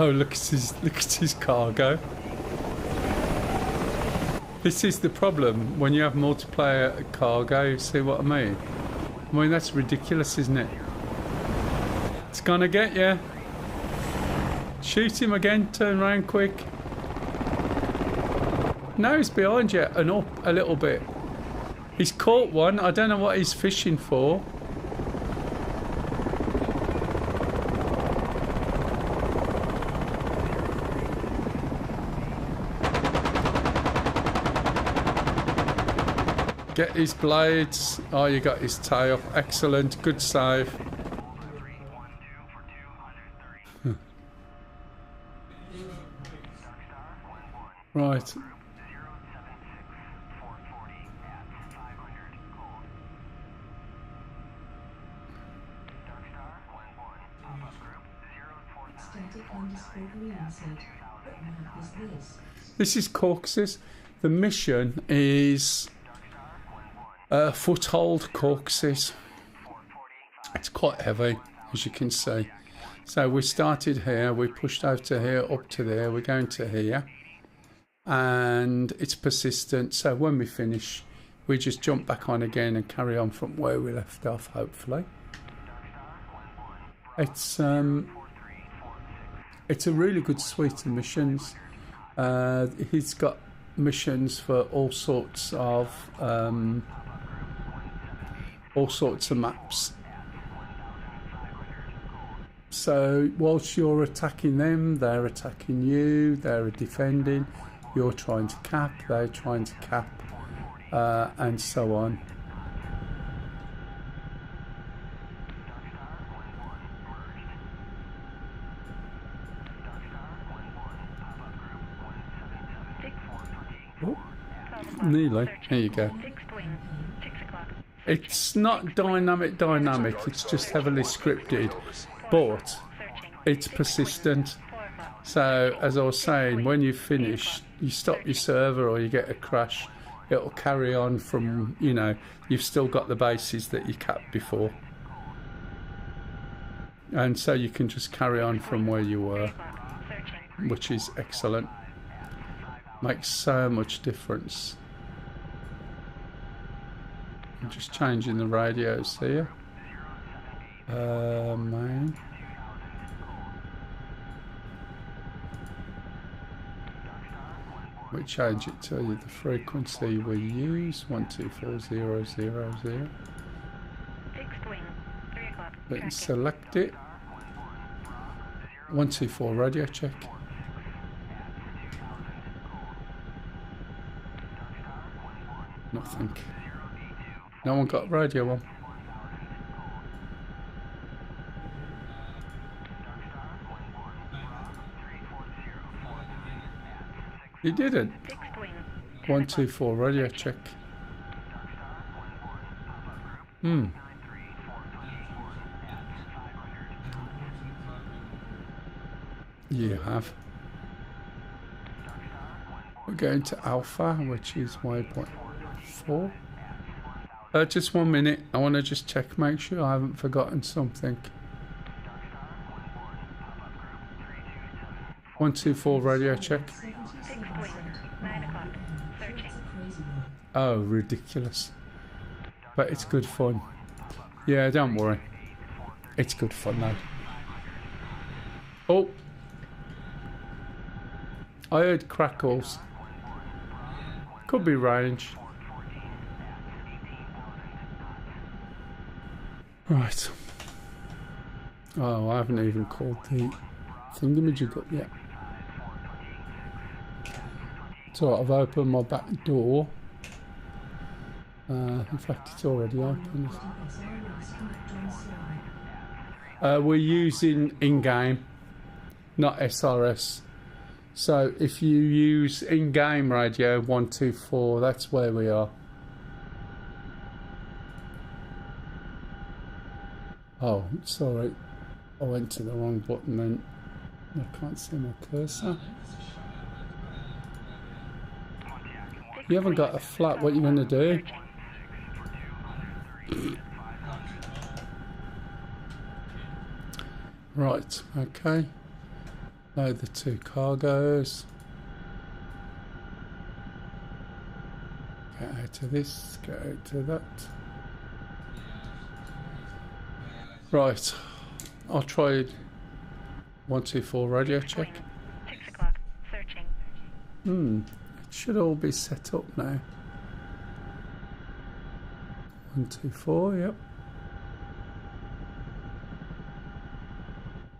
Oh, look at his cargo. This is the problem when you have multiplayer cargo. See what I mean? I mean, that's ridiculous, isn't it? It's gonna get you. Shoot him again. Turn around quick. No, he's behind you and up a little bit. He's caught one. I don't know what he's fishing for. Get his blades. Oh, you got his tail. Excellent. Good save. Right. This is Corks's. The mission is Foothold Corks's. It's quite heavy, as you can see. So we started here, we pushed over to here, up to there, we're going to here. And it's persistent, so when we finish, we just jump back on again and carry on from where we left off, hopefully. It's a really good suite of missions. He's got missions for all sorts of maps. So whilst you're attacking them, they're attacking you, they're defending, you're trying to cap, they're trying to cap, and so on. Oh, nearly. Here you go. It's not dynamic, it's just heavily scripted, but it's persistent. So, as I was saying, when you finish, you stop your server or you get a crash, it'll carry on from, you know, you've still got the bases that you capped before. And so you can just carry on from where you were, which is excellent. Makes so much difference. I'm just changing the radios here. Main. We change it to the frequency we use, 124000. Then select it. 124 radio check. Nothing. No one got radio on. You didn't. 124 radio check. You have. We're going to Alpha, which is waypoint 4. Just 1 minute. I want to just check, make sure I haven't forgotten something. 124 radio check. Oh, ridiculous. But it's good fun. Yeah, don't worry. It's good fun though. Oh! I heard crackles. Could be range. Right. Oh, I haven't even called the thingamajig up yet. So I've opened my back door. In fact, it's already open. We're using in-game, not SRS. So if you use in-game radio 124, that's where we are. Oh, sorry. I went to the wrong button then. I can't see my cursor. You haven't got a flat, what are you going to do? Right, okay. Load the 2 cargoes. Get out of this, get out to that. Right, I'll try 124 radio check. 6 o'clock. Searching. It should all be set up now. 124, yep.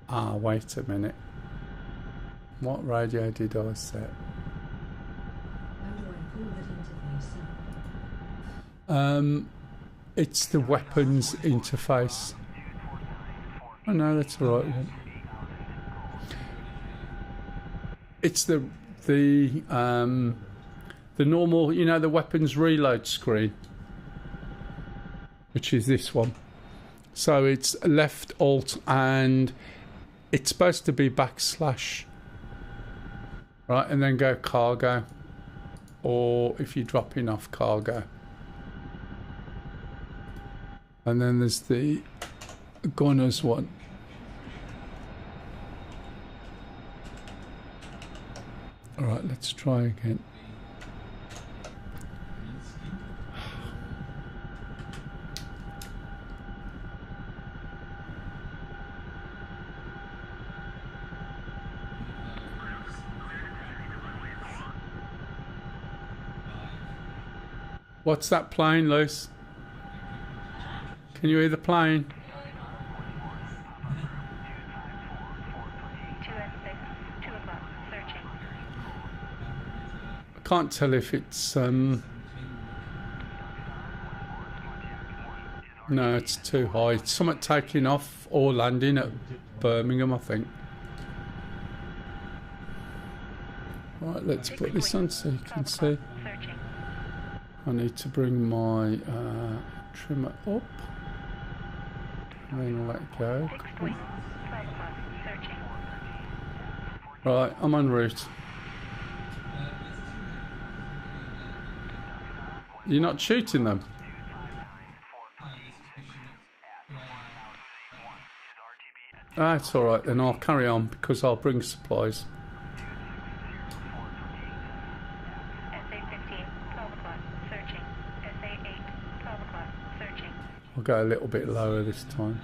Ah, wait a minute. What radio did I set? How do I pull that interface up? It's the weapons interface. Oh no, that's the right one. It's the normal, you know, the weapons reload screen, which is this one. So it's left alt and it's supposed to be backslash, right, and then go cargo, or if you're dropping off cargo. And then there's the gunners one. All right, let's try again. What's that plane, Luce? Can you hear the plane? 2 and 6. 2 o'clock. Searching. I can't tell if it's no, it's too high. It's something taking off or landing at Birmingham, I think. Right, let's put this on so you can see. Searching. I need to bring my trimmer up and then let it go. 6 point. 12 o'clock. Searching. Right, I'm en route. You're not shooting them? Ah, it's alright then, I'll carry on because I'll bring supplies. SA-15. 12 o'clock. Searching. SA-8. 12 o'clock. Searching. I'll go a little bit lower this time.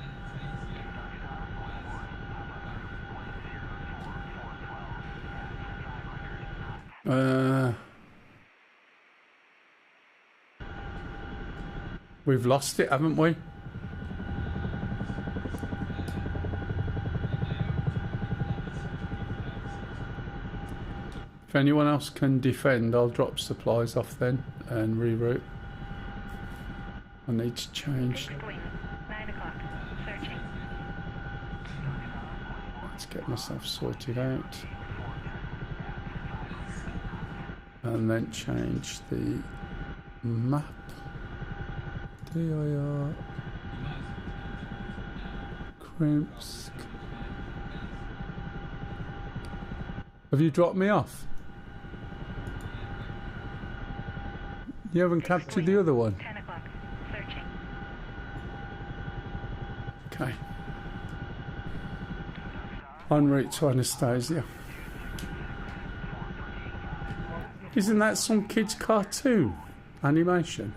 We've lost it, haven't we? If anyone else can defend, I'll drop supplies off then and reroute. I need to change. 6 wing. 9 o'clock. Searching. Let's get myself sorted out. And then change the map. DIR. Crimps. Have you dropped me off? You haven't captured the other one? 10 o'clock. Searching. Okay. En route to Anastasia. Isn't that some kids' cartoon animation?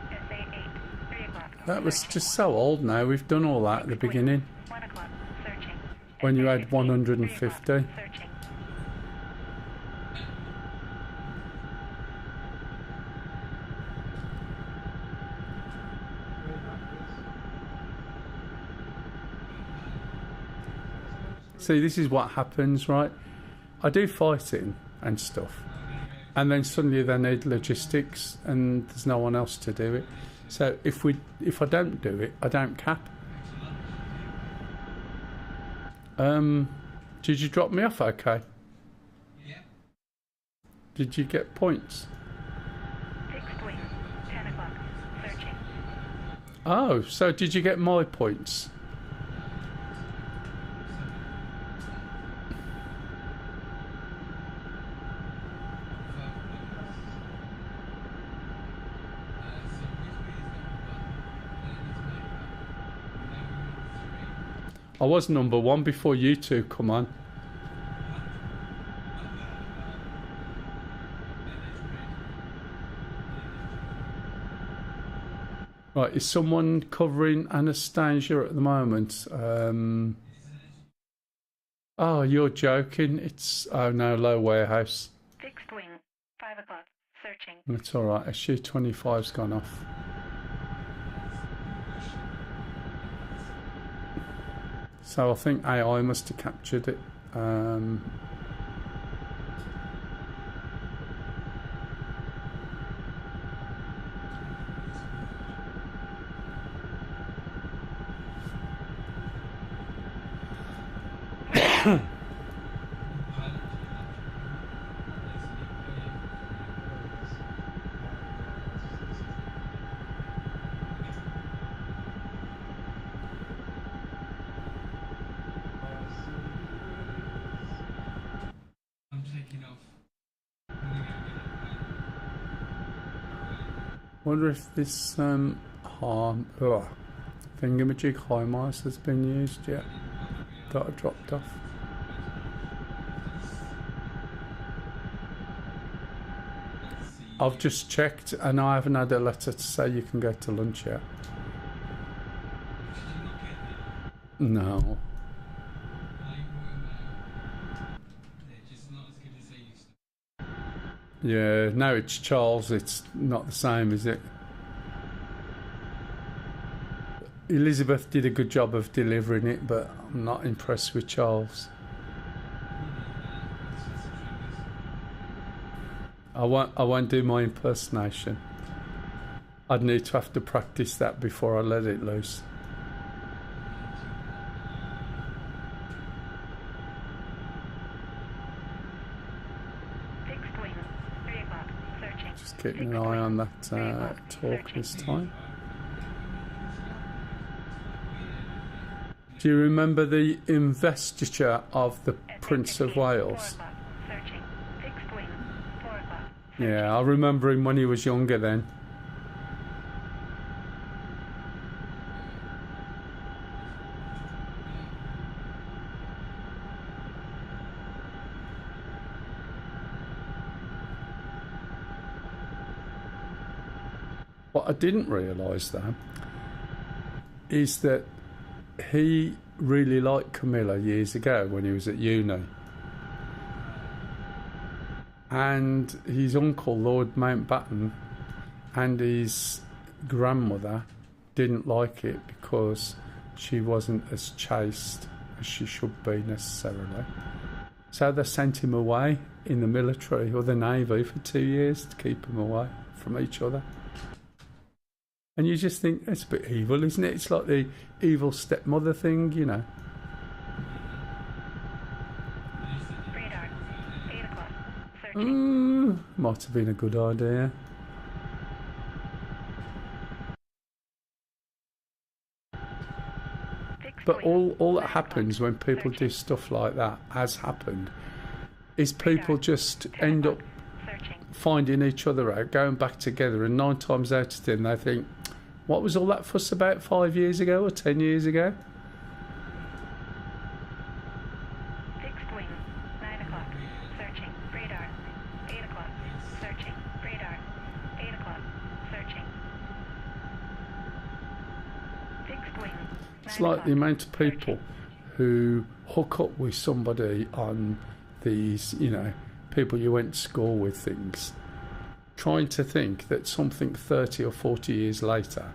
SA-8. 3 o'clock. That was just so old now. We've done all that at the beginning. 1 o'clock. Searching. when you had 150. Searching. See, this is what happens, right? I do fighting and stuff, and then suddenly they need logistics, and there's no one else to do it. So if I don't do it, I don't cap. Did you drop me off okay? Yeah. Did you get points? Fixed wing. 10 o'clock. Searching. Oh, so did you get my points? I was number one before you two come on. Right, is someone covering Anastasia at the moment? Oh, you're joking. It's, oh no, low warehouse. Fixed wing. 5 o'clock. Searching. It's alright, SU-25's gone off. So I think AI must have captured it. I'm taking off. Wonder if this thingamajig HIMARS has been used yet. That I dropped off. I've just checked and I haven't had a letter to say you can go to lunch yet. No. Yeah, no, it's Charles. It's not the same, is it? Elizabeth did a good job of delivering it, but I'm not impressed with Charles. I won't do my impersonation. I'd need to have to practice that before I let it loose. Fixed wing. 3 o'clock. Searching. Just keeping an eye on that talk this time. Do you remember the investiture of the Prince of Wales? 4 o'clock. Searching. Fixed wing. 4 o'clock. Yeah, I remember him when he was younger then. What I didn't realise though is that he really liked Camilla years ago when he was at uni. And his uncle, Lord Mountbatten, and his grandmother didn't like it because she wasn't as chaste as she should be necessarily. So they sent him away in the military or the navy for 2 years to keep him away from each other. And you just think, it's a bit evil, isn't it? It's like the evil stepmother thing, you know. Radar. 8 o'clock. Searching. Might have been a good idea. Fixed But wing. all that 9 happens when o'clock. people do Searching. stuff like that, has happened, is people just 10 end up o'clock. Searching. finding each other out, going back together, and 9 times out of 10 they think, what was all that fuss about 5 years ago or 10 years ago? Fixed wing. 9 o'clock. Searching. Radar. 8 o'clock. Searching. Radar. 8 o'clock. Searching. Fixed wing. It's 9 like the o'clock. amount of people who hook up with somebody on these, you know, people you went to school with things, trying to think that something 30 or 40 years later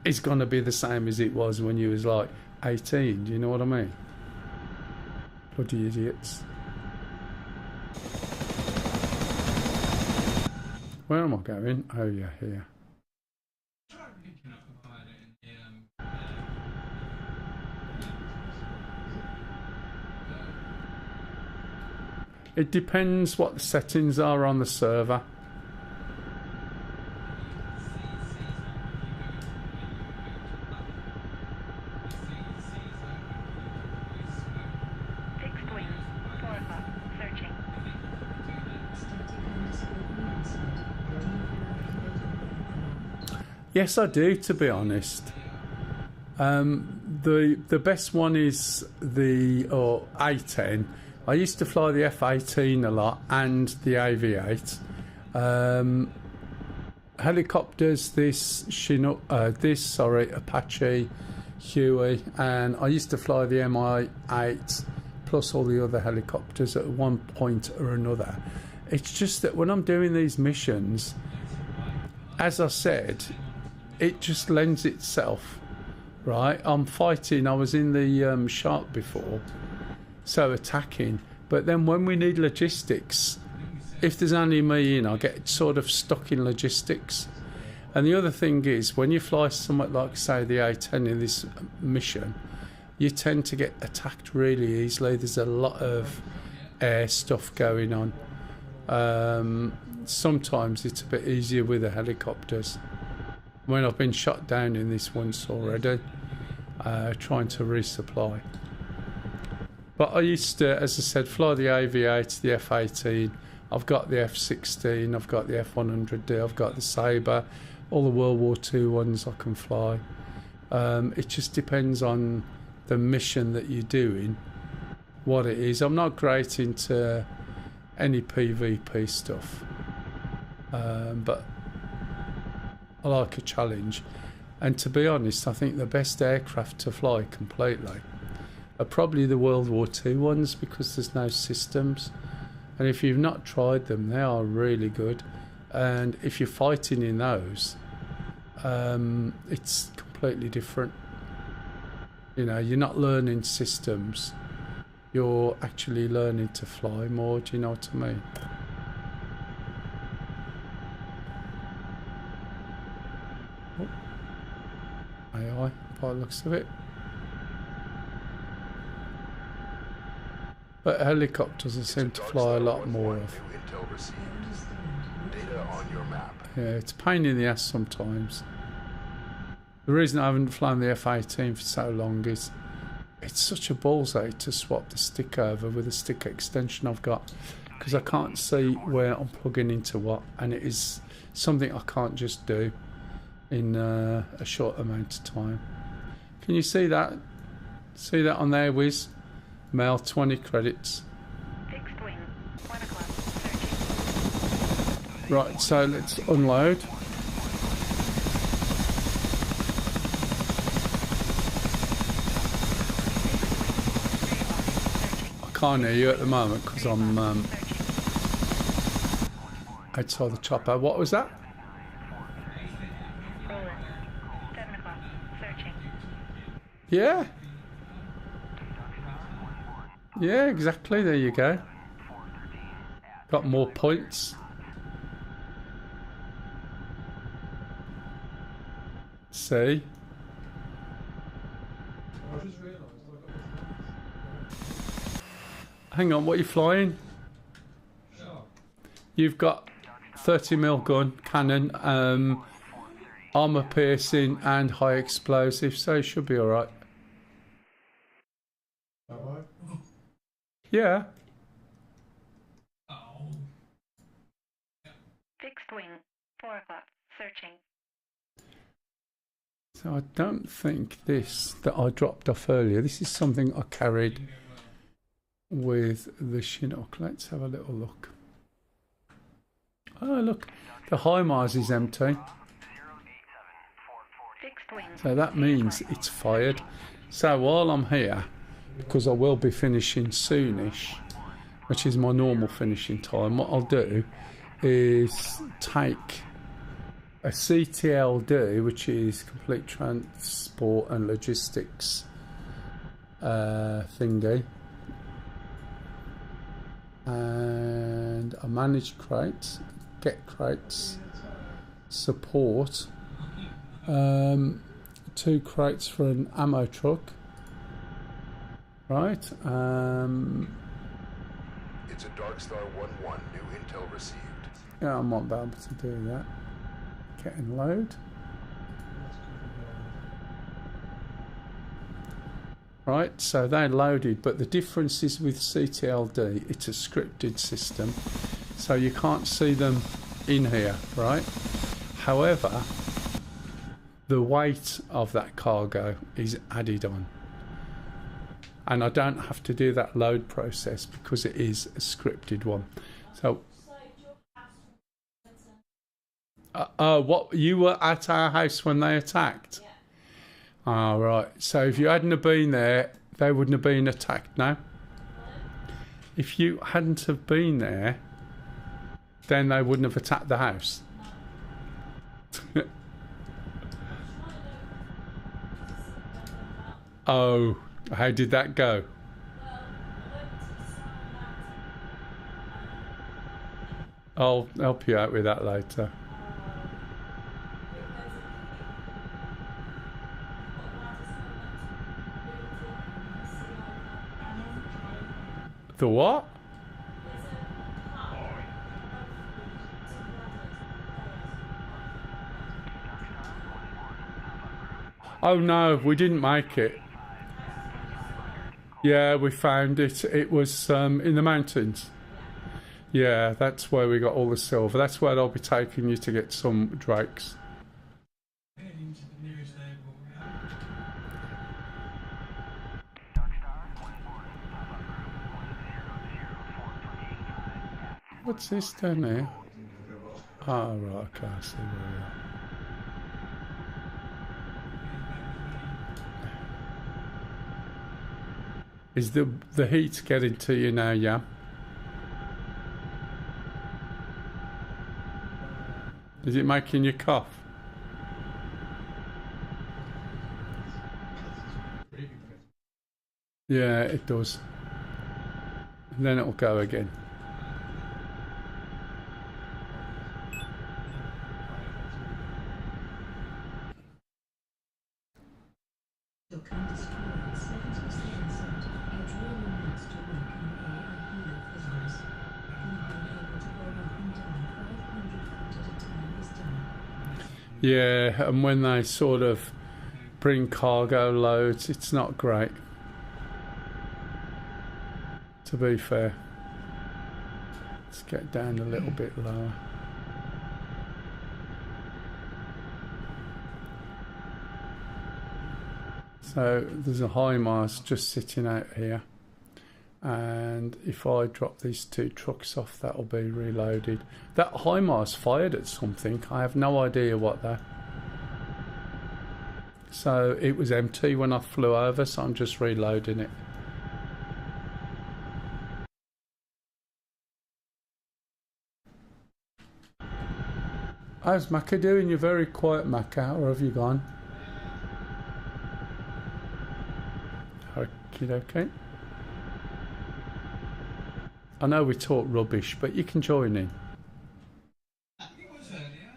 is going to be the same as it was when you was like 18. Do you know what I mean? Bloody idiots. Where am I going? Oh yeah, here. Picking up a pilot in the It depends what the settings are on the server. Fixed wing. 4 o'clock. Searching. Yes, I do, to be honest. The best one is the A10. I used to fly the F-18 a lot and the AV-8. Helicopters, this Apache, Huey, and I used to fly the Mi-8 plus all the other helicopters at one point or another. It's just that when I'm doing these missions, as I said, it just lends itself, right? I'm fighting, I was in the Shark before, so attacking, but then when we need logistics, if there's only me in, I get sort of stuck in logistics. And the other thing is, when you fly somewhat like, say, the A10 in this mission, you tend to get attacked really easily. There's a lot of air stuff going on. Sometimes it's a bit easier with the helicopters. When I've been shot down in this once already, trying to resupply. But I used to, as I said, fly the AV-8, the F-18. I've got the F-16, I've got the F-100D, I've got the Sabre, all the World War II ones I can fly. It just depends on the mission that you're doing, what it is. I'm not great into any PvP stuff, but I like a challenge. And to be honest, I think the best aircraft to fly completely are probably the World War II ones, because there's no systems. And if you've not tried them, they are really good. And if you're fighting in those, it's completely different. You know, you're not learning systems. You're actually learning to fly more. Do you know what I mean? Oh. AI, by the looks of it. But helicopters I seem to fly a lot more of. Intel received. Data on your map. Yeah, it's a pain in the ass sometimes. The reason I haven't flown the F-18 for so long is it's such a ball's ache to swap the stick over with the stick extension I've got, because I can't see where I'm plugging into what, and it is something I can't just do in a short amount of time. Can you see that? See that on there, Wiz? Mail 20 credits. Fixed wing. 1 o'clock. Searching. Right, so let's unload. I can't hear you at the moment because I'm outside the chopper. What was that? Rolling. 7 o'clock. Searching. Yeah. Yeah, exactly. There you go. Got more points. See? I just realised I got this. Hang on, what are you flying? Shark. You've got 30mm gun, cannon, armour piercing and high explosive, so you should be alright. Have I? Yeah. Oh. Fixed wing. 4 o'clock. Searching. So I don't think this that I dropped off earlier, this is something I carried with the Chinook. Let's have a little look. Oh, look, the HIMARS is empty. Fixed wing. So that means it's fired. So while I'm here, because I will be finishing soonish, which is my normal finishing time. What I'll do is take a CTLD, which is complete transport and logistics thingy, and I manage crates, get crates, support, 2 crates for an ammo truck, right? It's a Darkstar 1-1, new intel received. Yeah, I might be able to do that. Get and load. Right, so they're loaded, but the difference is with CTLD, it's a scripted system, so you can't see them in here, right? However, the weight of that cargo is added on. And I don't have to do that load process because it is a scripted one. So, what, you were at our house when they attacked? Yeah. Ah, right. So if you hadn't have been there, they wouldn't have been attacked now. If you hadn't have been there, then they wouldn't have attacked the house. Oh, how did that go? I'll help you out with that later. The what? Oh no, we didn't make it. Yeah, we found it. It was in the mountains. Yeah, that's where we got all the silver. That's where I'll be taking you to get some drakes. Heading to the nearest airport. What's this down there? Oh, right, okay, I see where we are. Is the heat getting to you now, yeah? Is it making you cough? Yeah, it does. And then it'll go again. Took and destroyed 77% Adrian units to work in AIP physics. We've been able to go up and down 500 feet at a time this time. Yeah, and when they sort of bring cargo loads, it's not great. To be fair. Let's get down a little bit lower. So there's a HIMARS just sitting out here, and if I drop these 2 trucks off, that'll be reloaded. That HIMARS fired at something. I have no idea what that. So it was empty when I flew over, so I'm just reloading it. How's Macca doing? You're very quiet, Macca. Or have you gone? Okay. I know we talk rubbish, but you can join in. It was earlier.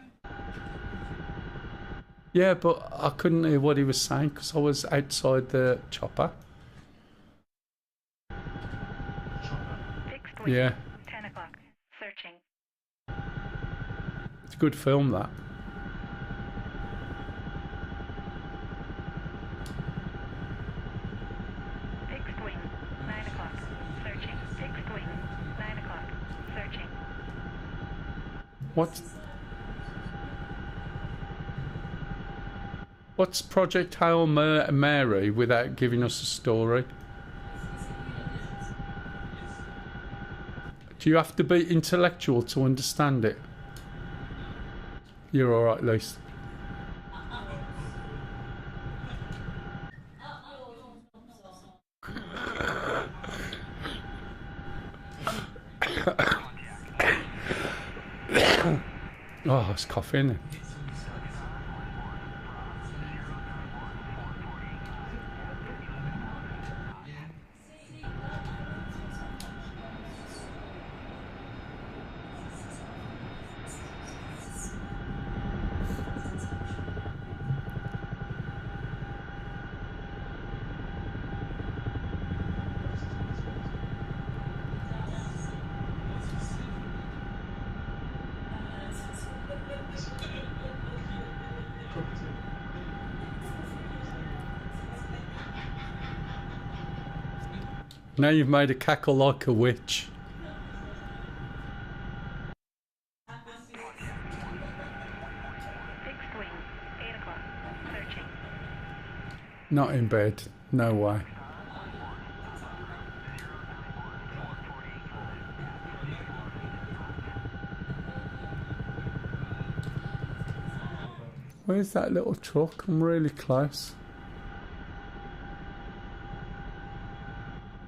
Yeah, but I couldn't hear what he was saying because I was outside the chopper. Fixed wing. Yeah, 10 o'clock. Searching. it's a good film, that. Fixed wing. 9 o'clock. Searching. Fixed wing. 9 o'clock. Searching. What's Project Hail Mary without giving us a story? Do you have to be intellectual to understand it? You're alright, Lise. Oh, I was coughing. Now you've made a cackle like a witch. Fixed wing, 8 o'clock. Searching. Not in bed. No way. Where's that little truck? I'm really close.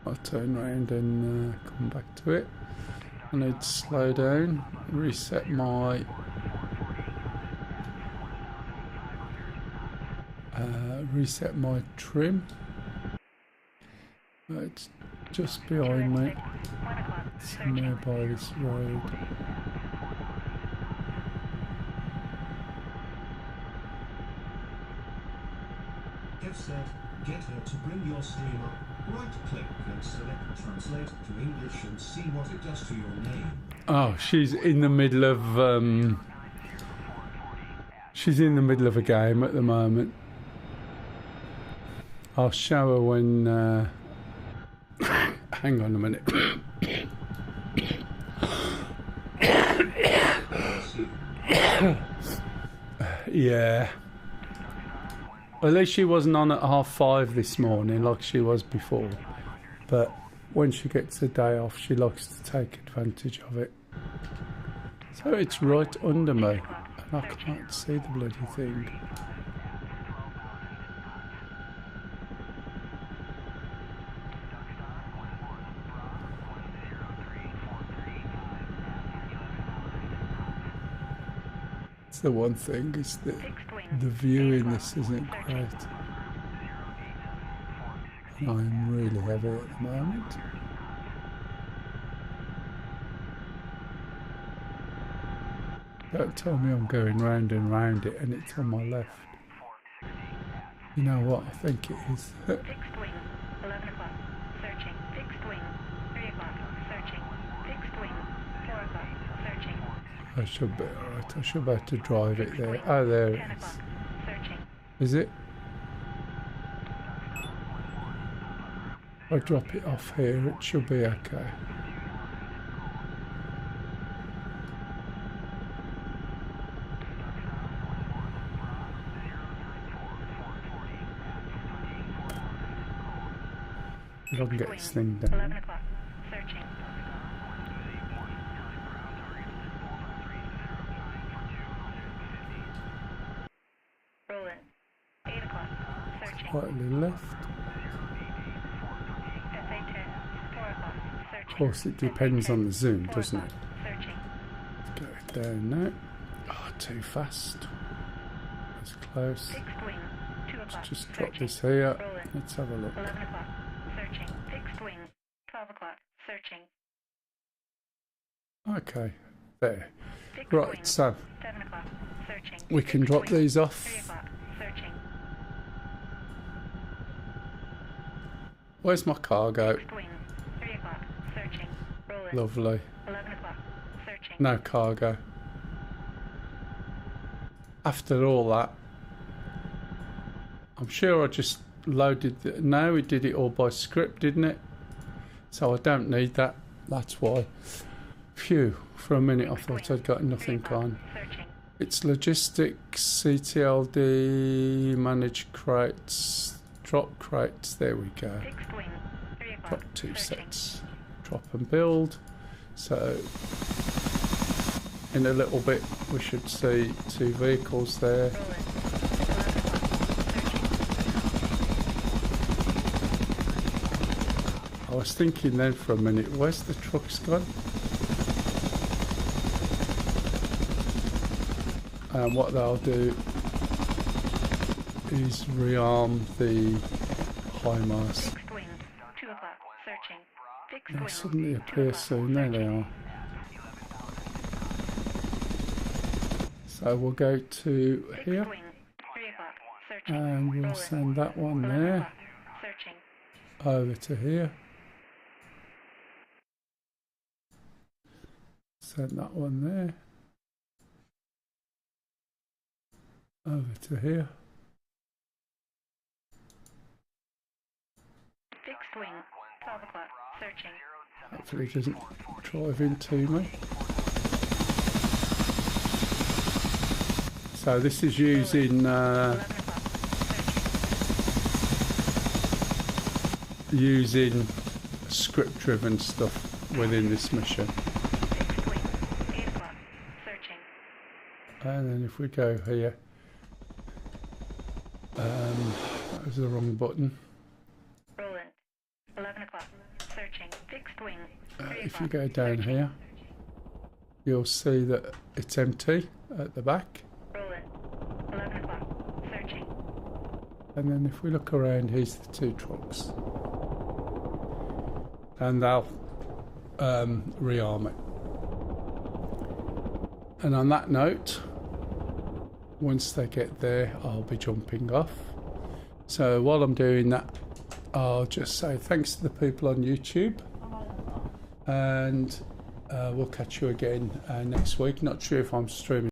I'll turn around and come back to it. I need to slow down, reset my trim. It's just behind me, 1 o'clock. somewhere by this road. Get set, get her to bring your stream up. Right-click and select Translate to English and see what it does to your name. Oh, she's in the middle of a game at the moment. I'll show her when hang on a minute. Yeah. At least she wasn't on at 5:30 this morning like she was before. But when she gets a day off, she likes to take advantage of it. So it's right under me, and I can't see the bloody thing. It's the one thing, is that the view in this isn't great. I'm really heavy at the moment. Don't tell me I'm going round and round it and it's on my left. You know what, I think it is. Fixed wing, 11 o'clock. Searching. Fixed wing, 3 o'clock. Searching. Fixed wing, 4 o'clock. Searching. I should be alright, I should be able to drive it there. Oh, there it 10 is. o'clock. Searching. Is it? If I drop it off here, it should be okay. If I can get this thing 11 down. o'clock. Searching. Rolling. 8 o'clock. Searching. Slightly left. SA-10. 4 o'clock. Searching. Of course, it depends on the zoom, 4 doesn't o'clock. it? Searching. Let's go down now. Oh, too fast. That's close. Fixed wing, 2 o'clock. Just drop Searching. this here. Rolling. Let's have a look. 11 o'clock. Searching. Fixed wing, 12 o'clock. Searching. Okay, there. Fixed Right, wing, so 7 o'clock. Searching. we can Fixed drop wing, these 3 off. o'clock. Searching. Where's my cargo? Fixed wing, 3 o'clock. Searching. Rolling. Lovely. 11 o'clock. Searching. No cargo. After all that, I'm sure I just loaded the... No, it did it all by script, didn't it? So I don't need that. That's why. Phew, for a minute I thought I'd got nothing on. Searching. It's logistics, CTLD, manage crates, drop crates, there we go. Fixed wing, 3 o'clock. Drop 2 Searching. sets. Drop and build. So in a little bit we should see 2 vehicles there. Rolling. 11 o'clock. Searching. I was thinking then for a minute, where's the trucks gone? And what they'll do is rearm the HIMARS. Fixed wing, 2 o'clock, searching. Fixed They'll wing, suddenly 2 appear o'clock, soon. There they searching. are. So we'll go to Fixed here, wing, 3 o'clock, searching. and we'll Rolling. send that one 11 there o'clock, searching. over to here. Send that one there over to here. Fixed wing, 12 o'clock, searching. Hopefully it doesn't drive into me. So this is using 11 o'clock, searching. using script-driven stuff within this mission. Fixed wing, 8 o'clock, searching. And then if we go here, that was the wrong button. Rolling. 11 o'clock, searching. Fixed wing, 3 If you o'clock, go down searching. here, you'll see that it's empty at the back. Rolling. 11 o'clock, searching. And then if we look around, here's the two trucks. And they'll rearm it. And on that note, once they get there, I'll be jumping off. So while I'm doing that, I'll just say thanks to the people on YouTube. And we'll catch you again next week. Not sure if I'm streaming